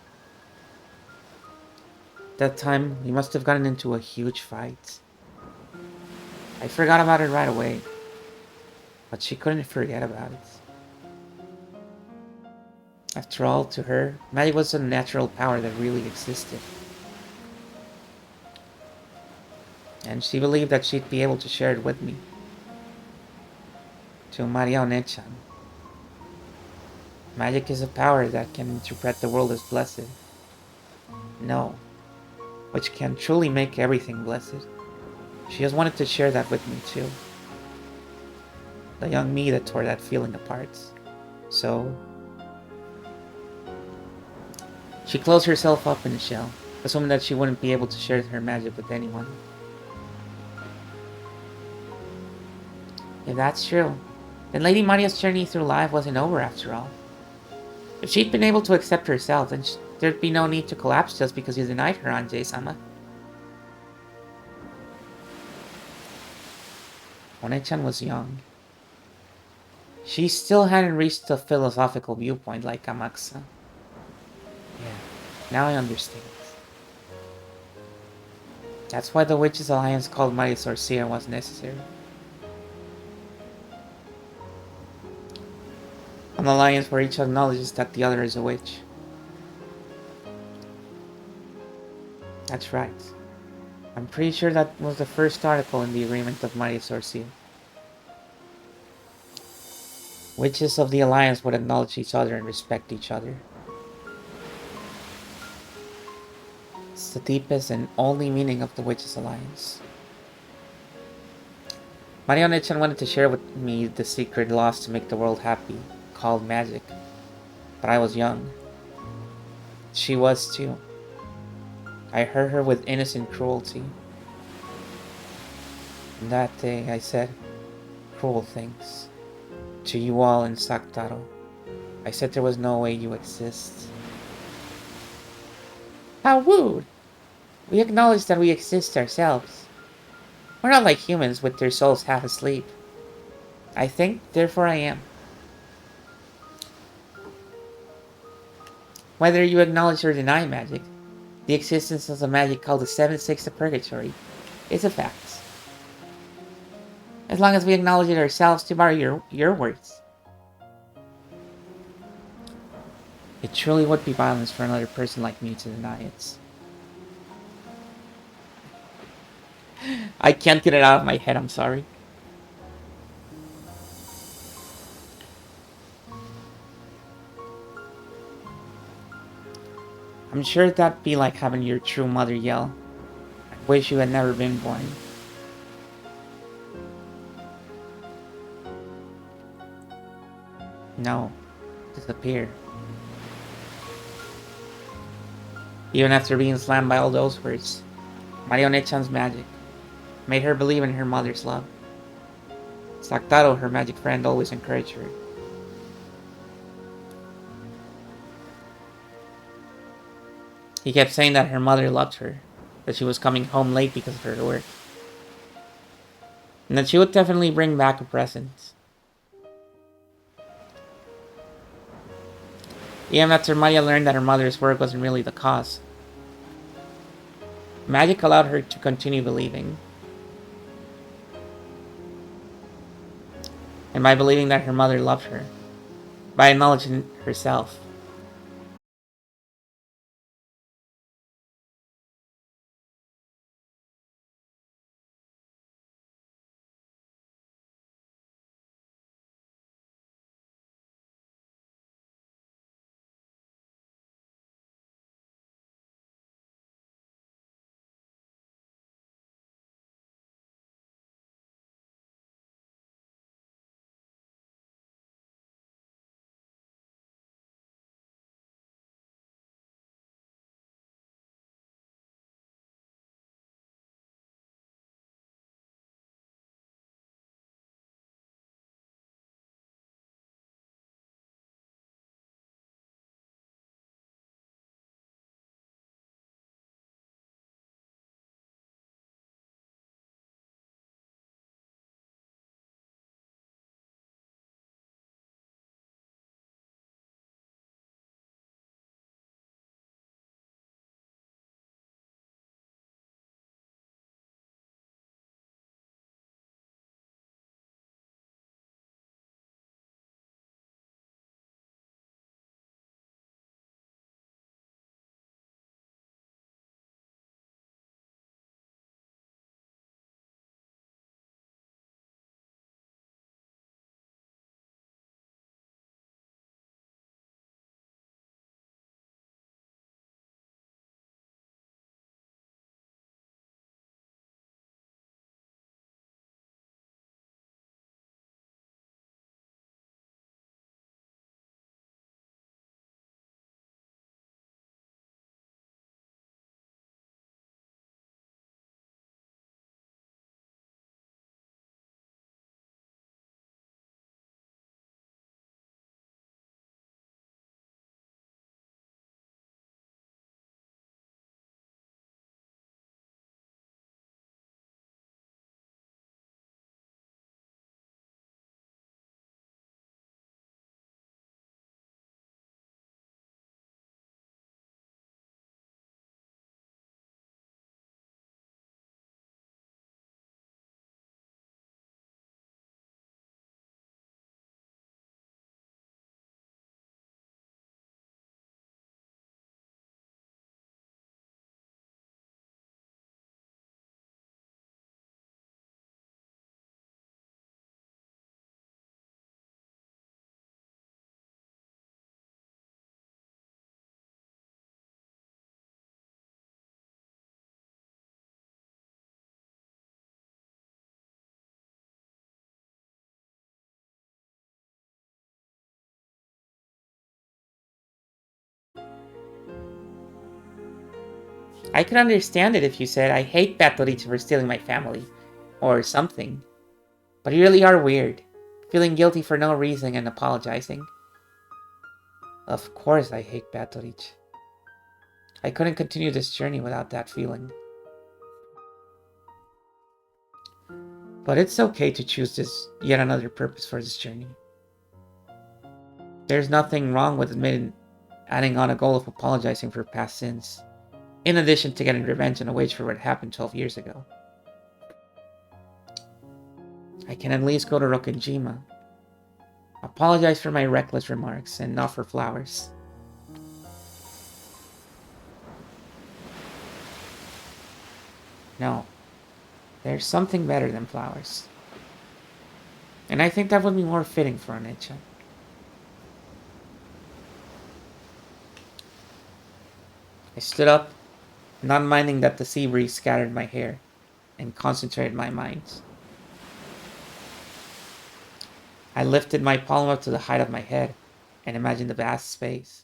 That time, we must have gotten into a huge fight. I forgot about it right away, but she couldn't forget about it. After all, to her, magic was a natural power that really existed. And she believed that she'd be able to share it with me. To Marione-chan. Magic is a power that can interpret the world as blessed. No. Which can truly make everything blessed. She just wanted to share that with me too. The young me that tore that feeling apart. So she closed herself up in a shell, assuming that she wouldn't be able to share her magic with anyone. If that's true, then Lady Maria's journey through life wasn't over after all. If she'd been able to accept herself, then there'd be no need to collapse just because you denied her, Anjay-sama. One-chan was young. She still hadn't reached a philosophical viewpoint like Kamaksa. Yeah, now I understand. That's why the Witches' Alliance called Maria Sorcier was necessary. An alliance where each acknowledges that the other is a witch. That's right. I'm pretty sure that was the first article in the agreement of Maria Sorcier. Witches of the Alliance would acknowledge each other and respect each other. It's the deepest and only meaning of the Witches' Alliance. Marione-chan wanted to share with me the secret lost to make the world happy, called magic. But I was young. She was too. I hurt her with innocent cruelty. And that day I said cruel things. To you all in Sakutaro. I said there was no way you exist. How rude! We acknowledge that we exist ourselves. We're not like humans with their souls half asleep. I think, therefore I am. Whether you acknowledge or deny magic, the existence of a magic called the 7 Sixth of Purgatory is a fact. As long as we acknowledge it ourselves, to borrow your words. It truly would be violence for another person like me to deny it. I can't get it out of my head, I'm sorry. I'm sure that'd be like having your true mother yell, "I wish you had never been born." No. Disappear. Even after being slammed by all those words, Marionette-chan's magic made her believe in her mother's love. Saktaro, her magic friend, always encouraged her. He kept saying that her mother loved her, that she was coming home late because of her work, and that she would definitely bring back a present. Even after Maya learned that her mother's work wasn't really the cause, magic allowed her to continue believing. And by believing that her mother loved her, by acknowledging herself, I could understand it if you said, "I hate Patorito for stealing my family," or something. But you really are weird, feeling guilty for no reason and apologizing. Of course I hate Patorich. I couldn't continue this journey without that feeling. But it's okay to choose this yet another purpose for this journey. There's nothing wrong with adding on a goal of apologizing for past sins, in addition to getting revenge and a wage for what happened 12 years ago. I can at least go to Rokkenjima, apologize for my reckless remarks, and offer flowers. No, there's something better than flowers. And I think that would be more fitting for Onecha. I stood up, not minding that the sea breeze scattered my hair, and concentrated my mind. I lifted my palm up to the height of my head, and imagined the vast space.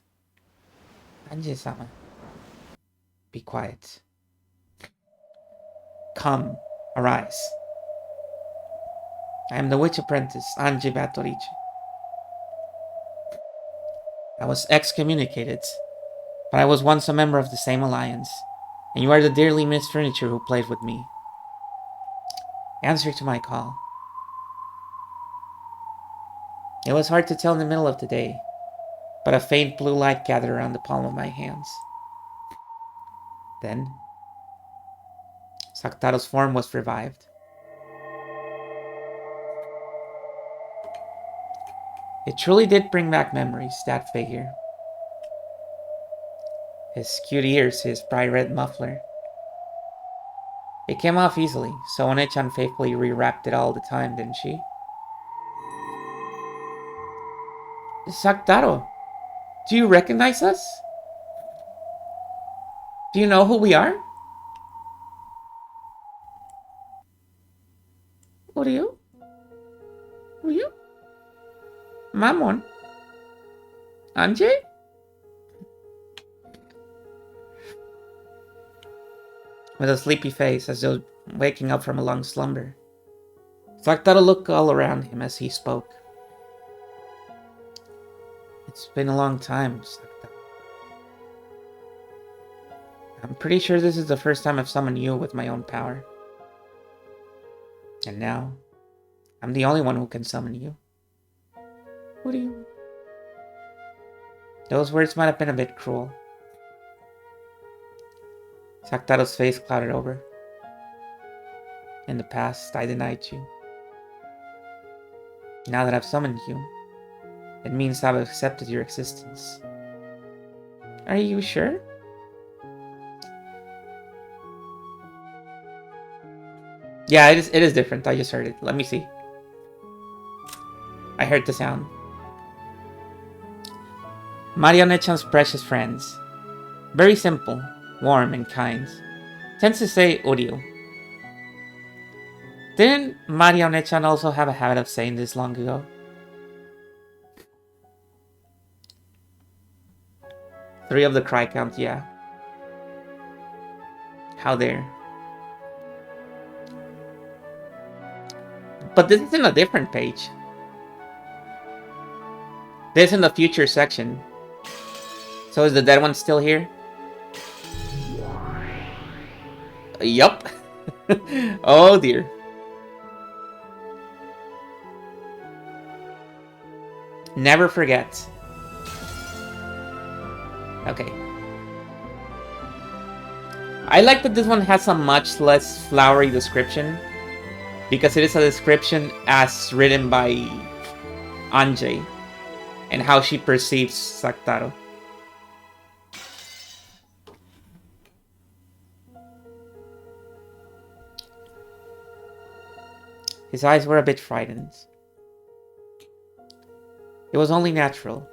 Anji-sama. Be quiet. Come, arise. I am the witch apprentice, Anji Batorichi. I was excommunicated, but I was once a member of the same alliance, and you are the dearly missed furniture who played with me. Answer to my call. It was hard to tell in the middle of the day, but a faint blue light gathered around the palm of my hands. Then, Sakutaro's form was revived. It truly did bring back memories, that figure. His cute ears, his bright red muffler. It came off easily, so One-chan faithfully rewrapped it all the time, didn't she? Sakutaro, do you recognize us? Do you know who we are? Who are you? Who are you? Mamon? Anji? With a sleepy face, as though waking up from a long slumber, Sakutaro looked all around him as he spoke. It's been a long time, Sakutaro. I'm pretty sure this is the first time I've summoned you with my own power. And now, I'm the only one who can summon you. Who do you... Those words might have been a bit cruel. Sakutaro's face clouded over. In the past, I denied you. Now that I've summoned you, it means I've accepted your existence. Are you sure? Yeah, it is different. I just heard it. Let me see. I heard the sound. Marionette-chan's precious friends. Very simple, warm, and kind. Tends to say Uryu. Didn't Marionette-chan also have a habit of saying this long ago? 3 of the cry count, yeah. How dare. But this is in a different page. This is in the future section. So is the dead one still here? Yup. Oh dear. Never forget. Okay. I like that this one has a much less flowery description, because it is a description as written by Anji and how she perceives Sakutaro. His eyes were a bit frightened. It was only natural.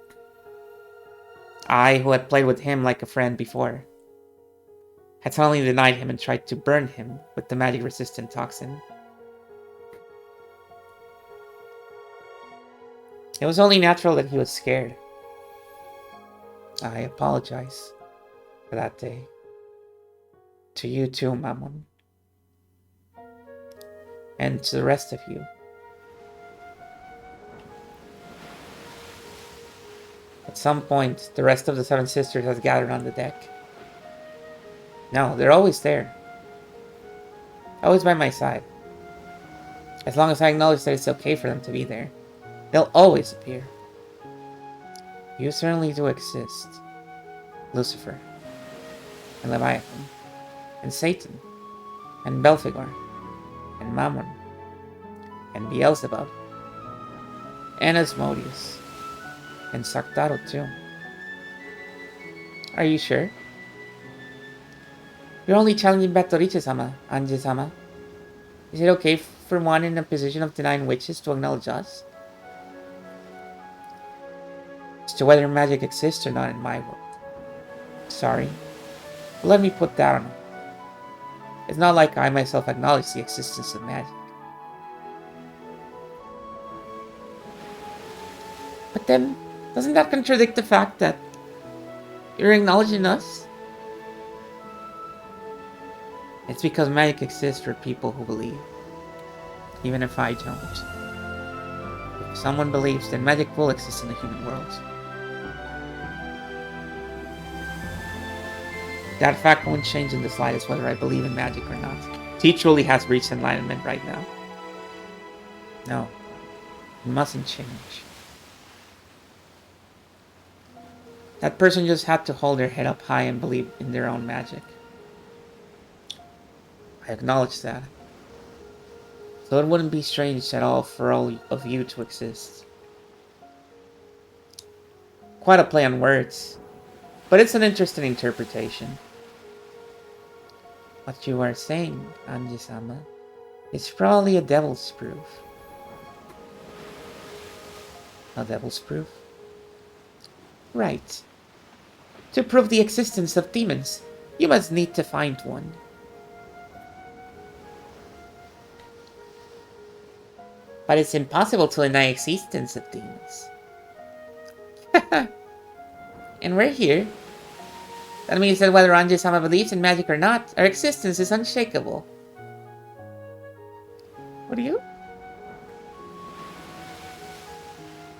I, who had played with him like a friend before, had suddenly denied him and tried to burn him with the magic-resistant toxin. It was only natural that he was scared. I apologize for that day. To you too, Mamon. And to the rest of you. At some point, the rest of the 7 sisters has gathered on the deck. No, they're always there. Always by my side. As long as I acknowledge that it's okay for them to be there, they'll always appear. You certainly do exist. Lucifer, and Leviathan, and Satan, and Belphegor, and Mammon, and Beelzebub, and Asmodeus, and Saktaru too. Are you sure? You're only challenging Betorice-sama, Anje-sama. Is it okay for one in a position of denying witches to acknowledge us? As to whether magic exists or not in my world. Sorry, but let me put that on. It's not like I myself acknowledge the existence of magic. But then, doesn't that contradict the fact that you're acknowledging us? It's because magic exists for people who believe. Even if I don't. If someone believes, then magic will exist in the human world. That fact won't change in the slightest whether I believe in magic or not. He truly has reached enlightenment right now. No, it mustn't change. That person just had to hold their head up high and believe in their own magic. I acknowledge that. So it wouldn't be strange at all for all of you to exist. Quite a play on words, but it's an interesting interpretation. What you are saying, Anji-sama, is probably a devil's proof. A devil's proof? Right. To prove the existence of demons, you must need to find one. But it's impossible to deny existence of demons. And we're here. That means that whether Anji-sama believes in magic or not, our existence is unshakable. What do you?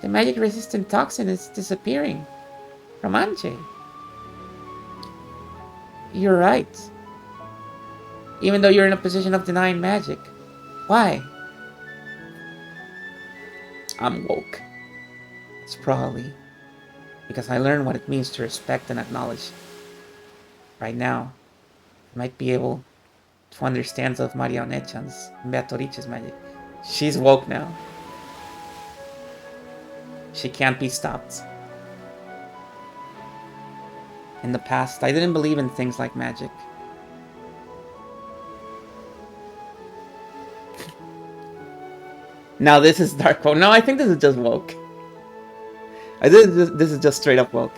The magic-resistant toxin is disappearing from Anji. You're right. Even though you're in a position of denying magic. Why? I'm woke. It's probably because I learned what it means to respect and acknowledge. Right now, I might be able to understand of Maria Onechan's and Beatrice's magic. She's woke now. She can't be stopped. In the past, I didn't believe in things like magic. Now this is dark woke. No, I think this is just woke. This is just straight up woke.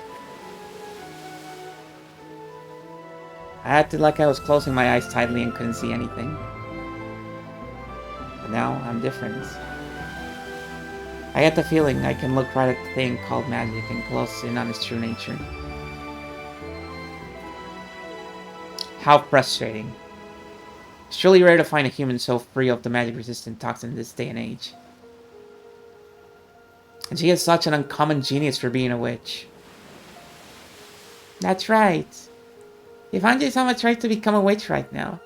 I acted like I was closing my eyes tightly and couldn't see anything. But now, I'm different. I get the feeling I can look right at the thing called magic and close in on its true nature. How frustrating. It's truly rare to find a human so free of the magic-resistant toxin in this day and age. And she has such an uncommon genius for being a witch. That's right. If Anji-sama tried to become a witch right now,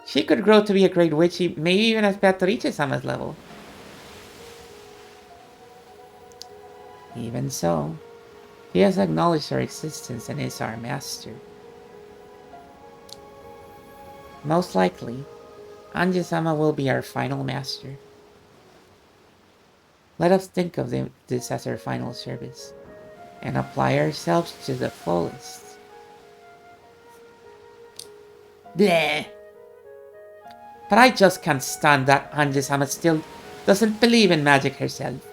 she could grow to be a great witch, maybe even at Beatrice-sama's level. Even so, he has acknowledged our existence and is our master. Most likely, Anji-sama will be our final master. Let us think of this as our final service, and apply ourselves to the fullest. Bleh! But I just can't stand that Anji-sama still doesn't believe in magic herself.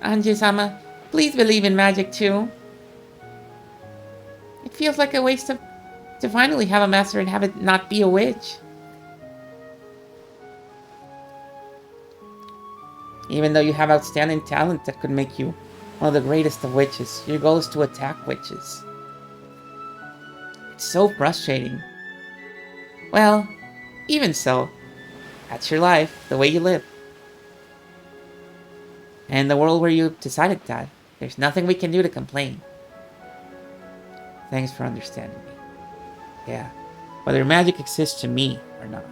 Anji-sama, please believe in magic too. It feels like a waste to finally have a master and have it not be a witch. Even though you have outstanding talent that could make you one of the greatest of witches, your goal is to attack witches. It's so frustrating. Well, even so, that's your life, the way you live. And in the world where you decided that, there's nothing we can do to complain. Thanks for understanding me. Yeah, whether magic exists to me or not.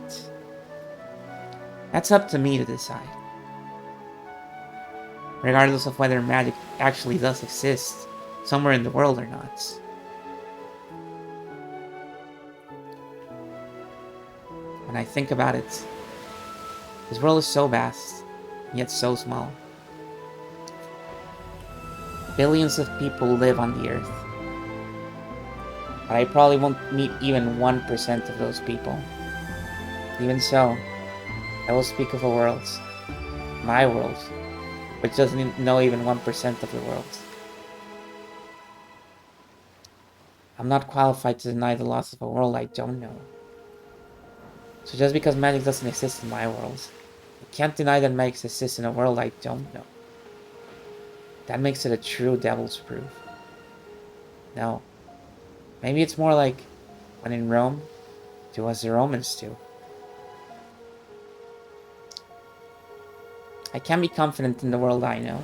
That's up to me to decide. Regardless of whether magic actually does exist somewhere in the world or not. When I think about it, This world is so vast, yet so small. Billions of people live on the earth. But I probably won't meet even 1% of those people. Even so, I will speak of a world, my world, which doesn't know even 1% of the world. I'm not qualified to deny the loss of a world I don't know. So just because magic doesn't exist in my world, I can't deny that magic exists in a world I don't know. That makes it a true devil's proof. No. Maybe it's more like, when in Rome, do as the Romans do. I can't be confident in the world I know.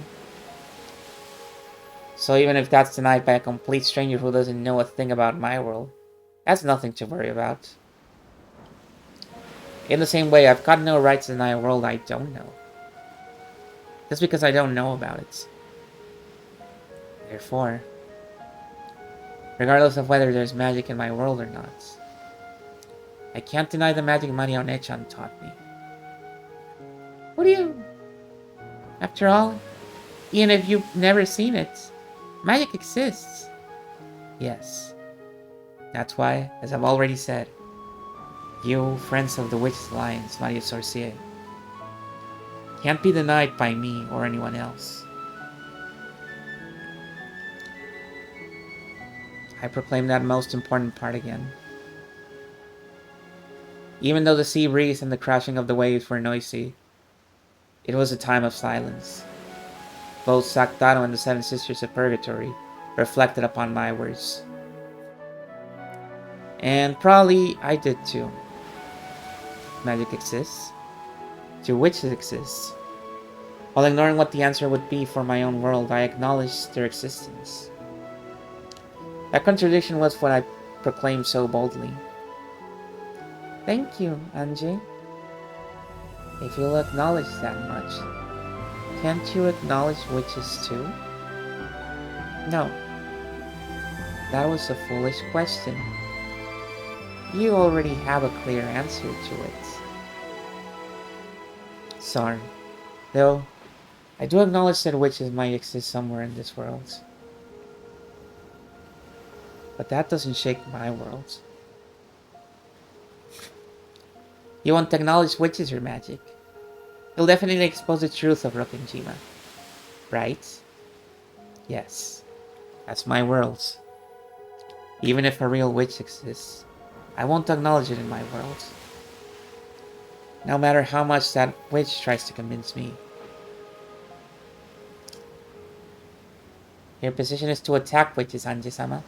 So even if that's denied by a complete stranger who doesn't know a thing about my world, that's nothing to worry about. In the same way, I've got no right to deny a world I don't know. Just because I don't know about it. Therefore, regardless of whether there's magic in my world or not, I can't deny the magic Mario Nechan taught me. What do you... After all, even if you've never seen it, magic exists. Yes. That's why, as I've already said, you, friends of the Witch's Alliance, Mario Sorcier, can't be denied by me or anyone else. I proclaim that most important part again. Even though the sea breeze and the crashing of the waves were noisy, it was a time of silence. Both Saktaro and the Seven Sisters of Purgatory reflected upon my words. And probably I did too. Magic exists. Do witches exist? While ignoring what the answer would be for my own world, I acknowledged their existence. That contradiction was what I proclaimed so boldly. Thank you, Anji. If you'll acknowledge that much, can't you acknowledge witches too? No. That was a foolish question. You already have a clear answer to it. Sorry. Though, I do acknowledge that witches might exist somewhere in this world. But that doesn't shake my world. You won't acknowledge witches or magic. You'll definitely expose the truth of Rokkenjima. Right? Yes. That's my world. Even if a real witch exists, I won't acknowledge it in my world. No matter how much that witch tries to convince me. Your position is to attack witches, Anji-sama.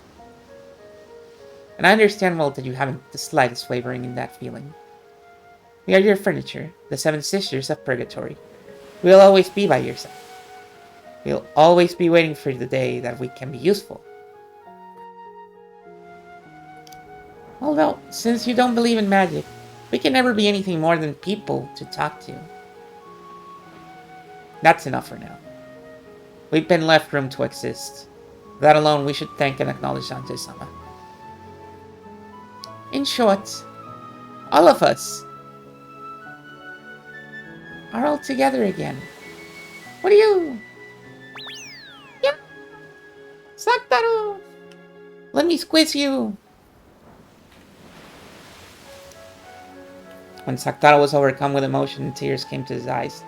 And I understand well that you haven't the slightest wavering in that feeling. We are your furniture, the Seven Sisters of Purgatory. We'll always be by your side. We'll always be waiting for the day that we can be useful. Although, since you don't believe in magic, we can never be anything more than people to talk to. That's enough for now. We've been left room to exist. That alone we should thank and acknowledge Anji-sama. In short, all of us are all together again. What are you? Yep. Sataru! Let me squeeze you! When Saktaro was overcome with emotion and tears came to his eyes,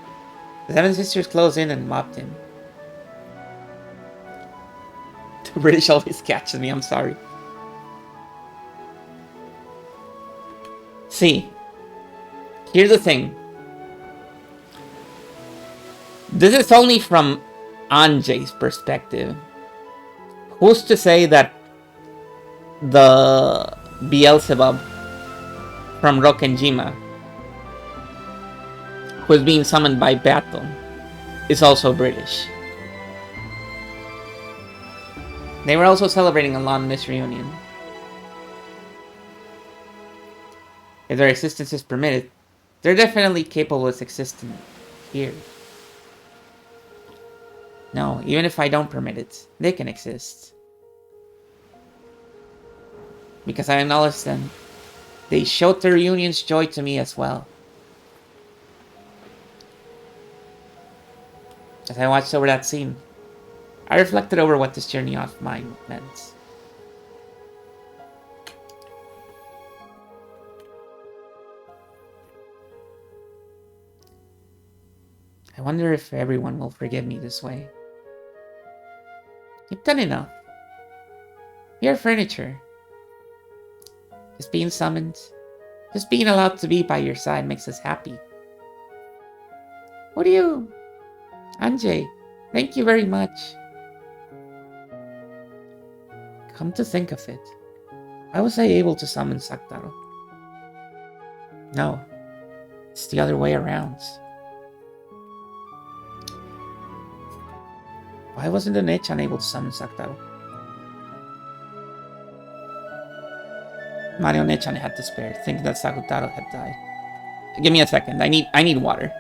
the Seven Sisters closed in and mopped him. The British always catches me, I'm sorry. See, here's the thing. This is only from Anjay's perspective. Who's to say that the Beelzebub from Rokkenjima, who is being summoned by battle, is also British? They were also celebrating a Londonist reunion. If their existence is permitted, they're definitely capable of existing here. No, even if I don't permit it, they can exist. Because I acknowledge them. They showed their reunion's joy to me as well. As I watched over that scene, I reflected over what this journey of mine meant. I wonder if everyone will forgive me this way. You've done enough. You're furniture. Just being summoned, just being allowed to be by your side makes us happy. What do you... Anjay, thank you very much. Come to think of it, why was I able to summon Saktaro? No, it's the other way around. Why wasn't the Nechan able to summon Saktaro? Mario Nechan had despair, thinking that Sakutaro had died. Give me a second, I need water.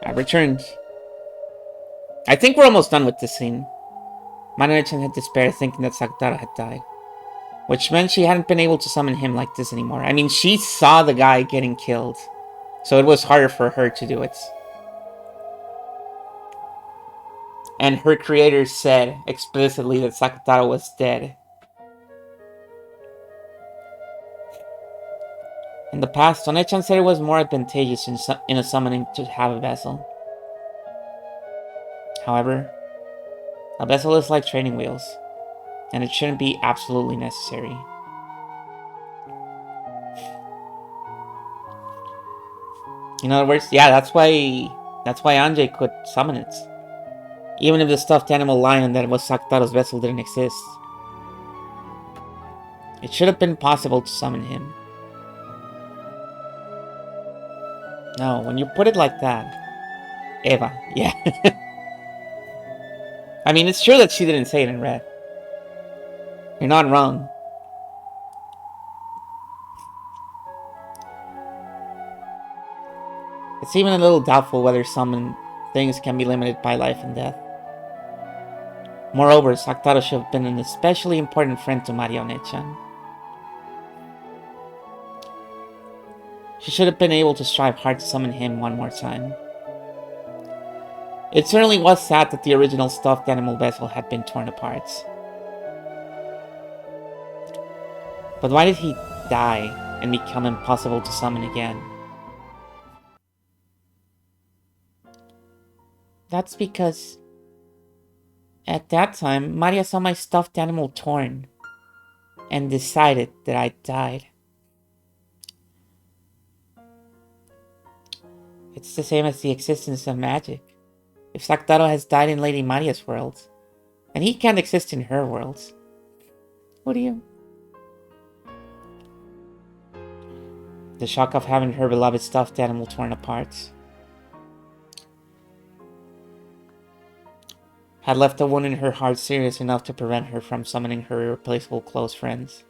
I returned. I think we're almost done with this scene. Mario-chan had despair thinking that Sakutaro had died, which meant she hadn't been able to summon him like this anymore. I mean, she saw the guy getting killed, so it was harder for her to do it. And her creator said explicitly that Sakutaro was dead. In the past, One-chan said it was more advantageous in a summoning to have a vessel. However, a vessel is like training wheels, and it shouldn't be absolutely necessary. In other words, yeah, that's why Anjay could summon it. Even if the stuffed animal lion that was Sakutaro's vessel didn't exist. It should have been possible to summon him. No, when you put it like that... Eva, yeah. I mean, it's true that she didn't say it in red. You're not wrong. It's even a little doubtful whether summoned things can be limited by life and death. Moreover, Sakutaro should have been an especially important friend to Mario-chan. She should have been able to strive hard to summon him one more time. It certainly was sad that the original stuffed animal vessel had been torn apart. But why did he die and become impossible to summon again? That's because... at that time, Maria saw my stuffed animal torn and decided that I died. It's the same as the existence of magic. If Sakutaro has died in Lady Maria's world, and he can't exist in her world, what do you... The shock of having her beloved stuffed animal torn apart had left a wound in her heart serious enough to prevent her from summoning her irreplaceable close friends.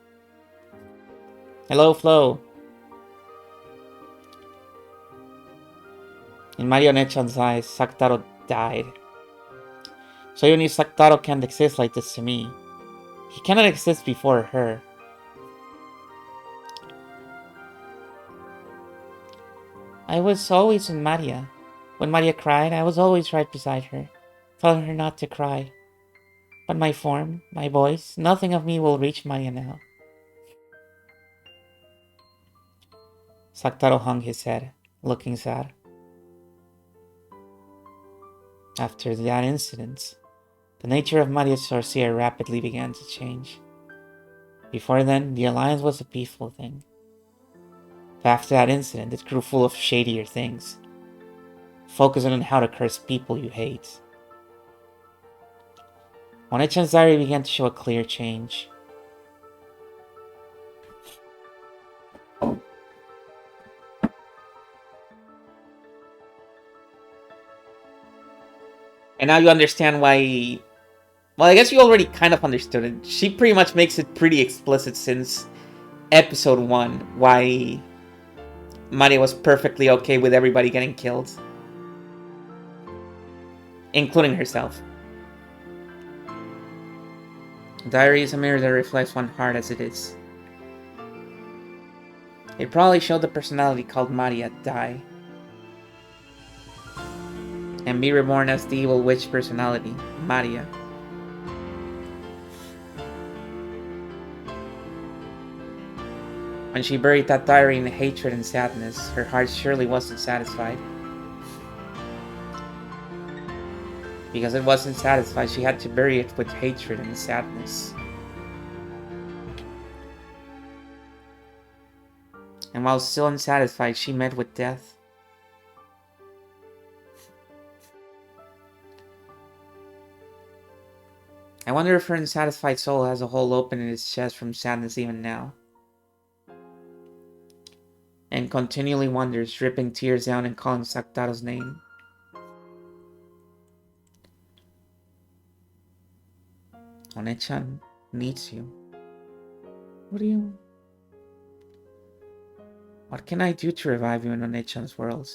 Hello, Flo. In Mario-chan's eyes, Sakutaro died. So even if Sakutaro can't exist like this to me, he cannot exist before her. I was always with Maria. When Maria cried, I was always right beside her, telling her not to cry. But my form, my voice, nothing of me will reach Maria now. Saktaro hung his head, looking sad. After that incident, the nature of Maria's sorcia rapidly began to change. Before then, the alliance was a peaceful thing. But after that incident, it grew full of shadier things, focusing on how to curse people you hate. One-chan's diary began to show a clear change. And now you understand why... Well, I guess you already kind of understood it. She pretty much makes it pretty explicit since episode 1 why Maria was perfectly okay with everybody getting killed. Including herself. Diary is a mirror that reflects one heart as it is. It probably showed the personality called Maria die. And be reborn as the evil witch personality, Maria. When she buried that diary in hatred and sadness, her heart surely wasn't satisfied. Because it wasn't satisfied, she had to bury it with hatred and sadness. And while still unsatisfied, she met with death. I wonder if her unsatisfied soul has a hole open in its chest from sadness even now. And continually wonders, dripping tears down and calling Saktaro's name. One-chan needs you. What can I do to revive you in One-chan's world?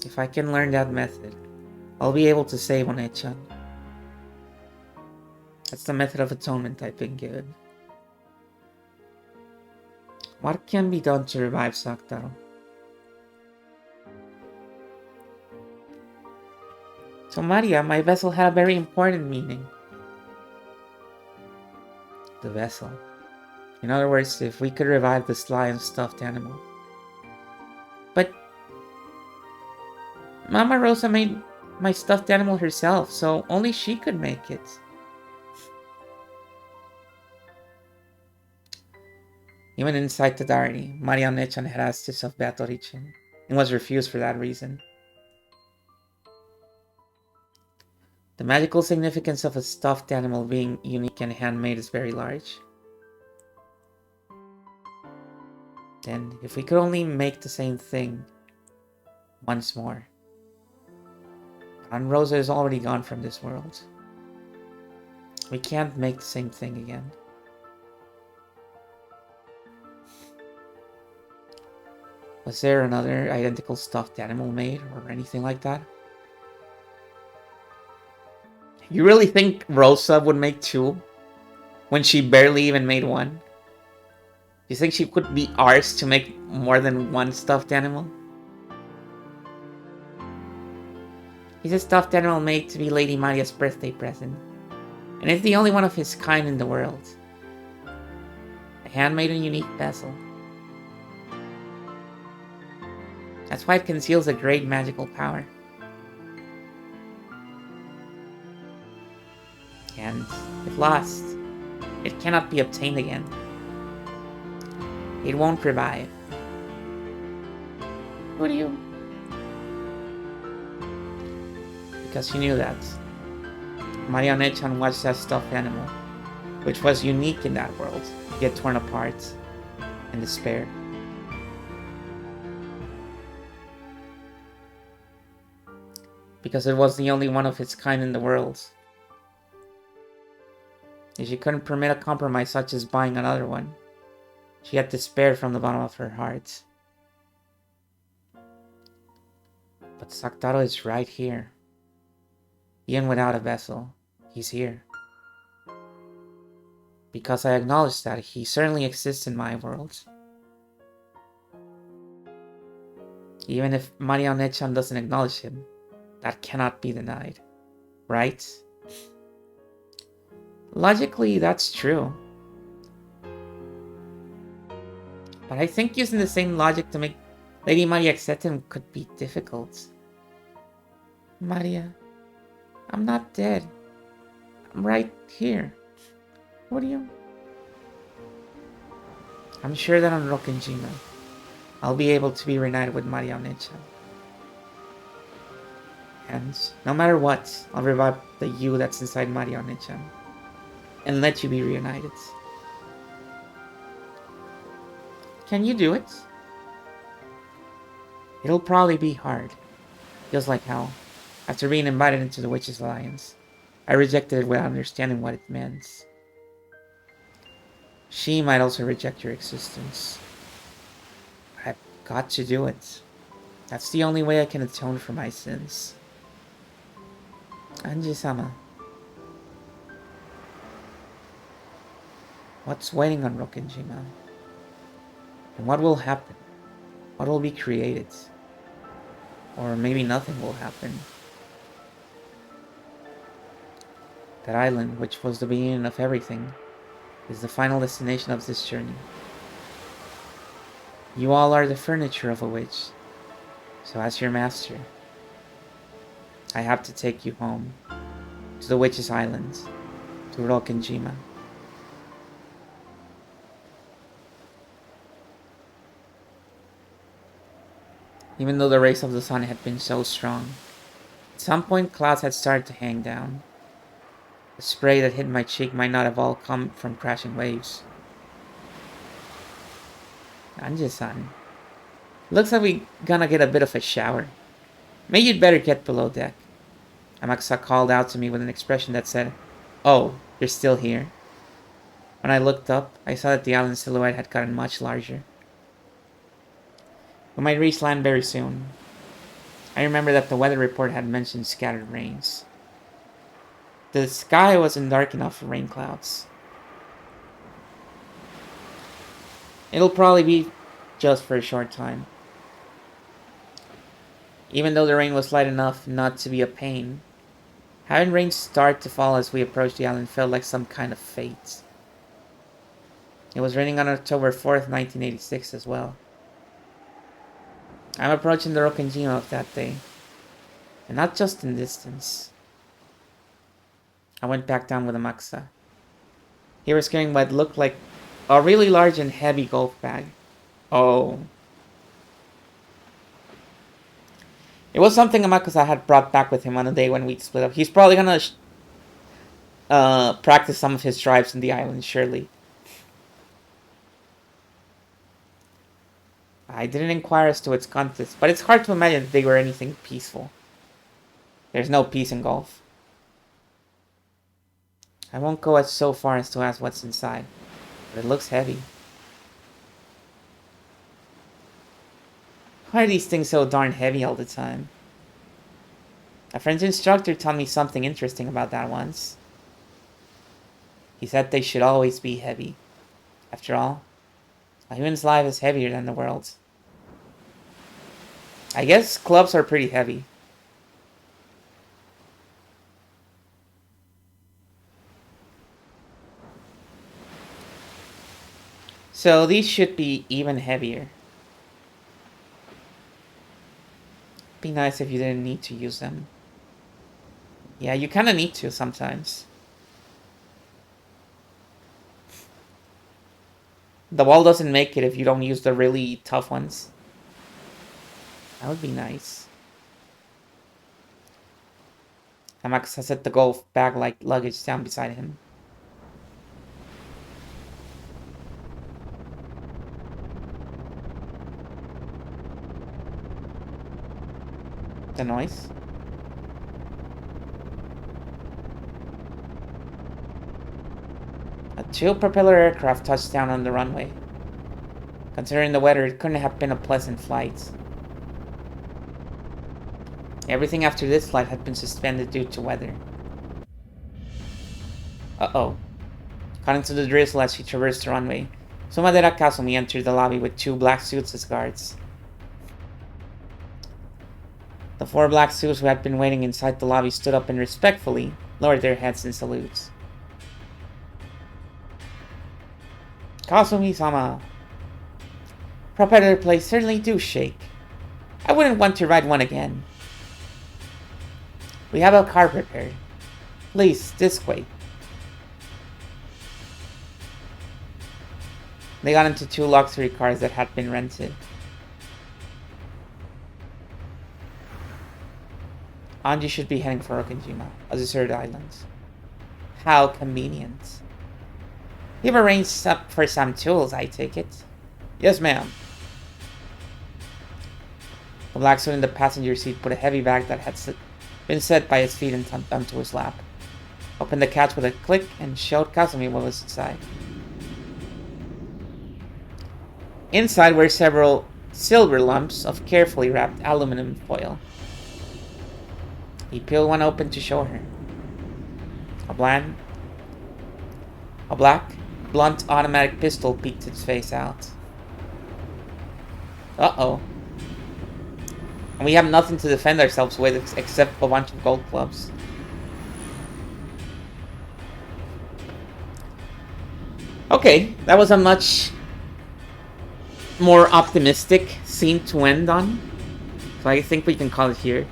If I can learn that method, I'll be able to save One-chan. That's the method of atonement I've been given. What can be done to revive Saktaro? So Maria, my vessel had a very important meaning. The vessel. In other words, if we could revive this lion stuffed animal. But Mama Rosa made my stuffed animal herself, so only she could make it. Even inside the diary, Maria One-chan had asked herself Beato Richin, and was refused for that reason. The magical significance of a stuffed animal being unique and handmade is very large. Then, if we could only make the same thing once more. Aunt Rosa is already gone from this world. We can't make the same thing again. Was there another identical stuffed animal made or anything like that? You really think Rosa would make 2? When she barely even made 1? You think she could be arsed to make more than 1 stuffed animal? He's a stuffed animal made to be Lady Maria's birthday present. And it's the only one of his kind in the world. A handmade and unique vessel. That's why it conceals a great magical power. And if lost, it cannot be obtained again. It won't revive. Who do you? Because you knew that. Maria One-chan watched that stuffed animal, which was unique in that world, get torn apart in despair. Because it was the only one of its kind in the world. And she couldn't permit a compromise such as buying another one. She had despair from the bottom of her heart. But Saktaro is right here. Even without a vessel, he's here. Because I acknowledge that he certainly exists in my world. Even if Maria One-chan doesn't acknowledge him, that cannot be denied, right? Logically, that's true. But I think using the same logic to make Lady Maria accept him could be difficult. Maria, I'm not dead. I'm right here. What do you... I'm sure that on Rokkenjima, I'll be able to be reunited with Maria One-chan. And no matter what, I'll revive the you that's inside Maria One-chan. And let you be reunited. Can you do it? It'll probably be hard. Feels like hell. After being invited into the Witches' Alliance, I rejected it without understanding what it meant. She might also reject your existence. I've got to do it. That's the only way I can atone for my sins. Anji-sama. What's waiting on Rokkenjima? And what will happen? What will be created? Or maybe nothing will happen. That island, which was the beginning of everything, is the final destination of this journey. You all are the furniture of a witch, so as your master, I have to take you home, to the Witch's Island, to Rokkenjima. Even though the rays of the sun had been so strong, at some point clouds had started to hang down. The spray that hit my cheek might not have all come from crashing waves. Anji-san, looks like we gonna get a bit of a shower. Maybe you'd better get below deck. Amakusa called out to me with an expression that said, "Oh, you're still here." When I looked up, I saw that the island's silhouette had gotten much larger. We might reach land very soon. I remember that the weather report had mentioned scattered rains. The sky wasn't dark enough for rain clouds. It'll probably be just for a short time. Even though the rain was light enough not to be a pain, having rain start to fall as we approached the island felt like some kind of fate. It was raining on October 4th, 1986 as well. I'm approaching the Rokkenjima of that day, and not just in distance. I went back down with Amakusa. He was carrying what looked like a really large and heavy golf bag. Oh. It was something Amakusa had brought back with him on the day when we'd split up. He's probably gonna practice some of his drives in the island, surely. I didn't inquire as to its contents, but it's hard to imagine that they were anything peaceful. There's no peace in golf. I won't go as so far as to ask what's inside, but it looks heavy. Why are these things so darn heavy all the time? A French instructor taught me something interesting about that once. He said they should always be heavy. After all, a human's life is heavier than the world's. I guess clubs are pretty heavy. So these should be even heavier. Be nice if you didn't need to use them. Yeah, you kind of need to sometimes. The wall doesn't make it if you don't use the really tough ones. That would be nice. Amakusa set the golf bag like luggage down beside him. The noise? A two-propeller aircraft touched down on the runway. Considering the weather, it couldn't have been a pleasant flight. Everything after this flight had been suspended due to weather. Uh-oh. Caught into the drizzle as she traversed the runway, Sumadera Kazumi entered the lobby with 2 black suits as guards. The 4 black suits who had been waiting inside the lobby stood up and respectfully lowered their heads in salutes. Kazumi-sama. Propeller planes certainly do shake. I wouldn't want to ride one again. We have a car prepared. Please, this way. They got into 2 luxury cars that had been rented. Anji should be heading for Okajima, a deserted island. How convenient. You've arranged for some tools, I take it. Yes, ma'am. The black suit in the passenger seat put a heavy bag that had been set by his feet onto his lap. Opened the catch with a click and showed Kazumi what was inside. Inside were several silver lumps of carefully wrapped aluminum foil. He peeled one open to show her. A black, blunt automatic pistol peeked its face out. Uh-oh. And we have nothing to defend ourselves with except a bunch of gold clubs. Okay, that was a much more optimistic scene to end on. So I think we can call it here.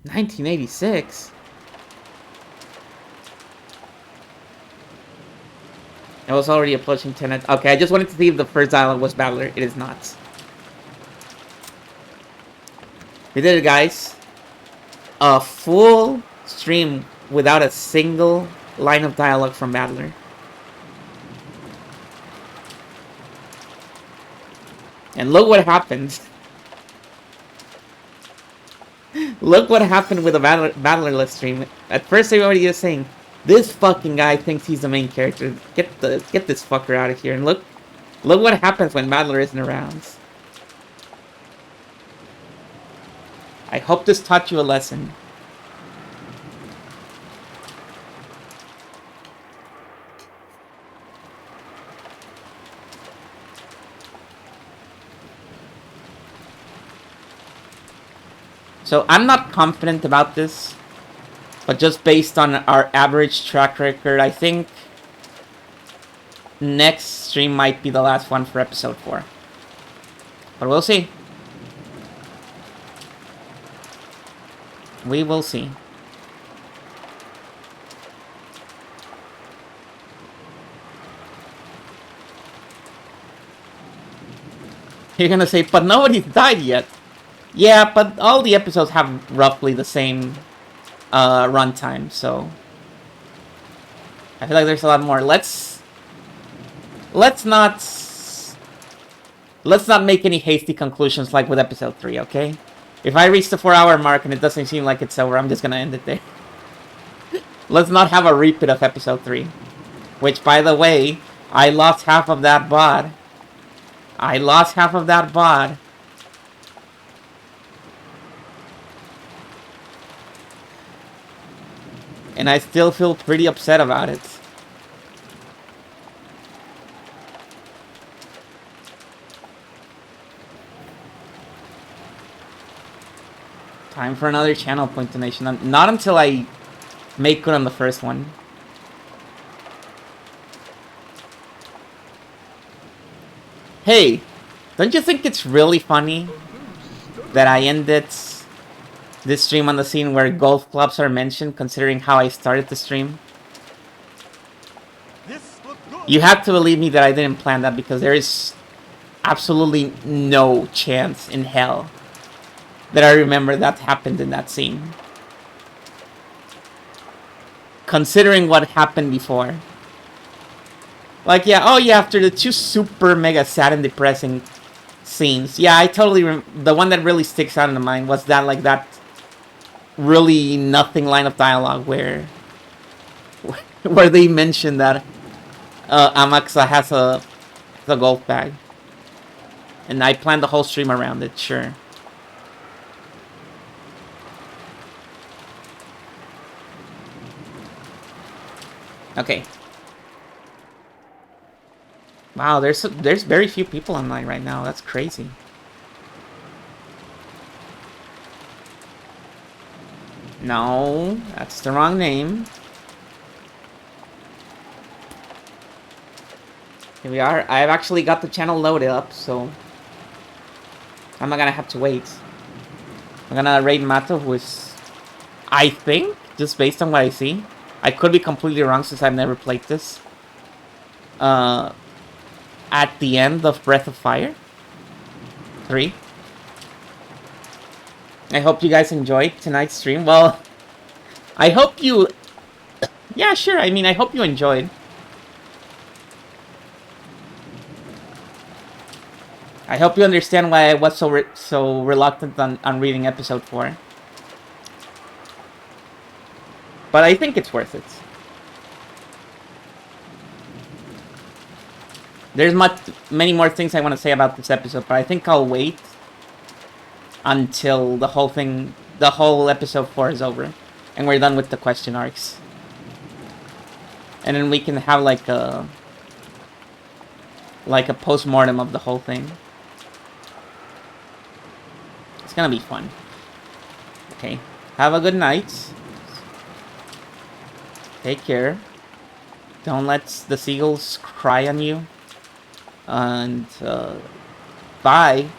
$1986? I was already approaching 10 minutes. Okay, I just wanted to see if the first dialogue was Battler. It is not. We did it, guys. A full stream without a single line of dialogue from Battler. And look what happened. Look what happened with a Battlerless stream. At first everybody was saying, this fucking guy thinks he's the main character. Get this fucker out of here. And look what happens when Battler isn't around. I hope this taught you a lesson. So I'm not confident about this, but just based on our average track record, I think next stream might be the last one for episode 4. But we'll see. We will see. You're gonna say, but nobody's died yet. Yeah, but all the episodes have roughly the same runtime, so I feel like there's a lot more. Let's not make any hasty conclusions like with episode 3, okay? If I reach the 4-hour mark and it doesn't seem like it's over, I'm just gonna end it there. Let's not have a repeat of episode 3. Which, by the way, I lost half of that bod. And I still feel pretty upset about it. Time for another channel point donation. Not until I make good on the first one. Hey, don't you think it's really funny that I ended this stream on the scene where golf clubs are mentioned, considering how I started the stream? You have to believe me that I didn't plan that, because there is absolutely no chance in hell that I remember that happened in that scene. Considering what happened before. Like, yeah, oh yeah, after the 2 super mega sad and depressing scenes. Yeah, I totally the one that really sticks out in the mind was that, like, that really nothing line of dialogue where they mention that Amaxa has a golf bag. And I planned the whole stream around it, sure. Okay. Wow, there's very few people online right now. That's crazy. No, that's the wrong name. Here we are. I've actually got the channel loaded up, so I'm not gonna have to wait. I'm gonna raid Mato, who is, I think, just based on what I see. I could be completely wrong since I've never played this. At the end of Breath of Fire 3. I hope you guys enjoyed tonight's stream. Well, I hope you... Yeah, sure. I mean, I hope you enjoyed. I hope you understand why I was so reluctant on reading episode 4. But I think it's worth it. There's many more things I want to say about this episode, but I think I'll wait until the whole episode 4 is over, and we're done with the question arcs. And then we can have like a post-mortem of the whole thing. It's gonna be fun. Okay, have a good night. Take care. Don't let the seagulls cry on you. And bye.